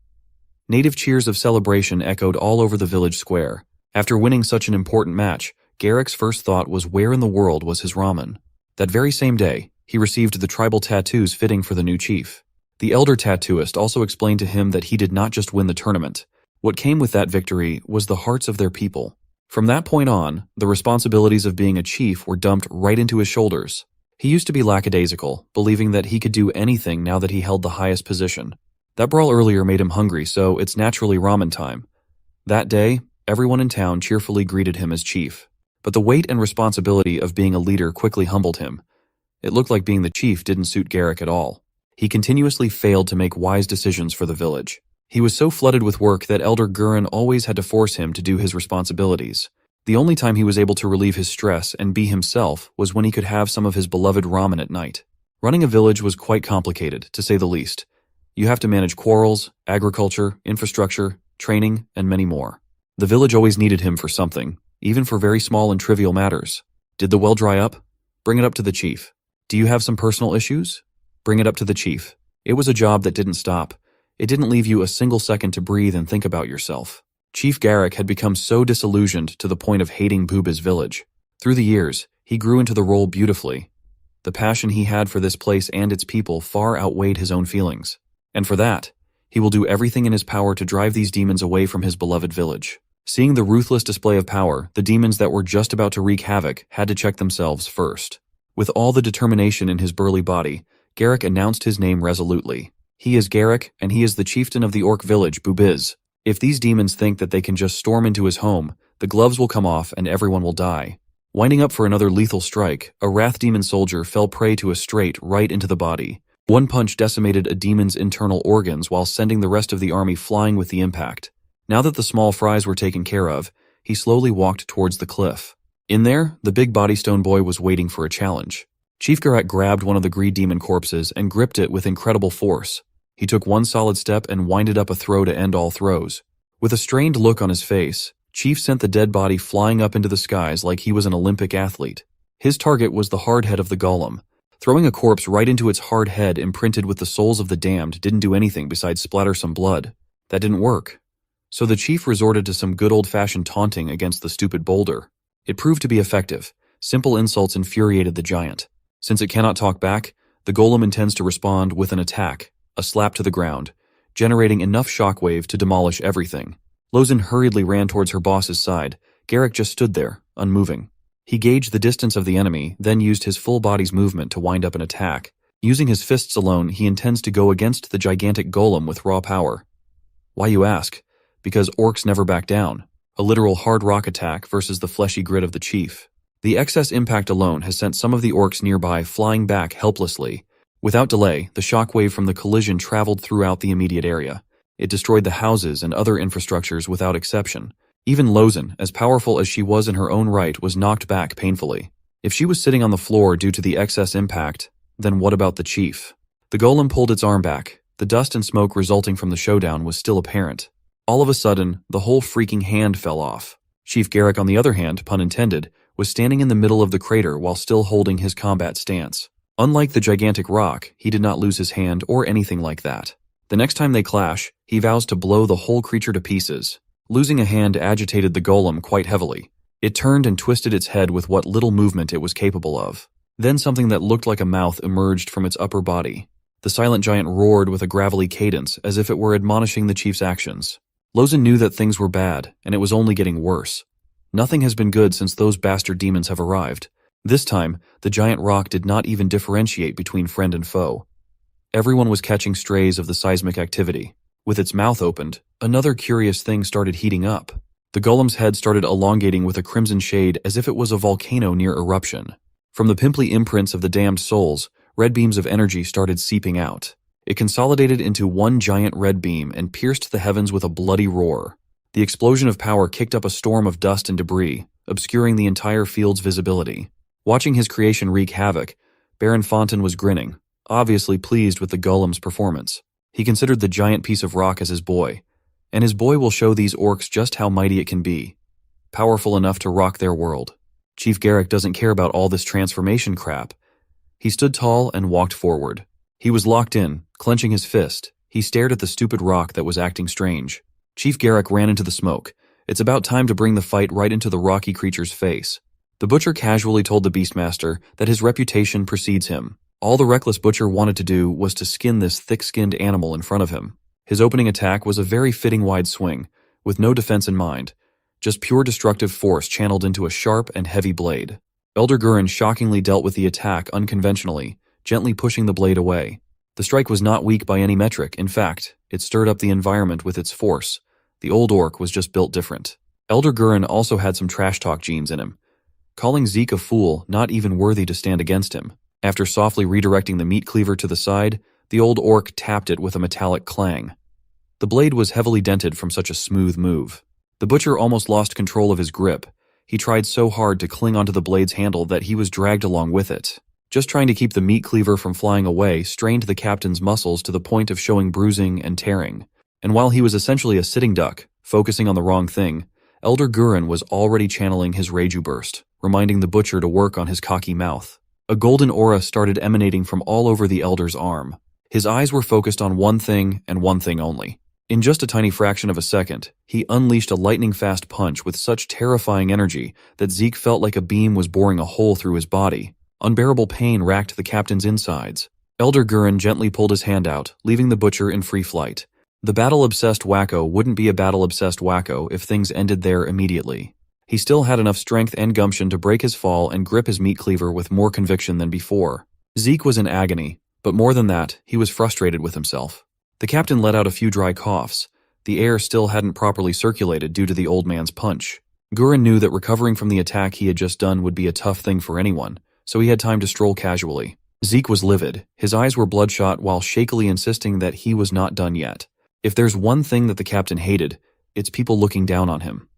Speaker 1: Native cheers of celebration echoed all over the village square. After winning such an important match, Garek's first thought was where in the world was his ramen. That very same day, he received the tribal tattoos fitting for the new chief. The elder tattooist also explained to him that he did not just win the tournament. What came with that victory was the hearts of their people. From that point on, the responsibilities of being a chief were dumped right into his shoulders. He used to be lackadaisical, believing that he could do anything now that he held the highest position. That brawl earlier made him hungry, so it's naturally ramen time. That day, everyone in town cheerfully greeted him as chief. But the weight and responsibility of being a leader quickly humbled him. It looked like being the chief didn't suit Garek at all. He continuously failed to make wise decisions for the village. He was so flooded with work that Elder Guren always had to force him to do his responsibilities. The only time he was able to relieve his stress and be himself was when he could have some of his beloved ramen at night. Running a village was quite complicated, to say the least. You have to manage quarrels, agriculture, infrastructure, training, and many more. The village always needed him for something, even for very small and trivial matters. Did the well dry up? Bring it up to the chief. Do you have some personal issues? Bring it up to the chief. It was a job that didn't stop. It didn't leave you a single second to breathe and think about yourself. Chief Garek had become so disillusioned to the point of hating Buba's village. Through the years, he grew into the role beautifully. The passion he had for this place and its people far outweighed his own feelings. And for that, he will do everything in his power to drive these demons away from his beloved village. Seeing the ruthless display of power, the demons that were just about to wreak havoc had to check themselves first. With all the determination in his burly body, Garek announced his name resolutely. He is Garek, and he is the chieftain of the orc village, Bubiz. If these demons think that they can just storm into his home, the gloves will come off and everyone will die. Winding up for another lethal strike, a wrath demon soldier fell prey to a straight right into the body. One punch decimated a demon's internal organs while sending the rest of the army flying with the impact. Now that the small fries were taken care of, he slowly walked towards the cliff. In there, the big body stone boy was waiting for a challenge. Chief Garek grabbed one of the greed demon corpses and gripped it with incredible force. He took one solid step and winded up a throw to end all throws. With a strained look on his face, Chief sent the dead body flying up into the skies like he was an Olympic athlete. His target was the hard head of the golem. Throwing a corpse right into its hard head imprinted with the souls of the damned didn't do anything besides splatter some blood. That didn't work. So the chief resorted to some good old-fashioned taunting against the stupid boulder. It proved to be effective. Simple insults infuriated the giant. Since it cannot talk back, the golem intends to respond with an attack, a slap to the ground, generating enough shockwave to demolish everything. Lozen hurriedly ran towards her boss's side. Garek just stood there, unmoving. He gauged the distance of the enemy, then used his full body's movement to wind up an attack. Using his fists alone, he intends to go against the gigantic golem with raw power. Why, you ask? Because orcs never back down. A literal hard rock attack versus the fleshy grit of the chief. The excess impact alone has sent some of the orcs nearby flying back helplessly. Without delay, the shockwave from the collision traveled throughout the immediate area. It destroyed the houses and other infrastructures without exception. Even Lozen, as powerful as she was in her own right, was knocked back painfully. If she was sitting on the floor due to the excess impact, then what about the chief? The golem pulled its arm back. The dust and smoke resulting from the showdown was still apparent. All of a sudden, the whole freaking hand fell off. Chief Garek, on the other hand, pun intended, was standing in the middle of the crater while still holding his combat stance. Unlike the gigantic rock, he did not lose his hand or anything like that. The next time they clash, he vows to blow the whole creature to pieces. Losing a hand agitated the golem quite heavily. It turned and twisted its head with what little movement it was capable of. Then something that looked like a mouth emerged from its upper body. The silent giant roared with a gravelly cadence as if it were admonishing the chief's actions. Lozen knew that things were bad, and it was only getting worse. Nothing has been good since those bastard demons have arrived. This time, the giant rock did not even differentiate between friend and foe. Everyone was catching strays of the seismic activity. With its mouth opened, another curious thing started heating up. The golem's head started elongating with a crimson shade as if it was a volcano near eruption. From the pimply imprints of the damned souls, red beams of energy started seeping out. It consolidated into one giant red beam and pierced the heavens with a bloody roar. The explosion of power kicked up a storm of dust and debris, obscuring the entire field's visibility. Watching his creation wreak havoc, Baron Fontaine was grinning, obviously pleased with the golem's performance. He considered the giant piece of rock as his boy, and his boy will show these orcs just how mighty it can be, powerful enough to rock their world. Chief Garrick doesn't care about all this transformation crap. He stood tall and walked forward. He was locked in, clenching his fist. He stared at the stupid rock that was acting strange. Chief Garrick ran into the smoke. It's about time to bring the fight right into the rocky creature's face. The butcher casually told the Beastmaster that his reputation precedes him. All the reckless butcher wanted to do was to skin this thick-skinned animal in front of him. His opening attack was a very fitting wide swing, with no defense in mind, just pure destructive force channeled into a sharp and heavy blade. Elder Gurren shockingly dealt with the attack unconventionally, gently pushing the blade away. The strike was not weak by any metric. In fact, it stirred up the environment with its force. The old orc was just built different. Elder Gurren also had some trash talk genes in him, calling Zeke a fool, not even worthy to stand against him. After softly redirecting the meat cleaver to the side, the old orc tapped it with a metallic clang. The blade was heavily dented from such a smooth move. The butcher almost lost control of his grip. He tried so hard to cling onto the blade's handle that he was dragged along with it. Just trying to keep the meat cleaver from flying away strained the captain's muscles to the point of showing bruising and tearing. And while he was essentially a sitting duck, focusing on the wrong thing, Elder Gurren was already channeling his Reiju burst, reminding the butcher to work on his cocky mouth. A golden aura started emanating from all over the elder's arm. His eyes were focused on one thing and one thing only. In just a tiny fraction of a second, he unleashed a lightning-fast punch with such terrifying energy that Zeke felt like a beam was boring a hole through his body. Unbearable pain racked the captain's insides. Elder Gurren gently pulled his hand out, leaving the butcher in free flight. The battle-obsessed wacko wouldn't be a battle-obsessed wacko if things ended there immediately. He still had enough strength and gumption to break his fall and grip his meat cleaver with more conviction than before. Zeke was in agony, but more than that, he was frustrated with himself. The captain let out a few dry coughs. The air still hadn't properly circulated due to the old man's punch. Gurren knew that recovering from the attack he had just done would be a tough thing for anyone, so he had time to stroll casually. Zeke was livid. His eyes were bloodshot while shakily insisting that he was not done yet. If there's one thing that the captain hated, it's people looking down on him.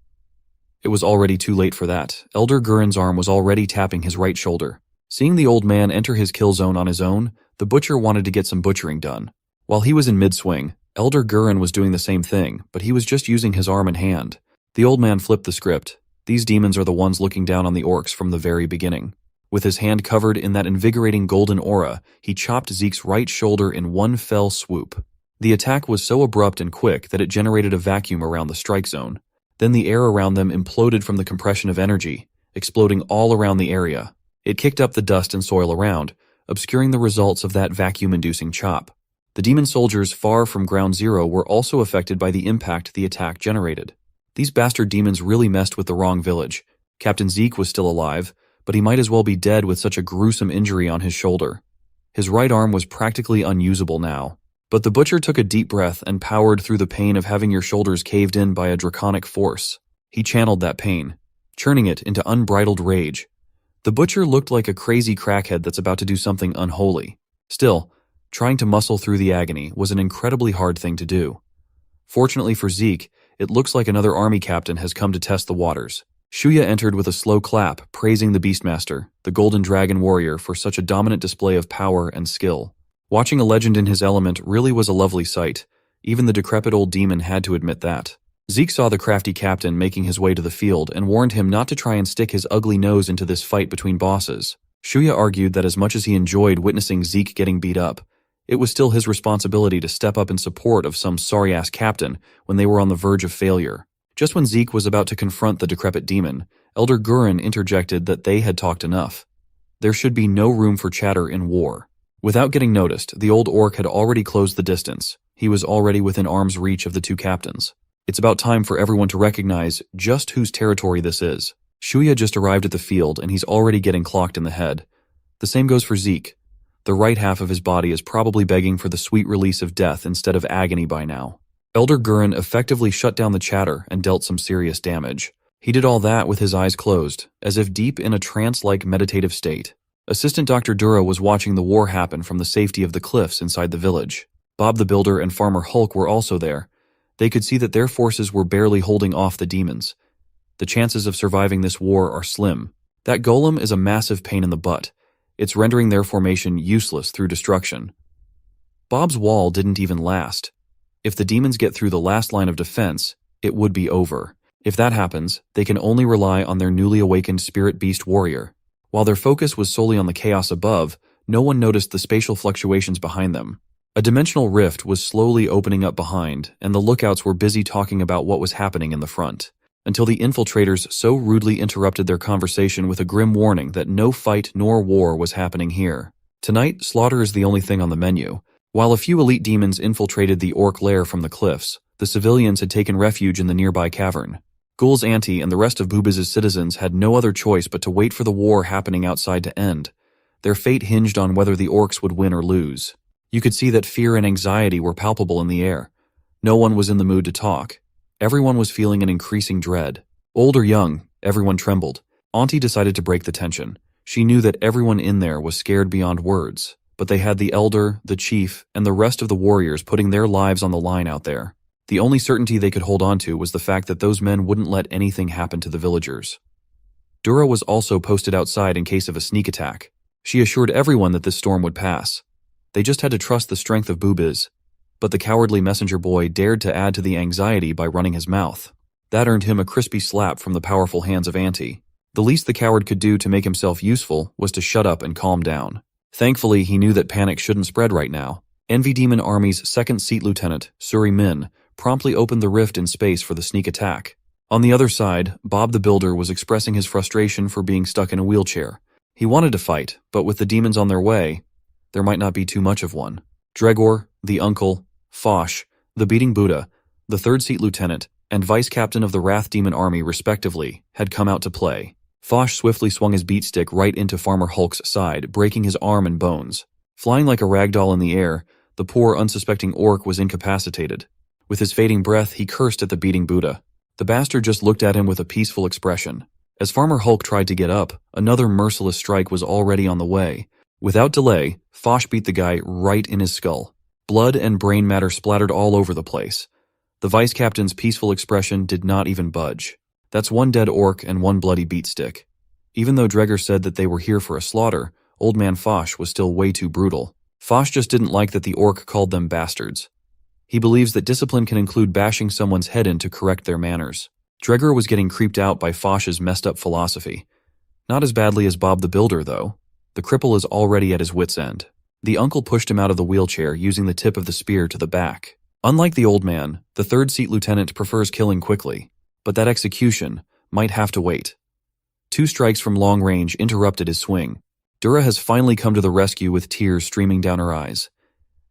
Speaker 1: It was already too late for that. Elder Gurren's arm was already tapping his right shoulder. Seeing the old man enter his kill zone on his own, the butcher wanted to get some butchering done. While he was in mid-swing, Elder Gurren was doing the same thing, but he was just using his arm and hand. The old man flipped the script. These demons are the ones looking down on the orcs from the very beginning. With his hand covered in that invigorating golden aura, he chopped Zeke's right shoulder in one fell swoop. The attack was so abrupt and quick that it generated a vacuum around the strike zone. Then the air around them imploded from the compression of energy, exploding all around the area. It kicked up the dust and soil around, obscuring the results of that vacuum-inducing chop. The demon soldiers far from Ground Zero were also affected by the impact the attack generated. These bastard demons really messed with the wrong village. Captain Zeke was still alive, but he might as well be dead with such a gruesome injury on his shoulder. His right arm was practically unusable now. But the butcher took a deep breath and powered through the pain of having your shoulders caved in by a draconic force. He channeled that pain, churning it into unbridled rage. The butcher looked like a crazy crackhead that's about to do something unholy. Still, trying to muscle through the agony was an incredibly hard thing to do. Fortunately for Zeke, it looks like another army captain has come to test the waters. Shuya entered with a slow clap, praising the Beastmaster, the Golden Dragon Warrior, for such a dominant display of power and skill. Watching a legend in his element really was a lovely sight. Even the decrepit old demon had to admit that. Zeke saw the crafty captain making his way to the field and warned him not to try and stick his ugly nose into this fight between bosses. Shuya argued that as much as he enjoyed witnessing Zeke getting beat up, it was still his responsibility to step up in support of some sorry-ass captain when they were on the verge of failure. Just when Zeke was about to confront the decrepit demon, Elder Gurren interjected that they had talked enough. There should be no room for chatter in war. Without getting noticed, the old orc had already closed the distance. He was already within arm's reach of the two captains. It's about time for everyone to recognize just whose territory this is. Shuya just arrived at the field and he's already getting clocked in the head. The same goes for Zeke. The right half of his body is probably begging for the sweet release of death instead of agony by now. Elder Gurren effectively shut down the chatter and dealt some serious damage. He did all that with his eyes closed, as if deep in a trance-like meditative state. Assistant Dr. Dura was watching the war happen from the safety of the cliffs inside the village. Bob the Builder and Farmer Hulk were also there. They could see that their forces were barely holding off the demons. The chances of surviving this war are slim. That golem is a massive pain in the butt. It's rendering their formation useless through destruction. Bob's wall didn't even last. If the demons get through the last line of defense, it would be over. If that happens, they can only rely on their newly awakened spirit beast warrior. While their focus was solely on the chaos above, no one noticed the spatial fluctuations behind them. A dimensional rift was slowly opening up behind, and the lookouts were busy talking about what was happening in the front, until the infiltrators so rudely interrupted their conversation with a grim warning that no fight nor war was happening here. Tonight, slaughter is the only thing on the menu. While a few elite demons infiltrated the orc lair from the cliffs, the civilians had taken refuge in the nearby cavern. Ghoul's auntie and the rest of Bubiz's citizens had no other choice but to wait for the war happening outside to end. Their fate hinged on whether the orcs would win or lose. You could see that fear and anxiety were palpable in the air. No one was in the mood to talk. Everyone was feeling an increasing dread. Old or young, everyone trembled. Auntie decided to break the tension. She knew that everyone in there was scared beyond words, but they had the elder, the chief, and the rest of the warriors putting their lives on the line out there. The only certainty they could hold on to was the fact that those men wouldn't let anything happen to the villagers. Dura was also posted outside in case of a sneak attack. She assured everyone that this storm would pass. They just had to trust the strength of Bubiz. But the cowardly messenger boy dared to add to the anxiety by running his mouth. That earned him a crispy slap from the powerful hands of Auntie. The least the coward could do to make himself useful was to shut up and calm down. Thankfully, he knew that panic shouldn't spread right now. Envy Demon Army's second seat lieutenant, Suri Min, promptly opened the rift in space for the sneak attack. On the other side, Bob the Builder was expressing his frustration for being stuck in a wheelchair. He wanted to fight, but with the demons on their way, there might not be too much of one. Dregor, the uncle, Fosh, the beating Buddha, the third seat lieutenant, and vice captain of the Wrath Demon Army respectively, had come out to play. Fosh swiftly swung his beatstick right into Farmer Hulk's side, breaking his arm and bones. Flying like a ragdoll in the air, the poor unsuspecting orc was incapacitated. With his fading breath, he cursed at the beating Buddha. The bastard just looked at him with a peaceful expression. As Farmer Hulk tried to get up, another merciless strike was already on the way. Without delay, Fosh beat the guy right in his skull. Blood and brain matter splattered all over the place. The vice captain's peaceful expression did not even budge. That's one dead orc and one bloody beatstick. Even though Dregor said that they were here for a slaughter, Old Man Fosh was still way too brutal. Fosh just didn't like that the orc called them bastards. He believes that discipline can include bashing someone's head in to correct their manners. Dregor was getting creeped out by Fosh's messed up philosophy. Not as badly as Bob the Builder, though. The cripple is already at his wit's end. The uncle pushed him out of the wheelchair using the tip of the spear to the back. Unlike the old man, the third seat lieutenant prefers killing quickly, but that execution might have to wait. 2 strikes from long range interrupted his swing. Dura has finally come to the rescue with tears streaming down her eyes.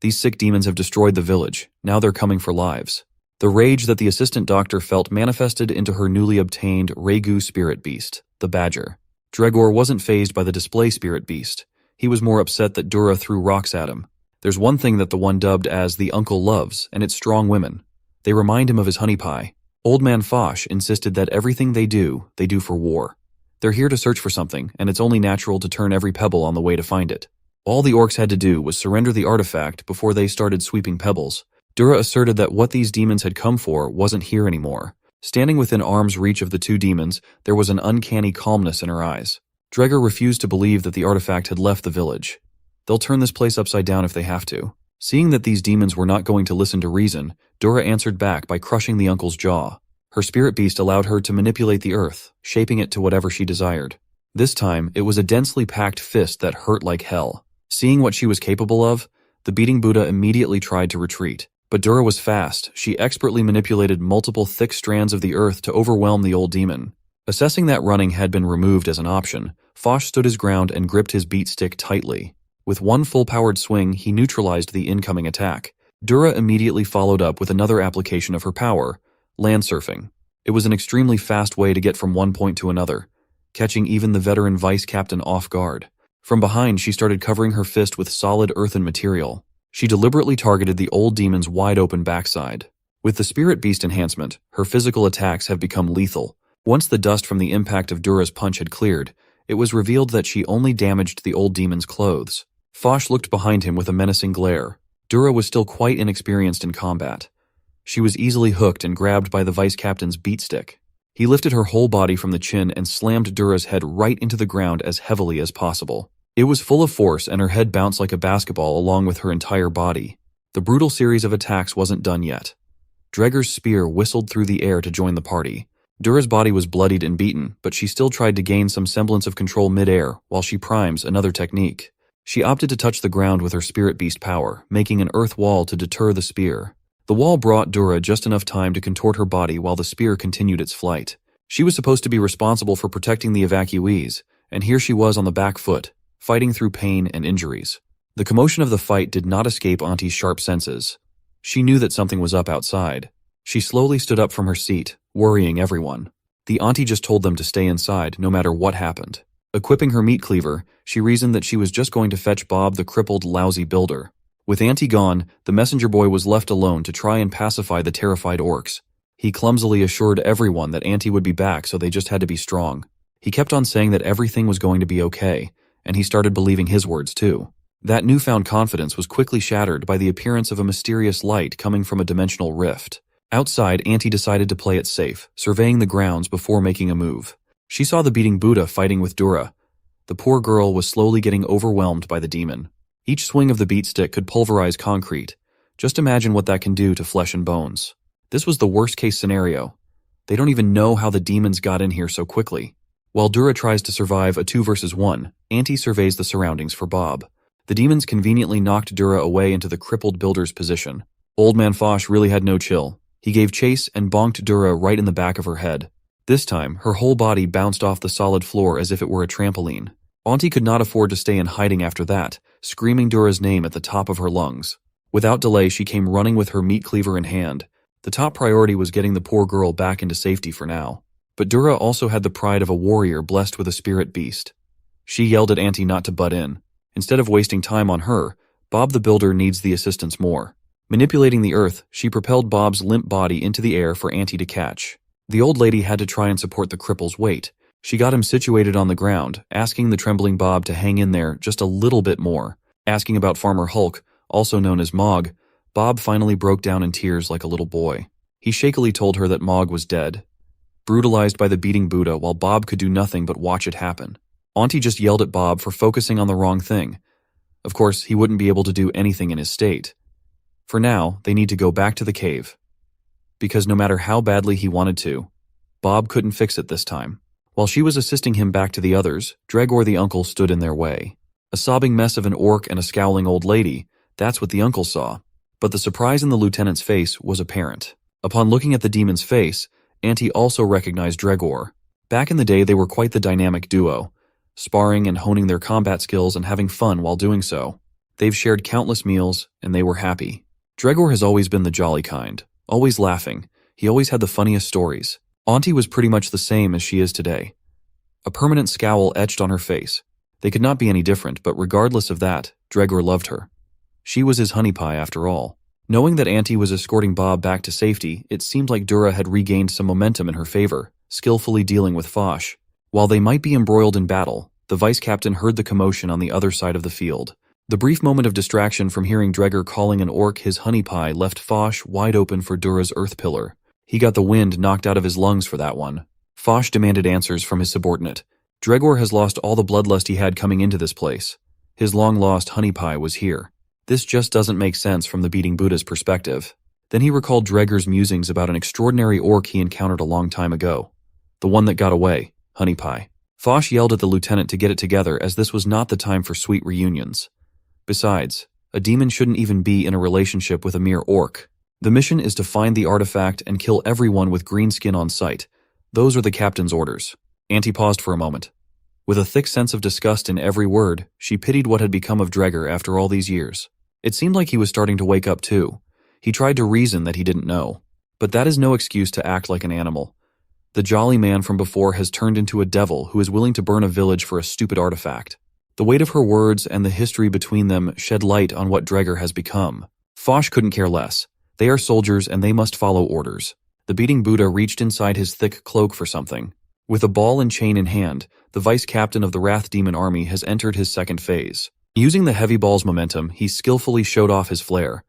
Speaker 1: These sick demons have destroyed the village. Now they're coming for lives. The rage that the assistant doctor felt manifested into her newly obtained Regu spirit beast, the Badger. Dregor wasn't fazed by the display spirit beast. He was more upset that Dura threw rocks at him. There's one thing that the one dubbed as the uncle loves, and it's strong women. They remind him of his honey pie. Old Man Fosh insisted that everything they do for war. They're here to search for something, and it's only natural to turn every pebble on the way to find it. All the orcs had to do was surrender the artifact before they started sweeping pebbles. Dura asserted that what these demons had come for wasn't here anymore. Standing within arm's reach of the 2 demons, there was an uncanny calmness in her eyes. Dregor refused to believe that the artifact had left the village. They'll turn this place upside down if they have to. Seeing that these demons were not going to listen to reason, Dura answered back by crushing the uncle's jaw. Her spirit beast allowed her to manipulate the earth, shaping it to whatever she desired. This time, it was a densely packed fist that hurt like hell. Seeing what she was capable of, the beating Buddha immediately tried to retreat. But Dura was fast. She expertly manipulated multiple thick strands of the earth to overwhelm the old demon. Assessing that running had been removed as an option, Fosh stood his ground and gripped his beatstick tightly. With one full-powered swing, he neutralized the incoming attack. Dura immediately followed up with another application of her power, land surfing. It was an extremely fast way to get from one point to another, catching even the veteran vice captain off guard. From behind, she started covering her fist with solid earthen material. She deliberately targeted the old demon's wide-open backside. With the Spirit Beast enhancement, her physical attacks have become lethal. Once the dust from the impact of Dura's punch had cleared, it was revealed that she only damaged the old demon's clothes. Foch looked behind him with a menacing glare. Dura was still quite inexperienced in combat. She was easily hooked and grabbed by the vice captain's beatstick. He lifted her whole body from the chin and slammed Dura's head right into the ground as heavily as possible. It was full of force, and her head bounced like a basketball along with her entire body. The brutal series of attacks wasn't done yet. Dregger's spear whistled through the air to join the party. Dura's body was bloodied and beaten, but she still tried to gain some semblance of control mid-air while she primes another technique. She opted to touch the ground with her Spirit Beast power, making an earth wall to deter the spear. The wall brought Dura just enough time to contort her body while the spear continued its flight. She was supposed to be responsible for protecting the evacuees, and here she was on the back foot, fighting through pain and injuries. The commotion of the fight did not escape Auntie's sharp senses. She knew that something was up outside. She slowly stood up from her seat, worrying everyone. The auntie just told them to stay inside no matter what happened. Equipping her meat cleaver, she reasoned that she was just going to fetch Bob, the crippled, lousy builder. With Auntie gone, the messenger boy was left alone to try and pacify the terrified orcs. He clumsily assured everyone that Auntie would be back, so they just had to be strong. He kept on saying that everything was going to be okay, and he started believing his words too. That newfound confidence was quickly shattered by the appearance of a mysterious light coming from a dimensional rift. Outside, Auntie decided to play it safe, surveying the grounds before making a move. She saw the beating Buddha fighting with Dura. The poor girl was slowly getting overwhelmed by the demon. Each swing of the beat stick could pulverize concrete. Just imagine what that can do to flesh and bones. This was the worst-case scenario. They don't even know how the demons got in here so quickly. While Dura tries to survive a 2 versus 1, Auntie surveys the surroundings for Bob. The demons conveniently knocked Dura away into the crippled builder's position. Old man Foch really had no chill. He gave chase and bonked Dura right in the back of her head. This time, her whole body bounced off the solid floor as if it were a trampoline. Auntie could not afford to stay in hiding after that, screaming Dura's name at the top of her lungs. Without delay, she came running with her meat cleaver in hand. The top priority was getting the poor girl back into safety for now. But Dura also had the pride of a warrior blessed with a spirit beast. She yelled at Auntie not to butt in. Instead of wasting time on her, Bob the Builder needs the assistance more. Manipulating the earth, she propelled Bob's limp body into the air for Auntie to catch. The old lady had to try and support the cripple's weight. She got him situated on the ground, asking the trembling Bob to hang in there just a little bit more. Asking about Farmer Hulk, also known as Mog, Bob finally broke down in tears like a little boy. He shakily told her that Mog was dead, brutalized by the beating Buddha, while Bob could do nothing but watch it happen. Auntie just yelled at Bob for focusing on the wrong thing. Of course, he wouldn't be able to do anything in his state. For now, they need to go back to the cave. Because no matter how badly he wanted to, Bob couldn't fix it this time. While she was assisting him back to the others, Dregor the uncle stood in their way. A sobbing mess of an orc and a scowling old lady, that's what the uncle saw. But the surprise in the lieutenant's face was apparent. Upon looking at the demon's face, Auntie also recognized Dregor. Back in the day, they were quite the dynamic duo, sparring and honing their combat skills and having fun while doing so. They've shared countless meals, and they were happy. Dregor has always been the jolly kind, always laughing. He always had the funniest stories. Auntie was pretty much the same as she is today. A permanent scowl etched on her face. They could not be any different, but regardless of that, Dregor loved her. She was his honey pie after all. Knowing that Auntie was escorting Bob back to safety, it seemed like Dura had regained some momentum in her favor, skillfully dealing with Foch. While they might be embroiled in battle, the vice captain heard the commotion on the other side of the field. The brief moment of distraction from hearing Dregor calling an orc his honey pie left Foch wide open for Dura's earth pillar. He got the wind knocked out of his lungs for that one. Foch demanded answers from his subordinate. Dregor has lost all the bloodlust he had coming into this place. His long-lost honey pie was here. This just doesn't make sense from the beating Buddha's perspective. Then he recalled Dregor's musings about an extraordinary orc he encountered a long time ago. The one that got away, honey pie. Foch yelled at the lieutenant to get it together, as this was not the time for sweet reunions. Besides, a demon shouldn't even be in a relationship with a mere orc. The mission is to find the artifact and kill everyone with green skin on sight. Those are the captain's orders. Auntie paused for a moment. With a thick sense of disgust in every word, she pitied what had become of Dregor after all these years. It seemed like he was starting to wake up too. He tried to reason that he didn't know. But that is no excuse to act like an animal. The jolly man from before has turned into a devil who is willing to burn a village for a stupid artifact. The weight of her words and the history between them shed light on what Dreger has become. Foch couldn't care less. They are soldiers and they must follow orders. The beating Buddha reached inside his thick cloak for something. With a ball and chain in hand, the vice captain of the Wrath Demon Army has entered his second phase. Using the heavy ball's momentum, he skillfully showed off his flair.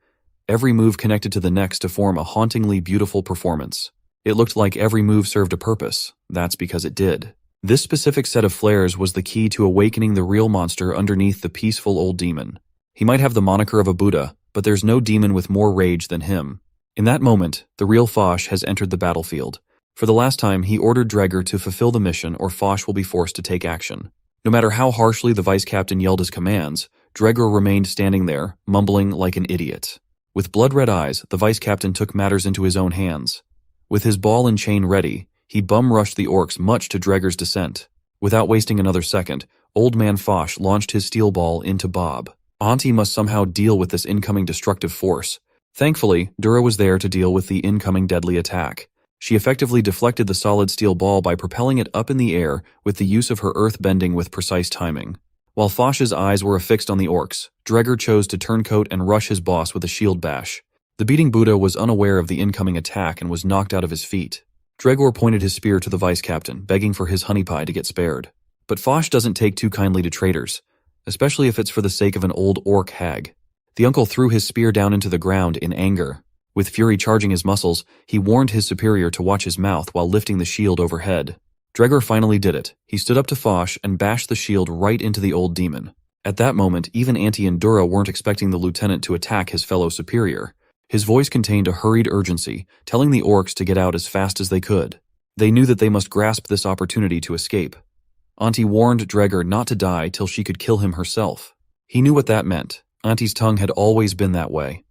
Speaker 1: Every move connected to the next to form a hauntingly beautiful performance. It looked like every move served a purpose. That's because it did. This specific set of flares was the key to awakening the real monster underneath the peaceful old demon. He might have the moniker of a Buddha, but there's no demon with more rage than him. In that moment, the real Foch has entered the battlefield. For the last time, he ordered Dreger to fulfill the mission or Foch will be forced to take action. No matter how harshly the vice captain yelled his commands, Dreger remained standing there, mumbling like an idiot. With blood-red eyes, the vice captain took matters into his own hands. With his ball and chain ready, he bum-rushed the orcs much to Dreger's dissent. Without wasting another second, Old Man Foch launched his steel ball into Bob. Auntie must somehow deal with this incoming destructive force. Thankfully, Dura was there to deal with the incoming deadly attack. She effectively deflected the solid steel ball by propelling it up in the air with the use of her earth bending with precise timing. While Foch's eyes were affixed on the orcs, Dreger chose to turncoat and rush his boss with a shield bash. The beating Buddha was unaware of the incoming attack and was knocked out of his feet. Dreger pointed his spear to the vice captain, begging for his honey pie to get spared. But Foch doesn't take too kindly to traitors, especially if it's for the sake of an old orc hag. The uncle threw his spear down into the ground in anger. With fury charging his muscles, he warned his superior to watch his mouth while lifting the shield overhead. Dreger finally did it. He stood up to Foch and bashed the shield right into the old demon. At that moment, even Auntie and Dura weren't expecting the lieutenant to attack his fellow superior. His voice contained a hurried urgency, telling the orcs to get out as fast as they could. They knew that they must grasp this opportunity to escape. Auntie warned Dreger not to die till she could kill him herself. He knew what that meant. Auntie's tongue had always been that way.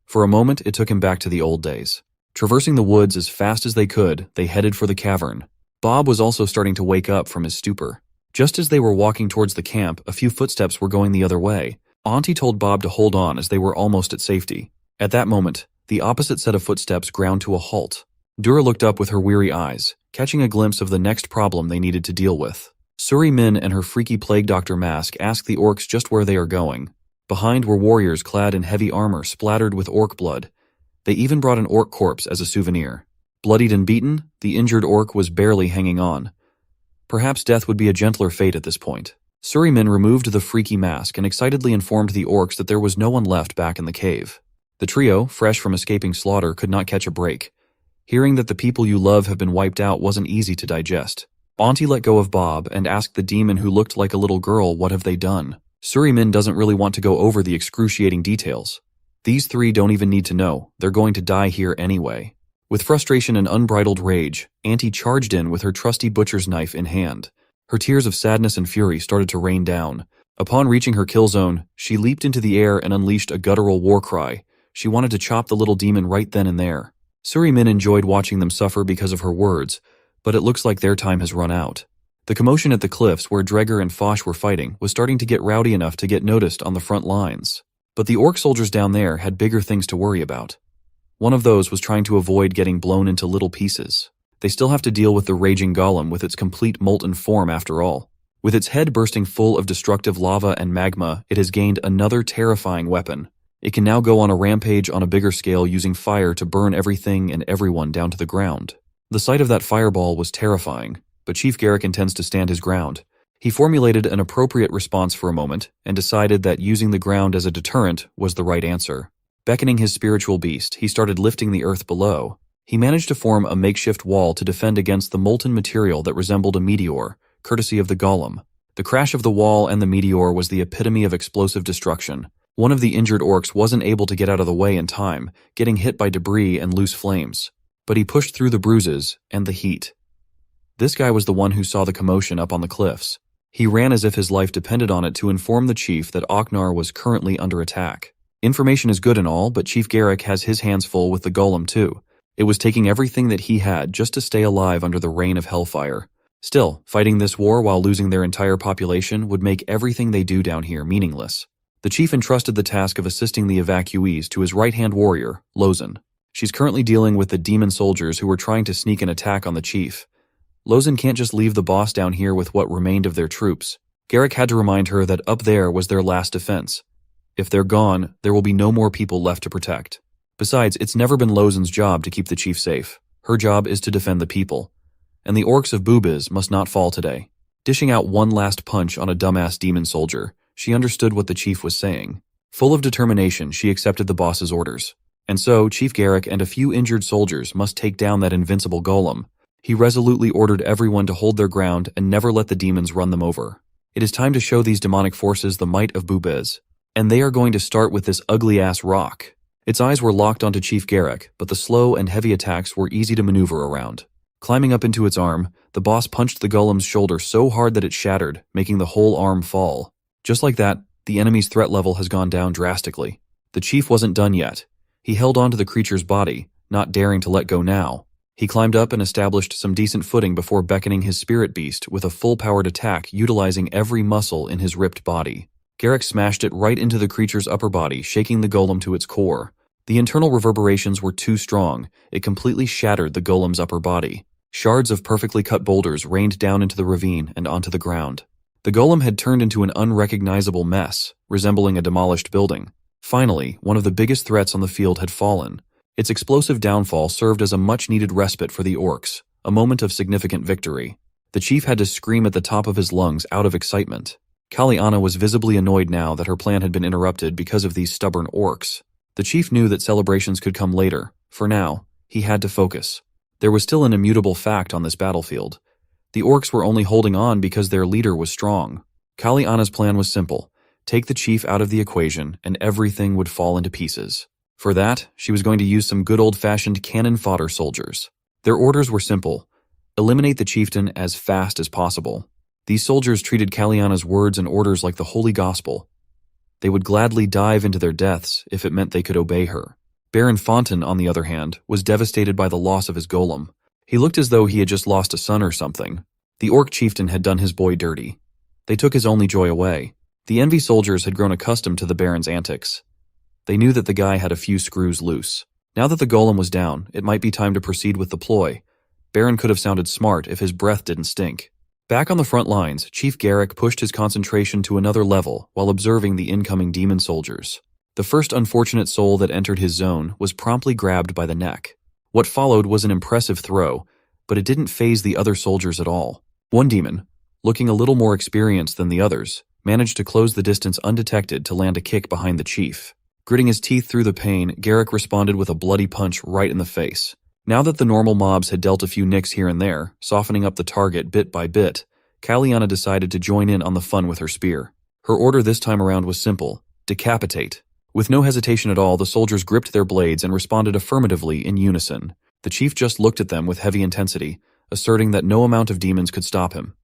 Speaker 1: For a moment, it took him back to the old days. Traversing the woods as fast as they could, they headed for the cavern. Bob was also starting to wake up from his stupor. Just as they were walking towards the camp, a few footsteps were going the other way. Auntie told Bob to hold on as they were almost at safety. At that moment, the opposite set of footsteps ground to a halt. Dura looked up with her weary eyes, catching a glimpse of the next problem they needed to deal with. Suri Min and her freaky plague doctor mask asked the orcs just where they are going. Behind were warriors clad in heavy armor splattered with orc blood. They even brought an orc corpse as a souvenir. Bloodied and beaten, the injured orc was barely hanging on. Perhaps death would be a gentler fate at this point. Suri Min removed the freaky mask and excitedly informed the orcs that there was no one left back in the cave. The trio, fresh from escaping slaughter, could not catch a break. Hearing that the people you love have been wiped out wasn't easy to digest. Auntie let go of Bob and asked the demon who looked like a little girl what have they done. Suri Min doesn't really want to go over the excruciating details. These three don't even need to know. They're going to die here anyway. With frustration and unbridled rage, Auntie charged in with her trusty butcher's knife in hand. Her tears of sadness and fury started to rain down. Upon reaching her kill zone, she leaped into the air and unleashed a guttural war cry. She wanted to chop the little demon right then and there. Suri Min enjoyed watching them suffer because of her words, but it looks like their time has run out. The commotion at the cliffs where Dreger and Foch were fighting was starting to get rowdy enough to get noticed on the front lines. But the orc soldiers down there had bigger things to worry about. One of those was trying to avoid getting blown into little pieces. They still have to deal with the raging golem with its complete molten form after all. With its head bursting full of destructive lava and magma, it has gained another terrifying weapon. It can now go on a rampage on a bigger scale using fire to burn everything and everyone down to the ground. The sight of that fireball was terrifying, but Chief Garrick intends to stand his ground. He formulated an appropriate response for a moment and decided that using the ground as a deterrent was the right answer. Beckoning his spiritual beast, he started lifting the earth below. He managed to form a makeshift wall to defend against the molten material that resembled a meteor, courtesy of the golem. The crash of the wall and the meteor was the epitome of explosive destruction. One of the injured orcs wasn't able to get out of the way in time, getting hit by debris and loose flames. But he pushed through the bruises and the heat. This guy was the one who saw the commotion up on the cliffs. He ran as if his life depended on it to inform the chief that Oknar was currently under attack. Information is good and all, but Chief Garrick has his hands full with the golem too. It was taking everything that he had just to stay alive under the rain of hellfire. Still, fighting this war while losing their entire population would make everything they do down here meaningless. The chief entrusted the task of assisting the evacuees to his right-hand warrior, Lozen. She's currently dealing with the demon soldiers who were trying to sneak an attack on the chief. Lozen can't just leave the boss down here with what remained of their troops. Garrick had to remind her that up there was their last defense. If they're gone, there will be no more people left to protect. Besides, it's never been Lozen's job to keep the chief safe. Her job is to defend the people. And the orcs of Boobiz must not fall today. Dishing out one last punch on a dumbass demon soldier, she understood what the chief was saying. Full of determination, she accepted the boss's orders. And so, Chief Garrick and a few injured soldiers must take down that invincible golem. He resolutely ordered everyone to hold their ground and never let the demons run them over. It is time to show these demonic forces the might of Boobiz. And they are going to start with this ugly-ass rock. Its eyes were locked onto Chief Garrick, but the slow and heavy attacks were easy to maneuver around. Climbing up into its arm, the boss punched the golem's shoulder so hard that it shattered, making the whole arm fall. Just like that, the enemy's threat level has gone down drastically. The chief wasn't done yet. He held onto the creature's body, not daring to let go now. He climbed up and established some decent footing before beckoning his spirit beast with a full-powered attack utilizing every muscle in his ripped body. Garrick smashed it right into the creature's upper body, shaking the golem to its core. The internal reverberations were too strong. It completely shattered the golem's upper body. Shards of perfectly cut boulders rained down into the ravine and onto the ground. The golem had turned into an unrecognizable mess, resembling a demolished building. Finally, one of the biggest threats on the field had fallen. Its explosive downfall served as a much-needed respite for the orcs, a moment of significant victory. The chief had to scream at the top of his lungs out of excitement. Kaliana was visibly annoyed now that her plan had been interrupted because of these stubborn orcs. The chief knew that celebrations could come later. For now, he had to focus. There was still an immutable fact on this battlefield. The orcs were only holding on because their leader was strong. Kaliana's plan was simple. Take the chief out of the equation and everything would fall into pieces. For that, she was going to use some good old-fashioned cannon fodder soldiers. Their orders were simple. Eliminate the chieftain as fast as possible. These soldiers treated Kaliana's words and orders like the holy gospel. They would gladly dive into their deaths if it meant they could obey her. Baron Fontaine, on the other hand, was devastated by the loss of his golem. He looked as though he had just lost a son or something. The orc chieftain had done his boy dirty. They took his only joy away. The envy soldiers had grown accustomed to the Baron's antics. They knew that the guy had a few screws loose. Now that the golem was down, it might be time to proceed with the ploy. Baron could have sounded smart if his breath didn't stink. Back on the front lines, Chief Garrick pushed his concentration to another level while observing the incoming demon soldiers. The first unfortunate soul that entered his zone was promptly grabbed by the neck. What followed was an impressive throw, but it didn't faze the other soldiers at all. One demon, looking a little more experienced than the others, managed to close the distance undetected to land a kick behind the chief. Gritting his teeth through the pain, Garrick responded with a bloody punch right in the face. Now that the normal mobs had dealt a few nicks here and there, softening up the target bit by bit, Kaliana decided to join in on the fun with her spear. Her order this time around was simple: decapitate. With no hesitation at all, the soldiers gripped their blades and responded affirmatively in unison. The chief just looked at them with heavy intensity, asserting that no amount of demons could stop him.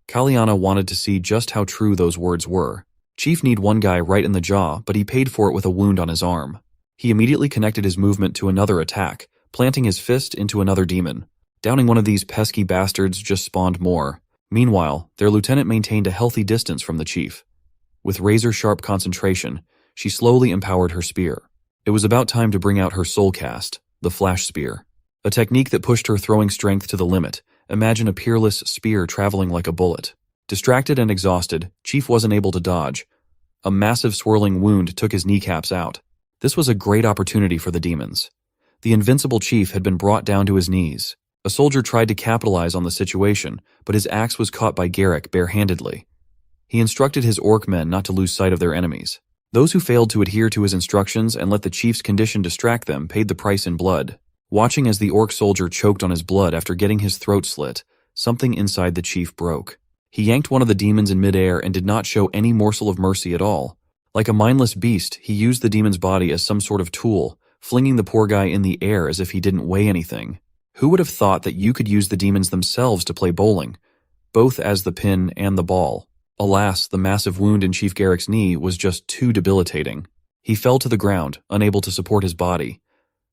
Speaker 1: Kaliana wanted to see just how true those words were. Chief kneed one guy right in the jaw, but he paid for it with a wound on his arm. He immediately connected his movement to another attack, planting his fist into another demon. Downing one of these pesky bastards just spawned more. Meanwhile, their lieutenant maintained a healthy distance from the chief. With razor-sharp concentration, she slowly empowered her spear. It was about time to bring out her soul cast, the flash spear. A technique that pushed her throwing strength to the limit. Imagine a peerless spear traveling like a bullet. Distracted and exhausted, Chief wasn't able to dodge. A massive swirling wound took his kneecaps out. This was a great opportunity for the demons. The invincible chief had been brought down to his knees. A soldier tried to capitalize on the situation, but his axe was caught by Garrick barehandedly. He instructed his orc men not to lose sight of their enemies. Those who failed to adhere to his instructions and let the chief's condition distract them paid the price in blood. Watching as the orc soldier choked on his blood after getting his throat slit, something inside the chief broke. He yanked one of the demons in midair and did not show any morsel of mercy at all. Like a mindless beast, he used the demon's body as some sort of tool, flinging the poor guy in the air as if he didn't weigh anything. Who would have thought that you could use the demons themselves to play bowling, both as the pin and the ball? Alas, the massive wound in Chief Garrick's knee was just too debilitating. He fell to the ground, unable to support his body.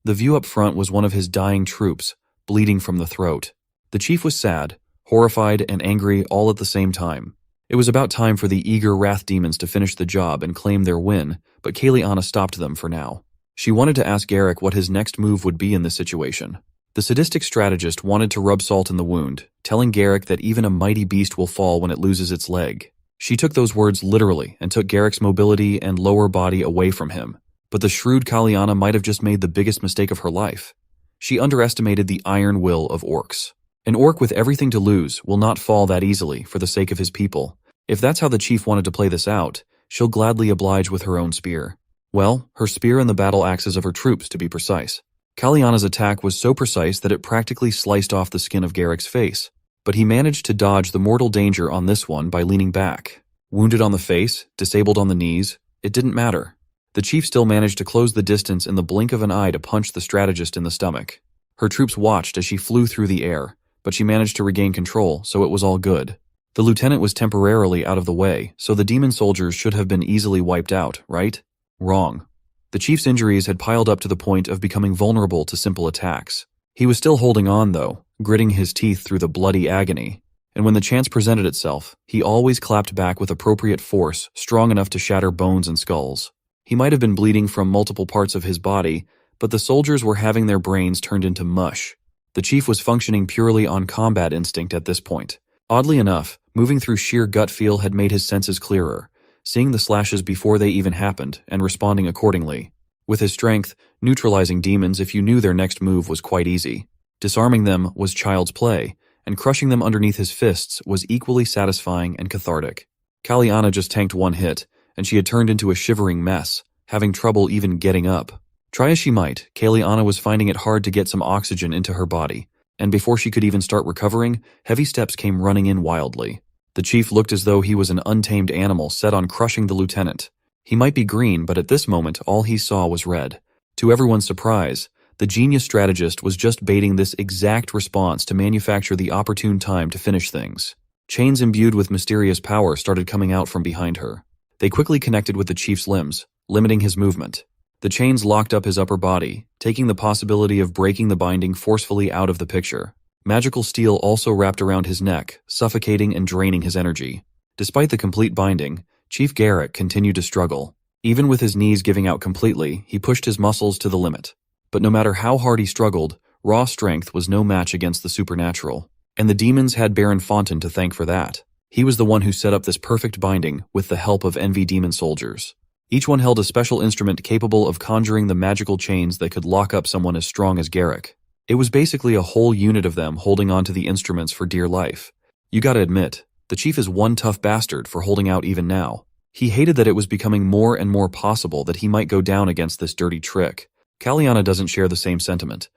Speaker 1: The view up front was one of his dying troops, bleeding from the throat. The chief was sad, horrified, and angry all at the same time. It was about time for the eager wrath demons to finish the job and claim their win, but Kaliana stopped them for now. She wanted to ask Garrick what his next move would be in this situation. The sadistic strategist wanted to rub salt in the wound, telling Garrick that even a mighty beast will fall when it loses its leg. She took those words literally and took Garrick's mobility and lower body away from him. But the shrewd Kaliana might have just made the biggest mistake of her life. She underestimated the iron will of orcs. An orc with everything to lose will not fall that easily for the sake of his people. If that's how the chief wanted to play this out, she'll gladly oblige with her own spear. Well, her spear and the battle axes of her troops, to be precise. Kaliana's attack was so precise that it practically sliced off the skin of Garrick's face. But he managed to dodge the mortal danger on this one by leaning back. Wounded on the face, disabled on the knees, it didn't matter. The chief still managed to close the distance in the blink of an eye to punch the strategist in the stomach. Her troops watched as she flew through the air, but she managed to regain control, so it was all good. The lieutenant was temporarily out of the way, so the demon soldiers should have been easily wiped out, right? Wrong. The chief's injuries had piled up to the point of becoming vulnerable to simple attacks. He was still holding on, though, gritting his teeth through the bloody agony. And when the chance presented itself, he always clapped back with appropriate force, strong enough to shatter bones and skulls. He might have been bleeding from multiple parts of his body, but the soldiers were having their brains turned into mush. The chief was functioning purely on combat instinct at this point. Oddly enough, moving through sheer gut feel had made his senses clearer, seeing the slashes before they even happened and responding accordingly. With his strength, neutralizing demons if you knew their next move was quite easy. Disarming them was child's play, and crushing them underneath his fists was equally satisfying and cathartic. Kaliana just tanked one hit, and she had turned into a shivering mess, having trouble even getting up. Try as she might, Kaliana was finding it hard to get some oxygen into her body, and before she could even start recovering, heavy steps came running in wildly. The chief looked as though he was an untamed animal set on crushing the lieutenant. He might be green, but at this moment all he saw was red. To everyone's surprise, the genius strategist was just baiting this exact response to manufacture the opportune time to finish things. Chains imbued with mysterious power started coming out from behind her. They quickly connected with the chief's limbs, limiting his movement. The chains locked up his upper body, taking the possibility of breaking the binding forcefully out of the picture. Magical steel also wrapped around his neck, suffocating and draining his energy. Despite the complete binding, Chief Garrick continued to struggle. Even with his knees giving out completely, he pushed his muscles to the limit. But no matter how hard he struggled, raw strength was no match against the supernatural. And the demons had Baron Fontaine to thank for that. He was the one who set up this perfect binding with the help of envy demon soldiers. Each one held a special instrument capable of conjuring the magical chains that could lock up someone as strong as Garrick. It was basically a whole unit of them holding on to the instruments for dear life. You gotta admit, the chief is one tough bastard for holding out even now. He hated that it was becoming more and more possible that he might go down against this dirty trick. Kaliana doesn't share the same sentiment.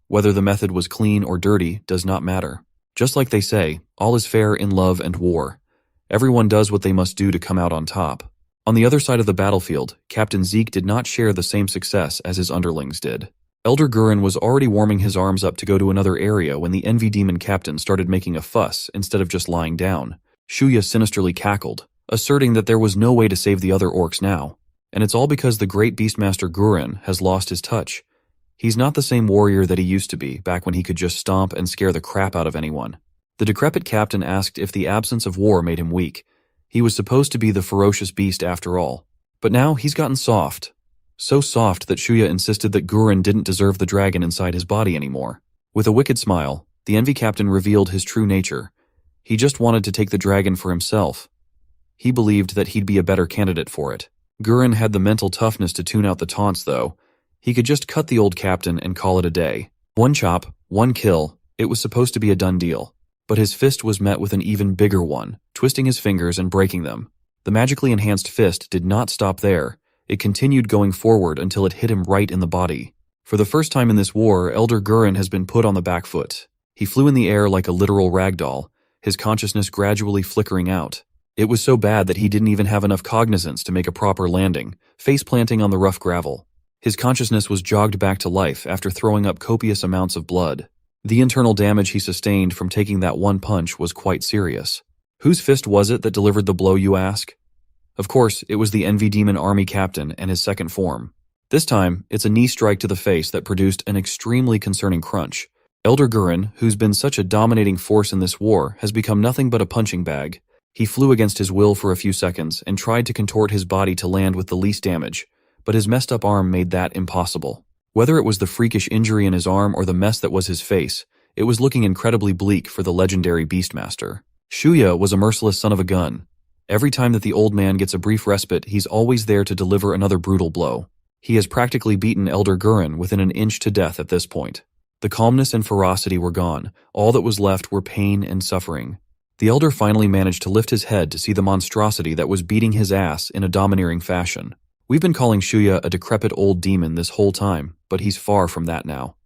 Speaker 1: Whether the method was clean or dirty does not matter. Just like they say, all is fair in love and war. Everyone does what they must do to come out on top. On the other side of the battlefield, Captain Zeke did not share the same success as his underlings did. Elder Gurren was already warming his arms up to go to another area when the Envy Demon captain started making a fuss instead of just lying down. Shuya sinisterly cackled, asserting that there was no way to save the other orcs now. And it's all because the great Beastmaster Gurren has lost his touch. He's not the same warrior that he used to be back when he could just stomp and scare the crap out of anyone. The decrepit captain asked if the absence of war made him weak. He was supposed to be the ferocious beast after all. But now he's gotten soft. So soft that Shuya insisted that Gurren didn't deserve the dragon inside his body anymore. With a wicked smile, the Envy Captain revealed his true nature. He just wanted to take the dragon for himself. He believed that he'd be a better candidate for it. Gurren had the mental toughness to tune out the taunts, though. He could just cut the old captain and call it a day. One chop, one kill, it was supposed to be a done deal. But his fist was met with an even bigger one, twisting his fingers and breaking them. The magically enhanced fist did not stop there. It continued going forward until it hit him right in the body. For the first time in this war, Elder Gurren has been put on the back foot. He flew in the air like a literal ragdoll, his consciousness gradually flickering out. It was so bad that he didn't even have enough cognizance to make a proper landing, face-planting on the rough gravel. His consciousness was jogged back to life after throwing up copious amounts of blood. The internal damage he sustained from taking that one punch was quite serious. Whose fist was it that delivered the blow, you ask? Of course, it was the Envy Demon Army Captain and his second form. This time, it's a knee strike to the face that produced an extremely concerning crunch. Elder Gurren, who's been such a dominating force in this war, has become nothing but a punching bag. He flew against his will for a few seconds and tried to contort his body to land with the least damage, but his messed up arm made that impossible. Whether it was the freakish injury in his arm or the mess that was his face, it was looking incredibly bleak for the legendary Beastmaster. Shuya was a merciless son of a gun. Every time that the old man gets a brief respite, he's always there to deliver another brutal blow. He has practically beaten Elder Gurren within an inch to death at this point. The calmness and ferocity were gone. All that was left were pain and suffering. The Elder finally managed to lift his head to see the monstrosity that was beating his ass in a domineering fashion. We've been calling Shuya a decrepit old demon this whole time, but he's far from that now.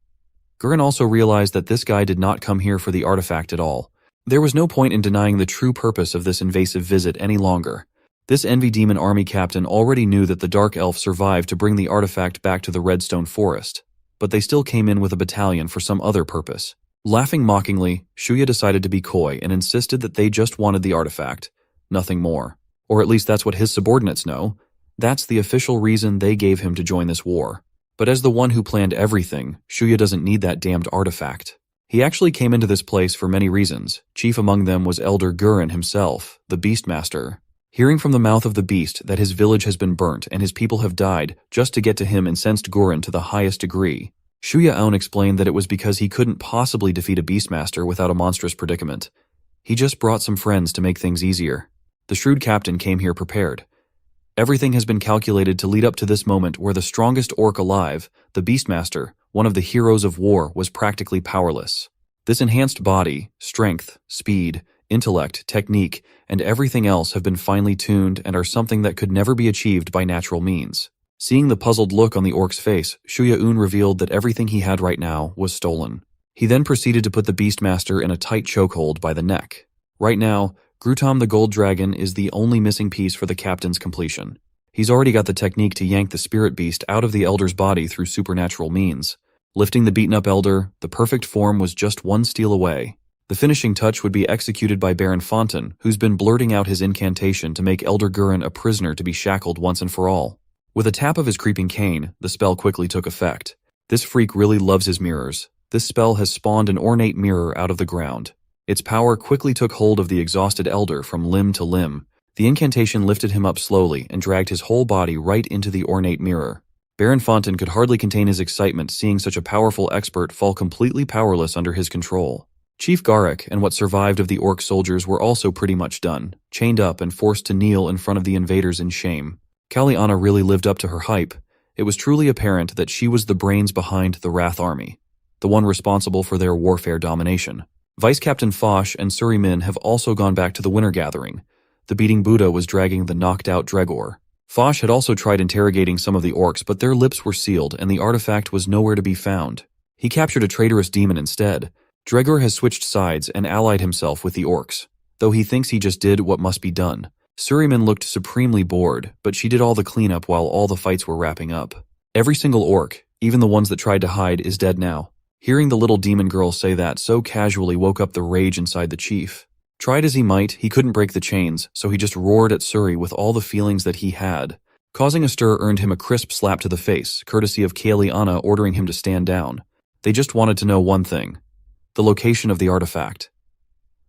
Speaker 1: Gurren also realized that this guy did not come here for the artifact at all. There was no point in denying the true purpose of this invasive visit any longer. This Envy Demon army captain already knew that the Dark Elf survived to bring the artifact back to the Redstone Forest, but they still came in with a battalion for some other purpose. Laughing mockingly, Shuya decided to be coy and insisted that they just wanted the artifact, nothing more. Or at least that's what his subordinates know. That's the official reason they gave him to join this war. But as the one who planned everything, Shuya doesn't need that damned artifact. He actually came into this place for many reasons. Chief among them was Elder Gurren himself, the Beastmaster. Hearing from the mouth of the beast that his village has been burnt and his people have died just to get to him incensed Gurren to the highest degree. Shuya Aon explained that it was because he couldn't possibly defeat a Beastmaster without a monstrous predicament. He just brought some friends to make things easier. The shrewd captain came here prepared. Everything has been calculated to lead up to this moment where the strongest orc alive, the Beastmaster, one of the heroes of war, was practically powerless. This enhanced body, strength, speed, intellect, technique, and everything else have been finely tuned and are something that could never be achieved by natural means. Seeing the puzzled look on the orc's face, Shuya Un revealed that everything he had right now was stolen. He then proceeded to put the Beastmaster in a tight chokehold by the neck. Right now, Grutom the Gold Dragon is the only missing piece for the captain's completion. He's already got the technique to yank the spirit beast out of the Elder's body through supernatural means. Lifting the beaten-up Elder, the perfect form was just one steal away. The finishing touch would be executed by Baron Fontaine, who's been blurting out his incantation to make Elder Gurren a prisoner to be shackled once and for all. With a tap of his creeping cane, the spell quickly took effect. This freak really loves his mirrors. This spell has spawned an ornate mirror out of the ground. Its power quickly took hold of the exhausted Elder from limb to limb. The incantation lifted him up slowly and dragged his whole body right into the ornate mirror. Baron Fontaine could hardly contain his excitement seeing such a powerful expert fall completely powerless under his control. Chief Garrick and what survived of the orc soldiers were also pretty much done, chained up and forced to kneel in front of the invaders in shame. Kaliana really lived up to her hype. It was truly apparent that she was the brains behind the Wrath Army, the one responsible for their warfare domination. Vice Captain Foch and Suri Min have also gone back to the Winter Gathering. The beating Buddha was dragging the knocked-out Dregor. Foch had also tried interrogating some of the orcs, but their lips were sealed and the artifact was nowhere to be found. He captured a traitorous demon instead. Dregor has switched sides and allied himself with the orcs, though he thinks he just did what must be done. Suriman looked supremely bored, but she did all the cleanup while all the fights were wrapping up. Every single orc, even the ones that tried to hide, is dead now. Hearing the little demon girl say that so casually woke up the rage inside the chief. Tried as he might, he couldn't break the chains, so he just roared at Suri with all the feelings that he had. Causing a stir earned him a crisp slap to the face, courtesy of Kaliana ordering him to stand down. They just wanted to know one thing: the location of the artifact.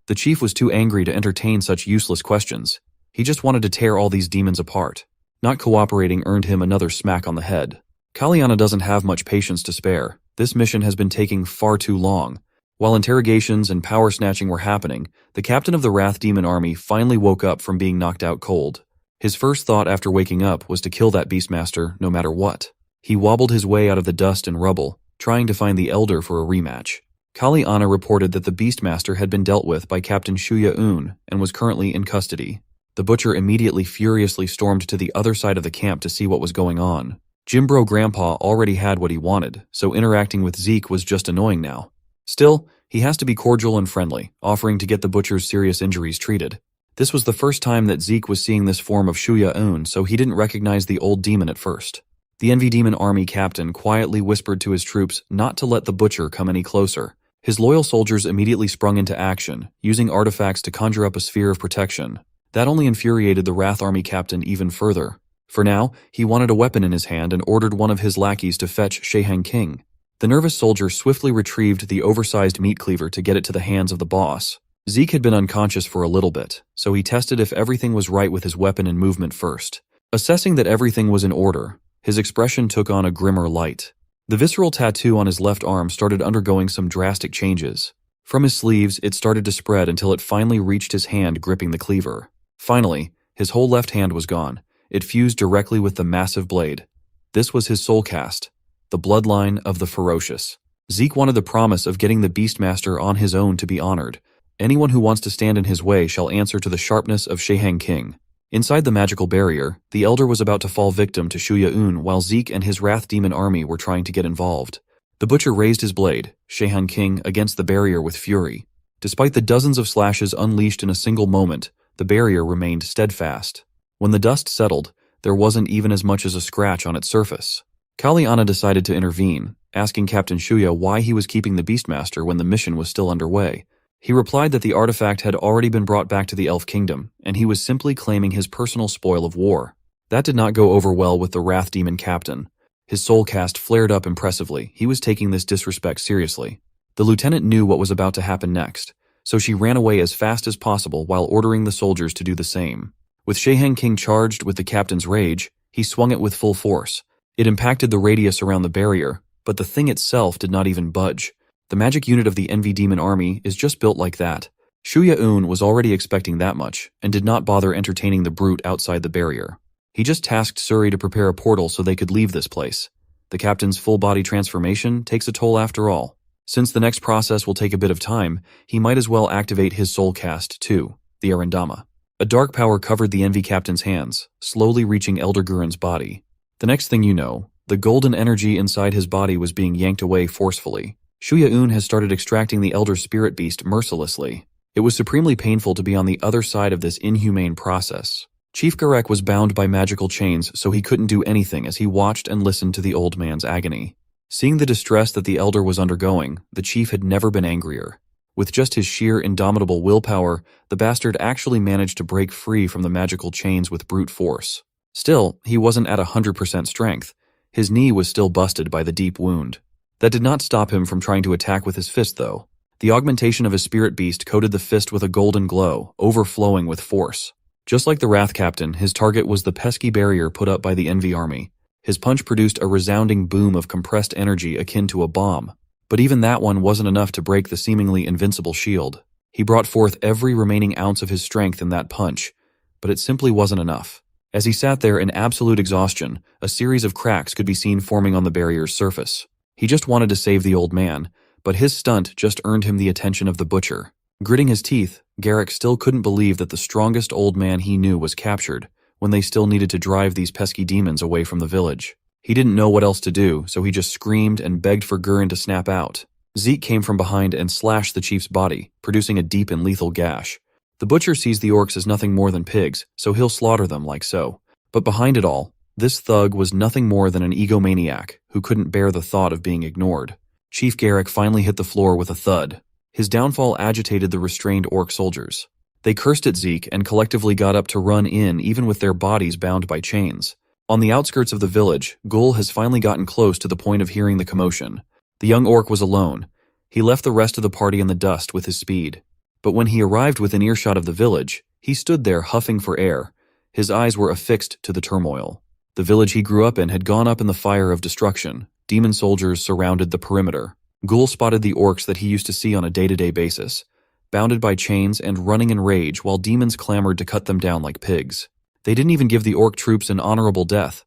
Speaker 1: The chief was too angry to entertain such useless questions. He just wanted to tear all these demons apart. Not cooperating earned him another smack on the head. Kaliana doesn't have much patience to spare. This mission has been taking far too long. While interrogations and power snatching were happening, the captain of the Wrath Demon Army finally woke up from being knocked out cold. His first thought after waking up was to kill that Beastmaster no matter what. He wobbled his way out of the dust and rubble, trying to find the Elder for a rematch. Kaliana reported that the Beastmaster had been dealt with by Captain Shuya Un and was currently in custody. The butcher immediately furiously stormed to the other side of the camp to see what was going on. Jimbro Grandpa already had what he wanted, so interacting with Zeke was just annoying now. Still, he has to be cordial and friendly, offering to get the butcher's serious injuries treated. This was the first time that Zeke was seeing this form of Shuya Un, so he didn't recognize the old demon at first. The Envy Demon Army captain quietly whispered to his troops not to let the butcher come any closer. His loyal soldiers immediately sprung into action, using artifacts to conjure up a sphere of protection. That only infuriated the Wrath Army captain even further. For now, he wanted a weapon in his hand and ordered one of his lackeys to fetch Sheheng King. The nervous soldier swiftly retrieved the oversized meat cleaver to get it to the hands of the boss. Zeke had been unconscious for a little bit, so he tested if everything was right with his weapon and movement first. Assessing that everything was in order, his expression took on a grimmer light. The visceral tattoo on his left arm started undergoing some drastic changes. From his sleeves, it started to spread until it finally reached his hand gripping the cleaver. Finally, his whole left hand was gone. It fused directly with the massive blade. This was his soul cast, the bloodline of the ferocious. Zeke wanted the promise of getting the Beastmaster on his own to be honored. Anyone who wants to stand in his way shall answer to the sharpness of Sheheng King. Inside the magical barrier, the Elder was about to fall victim to Shuya-Un while Zeke and his Wrath Demon army were trying to get involved. The Butcher raised his blade, Sheheng King, against the barrier with fury. Despite the dozens of slashes unleashed in a single moment, the barrier remained steadfast. When the dust settled, there wasn't even as much as a scratch on its surface. Kaliana decided to intervene, asking Captain Shuya why he was keeping the Beastmaster when the mission was still underway. He replied that the artifact had already been brought back to the Elf Kingdom, and he was simply claiming his personal spoil of war. That did not go over well with the Wrath Demon captain. His soul cast flared up impressively. He was taking this disrespect seriously. The lieutenant knew what was about to happen next, so she ran away as fast as possible while ordering the soldiers to do the same. With Sheheng King charged with the captain's rage, he swung it with full force. It impacted the radius around the barrier, but the thing itself did not even budge. The magic unit of the Envy Demon army is just built like that. Shuya-Un was already expecting that much, and did not bother entertaining the brute outside the barrier. He just tasked Suri to prepare a portal so they could leave this place. The captain's full-body transformation takes a toll after all. Since the next process will take a bit of time, he might as well activate his soul cast too, the Arendama. A dark power covered the Envy captain's hands, slowly reaching Elder Gurren's body. The next thing you know, the golden energy inside his body was being yanked away forcefully. Shuya-Un has started extracting the Elder Spirit Beast mercilessly. It was supremely painful to be on the other side of this inhumane process. Chief Garek was bound by magical chains, so he couldn't do anything as he watched and listened to the old man's agony. Seeing the distress that the Elder was undergoing, the chief had never been angrier. With just his sheer indomitable willpower, the bastard actually managed to break free from the magical chains with brute force. Still, he wasn't at 100% strength. His knee was still busted by the deep wound. That did not stop him from trying to attack with his fist, though. The augmentation of his spirit beast coated the fist with a golden glow, overflowing with force. Just like the Wrath Captain, his target was the pesky barrier put up by the Envy army. His punch produced a resounding boom of compressed energy akin to a bomb. But even that one wasn't enough to break the seemingly invincible shield. He brought forth every remaining ounce of his strength in that punch, but it simply wasn't enough. As he sat there in absolute exhaustion, a series of cracks could be seen forming on the barrier's surface. He just wanted to save the old man, but his stunt just earned him the attention of the Butcher. Gritting his teeth, Garek still couldn't believe that the strongest old man he knew was captured, when they still needed to drive these pesky demons away from the village. He didn't know what else to do, so he just screamed and begged for Gurren to snap out. Zeke came from behind and slashed the chief's body, producing a deep and lethal gash. The Butcher sees the orcs as nothing more than pigs, so he'll slaughter them like so. But behind it all, this thug was nothing more than an egomaniac who couldn't bear the thought of being ignored. Chief Garek finally hit the floor with a thud. His downfall agitated the restrained orc soldiers. They cursed at Zeke and collectively got up to run in even with their bodies bound by chains. On the outskirts of the village, Gul has finally gotten close to the point of hearing the commotion. The young orc was alone. He left the rest of the party in the dust with his speed. But when he arrived within earshot of the village, he stood there huffing for air. His eyes were affixed to the turmoil. The village he grew up in had gone up in the fire of destruction. Demon soldiers surrounded the perimeter. Gul spotted the orcs that he used to see on a day-to-day basis, bounded by chains and running in rage while demons clamored to cut them down like pigs. They didn't even give the orc troops an honorable death.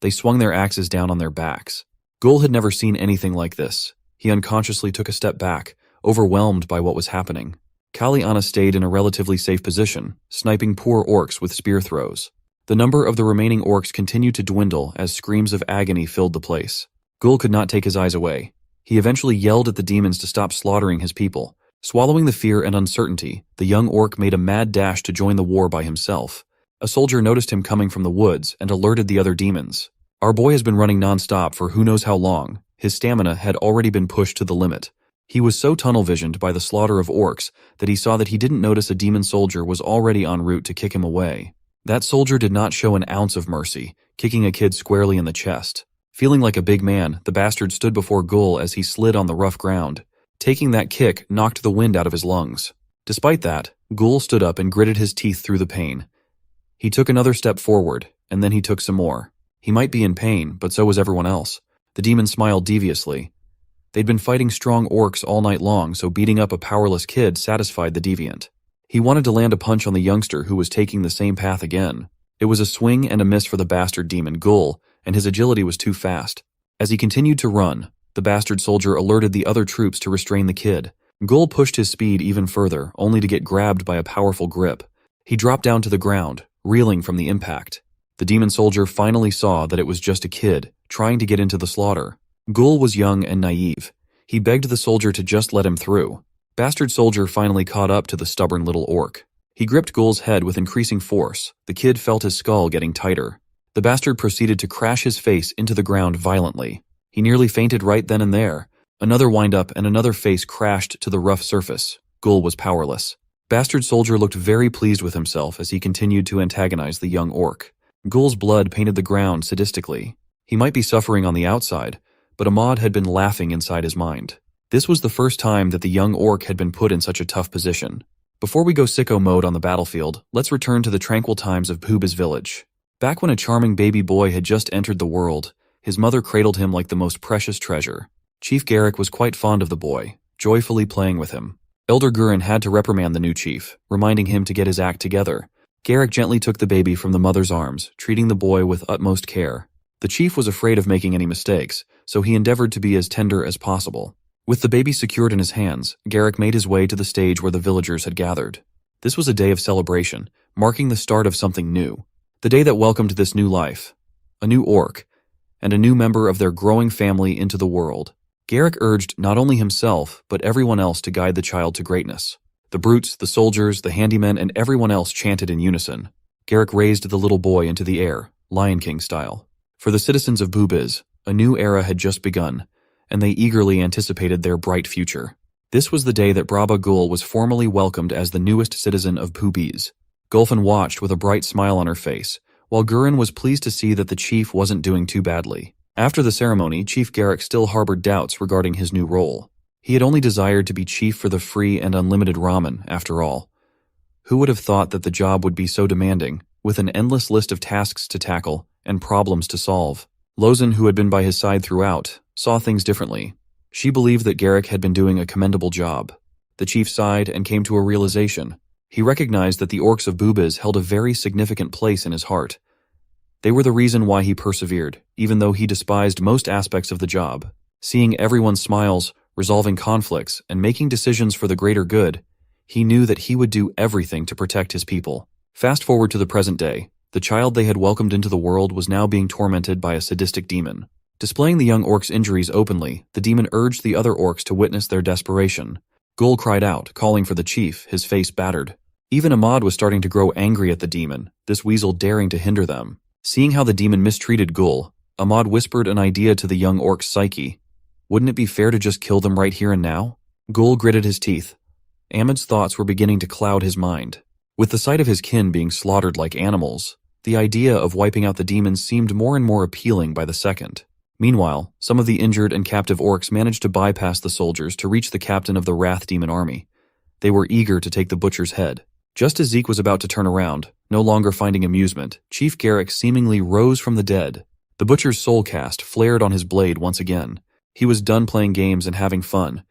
Speaker 1: They swung their axes down on their backs. Gul had never seen anything like this. He unconsciously took a step back, overwhelmed by what was happening. Kaliana stayed in a relatively safe position, sniping poor orcs with spear throws. The number of the remaining orcs continued to dwindle as screams of agony filled the place. Gul could not take his eyes away. He eventually yelled at the demons to stop slaughtering his people. Swallowing the fear and uncertainty, the young orc made a mad dash to join the war by himself. A soldier noticed him coming from the woods and alerted the other demons. Our boy has been running non-stop for who knows how long. His stamina had already been pushed to the limit. He was so tunnel-visioned by the slaughter of orcs that he saw that he didn't notice a demon soldier was already en route to kick him away. That soldier did not show an ounce of mercy, kicking a kid squarely in the chest. Feeling like a big man, the bastard stood before Gul as he slid on the rough ground. Taking that kick knocked the wind out of his lungs. Despite that, Gul stood up and gritted his teeth through the pain. He took another step forward, and then he took some more. He might be in pain, but so was everyone else. The demon smiled deviously. They'd been fighting strong orcs all night long, so beating up a powerless kid satisfied the deviant. He wanted to land a punch on the youngster who was taking the same path again. It was a swing and a miss for the bastard demon Gul, and his agility was too fast. As he continued to run, the bastard soldier alerted the other troops to restrain the kid. Gul pushed his speed even further, only to get grabbed by a powerful grip. He dropped down to the ground, reeling from the impact. The demon soldier finally saw that it was just a kid, trying to get into the slaughter. Gul was young and naive. He begged the soldier to just let him through. Bastard soldier finally caught up to the stubborn little orc. He gripped Gul's head with increasing force. The kid felt his skull getting tighter. The bastard proceeded to crash his face into the ground violently. He nearly fainted right then and there. Another wind-up and another face crashed to the rough surface. Gul was powerless. Bastard soldier looked very pleased with himself as he continued to antagonize the young orc. Gul's blood painted the ground sadistically. He might be suffering on the outside, but Ahmad had been laughing inside his mind. This was the first time that the young orc had been put in such a tough position. Before we go sicko mode on the battlefield, let's return to the tranquil times of Puba's village. Back when a charming baby boy had just entered the world, his mother cradled him like the most precious treasure. Chief Garrick was quite fond of the boy, joyfully playing with him. Elder Gurin had to reprimand the new chief, reminding him to get his act together. Garrick gently took the baby from the mother's arms, treating the boy with utmost care. The chief was afraid of making any mistakes, so he endeavored to be as tender as possible. With the baby secured in his hands, Garrick made his way to the stage where the villagers had gathered. This was a day of celebration, marking the start of something new. The day that welcomed this new life, a new orc, and a new member of their growing family into the world. Garrick urged not only himself, but everyone else to guide the child to greatness. The brutes, the soldiers, the handymen, and everyone else chanted in unison. Garrick raised the little boy into the air, Lion King style. For the citizens of Pubiz, a new era had just begun, and they eagerly anticipated their bright future. This was the day that Braba Gul was formally welcomed as the newest citizen of Pubiz. Gulfin watched with a bright smile on her face, while Gurin was pleased to see that the chief wasn't doing too badly. After the ceremony, Chief Garrick still harbored doubts regarding his new role. He had only desired to be chief for the free and unlimited ramen, after all. Who would have thought that the job would be so demanding, with an endless list of tasks to tackle and problems to solve? Lozin, who had been by his side throughout, saw things differently. She believed that Garrick had been doing a commendable job. The chief sighed and came to a realization. He recognized that the orcs of Pubiz held a very significant place in his heart. They were the reason why he persevered, even though he despised most aspects of the job. Seeing everyone's smiles, resolving conflicts, and making decisions for the greater good, he knew that he would do everything to protect his people. Fast forward to the present day. The child they had welcomed into the world was now being tormented by a sadistic demon. Displaying the young orc's injuries openly, the demon urged the other orcs to witness their desperation. Gul cried out, calling for the chief, his face battered. Even Ahmad was starting to grow angry at the demon, this weasel daring to hinder them. Seeing how the demon mistreated Gul, Ahmad whispered an idea to the young orc's psyche. Wouldn't it be fair to just kill them right here and now? Gul gritted his teeth. Ahmad's thoughts were beginning to cloud his mind. With the sight of his kin being slaughtered like animals, the idea of wiping out the demons seemed more and more appealing by the second. Meanwhile, some of the injured and captive orcs managed to bypass the soldiers to reach the captain of the Wrath Demon army. They were eager to take the butcher's head. Just as Zeke was about to turn around, no longer finding amusement, Chief Garrick seemingly rose from the dead. The butcher's soul cast flared on his blade once again. He was done playing games and having fun.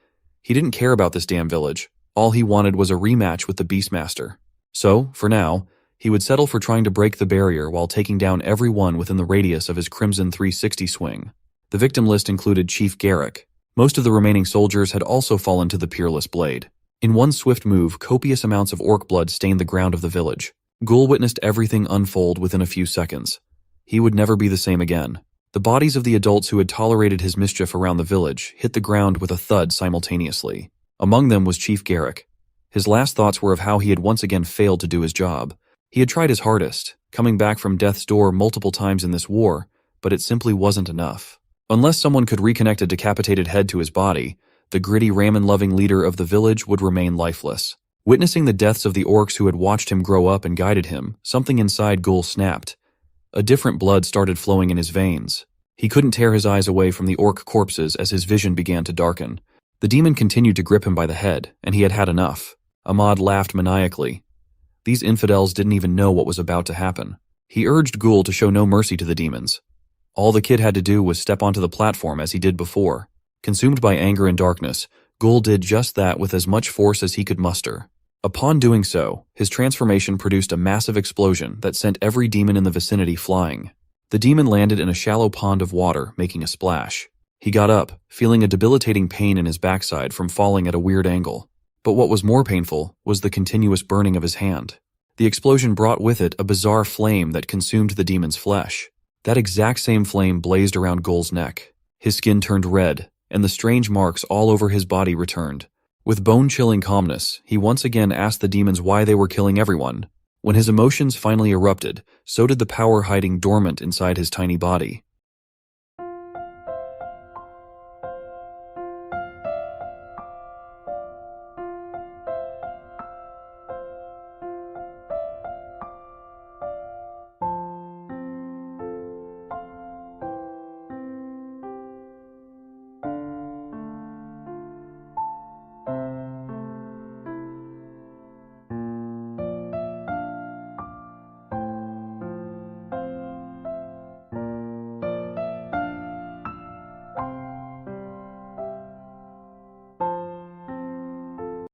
Speaker 1: He didn't care about this damn village. All he wanted was a rematch with the Beastmaster. So, for now, he would settle for trying to break the barrier while taking down everyone within the radius of his Crimson 360 swing. The victim list included Chief Garrick. Most of the remaining soldiers had also fallen to the Peerless Blade. In one swift move, copious amounts of orc blood stained the ground of the village. Gul witnessed everything unfold within a few seconds. He would never be the same again. The bodies of the adults who had tolerated his mischief around the village hit the ground with a thud simultaneously. Among them was Chief Garrick. His last thoughts were of how he had once again failed to do his job. He had tried his hardest, coming back from death's door multiple times in this war, but it simply wasn't enough. Unless someone could reconnect a decapitated head to his body, the gritty ramen-loving leader of the village would remain lifeless. Witnessing the deaths of the orcs who had watched him grow up and guided him, something inside Gul snapped. A different blood started flowing in his veins. He couldn't tear his eyes away from the orc corpses as his vision began to darken. The demon continued to grip him by the head, and he had had enough. Ahmad laughed maniacally. These infidels didn't even know what was about to happen. He urged Gul to show no mercy to the demons. All the kid had to do was step onto the platform as he did before. Consumed by anger and darkness, Gul did just that with as much force as he could muster. Upon doing so, his transformation produced a massive explosion that sent every demon in the vicinity flying. The demon landed in a shallow pond of water, making a splash. He got up, feeling a debilitating pain in his backside from falling at a weird angle. But what was more painful was the continuous burning of his hand. The explosion brought with it a bizarre flame that consumed the demon's flesh. That exact same flame blazed around Gul's neck. His skin turned red, and the strange marks all over his body returned. With bone-chilling calmness, he once again asked the demons why they were killing everyone. When his emotions finally erupted, so did the power hiding dormant inside his tiny body.